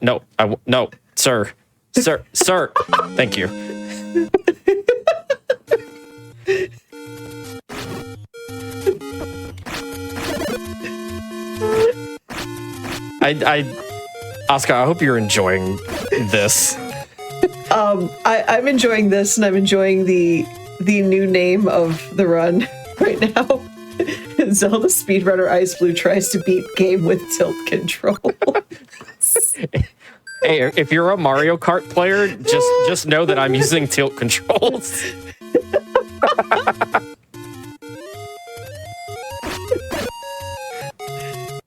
No, no, sir. Thank you. Oscar, I hope you're enjoying this. I'm enjoying this, and I'm enjoying the new name of the run right now. Zelda Speedrunner Ice Blue tries to beat game with tilt control. Hey, if you're a Mario Kart player, just know that I'm using tilt controls.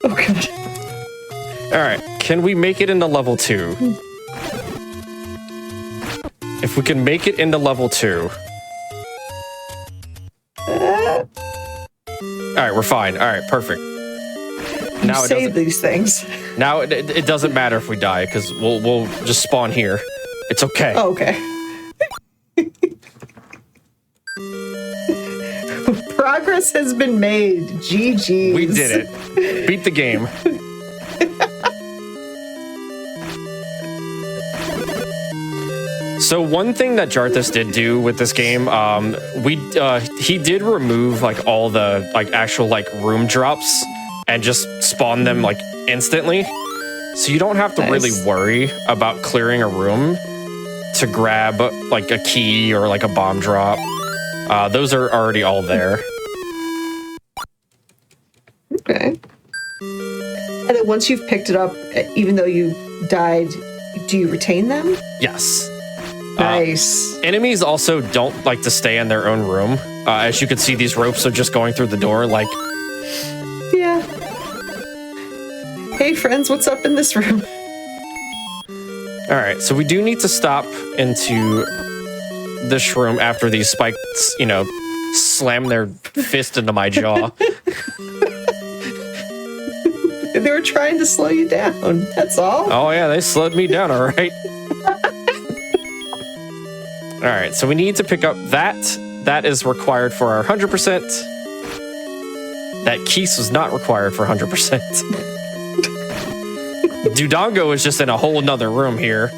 Oh god. All right, can we make it into level 2? If we can make it into level 2. All right, we're fine. All right, perfect. Now you save these things. Now it doesn't matter if we die because we'll just spawn here. It's okay. Oh, okay. Progress has been made. GG. We did it. Beat the game. So one thing that Jarthus did do with this game, he did remove like all the like actual like room drops and just spawn them like instantly. So you don't have to really worry about clearing a room to grab like a key or like a bomb drop. Those are already all there. Okay. And then once you've picked it up, even though you died, do you retain them? Yes. Nice. Enemies also don't like to stay in their own room. As you can see, these ropes are just going through the door like... Yeah. Hey friends, what's up in this room? Alright, so we do need to stop into this room after these spikes, you know, slam their fist into my jaw. They were trying to slow you down, that's all. Oh yeah, they slowed me down, alright. Alright, so we need to pick up that. That is required for our 100%. That Keese was not required for 100%. Dodongo is just in a whole nother room here.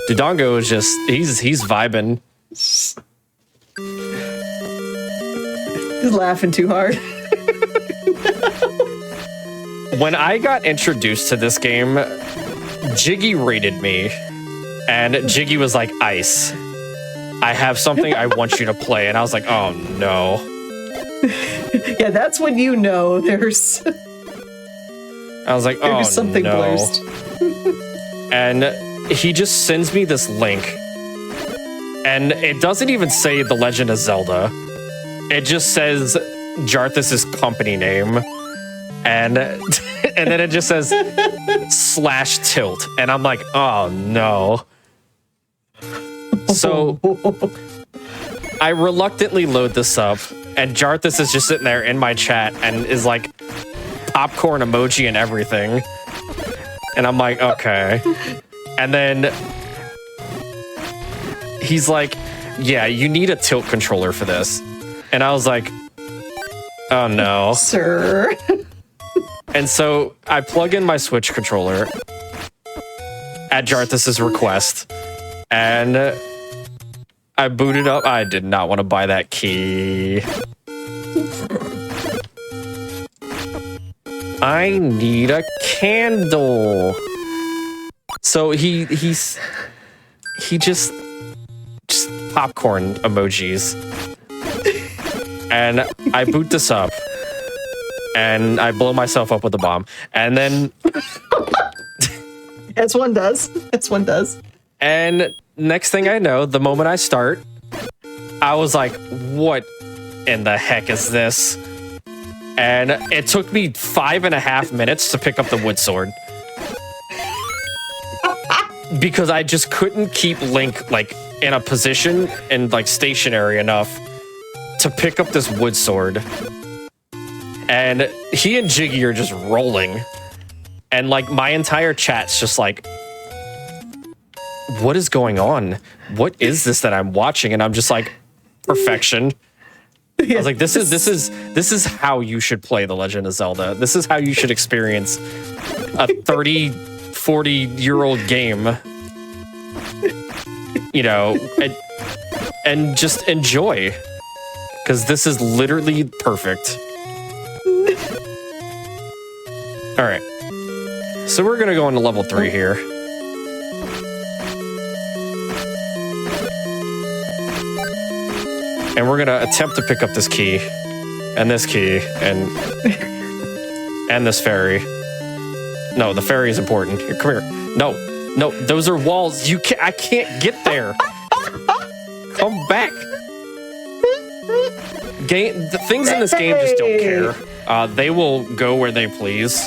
Dodongo is just, he's vibing. He's laughing too hard. When I got introduced to this game, Jiggy rated me. And Jiggy was like, Ice, I have something I want you to play. And I was like, oh no. Yeah, that's when you know there's... I was like, oh there's something no. blurst. And he just sends me this link. And it doesn't even say The Legend of Zelda. It just says Jarthus's company name. And then it just says /tilt. And I'm like, oh no. So I reluctantly load this up, and Jarthus is just sitting there in my chat and is like popcorn emoji and everything. And I'm like, okay. And then he's like, yeah, you need a tilt controller for this. And I was like, oh no. Sir. And so I plug in my Switch controller at Jarthus's request, and I booted up. I did not want to buy that key. I need a candle. So he just popcorn emojis. And I boot this up. and I blow myself up with a bomb. And then As one does. As one does. And next thing I know, the moment I start, I was like, what in the heck is this? And it took me 5.5 minutes to pick up the wood sword. Because I just couldn't keep Link like in a position and like stationary enough to pick up this wood sword. And he and Jiggy are just rolling. And like my entire chat's just like, what is going on? What is this that I'm watching? And I'm just like, perfection. I was like, this is how you should play The Legend of Zelda. This is how you should experience a 30, 40-year-old game. You know, and just enjoy. Because this is literally perfect. All right. So we're going to go into level 3 here. And we're going to attempt to pick up this key. And this key. And this fairy. No, the fairy is important. Here, come here. No, those are walls. I can't get there. Come back. The things in this game just don't care. They will go where they please.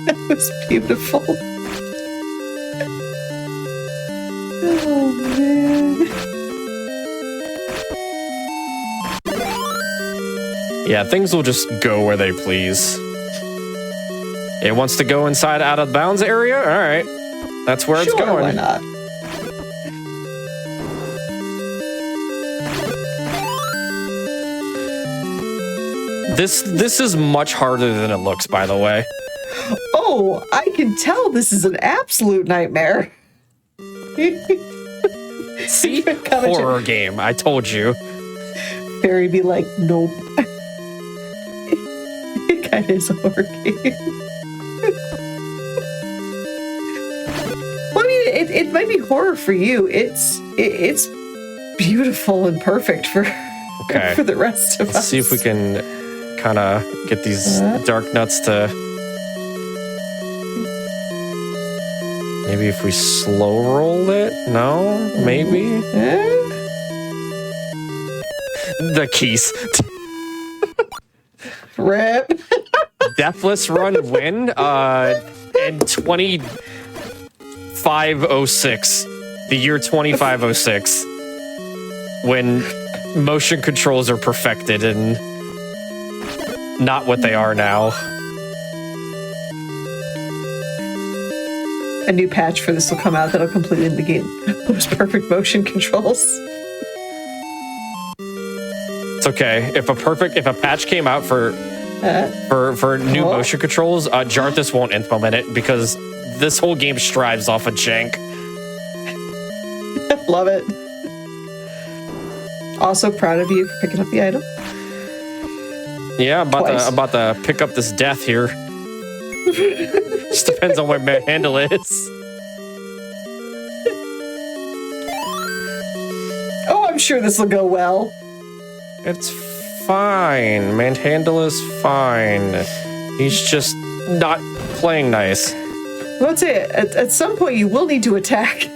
That was beautiful. Oh, man. Yeah, things will just go where they please. It wants to go inside out of bounds area? All right. That's where it's going. Why not? This is much harder than it looks, by the way. Oh, I can tell this is an absolute nightmare. See? Horror game, I told you. Fairy be like, nope. It kind of is a horror game. Well, I mean, it might be horror for you. It's beautiful and perfect for the rest of us. Let's see if we can kind of get these dark nuts to... Maybe if we slow roll it? No? Maybe? The keys. Rip. Deathless Run win in 2506. The year 2506. When motion controls are perfected and not what they are now. A new patch for this will come out that'll completely negate those perfect motion controls. It's okay. If a patch came out for new motion controls, Jarthus won't implement it because this whole game strives off of jank. Love it. Also proud of you for picking up the item. Yeah, I'm about to pick up this death here. Just depends on where Manhandle is. Oh, I'm sure this will go well. It's fine. Manhandle is fine. He's just not playing nice. Let's say at some point you will need to attack.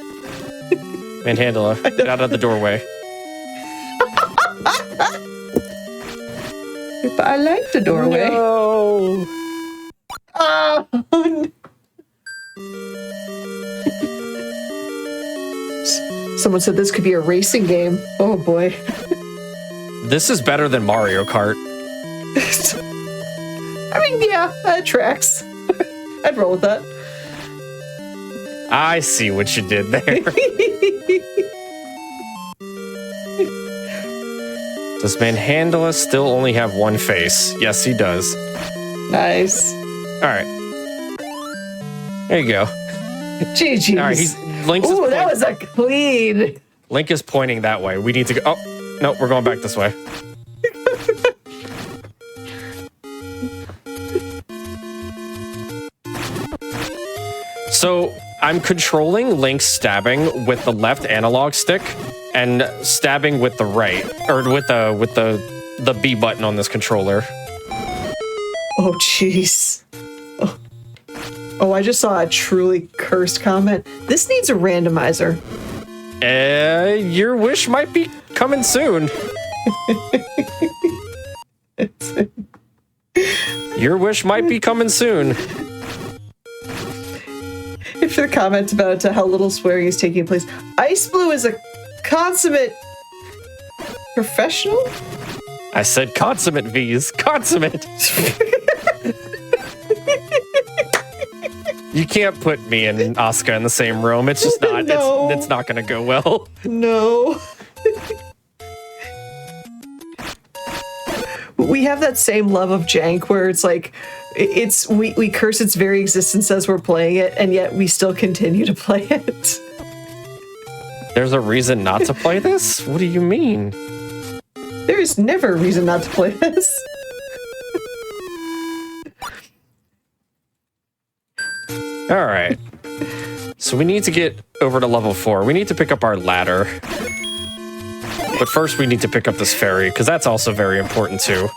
Manhandle, get out of the doorway. But I like the doorway. No. Oh. Someone said this could be a racing game. Oh boy. This is better than Mario Kart. I mean, yeah, that tracks. I'd roll with that. I see what you did there. Does Manhandle still only have one face? Yes, he does. Nice. All right. There you go. GG's. All right, Link's Ooh, that was a clean. Link is pointing that way. We need to go. Oh, no, we're going back this way. So I'm controlling Link's stabbing with the left analog stick and stabbing with the right, or with the B button on this controller. Oh, jeez. Oh, I just saw a truly cursed comment. This needs a randomizer. Your wish might be coming soon. Your wish might be coming soon. If the comment about how little swearing is taking place. Ice Blue is a consummate professional? I said consummate, V's. Consummate. You can't put me and Asuka in the same room. It's just not. No. It's not going to go well. No. We have that same love of jank where it's like we curse its very existence as we're playing it, and yet we still continue to play it. There's a reason not to play this? What do you mean? There is never a reason not to play this. All right. So we need to get over to level 4. We need to pick up our ladder. But first we need to pick up this ferry, because that's also very important too.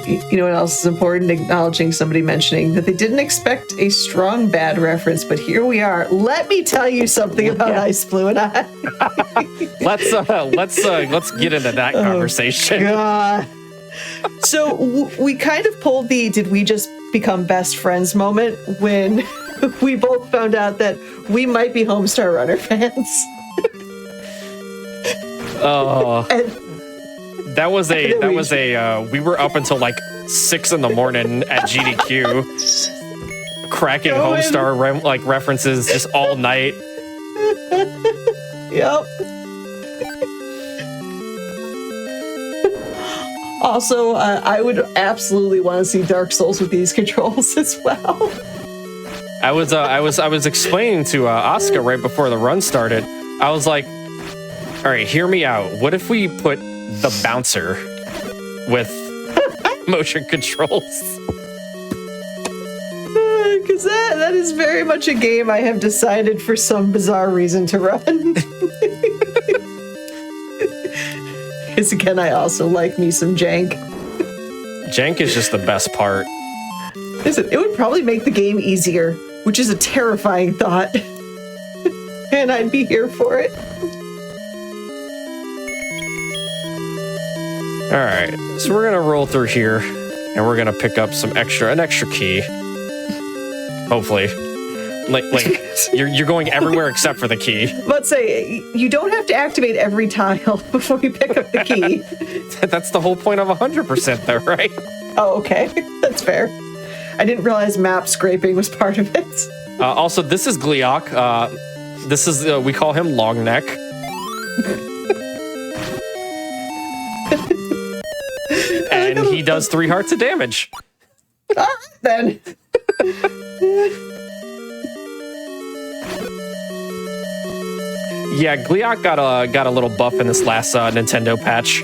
You know what else is important? Acknowledging somebody mentioning that they didn't expect a strong bad reference, but here we are. Let me tell you something about Ice Blue and I. Let's get into that conversation. God. So we kind of pulled the "did we just become best friends" moment when we both found out that we might be Homestar Runner fans. Oh. And that was we were up until like 6 in the morning at GDQ cracking Homestar references just all night. Yep. Also, I would absolutely want to see Dark Souls with these controls as well. I was explaining to Asuka right before the run started. I was like, all right, hear me out. What if we put the bouncer with motion controls? Because that is very much a game I have decided for some bizarre reason to run. Because again, I also like me some jank. Jank is just the best part. Listen, it would probably make the game easier, which is a terrifying thought. And I'd be here for it. All right, so we're gonna roll through here, and we're gonna pick up an extra key. Hopefully, like you're going everywhere except for the key. Let's say you don't have to activate every tile before you pick up the key. That's the whole point of 100%, though, right? Oh, okay, that's fair. I didn't realize map scraping was part of it. Also, this is Gliok. This is we call him Long Neck. And he does 3 hearts of damage. All right, then. Yeah, Gliok got a little buff in this last Nintendo patch.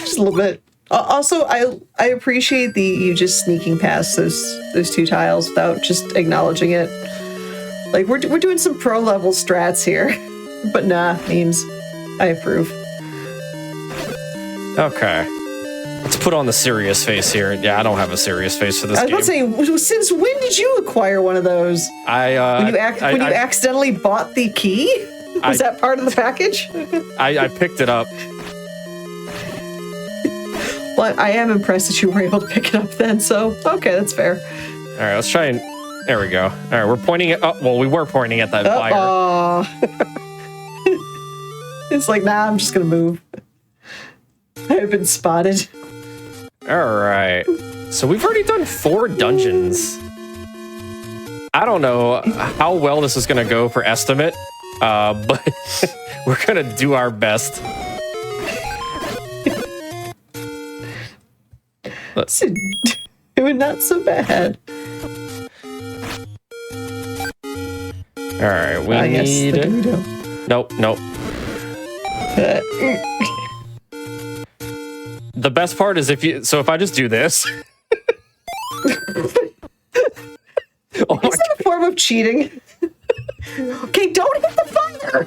Just a little bit. Also, I appreciate you just sneaking past those 2 tiles without just acknowledging it. Like we're doing some pro level strats here, but nah, memes. I approve. Okay. Let's put on the serious face here. Yeah, I don't have a serious face for this game. I was about to say, since when did you acquire one of those? When you accidentally bought the key? Was that part of the package? I picked it up. Well, I am impressed that you were able to pick it up then, so okay, that's fair. All right, let's try and... There we go. All right, we're pointing at... Oh, well, we were pointing at that fire. It's like, nah, I'm just gonna move. I've been spotted. All right. So we've already done 4 dungeons. I don't know how well this is going to go for estimate, but we're going to do our best. Doing not so bad. All right, we need... Yes, Nope. The best part is if I just do this. Oh, is that a form of cheating? Okay, don't hit the fire.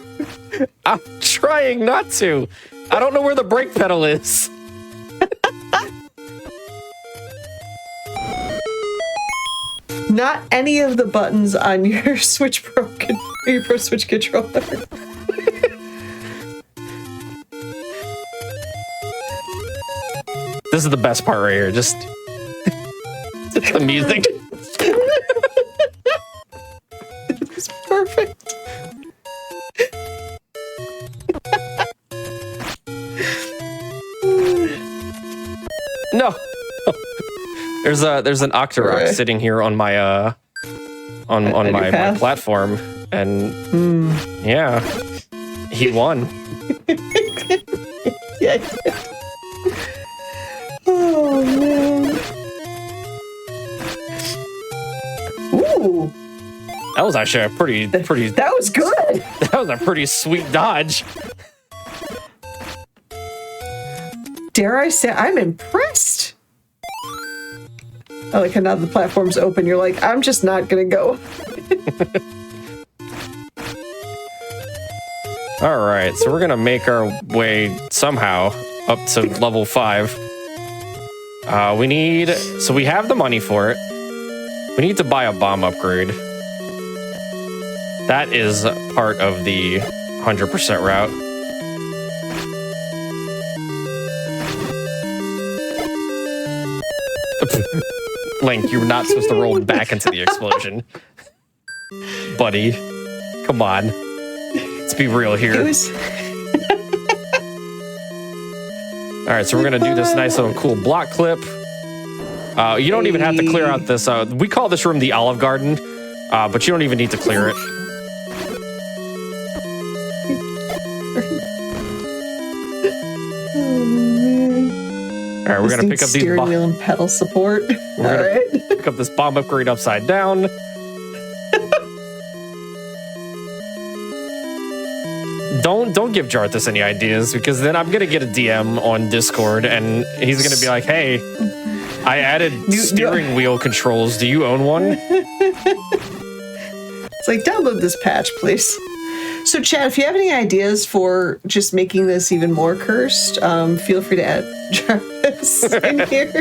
I'm trying not to. I don't know where the brake pedal is. Not any of the buttons on your Switch Pro, your Pro Switch controller. This is the best part right here. Just the music. It's perfect. No. There's an Octorok Right. sitting here on my on my platform, and yeah, he won. Yeah. Oh man. Ooh. That was actually a pretty. That was good. That was a pretty sweet dodge. Dare I say, I'm impressed. I like how now the platform's open. You're like, I'm just not gonna go. All right, so we're gonna make our way somehow up to level 5. We have the money for it. We need to buy a bomb upgrade. That is part of the 100% route. Link, you're not supposed to roll back into the explosion. Buddy, come on. Let's be real here. All right, so we're gonna do this nice little cool block clip. You don't even have to clear out this. We call this room the Olive Garden, but you don't even need to clear it. All right, we're gonna pick up these steering wheel and pedal support. We're gonna pick up this bomb upgrade upside down. Don't give Jarthus any ideas, because then I'm gonna get a DM on Discord and he's gonna be like, "Hey, I added steering wheel controls. Do you own one?" It's like, download this patch, please. So, Chad, if you have any ideas for just making this even more cursed, feel free to add Jarthus in here.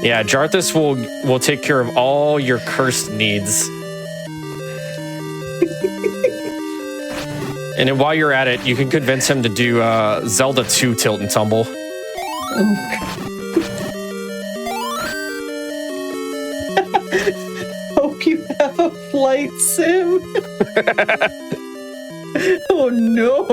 Yeah, Jarthus will take care of all your cursed needs. And then while you're at it, you can convince him to do Zelda 2 Tilt and Tumble. Hope you have a flight sim. Oh no.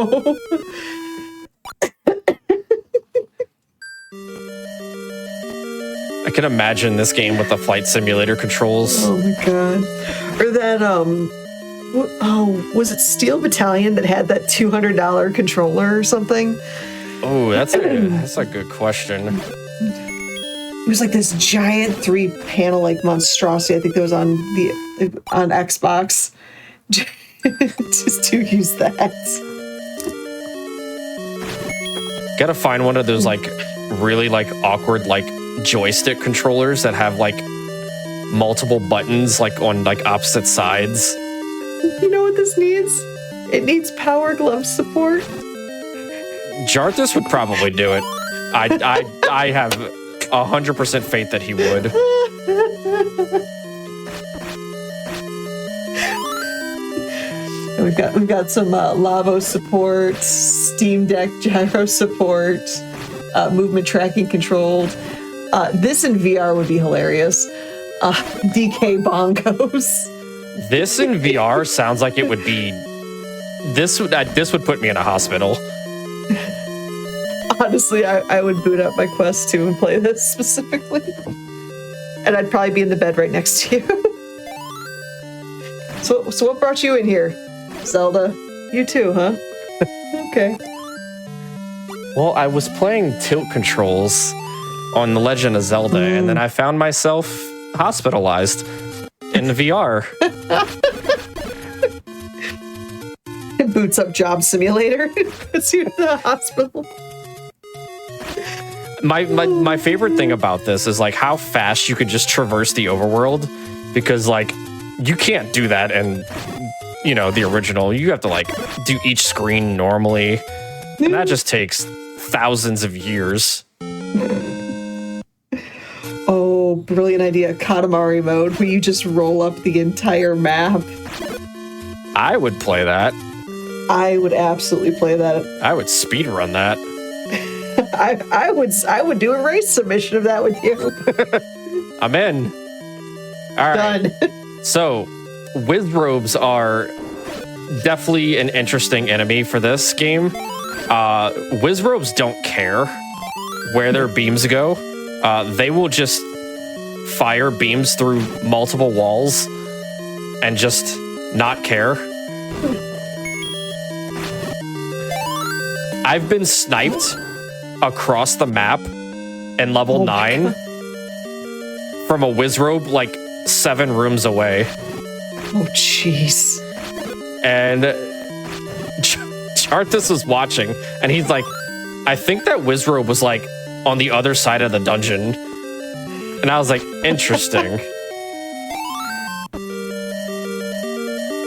I can imagine this game with the flight simulator controls. Oh my god. Or that was it Steel Battalion that had that $200 controller or something? Oh, that's a good question. It was like this giant 3-panel like monstrosity. I think that was on Xbox. Just to use that. Gotta find one of those like really like awkward like joystick controllers that have like multiple buttons like on like opposite sides. You know what this needs? It needs Power Glove support. Jarthus would probably do it. I have 100% faith that he would. We've got some Lavo support, Steam Deck gyro support, movement tracking controlled. This in VR would be hilarious. DK bongos. This in VR sounds like it would be. This would put me in a hospital. Honestly, I would boot up my Quest 2 and play this specifically. And I'd probably be in the bed right next to you. So what brought you in here? Zelda? You too, huh? Okay. Well, I was playing tilt controls on The Legend of Zelda, and then I found myself hospitalized in the VR. It boots up Job Simulator. Puts you in the hospital. My favorite thing about this is like how fast you could just traverse the overworld, because like you can't do that in the original. You have to like do each screen normally, and that just takes thousands of years. Oh, brilliant idea, Katamari mode, where you just roll up the entire map. I would play that. I would absolutely play that. I would speedrun that. I would do a race submission of that with you. I'm in. All right. Done. So, Wizrobes are definitely an interesting enemy for this game. Wizrobes don't care where their beams go. They will just fire beams through multiple walls and just not care. I've been sniped across the map in level 9 from a Wizrobe like 7 rooms away. Oh, jeez. And Charthus was watching, and he's like, I think that Wizrobe was like on the other side of the dungeon. And I was like, interesting.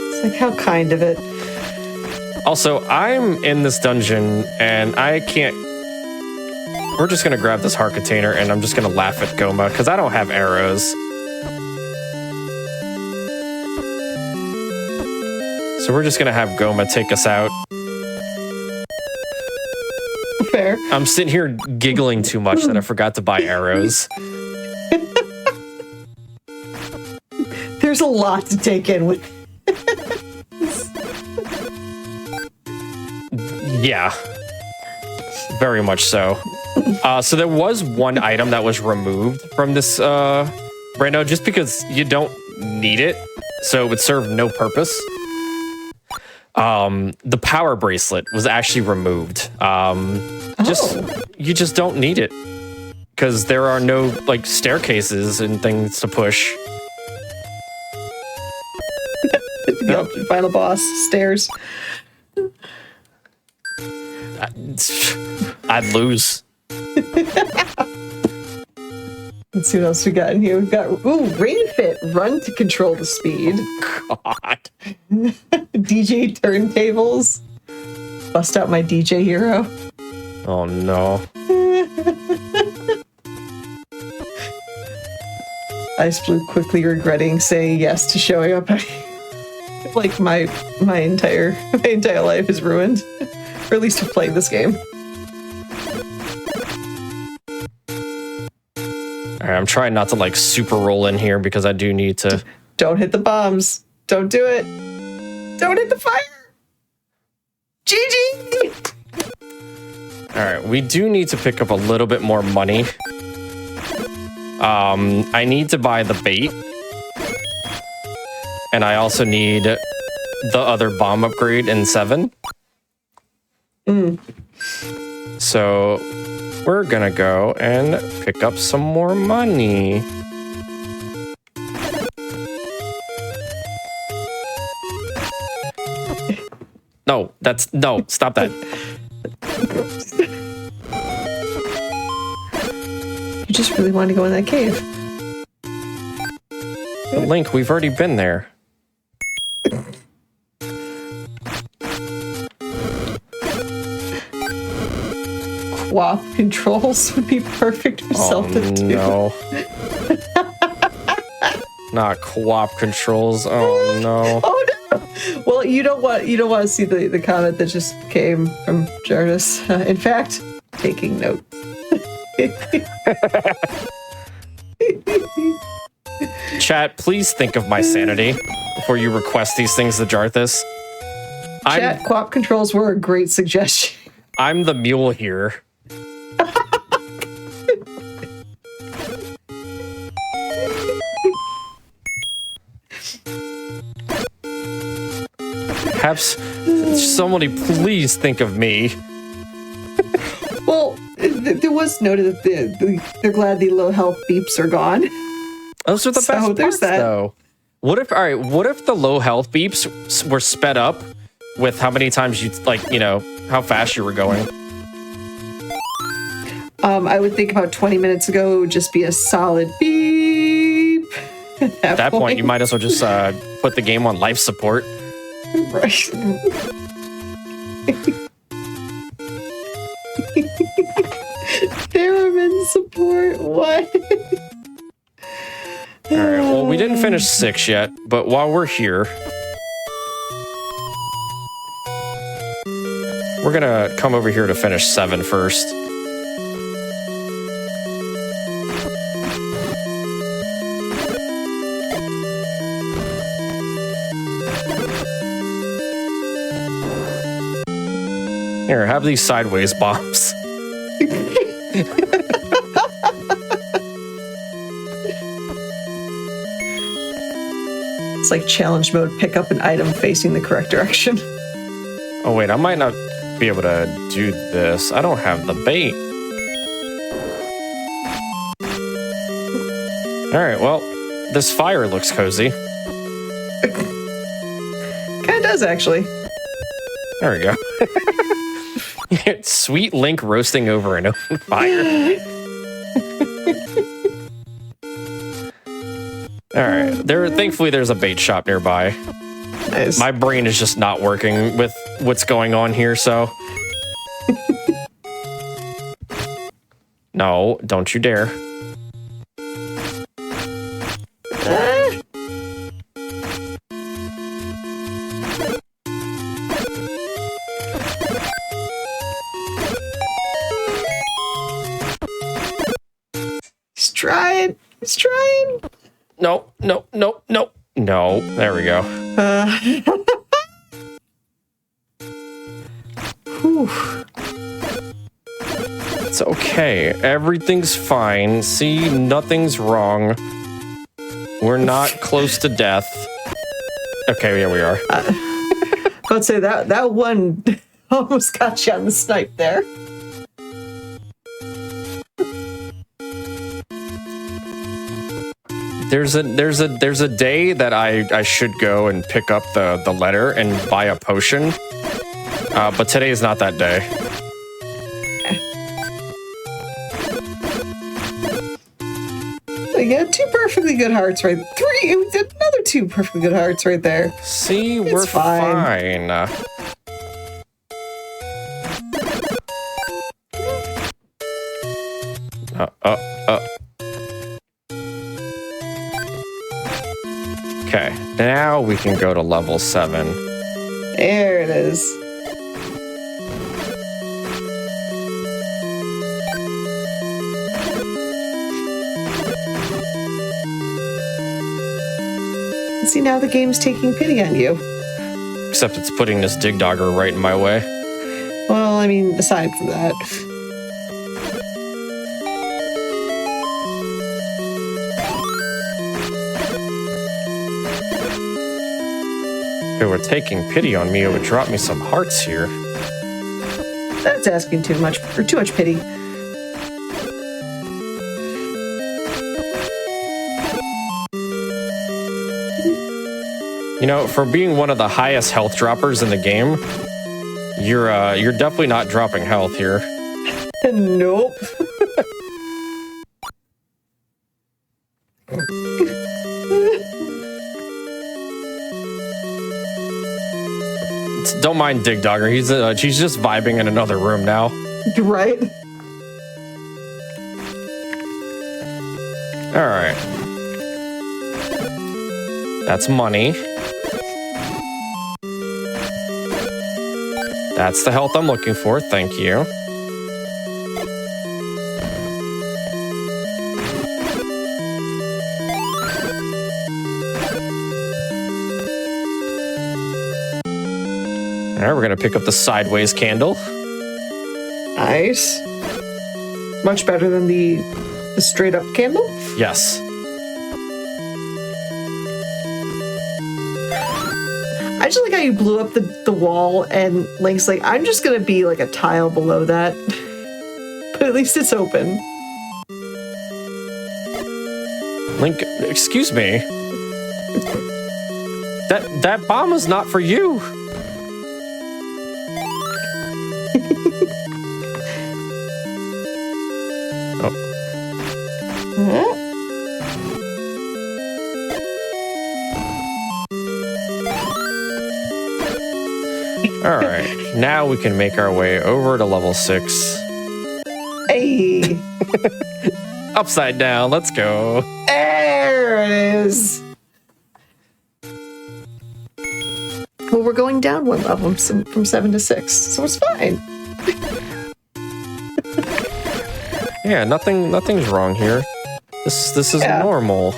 It's like, how kind of it. Also, I'm in this dungeon, and I can't... We're just going to grab this heart container, and I'm just going to laugh at Goma, because I don't have arrows. So we're just going to have Goma take us out. Fair. I'm sitting here giggling too much that I forgot to buy arrows. There's a lot to take in with. Yeah. Very much so. So there was one item that was removed from this Brando just because you don't need it, so it would serve no purpose. The power bracelet was actually removed. You just don't need it because there are no like staircases and things to push. The final boss stairs. I'd lose. Let's see what else we got in here. We've got Rain Fit, run to control the speed. God. DJ turntables. Bust out my DJ hero. Oh no. Ice Blue quickly regretting saying yes to showing up. Like my entire life is ruined. Or at least for playing this game. Alright, I'm trying not to like super roll in here because I do need to. Don't hit the bombs. Don't do it. Don't hit the fire. GG! Alright, we do need to pick up a little bit more money. I need to buy the bait. And I also need the other bomb upgrade in 7. So we're gonna go and pick up some more money. No, stop that. You just really want to go in that cave. But Link, we've already been there. WAP controls would be perfect for Zelda 2. No. Not co-op controls. Oh no. Oh no. Well, you don't want to see the comment that just came from Jarvis. In fact, taking notes. Chat, please think of my sanity before you request these things to Jarthus. Chat, co-op controls were a great suggestion. I'm the mule here. Have somebody please think of me. Well, there was noted that they're glad the low health beeps are gone. Those are the best parts, though. What if the low health beeps were sped up with how many times you how fast you were going? I would think about 20 minutes ago it would just be a solid beep. At that point, you might as well just put the game on life support. Right. Theremin support, what? We didn't finish 6 yet, but while we're here, we're gonna come over here to finish 7 first. Here, have these sideways bombs. It's like challenge mode, pick up an item facing the correct direction. Oh wait, I might not be able to do this. I don't have the bait. All right, well, this fire looks cozy. Kinda does, actually. There we go. Sweet Link roasting over an open fire. All right, thankfully there's a bait shop nearby. Nice. My brain is just not working with what's going on here, so. No, don't you dare. He's trying. No. No, there we go. It's okay. Everything's fine. See, nothing's wrong. We're not close to death. Okay, yeah, we are. I'd say that one almost got you on the snipe there. There's a day that I should go and pick up the letter and buy a potion, but today is not that day. You got 2 perfectly good hearts right. 3, another 2 perfectly good hearts right there. See, we're fine. Okay, now we can go to level 7. There it is. See, now the game's taking pity on you. Except it's putting this dig dogger right in my way. Well, I mean, aside from that. If it were taking pity on me, it would drop me some hearts here. That's asking too much, or too much pity. You know, for being one of the highest health droppers in the game, you're definitely not dropping health here. Nope. Don't mind Dig Dogger. He's just vibing in another room now. Right. All right. That's money. That's the health I'm looking for. Thank you. All right, we're gonna pick up the sideways candle. Nice. Much better than the straight up candle? Yes. I just like how you blew up the wall and Link's like, I'm just gonna be like a tile below that. But at least it's open. Link, excuse me. That bomb is not for you. All right, now we can make our way over to level 6. Hey. Upside down, let's go. There it is. we're going down one level from 7 to 6, so it's fine. Yeah, nothing's wrong here. This is normal.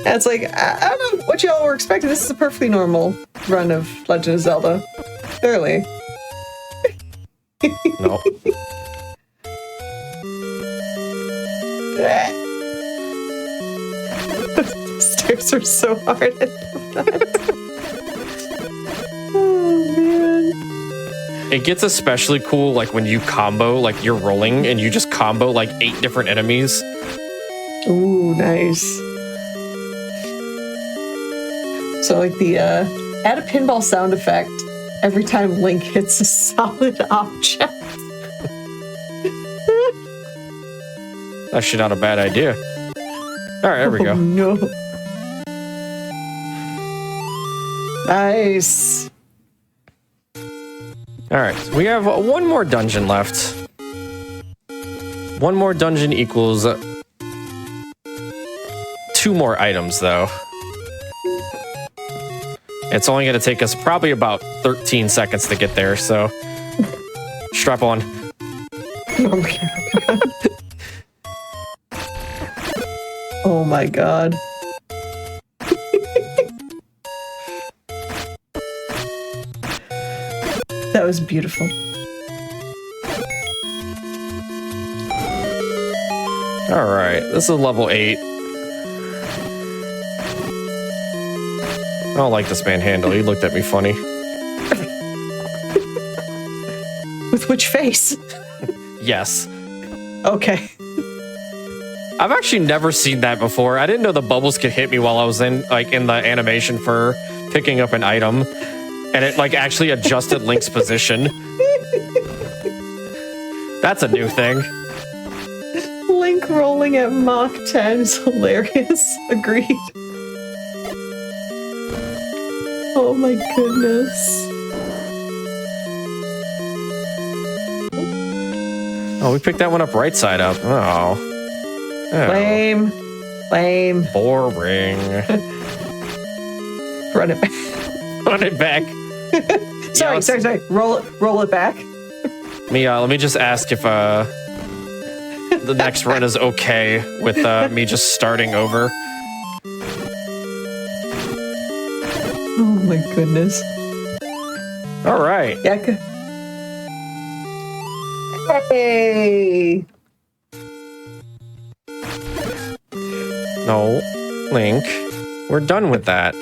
And it's like, I don't know what y'all were expecting. This is a perfectly normal run of Legend of Zelda. Clearly. No. The stairs are so hard. Oh, man. It gets especially cool like when you combo, like you're rolling and you just combo like 8 different enemies. Ooh, nice. So like the add a pinball sound effect every time Link hits a solid object. That's actually not a bad idea. All right, there we go. No. Nice. All right, so we have one more dungeon left. One more dungeon equals 2 more items, though. It's only going to take us probably about 13 seconds to get there, so strap on. Oh my god. That was beautiful. All right, this is level 8. I don't like this manhandle. He looked at me funny. With which face? Yes. Okay. I've actually never seen that before. I didn't know the bubbles could hit me while I was in the animation for picking up an item, and it like actually adjusted Link's position. That's a new thing. Link rolling at Mach 10 is hilarious. Agreed. Oh my goodness. Oh, we picked that one up right side up. Oh. Lame. Lame. Boring. Run it back. Run it back. Sorry. Roll it back. Let me just ask if the next run is okay with me just starting over. Oh my goodness. All right. Yeah. Hey. No, Link, we're done with that.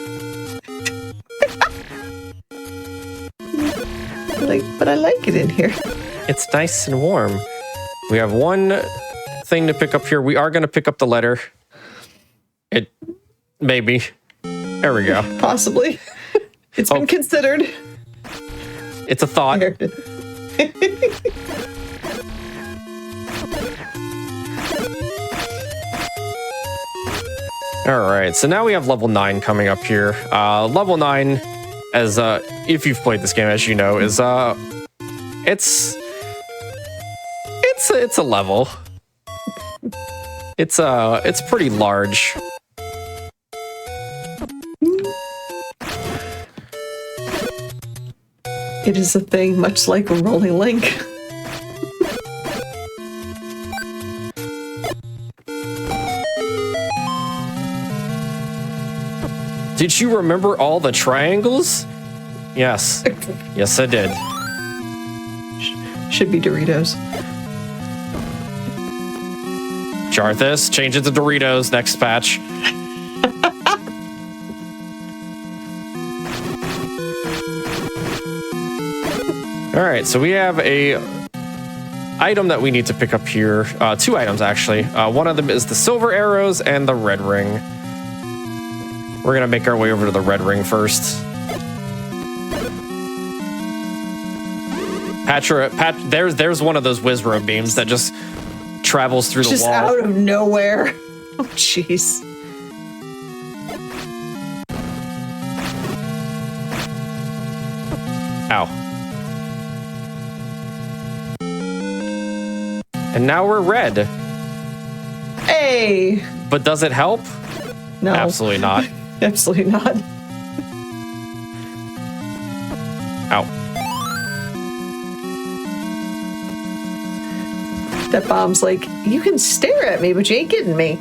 But I like it in here. It's nice and warm. We have one thing to pick up here. We are going to pick up the letter. Maybe. There we go. Possibly. It's been considered. It's a thought. All right, so now we have level 9 coming up here. Level 9, as if you've played this game, as you know, is it's a level. It's pretty large. It is a thing, much like a rolling Link. Did you remember all the triangles? Yes. Yes, I did. Should be Doritos. Jarthus, change it to Doritos next patch. All right, so we have a item that we need to pick up here. 2 items, actually. One of them is the silver arrows and the red ring. We're gonna make our way over to the red ring first. There's one of those Wizrobe beams that just travels through the wall. Just out of nowhere. Oh, jeez. Ow. And now we're red. Hey! But does it help? No. Absolutely not. Absolutely not. Ow. That bomb's like, you can stare at me, but you ain't getting me.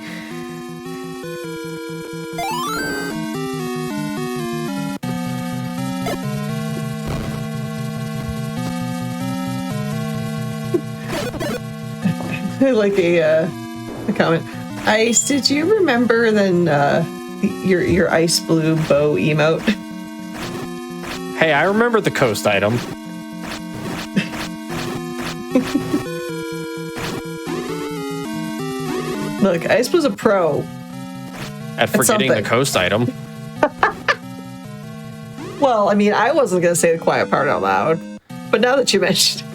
Like a comment. Ice, did you remember then your ice blue bow emote? Hey, I remember the coast item. Look, Ice was a pro At forgetting the something. coast item. Well, I mean, I wasn't going to say the quiet part out loud, but now that you mentioned it.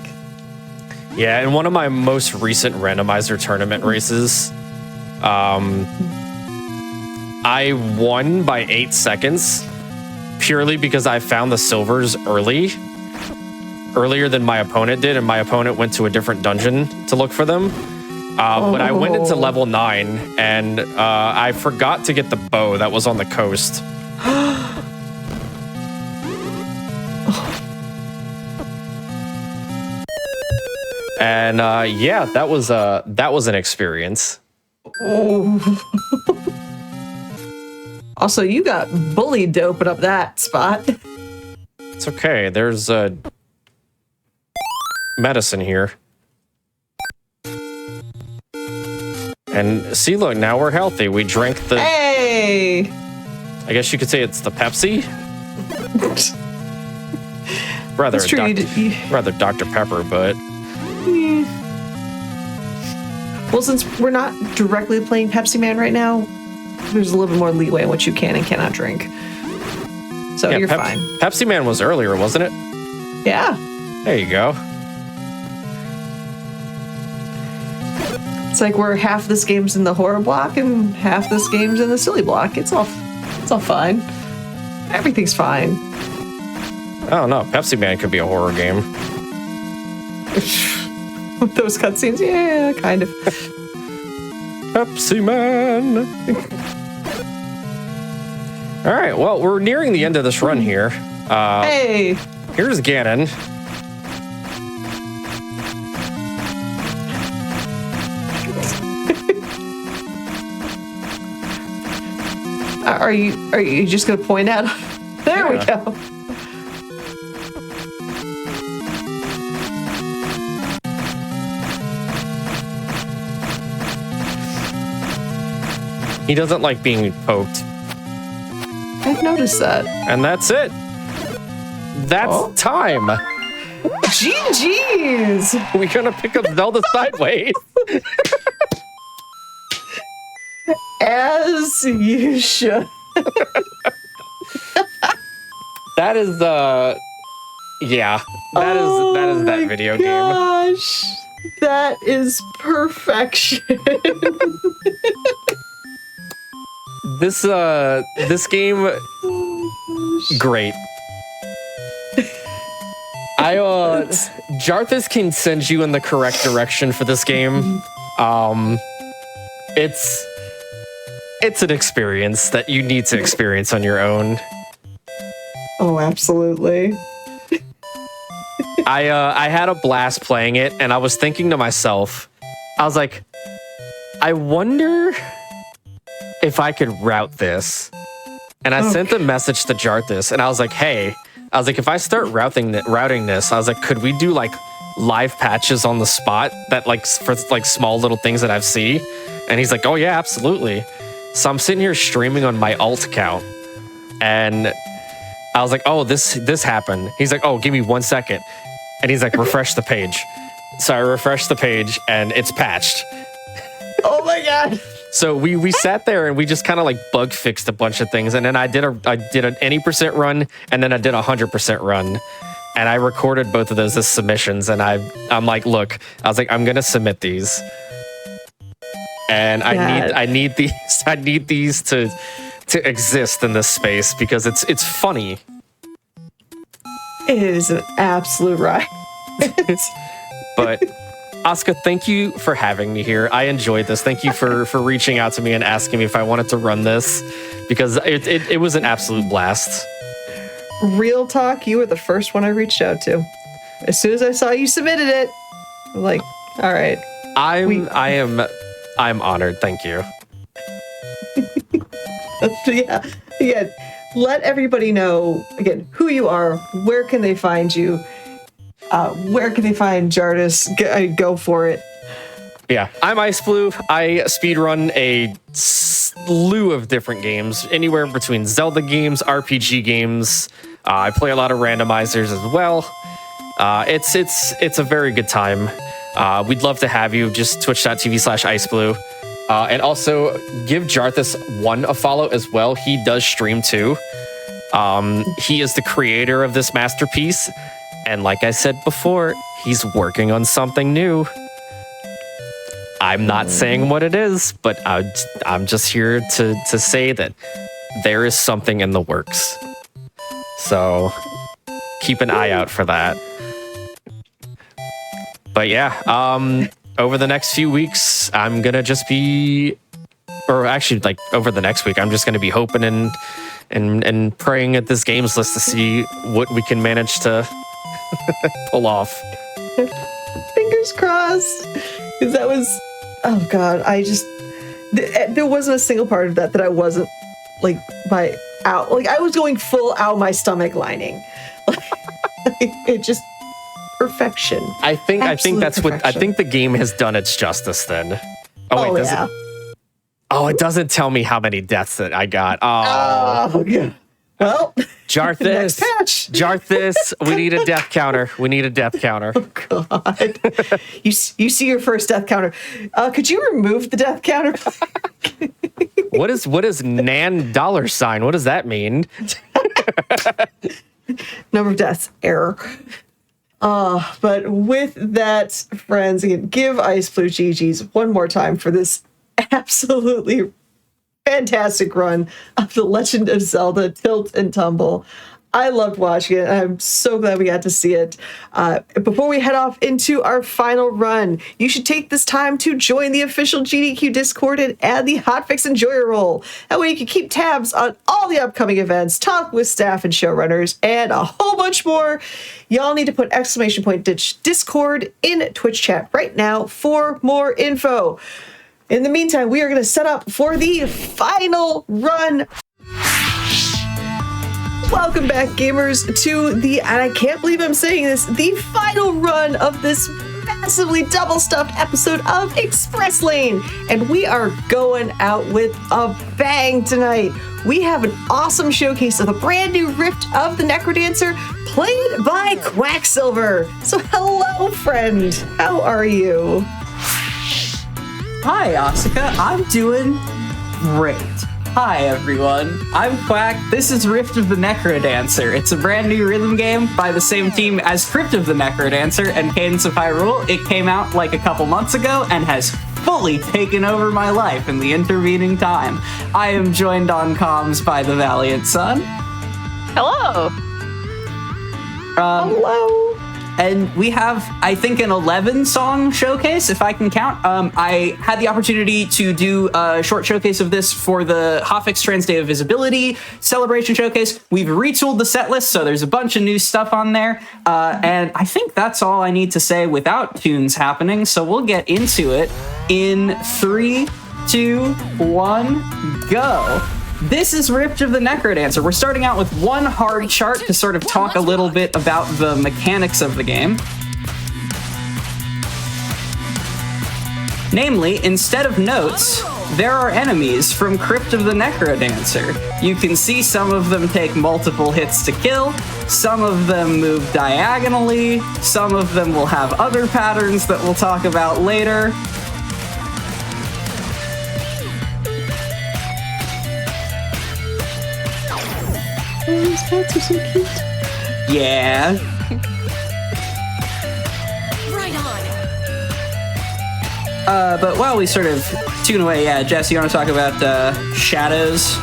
Yeah, in one of my most recent randomizer tournament races, I won by 8 seconds purely because I found the silvers earlier than my opponent did, and my opponent went to a different dungeon to look for them. But I went into level 9, and I forgot to get the bow that was on the coast. And yeah, that was an experience. Oh. Also, you got bullied to open up that spot. It's okay. There's medicine here. And see, look, now we're healthy. We drank the... Hey! I guess you could say it's the Pepsi? rather, That's true, rather Dr. Pepper, but... Well, since we're not directly playing Pepsiman right now, there's a little bit more leeway in what you can and cannot drink. So yeah, you're fine. Pepsiman was earlier, wasn't it? Yeah. There you go. It's like we're half this game's in the horror block and half this game's in the silly block. It's all fine. Everything's fine. I don't know. Pepsiman could be a horror game. With those cutscenes, yeah, kind of. Pepsiman. All right, well, we're nearing the end of this run here. Hey! Here's Ganon. Are you just gonna point at? There we go. He doesn't like being poked. I've noticed that. And that's it. That's time. GG's. We're gonna pick up Zelda sideways. As you should. That is yeah. That is that video game. Gosh, that is perfection. This game, great. Jarthus can send you in the correct direction for this game. It's an experience that you need to experience on your own. Oh, absolutely. I had a blast playing it, and I was thinking to myself, I was like, I wonder if I could route this. And I sent a message to Jarthus, and I was like, hey, if I start routing this, I was like, could we do like live patches on the spot that like for like small little things that I see? And he's like, oh yeah, absolutely. So I'm sitting here streaming on my alt account, and I was like, oh, this happened. He's like, oh, give me 1 second. And he's like, refresh the page. So I refreshed the page, and it's patched. Oh my god. So we sat there and we just kind of like bug fixed a bunch of things, and then I did an any percent run, and then I did 100% run, and I recorded both of those as submissions. And I'm like, look, I was like, I'm gonna submit these, and I need these to exist in this space because it's funny. It is an absolute riot. But Asuka, thank you for having me here. I enjoyed this. Thank you for reaching out to me and asking me if I wanted to run this, because it was an absolute blast. real talk, you were the first one I reached out to. As soon as I saw you submitted it, I'm like, all right. I'm honored. Thank you. Yeah. Again, let everybody know again who you are. Where can they find you? Where can they find Jardis? Go for it. Yeah, I'm Ice Blue. I speedrun a slew of different games, anywhere between Zelda games, RPG games. I play a lot of randomizers as well. It's a very good time. We'd love to have you. Just twitch.tv/iceblue. And also give Jarthus1 a follow as well. He does stream too. He is the creator of this masterpiece. And like I said before, he's working on something new. I'm not saying what it is, but I'm just here to say that there is something in the works. So keep an eye out for that. But yeah, over the next few weeks, I'm gonna just be, or actually like over the next week, I'm just gonna be hoping and praying at this games list to see what we can manage to pull off. Fingers crossed. Because that was, oh God, there wasn't a single part of that I wasn't like I was going full out my stomach lining. It just, perfection. I think that's what I think the game has done its justice then. Oh wait, does it? Oh, it doesn't tell me how many deaths that I got. Oh, yeah. Well, Jarthus, we need a death counter. We need a death counter. Oh God. You see your first death counter. Could you remove the death counter? What is Nan $? What does that mean? Number of deaths, error. But with that, friends, again, give Ice Blue GG's one more time for this absolutely fantastic run of The Legend of Zelda Tilt and Tumble. I loved watching it, and I'm so glad we got to see it. Before we head off into our final run, you should take this time to join the official GDQ Discord and add the Hotfix Enjoyer role. That way you can keep tabs on all the upcoming events, talk with staff and showrunners, and a whole bunch more. Y'all need to put !Discord in Twitch chat right now for more info. In the meantime, we are going to set up for the final run. Welcome back, gamers, to the, and I can't believe I'm saying this, the final run of this massively double-stuffed episode of Express Lane. And we are going out with a bang tonight. We have an awesome showcase of the brand new Rift of the NecroDancer, played by Quacksilver. So hello, friend. How are you? Hi, Asuka. I'm doing great. Hi, everyone. I'm Quack. This is Rift of the NecroDancer. It's a brand new rhythm game by the same team as Crypt of the NecroDancer and Cadence of Hyrule. It came out like a couple months ago and has fully taken over my life in the intervening time. I am joined on comms by the Valiant Sun. Hello. Hello. And we have, I think, an 11-song showcase, if I can count. I had the opportunity to do a short showcase of this for the Hotfix Trans Day of Visibility celebration showcase. We've retooled the set list, so there's a bunch of new stuff on there. And I think that's all I need to say without tunes happening. So we'll get into it in 3, 2, 1, go. This is Rift of the NecroDancer. We're starting out with one hard chart to sort of talk a little bit about the mechanics of the game. Namely, instead of notes, there are enemies from Crypt of the NecroDancer. You can see some of them take multiple hits to kill, some of them move diagonally, some of them will have other patterns that we'll talk about later. Oh, these pets are so cute. Yeah. Right on. But while we sort of tune away, yeah, Jess, you want to talk about shadows?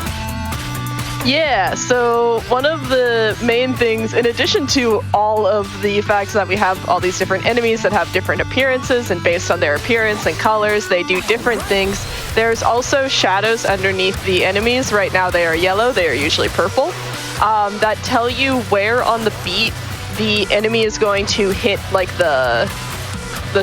Yeah, so one of the main things, in addition to all of the facts that we have all these different enemies that have different appearances, and based on their appearance and colors, they do different things, there's also shadows underneath the enemies. Right now they are yellow, they are usually purple. that tell you where on the beat the enemy is going to hit like the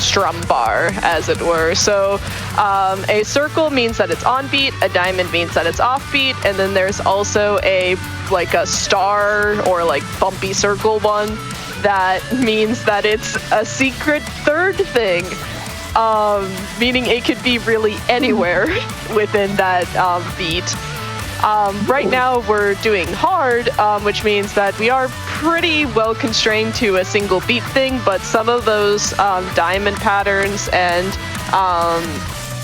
strum bar, as it were. So a circle means that it's on beat, a diamond means that it's off beat, and then there's also a star or like bumpy circle one that means that it's a secret third thing, meaning it could be really anywhere within that beat. Right now we're doing hard, which means that we are pretty well constrained to a single beat thing, but some of those diamond patterns and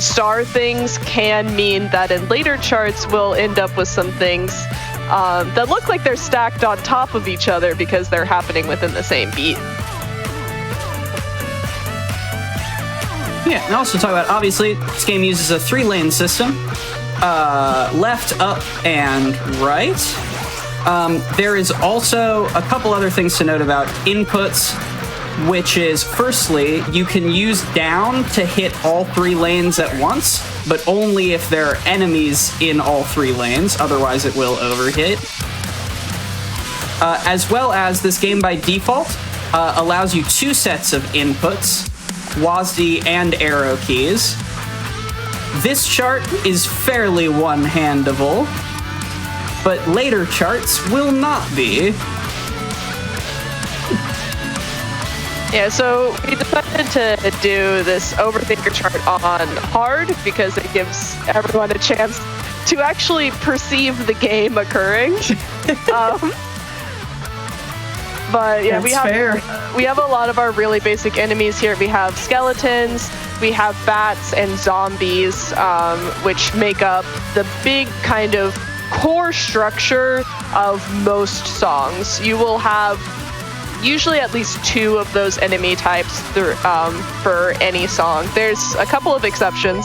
star things can mean that in later charts we'll end up with some things that look like they're stacked on top of each other because they're happening within the same beat. Yeah, and also talk about, obviously, this game uses a 3-lane system. Left, up, and right. There is also a couple other things to note about inputs, which is, firstly, you can use down to hit all 3 lanes at once, but only if there are enemies in all 3 lanes, otherwise it will overhit. As well as this game by default allows you 2 sets of inputs, WASD and arrow keys. This chart is fairly one-handable, but later charts will not be. Yeah, so we decided to do this Overthinker chart on hard because it gives everyone a chance to actually perceive the game occurring. But yeah, we have a lot of our really basic enemies here. We have skeletons, we have bats and zombies, which make up the big kind of core structure of most songs. You will have usually at least 2 of those enemy types for any song. There's a couple of exceptions,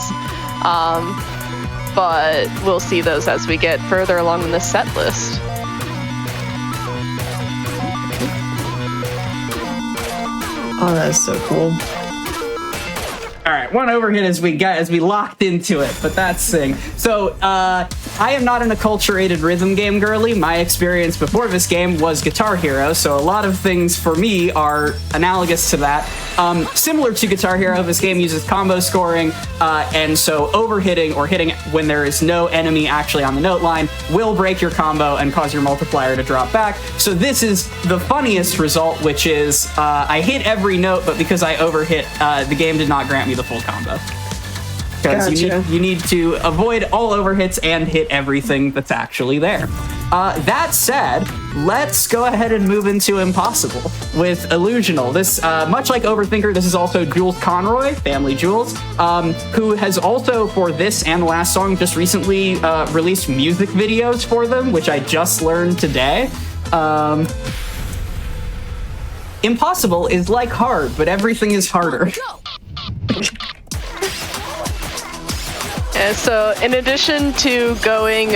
but we'll see those as we get further along in the set list. Oh, that's so cool. All right, one overhit as we locked into it, but that's thing. So I am not an acculturated rhythm game girly. My experience before this game was Guitar Hero, so a lot of things for me are analogous to that. Similar to Guitar Hero, this game uses combo scoring, and so overhitting or hitting when there is no enemy actually on the note line will break your combo and cause your multiplier to drop back. So this is the funniest result, which is I hit every note, but because I overhit, the game did not grant me the full combo. Because you need to avoid all overhits and hit everything that's actually there. That said, let's go ahead and move into Impossible with Illusional. This, much like Overthinker, this is also Jules Conroy, Family Jules, who has also, for this and the last song, just recently released music videos for them, which I just learned today. Impossible is like hard, but everything is harder. Yeah, so in addition to going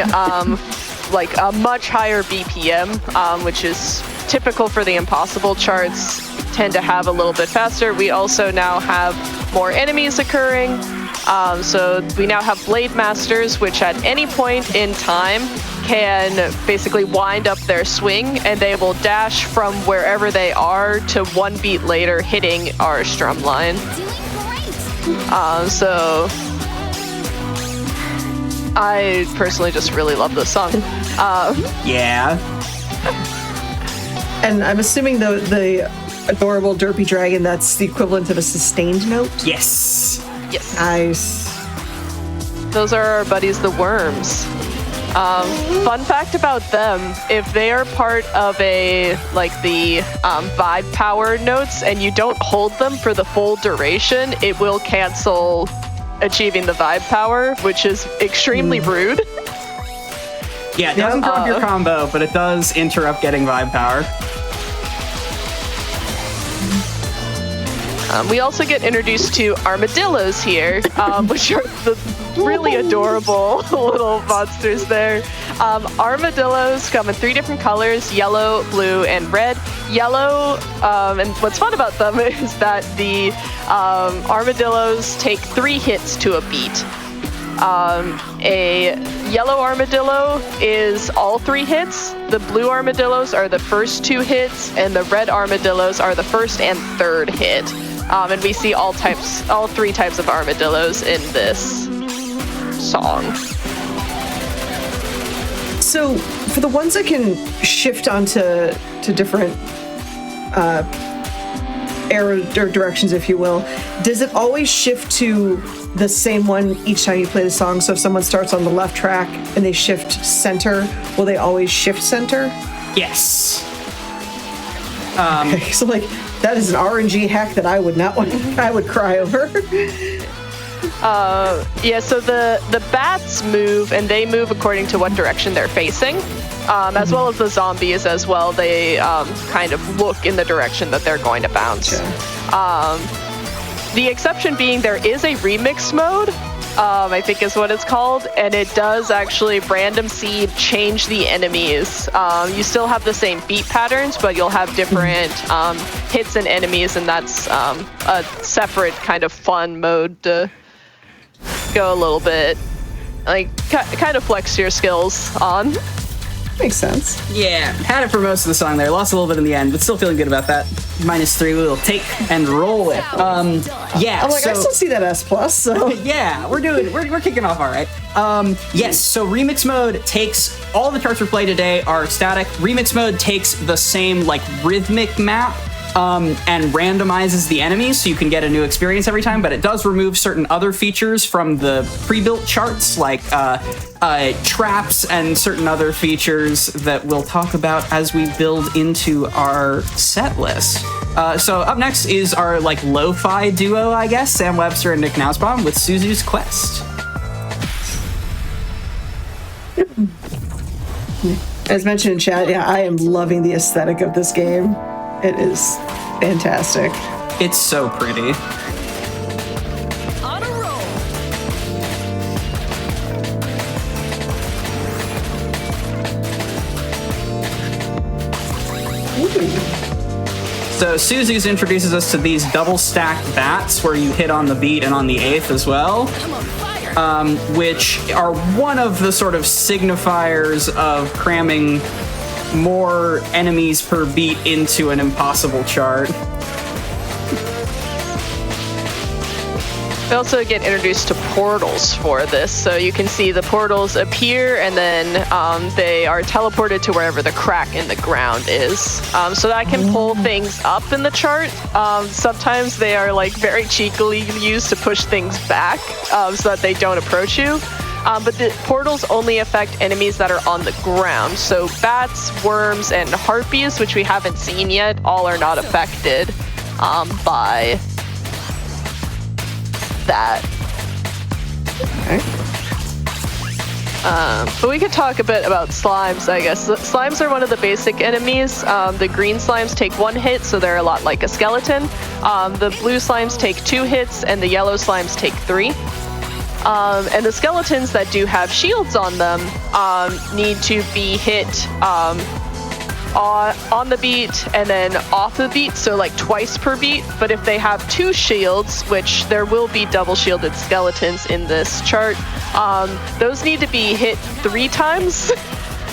like a much higher BPM, which is typical for the Impossible charts, tend to have a little bit faster, we also now have more enemies occurring. So we now have Blade Masters, which at any point in time can basically wind up their swing, and they will dash from wherever they are to 1 beat later, hitting our strum line. So I personally just really love this song. Yeah. And I'm assuming the adorable derpy dragon, that's the equivalent of a sustained note? Yes. Yes. Nice. Those are our buddies, the worms. Fun fact about them, if they are part of the vibe power notes and you don't hold them for the full duration, it will cancel achieving the vibe power, which is extremely rude. Yeah, it doesn't drop your combo, but it does interrupt getting vibe power. We also get introduced to armadillos here, which are the really adorable little monsters there. Armadillos come in 3 different colors: yellow, blue, and red. Yellow, and what's fun about them is that the armadillos take 3 hits to a beat. A yellow armadillo is all 3 hits. The blue armadillos are the first 2 hits, and the red armadillos are the first and third hit. And we see all 3 types of armadillos in this song. So for the ones that can shift onto different arrow or directions, if you will, does it always shift to the same one each time you play the song? So if someone starts on the left track and they shift center, will they always shift center? Yes. Okay, so like that is an RNG hack that I would not want. I would cry over. Yeah, so the bats move, and they move according to what direction they're facing, as well as the zombies as well. They kind of look in the direction that they're going to bounce. The exception being there is a remix mode, I think is what it's called, and it does actually random seed change the enemies. You still have the same beat patterns, but you'll have different hits and enemies, and that's a separate kind of fun mode to go a little bit, like, kind of flex your skills on. Makes sense. Yeah, had it for most of the song there. Lost a little bit in the end, but still feeling good about that. -3, we'll take and roll it. Yeah. I'm like, I still see that S+, so. Yeah, we're kicking off all right. Yes, so remix mode takes, all the charts we play today are static. Remix mode takes the same, like, rhythmic map, and randomizes the enemies so you can get a new experience every time, but it does remove certain other features from the pre-built charts, like traps and certain other features that we'll talk about as we build into our set list. So up next is our like lo-fi duo, I guess, Sam Webster and Nick Nausbaum with Suzu's Quest. As mentioned in chat, yeah, I am loving the aesthetic of this game. It is fantastic. It's so pretty. On a roll. So Suzu's introduces us to these double stacked bats where you hit on the beat and on the 8th as well, which are one of the sort of signifiers of cramming more enemies per beat into an impossible chart. We also get introduced to portals for this, so you can see the portals appear and then they are teleported to wherever the crack in the ground is. So that can pull things up in the chart. Sometimes they are like very cheekily used to push things back so that they don't approach you. But the portals only affect enemies that are on the ground. So bats, worms, and harpies, which we haven't seen yet, all are not affected by that. Okay. But we could talk a bit about slimes, I guess. Slimes are one of the basic enemies. The green slimes take 1 hit, so they're a lot like a skeleton. The blue slimes take 2 hits, and the yellow slimes take 3. And the skeletons that do have shields on them need to be hit on the beat and then off the beat, so like twice per beat. But if they have 2 shields, which there will be double shielded skeletons in this chart, those need to be hit 3 times.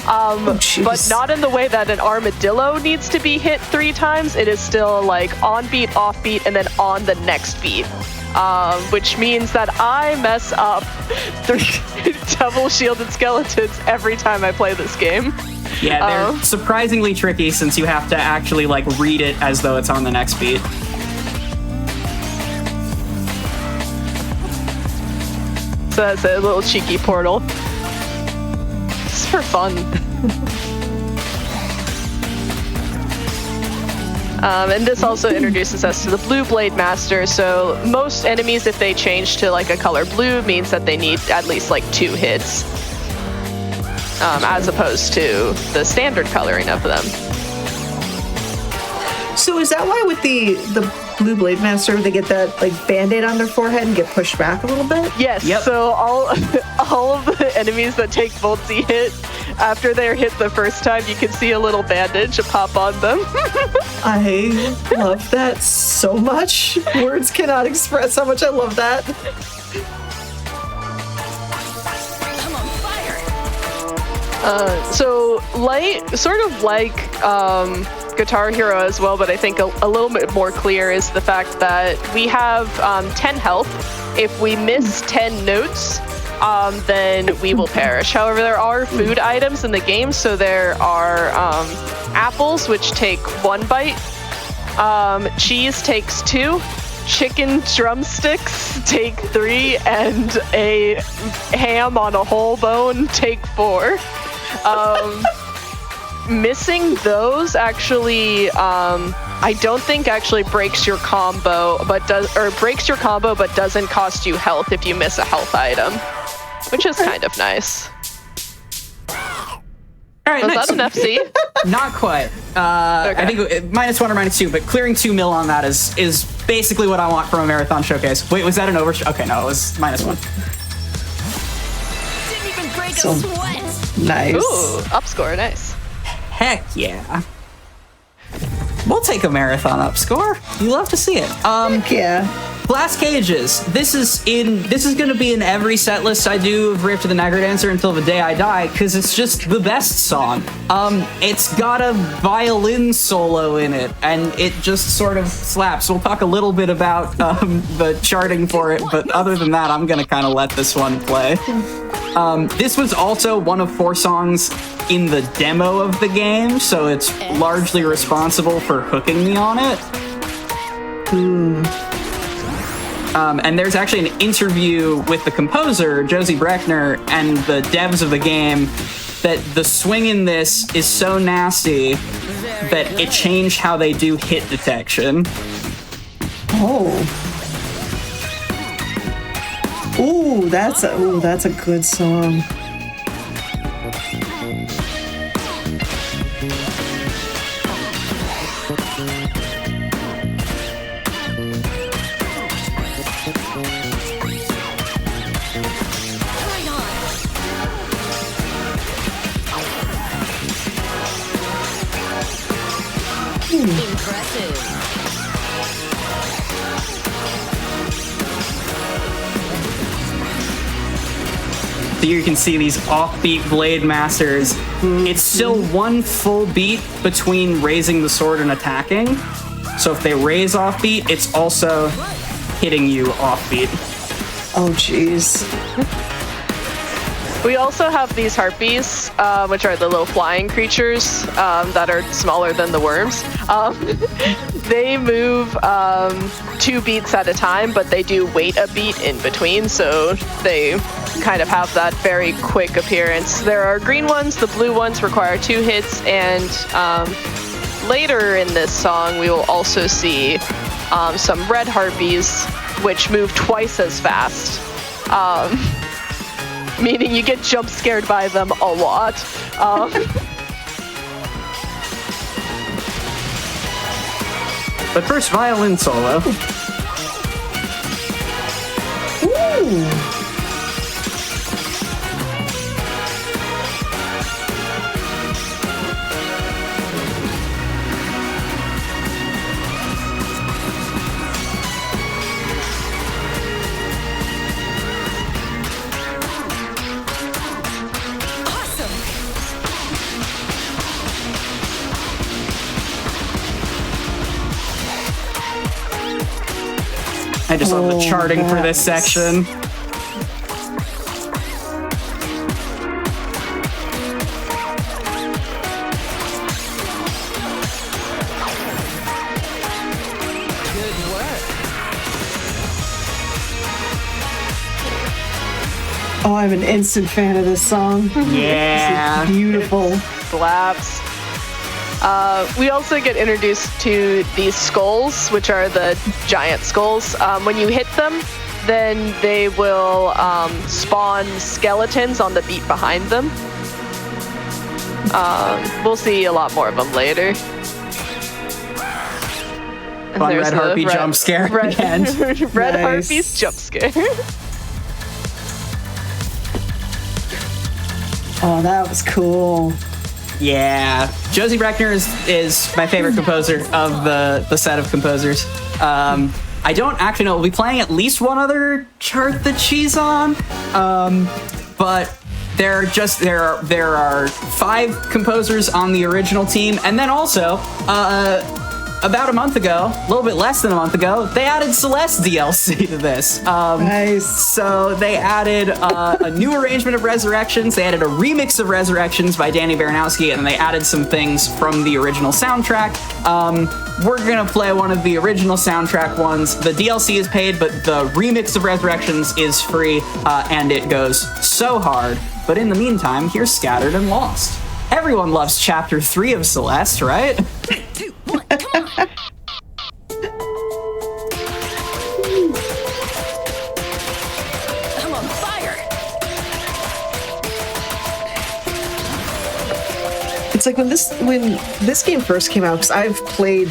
But not in the way that an armadillo needs to be hit 3 times. It is still like on beat, off beat, and then on the next beat. Which means that I mess up 3 double shielded skeletons every time I play this game. Yeah, they're surprisingly tricky since you have to actually like read it as though it's on the next beat. So that's a little cheeky portal. It's for fun. And this also introduces us to the Blue Blade Master. So most enemies, if they change to like a color blue, means that they need at least like 2 hits, as opposed to the standard coloring of them. So is that why with the Blue Blade Master they get that like band-aid on their forehead and get pushed back a little bit? Yes. Yep. So all of the enemies that take multi hit, after they're hit the first time, you can see a little bandage pop on them. I love that so much. Words cannot express how much I love that. So sort of like Guitar Hero as well, but I think a little bit more clear is the fact that we have 10 health. If we miss 10 notes, then we will perish. However, there are food items in the game, so there are apples, which take 1 bite. Cheese takes 2. Chicken drumsticks take 3, and a ham on a whole bone take 4. Missing those actually, I don't think actually breaks your combo, but doesn't cost you health if you miss a health item, which is kind of nice. All right, Was nice. that an FC? Not quite. Okay. I think -1 or -2, but clearing 2 mil on that is basically what I want from a marathon showcase. Wait, was that an over? Okay, no, it was -1. Didn't even break So- a sweat. Nice. Ooh, up score, nice. Heck yeah. We'll take a marathon up score. You love to see it. Yeah. Glass Cages. This is going to be in every set list I do of Rift to the NecroDancer until the day I die, because it's just the best song. It's got a violin solo in it, and it just sort of slaps. We'll talk a little bit about the charting for it, but other than that, I'm going to kind of let this one play. This was also one of 4 songs in the demo of the game, so it's largely responsible for hooking me on it. And there's actually an interview with the composer, Josie Breckner, and the devs of the game, that the swing in this is so nasty that it changed how they do hit detection. Oh. Ooh, that's a good song. Impressive. So you can see these offbeat blade masters. It's still 1 full beat between raising the sword and attacking. So if they raise offbeat, it's also hitting you offbeat. Oh, jeez. We also have these harpies, which are the little flying creatures that are smaller than the worms. They move 2 beats at a time, but they do wait a beat in between, so they kind of have that very quick appearance. There are green ones, the blue ones require 2 hits, and later in this song we will also see some red harpies, which move twice as fast. Meaning you get jump scared by them a lot. But first, violin solo. Ooh. I just love the charting for this section. Oh, I'm an instant fan of this song. Yeah. This is beautiful. Slaps. We also get introduced to these skulls, which are the giant skulls. When you hit them, then they will spawn skeletons on the beat behind them. We'll see a lot more of them later. Fun red harpy jump scare again. Red harpies jump scare. Oh, that was cool. Yeah, Josie Breckner is my favorite composer of the set of composers. I don't actually know. We'll be playing at least one other chart that she's on, but there are 5 composers on the original team, and then also about a month ago, a little bit less than a month ago, they added Celeste DLC to this. Nice. So they added a new arrangement of Resurrections, they added a remix of Resurrections by Danny Baranowski, and they added some things from the original soundtrack. We're gonna play one of the original soundtrack ones. The DLC is paid, but the remix of Resurrections is free, and it goes so hard. But in the meantime, here's Scattered and Lost. Everyone loves Chapter 3 of Celeste, right? 3, 2, 1, come on! I'm on fire! It's like when this game first came out, because I've played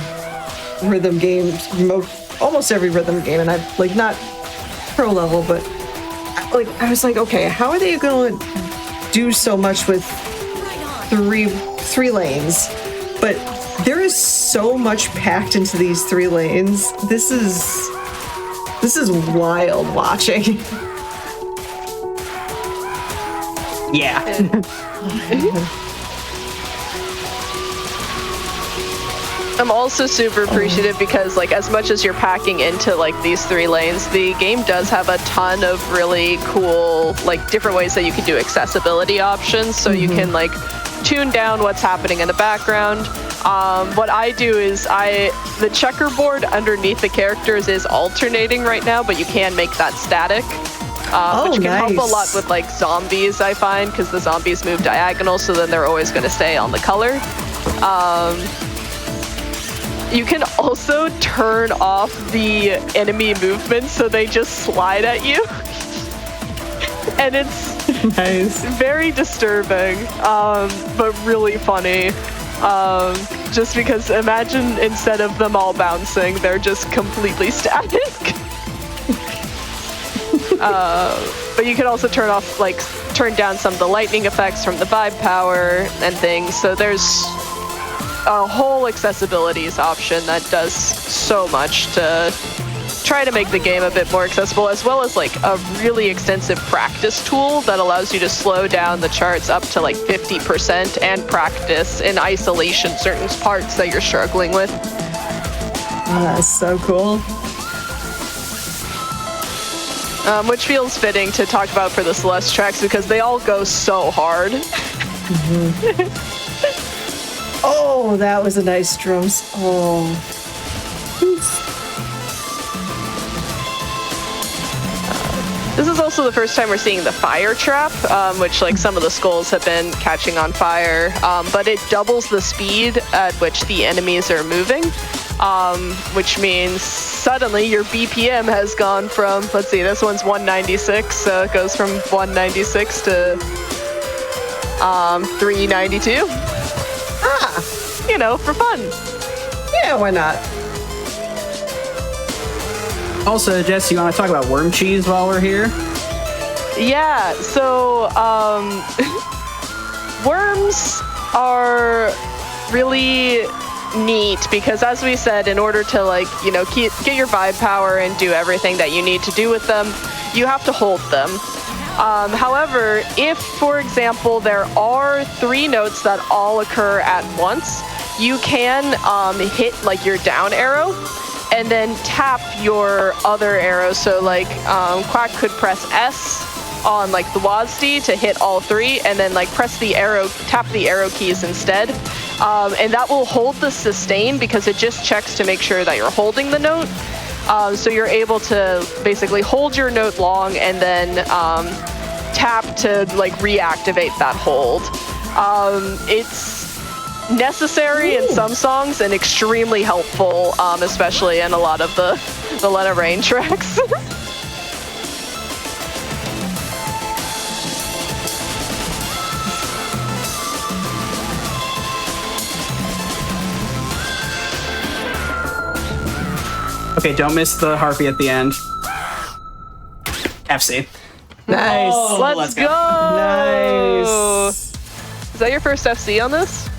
rhythm games, almost every rhythm game, and I've like not pro level, but I was like, okay, how are they going to do so much with three lanes? But there is so much packed into these 3 lanes. This is wild watching. Yeah. I'm also super appreciative because, like, as much as you're packing into, like, these 3 lanes, the game does have a ton of really cool, like, different ways that you can do accessibility options. So you can, like, tune down what's happening in the background. What I do is the checkerboard underneath the characters is alternating right now, but you can make that static. Which can help a lot with, like, zombies, I find, because the zombies move diagonal, so then they're always going to stay on the color. You can also turn off the enemy movement so they just slide at you. And it's nice. Very disturbing, but really funny. Just because imagine instead of them all bouncing, they're just completely static. But you can also turn down some of the lightning effects from the vibe power and things. So there's a whole accessibilities option that does so much to try to make the game a bit more accessible, as well as like a really extensive practice tool that allows you to slow down the charts up to like 50% and practice in isolation certain parts that you're struggling with. Oh, that's so cool. Which feels fitting to talk about for the Celeste tracks because they all go so hard. Oh, that was a nice drums. Oh. This is also the first time we're seeing the fire trap, which like some of the skulls have been catching on fire, but it doubles the speed at which the enemies are moving, which means suddenly your BPM has gone from, let's see, this one's 196, so it goes from 196 to 392. You know, for fun. Yeah, why not? Also, Jess, you want to talk about worm cheese while we're here? Yeah, so worms are really neat because, as we said, in order to like, you know, get your vibe power and do everything that you need to do with them, you have to hold them. However, if, for example, there are 3 notes that all occur at once, you can hit like your down arrow and then tap your other arrow. So like Quack could press S on like the WASD to hit all 3 and then like press the arrow, tap the arrow keys instead. And that will hold the sustain because it just checks to make sure that you're holding the note. So you're able to basically hold your note long and then tap to like reactivate that hold. It's necessary in some songs and extremely helpful, especially in a lot of the Lena Rain tracks. Okay, don't miss the harpy at the end. FC. Nice. Oh, let's go. Nice. Is that your first FC on this?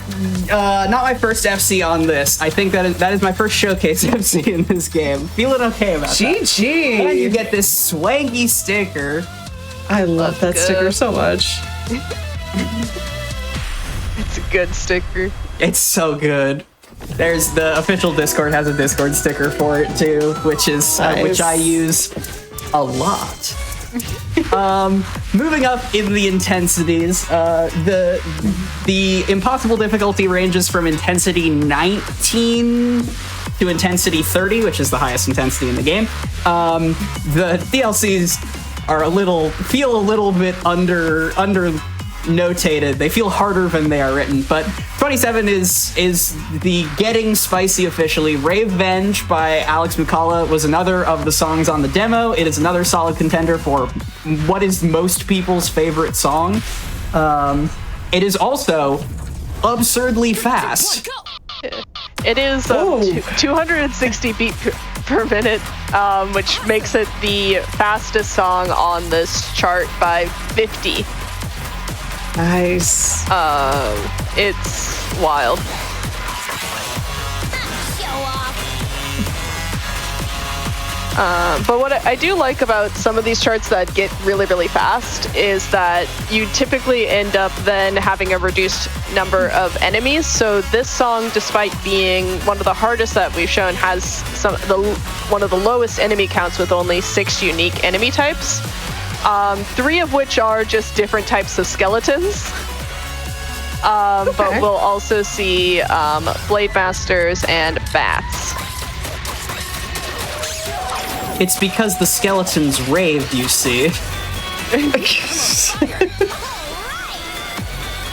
Not my first FC on this. I think that is my first showcase FC in this game. Feeling okay about that. GG. And you get this swanky sticker. I love that sticker so much. It's a good sticker. It's so good. There's the official Discord has a Discord sticker for it too, which is which I use a lot. Moving up in the intensities, the impossible difficulty ranges from intensity 19 to intensity 30, which is the highest intensity in the game. The DLCs are feel a little bit under notated. They feel harder than they are written, but 27 is the Getting Spicy officially. Rave Venge by Alex Mukala was another of the songs on the demo. It is another solid contender for what is most people's favorite song. It is also absurdly fast. It is 260 beat per minute, which makes it the fastest song on this chart by 50. Nice. It's wild. But what I do like about some of these charts that get really, really fast is that you typically end up then having a reduced number of enemies. So this song, despite being one of the hardest that we've shown, has one of the lowest enemy counts with only 6 unique enemy types. 3 of which are just different types of skeletons. But we'll also see Blade Masters and bats. It's because the skeletons raved, you see.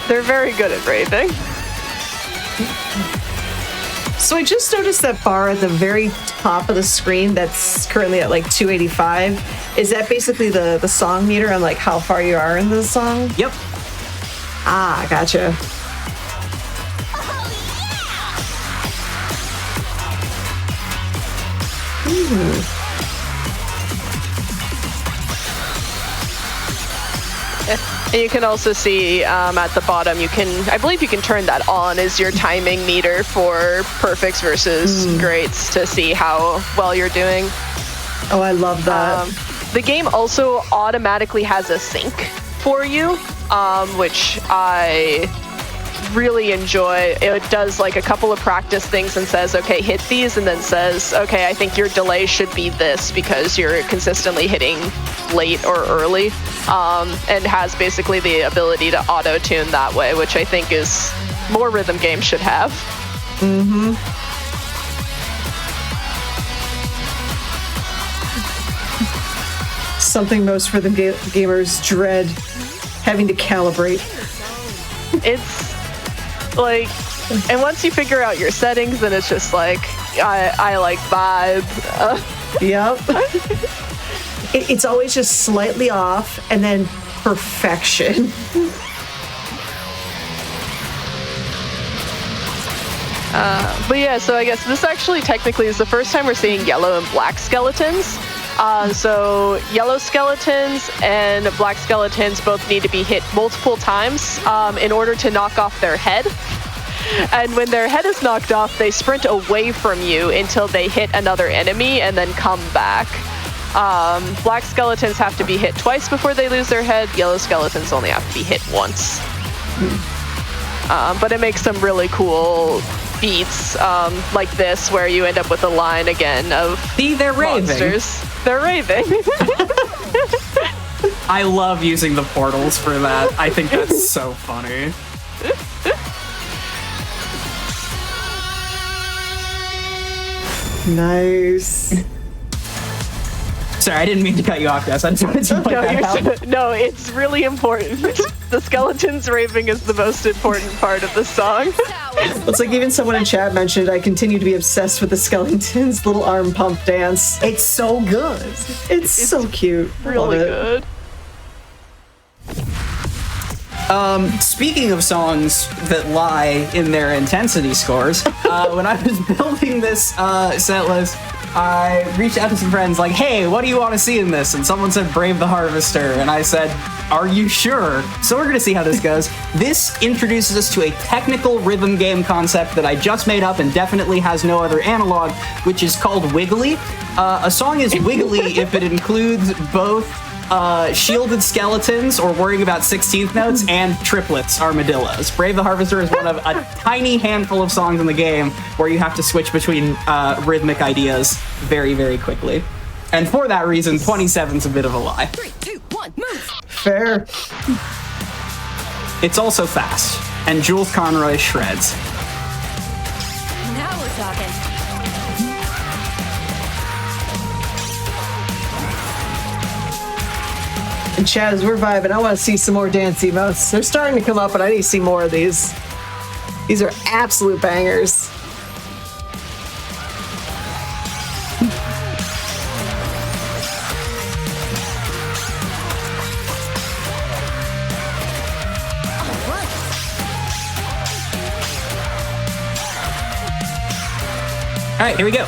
They're very good at raving. So I just noticed that bar at the very top of the screen that's currently at like 285. Is that basically the song meter on like how far you are in the song? Yep. Ah, gotcha. And you can also see at the bottom, I believe you can turn that on as your timing meter for perfects versus greats to see how well you're doing. Oh, I love that. The game also automatically has a sync for you, which I really enjoy. It does like a couple of practice things and says, okay, hit these, and then says, okay, I think your delay should be this because you're consistently hitting late or early, and has basically the ability to auto-tune that way, which I think is more rhythm games should have. Mm-hmm. Something most rhythm gamers dread, having to calibrate. It's like, and once you figure out your settings, then it's just like, I like vibe. Yep. It's always just slightly off and then perfection. But yeah, so I guess this actually technically is the first time we're seeing yellow and black skeletons. So yellow skeletons and black skeletons both need to be hit multiple times in order to knock off their head. And when their head is knocked off, they sprint away from you until they hit another enemy and then come back. Black skeletons have to be hit twice before they lose their head. Yellow skeletons only have to be hit once. But it makes some really cool beats like this, where you end up with a line again of they're monsters. Raving. They're raving. I love using the portals for that. I think that's so funny. Nice. Sorry, I didn't mean to cut you off, guys. I just wanted to point that out. No, it's really important. The skeletons raving is the most important part of the song. It's like even someone in chat mentioned, I continue to be obsessed with the skeletons' little arm pump dance. It's so good. It's so cute. Really good. Speaking of songs that lie in their intensity scores, when I was building this set list, I reached out to some friends like, hey, what do you want to see in this? And someone said Brave the Harvester, and I said, are you sure? So we're going to see how this goes. This introduces us to a technical rhythm game concept that I just made up and definitely has no other analog, which is called Wiggly. A song is wiggly if it includes both shielded skeletons or worrying about 16th notes, and triplets armadillos. Brave the Harvester is one of a tiny handful of songs in the game where you have to switch between rhythmic ideas very, very quickly. And for that reason, 27's a bit of a lie. 3, 2, 1, move. Fair. It's also fast, and Jules Conroy shreds. Now we're talking. And Chaz, we're vibing. I want to see some more dance emotes. They're starting to come up, but I need to see more of these. These are absolute bangers. All right, here we go.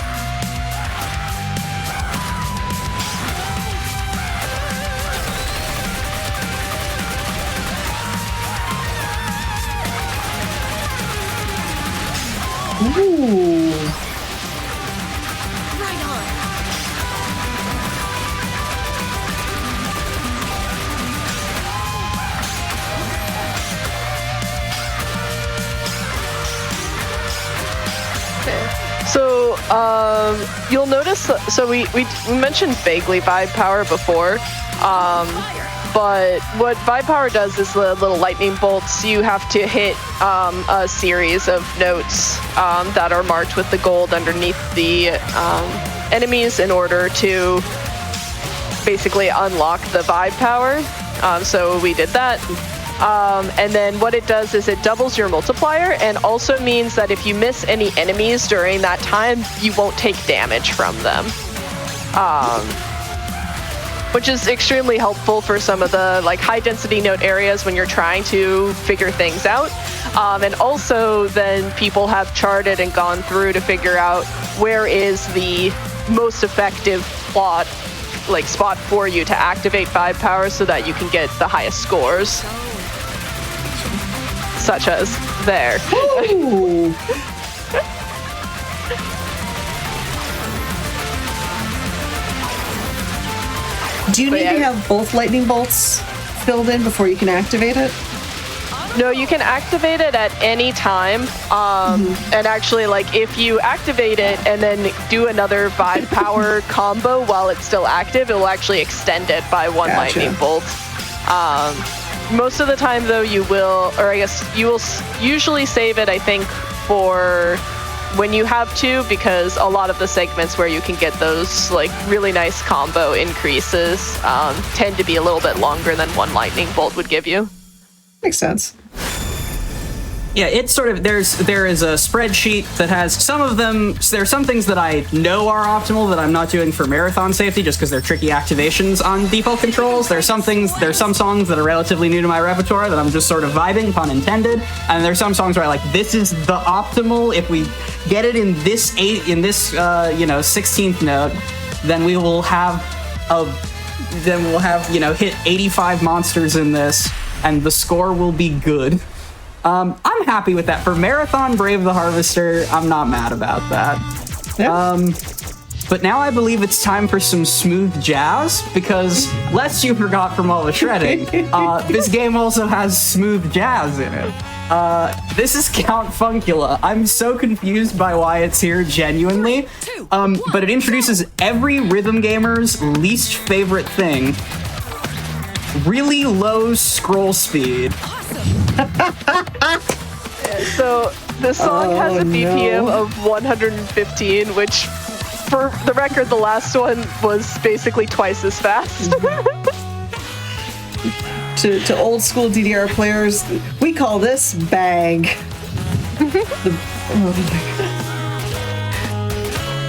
Ooh. Right on. So you'll notice. So we mentioned vaguely vibe power before, but what vibe power does is the little lightning bolts. You have to hit a series of notes that are marked with the gold underneath the enemies in order to basically unlock the vibe power. So we did that. And then what it does is it doubles your multiplier and also means that if you miss any enemies during that time, you won't take damage from them. Which is extremely helpful for some of the like high density note areas when you're trying to figure things out. And also then people have charted and gone through to figure out where is the most effective spot for you to activate vibe power so that you can get the highest scores. Such as there. Ooh. Do you need to have both lightning bolts filled in before you can activate it? No, you can activate it at any time. And actually, like, if you activate it and then do another vibe power combo while it's still active, it will actually extend it by one lightning bolt. Most of the time, though, you will, or I guess you will usually save it, I think, for when you have to, because a lot of the segments where you can get those, like, really nice combo increases tend to be a little bit longer than one lightning bolt would give you. Makes sense. Yeah, it's sort of, there is a spreadsheet that has some of them. There are some things that I know are optimal that I'm not doing for marathon safety just because they're tricky activations on default controls. There's some songs that are relatively new to my repertoire that I'm just sort of vibing, pun intended. And there's some songs where I like, this is the optimal. If we get it in this 16th note, then we will have hit 85 monsters in this, and the score will be good. I'm happy with that. For Marathon Brave the Harvester, I'm not mad about that. Yeah. But now I believe it's time for some smooth jazz, because lest you forgot from all the shredding, this game also has smooth jazz in it. This is Count Funkula. I'm so confused by why it's here, genuinely. But it introduces every rhythm gamer's least favorite thing. Really low scroll speed. So the song has a BPM of 115, which, for the record, the last one was basically twice as fast. To old school DDR players, we call this bang.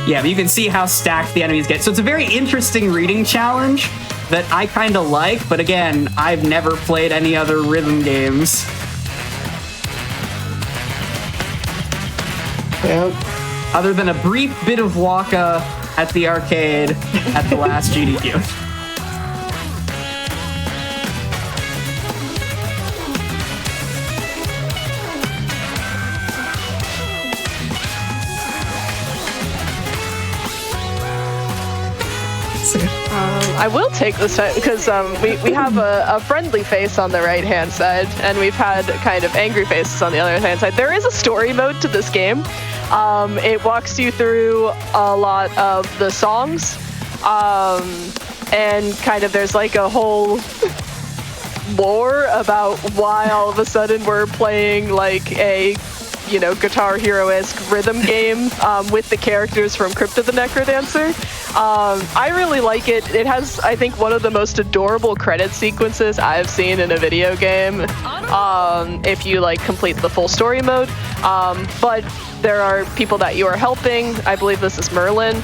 Yeah, but you can see how stacked the enemies get. So it's a very interesting reading challenge that I kind of like, but again, I've never played any other rhythm games. Yep. Other than a brief bit of Waka at the arcade at the last GDQ. I will take this time because we have a friendly face on the right-hand side, and we've had kind of angry faces on the other-hand side. There is a story mode to this game. It walks you through a lot of the songs, and kind of there's like a whole lore about why all of a sudden we're playing like a Guitar Hero-esque rhythm game with the characters from Crypt of the NecroDancer. I really like it. It has, I think, one of the most adorable credit sequences I've seen in a video game, if you like complete the full story mode. But there are people that you are helping. I believe this is Merlin,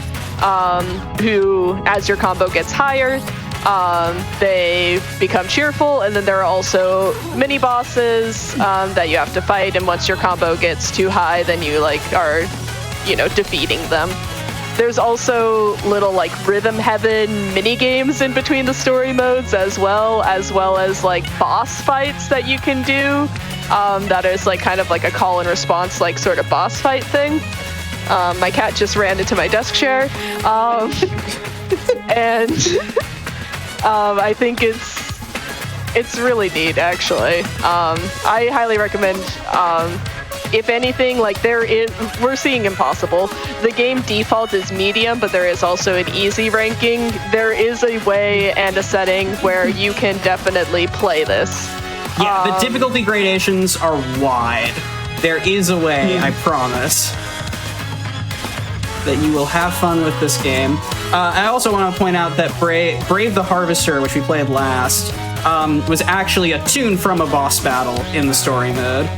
who, as your combo gets higher, they become cheerful, and then there are also mini bosses that you have to fight, and once your combo gets too high, then you are defeating them. There's also little Rhythm Heaven mini games in between the story modes, as well as boss fights that you can do. That is kind of like a call and response sort of boss fight thing. My cat just ran into my desk chair, and I think it's really neat, actually. I highly recommend. If anything, we're seeing impossible. The game default is medium, but there is also an easy ranking. There is a way and a setting where you can definitely play this. Yeah, the difficulty gradations are wide. There is a way, I promise, that you will have fun with this game. I also want to point out that Brave the Harvester, which we played last, was actually a tune from a boss battle in the story mode,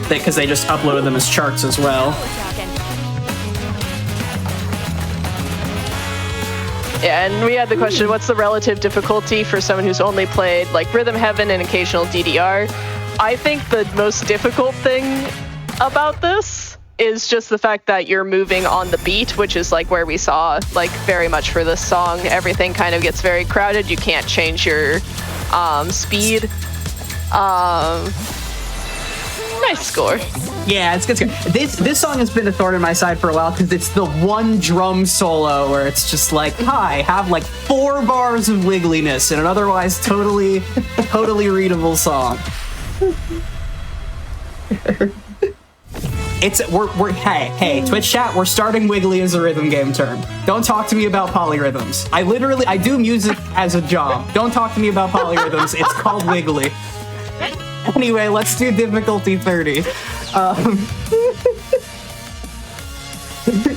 because they just uploaded them as charts as well. Yeah, and we had the question, what's the relative difficulty for someone who's only played Rhythm Heaven and occasional DDR? I think the most difficult thing about this is just the fact that you're moving on the beat, which is where we saw very much for this song. Everything kind of gets very crowded. You can't change your speed. Nice score. Yeah, it's good. This song has been a thorn in my side for a while because it's the one drum solo where it's just hi, have 4 bars of wiggliness in an otherwise totally readable song. Hey, Twitch chat, we're starting wiggly as a rhythm game term. Don't talk to me about polyrhythms. I do music as a job. Don't talk to me about polyrhythms. It's called wiggly. Anyway, let's do difficulty 30.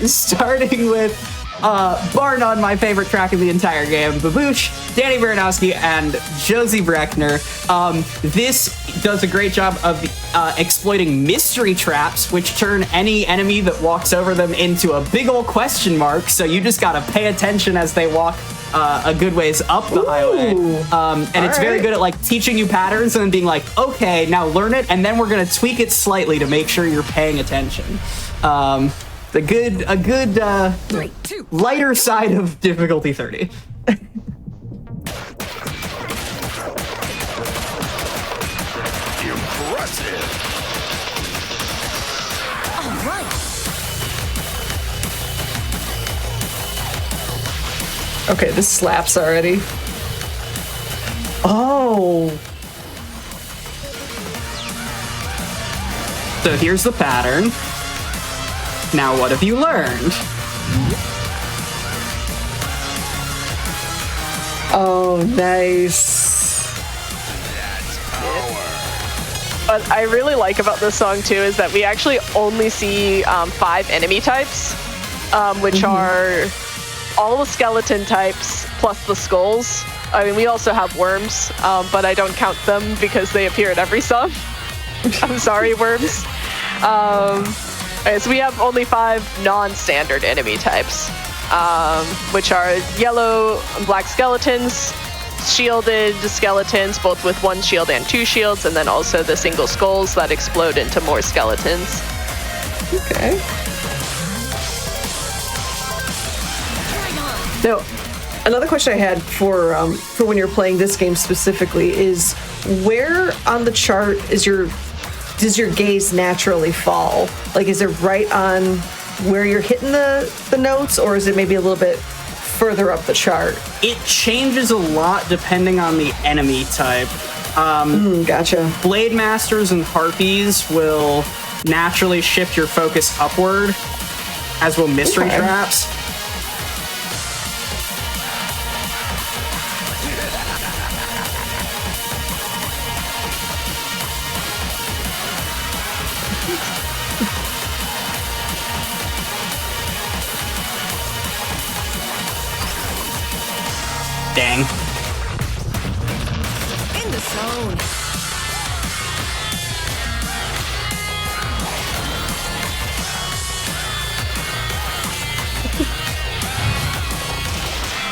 Starting with, bar none, my favorite track of the entire game, Baboosh, Danny Baranowski, and Josie Breckner. This does a great job of exploiting mystery traps, which turn any enemy that walks over them into a big ol' question mark, so you just gotta pay attention as they walk a good ways up the highway. And it's very good at teaching you patterns and then being okay, now learn it, and then we're gonna tweak it slightly to make sure you're paying attention. A good lighter side of difficulty 30. Impressive. All right. Okay, this slaps already. Oh. So here's the pattern. Now what have you learned? Oh, nice. What I really like about this song too is that we actually only see 5 enemy types, which are all the skeleton types plus the skulls. I mean, we also have worms, but I don't count them because they appear in every song. I'm sorry, worms. So we have only 5 non-standard enemy types, which are yellow and black skeletons, shielded skeletons, both with 1 shield and 2 shields, and then also the single skulls that explode into more skeletons. Okay. Now, another question I had for when you're playing this game specifically is, where on the chart does your gaze naturally fall? Is it right on where you're hitting the notes, or is it maybe a little bit further up the chart? It changes a lot depending on the enemy type. Gotcha. Blade Masters and Harpies will naturally shift your focus upward, as will Mystery Traps. Dang. In the zone.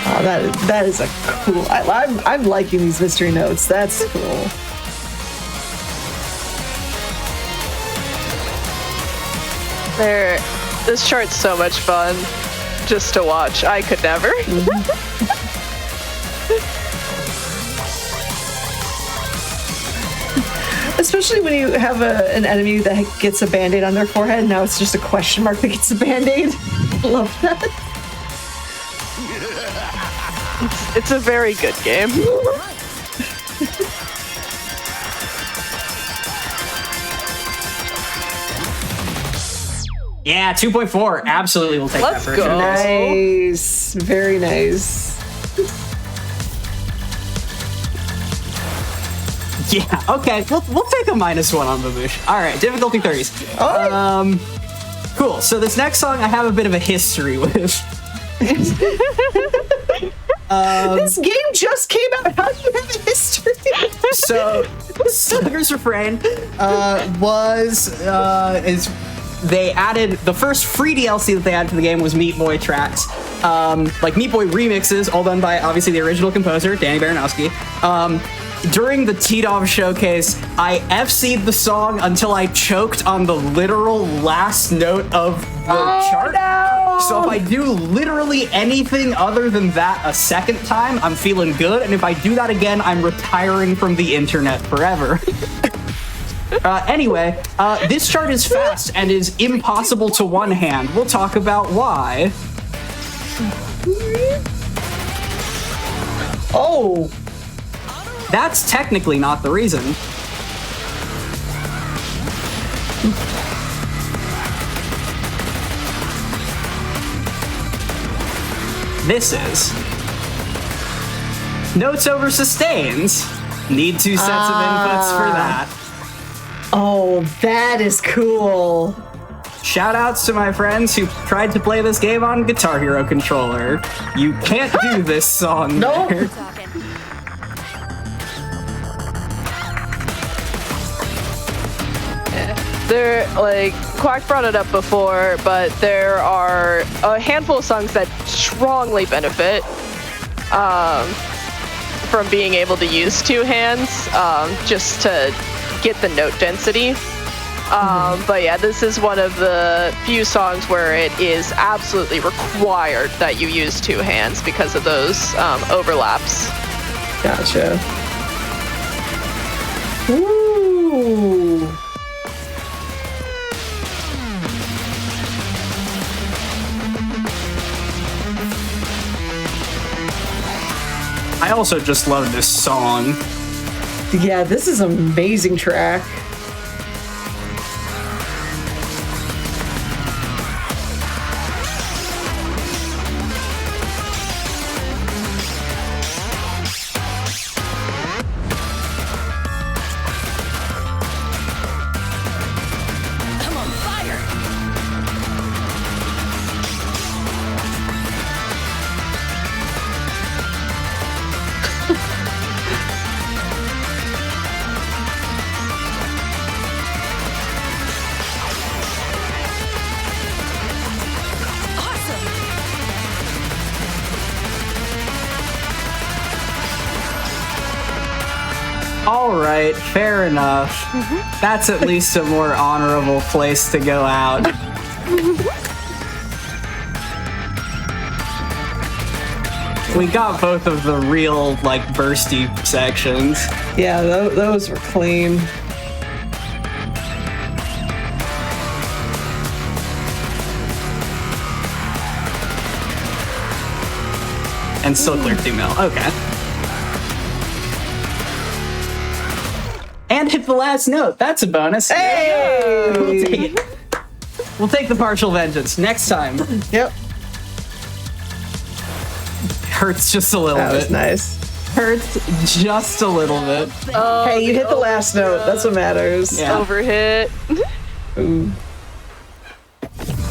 Oh, that is a cool. I'm liking these mystery notes. That's cool. This chart's so much fun just to watch. I could never. Especially when you have an enemy that gets a band-aid on their forehead, now it's just a question mark that gets a band-aid. Love that. It's a very good game. Yeah, 2.4. Absolutely will take Let's that for go. sure. Nice. Very nice. Yeah, okay. We'll take a -1 on Baboosh. All right, difficulty 30s. Cool. So this next song I have a bit of a history with. This game just came out. How do you have a history? So, Slugger's Refrain is they added the first free DLC that they added to the game was Meat Boy tracks, like Meat Boy remixes, all done by obviously the original composer Danny Baranowski. During the T-Dom showcase, I FC'd the song until I choked on the literal last note of the chart. No! So if I do literally anything other than that a second time, I'm feeling good. And if I do that again, I'm retiring from the internet forever. Anyway, this chart is fast and is impossible to one-hand. We'll talk about why. Oh! That's technically not the reason. This is notes over sustains. Need 2 sets of inputs for that. Oh, that is cool. Shout outs to my friends who tried to play this game on Guitar Hero controller. You can't do this song. No. There. There, like, Quack brought it up before, but there are a handful of songs that strongly benefit from being able to use 2 hands, just to get the note density. But yeah, this is one of the few songs where it is absolutely required that you use 2 hands because of those overlaps. Gotcha. Ooh. I also just love this song. Yeah, this is an amazing track. I'm on fire. All right, fair enough. That's at least a more honorable place to go out. We got both of the real, like, bursty sections. Yeah, those were clean. And still clear 2 mil. Okay. And hit the last note. That's a bonus. Hey! We'll take it. We'll take the partial vengeance next time. Yep. Hurts just a little bit. That was nice. Hurts just a little bit. Oh, Hey, you hit the last note. That's what matters. Yeah. Overhit. Ooh.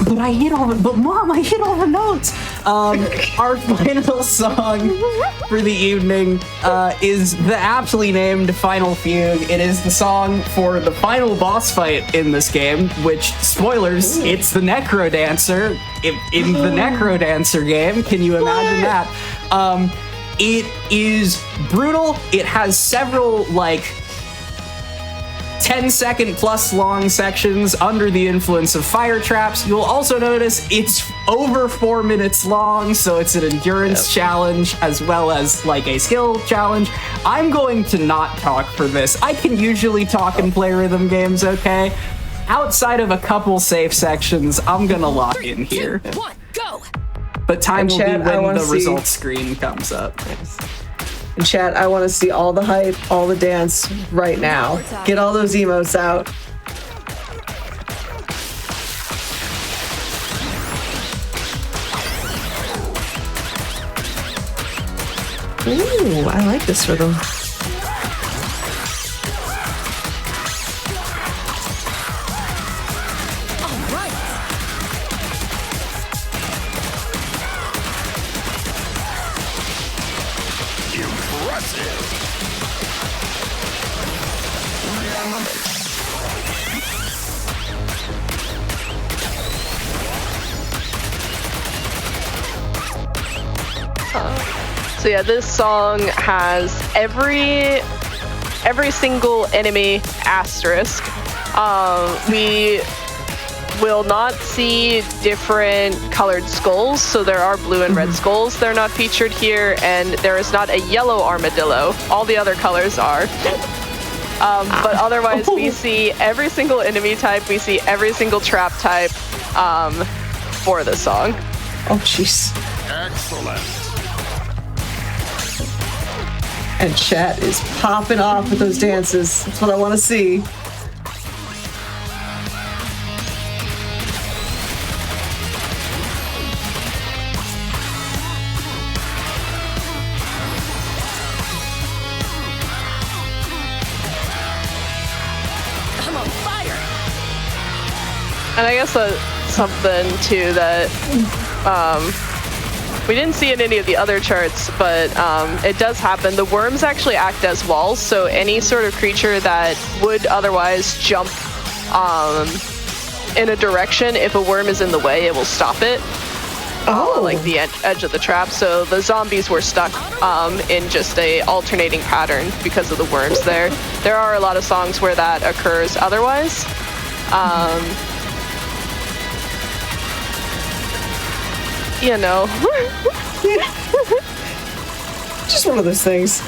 But I hit all the. But Mom, I hit all the notes. Our final song for the evening is the aptly named "Final Fugue." It is the song for the final boss fight in this game. Which, spoilers, it's the NecroDancer. In the NecroDancer game, can you imagine that? It is brutal. It has several 10-second plus long sections under the influence of fire traps. You'll also notice it's over 4 minutes long, so it's an endurance challenge as well as a skill challenge. I'm going to not talk for this. I can usually talk and play rhythm games okay. Outside of a couple safe sections, I'm gonna lock in here. 3, 2, 1, go! But time will Chad, be I when wanna the see- results screen comes up. And chat, I want to see all the hype, all the dance right now. Get all those emotes out. Ooh, I like this rhythm. So yeah, this song has every single enemy asterisk. We will not see different colored skulls, so there are blue and red skulls. They're not featured here, and there is not a yellow armadillo. All the other colors are. But otherwise, we see every single enemy type. We see every single trap type for the song. Oh, jeez. Excellent. And chat is popping off with those dances. That's what I want to see. I'm on fire! And I guess that's something too that we didn't see in any of the other charts, but it does happen. The worms actually act as walls, so any sort of creature that would otherwise jump in a direction, if a worm is in the way, it will stop it. Like the edge of the trap. So the zombies were stuck in just a alternating pattern because of the worms there. There are a lot of songs where that occurs otherwise. You know. Just one of those things.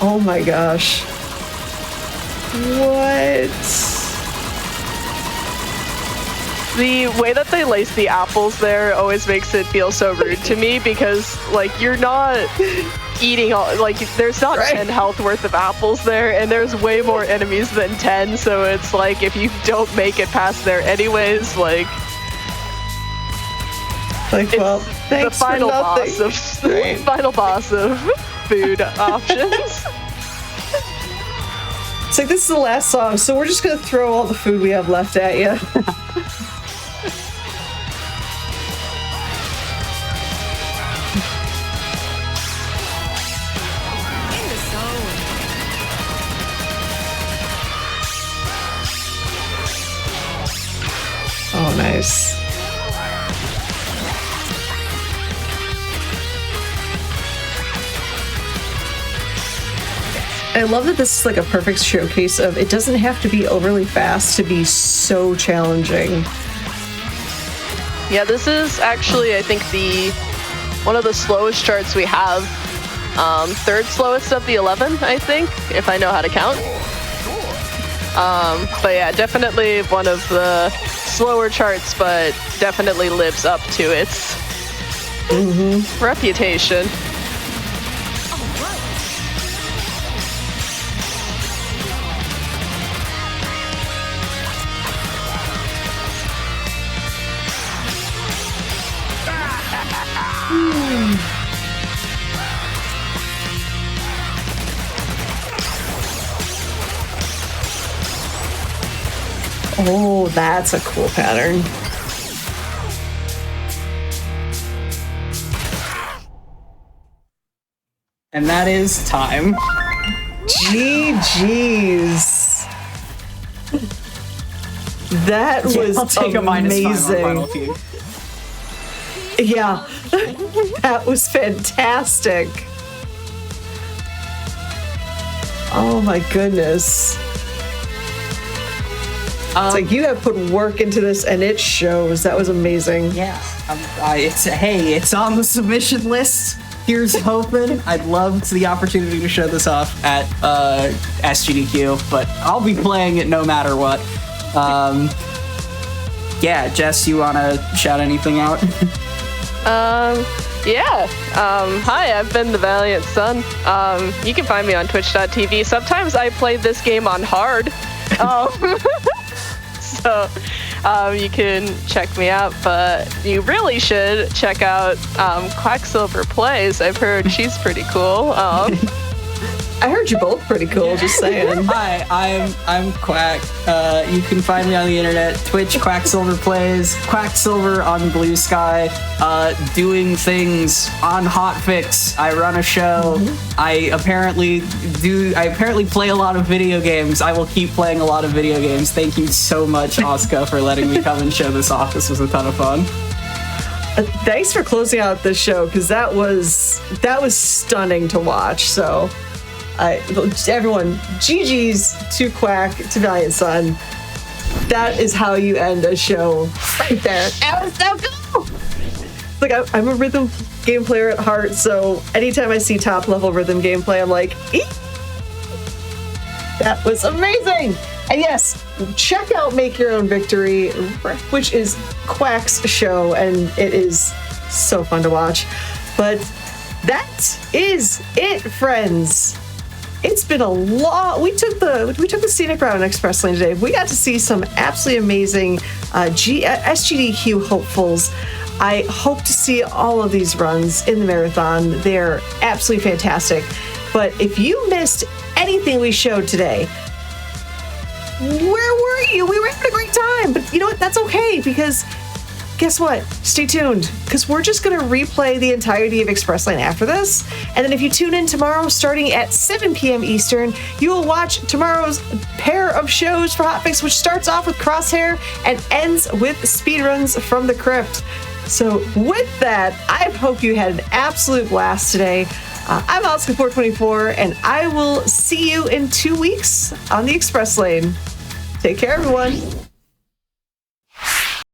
Oh my gosh. What? The way that they lace the apples there always makes it feel so rude to me because, you're not eating all, there's not 10 health worth of apples there, and there's way more enemies than 10, so it's if you don't make it past there anyways, well, thanks the final for nothing. boss of final boss of food options. It's this is the last song, so we're just gonna throw all the food we have left at you. Oh, nice. I love that this is a perfect showcase of it doesn't have to be overly fast to be so challenging. Yeah, this is actually, I think, one of the slowest charts we have. Third slowest of the 11, I think, if I know how to count. But yeah, definitely one of the slower charts, but definitely lives up to its reputation. Oh, that's a cool pattern. And that is time. GG's. That was I'll take a -5 on amazing. Final Feud. Yeah, that was fantastic. Oh my goodness. It's like you have put work into this and it shows. That was amazing. Yeah. It's on the submission list. Here's hoping. I'd love the opportunity to show this off at SGDQ, but I'll be playing it no matter what. Yeah, Jess, you want to shout anything out? Yeah. Hi, I've been the Valiant Son. You can find me on twitch.tv. Sometimes I play this game on hard. So you can check me out, but you really should check out Quacksilver Plays. I've heard she's pretty cool. I heard you both pretty cool, just saying. Hi, I'm Quack. You can find me on the internet, Twitch, Quacksilver Plays, Quacksilver on Blue Sky, doing things on Hotfix. I run a show. I apparently play a lot of video games. I will keep playing a lot of video games. Thank you so much, Oscar, for letting me come and show this off. This was a ton of fun. Thanks for closing out the show, because that was stunning to watch. So. Everyone, GG's to Quack, to Valiant Son. That is how you end a show right there. That was so cool! Like, I'm a rhythm game player at heart, so anytime I see top level rhythm gameplay, I'm like, eek! That was amazing! And yes, check out Make Your Own Victory, which is Quack's show, and it is so fun to watch. But that is it, friends. It's been a lot. We took the scenic route on Express Lane today. We got to see some absolutely amazing SGDQ hopefuls. I hope to see all of these runs in the marathon. They're absolutely fantastic. But if you missed anything we showed today, where were you? We were having a great time. But you know what? That's okay, because guess what? Stay tuned, because we're just going to replay the entirety of Express Lane after this. And then if you tune in tomorrow, starting at 7 p.m. Eastern, you will watch tomorrow's pair of shows for Hotfix, which starts off with Crosshair and ends with Speedruns from the Crypt. So with that, I hope you had an absolute blast today. I'm Oscar424, and I will see you in 2 weeks on the Express Lane. Take care, everyone.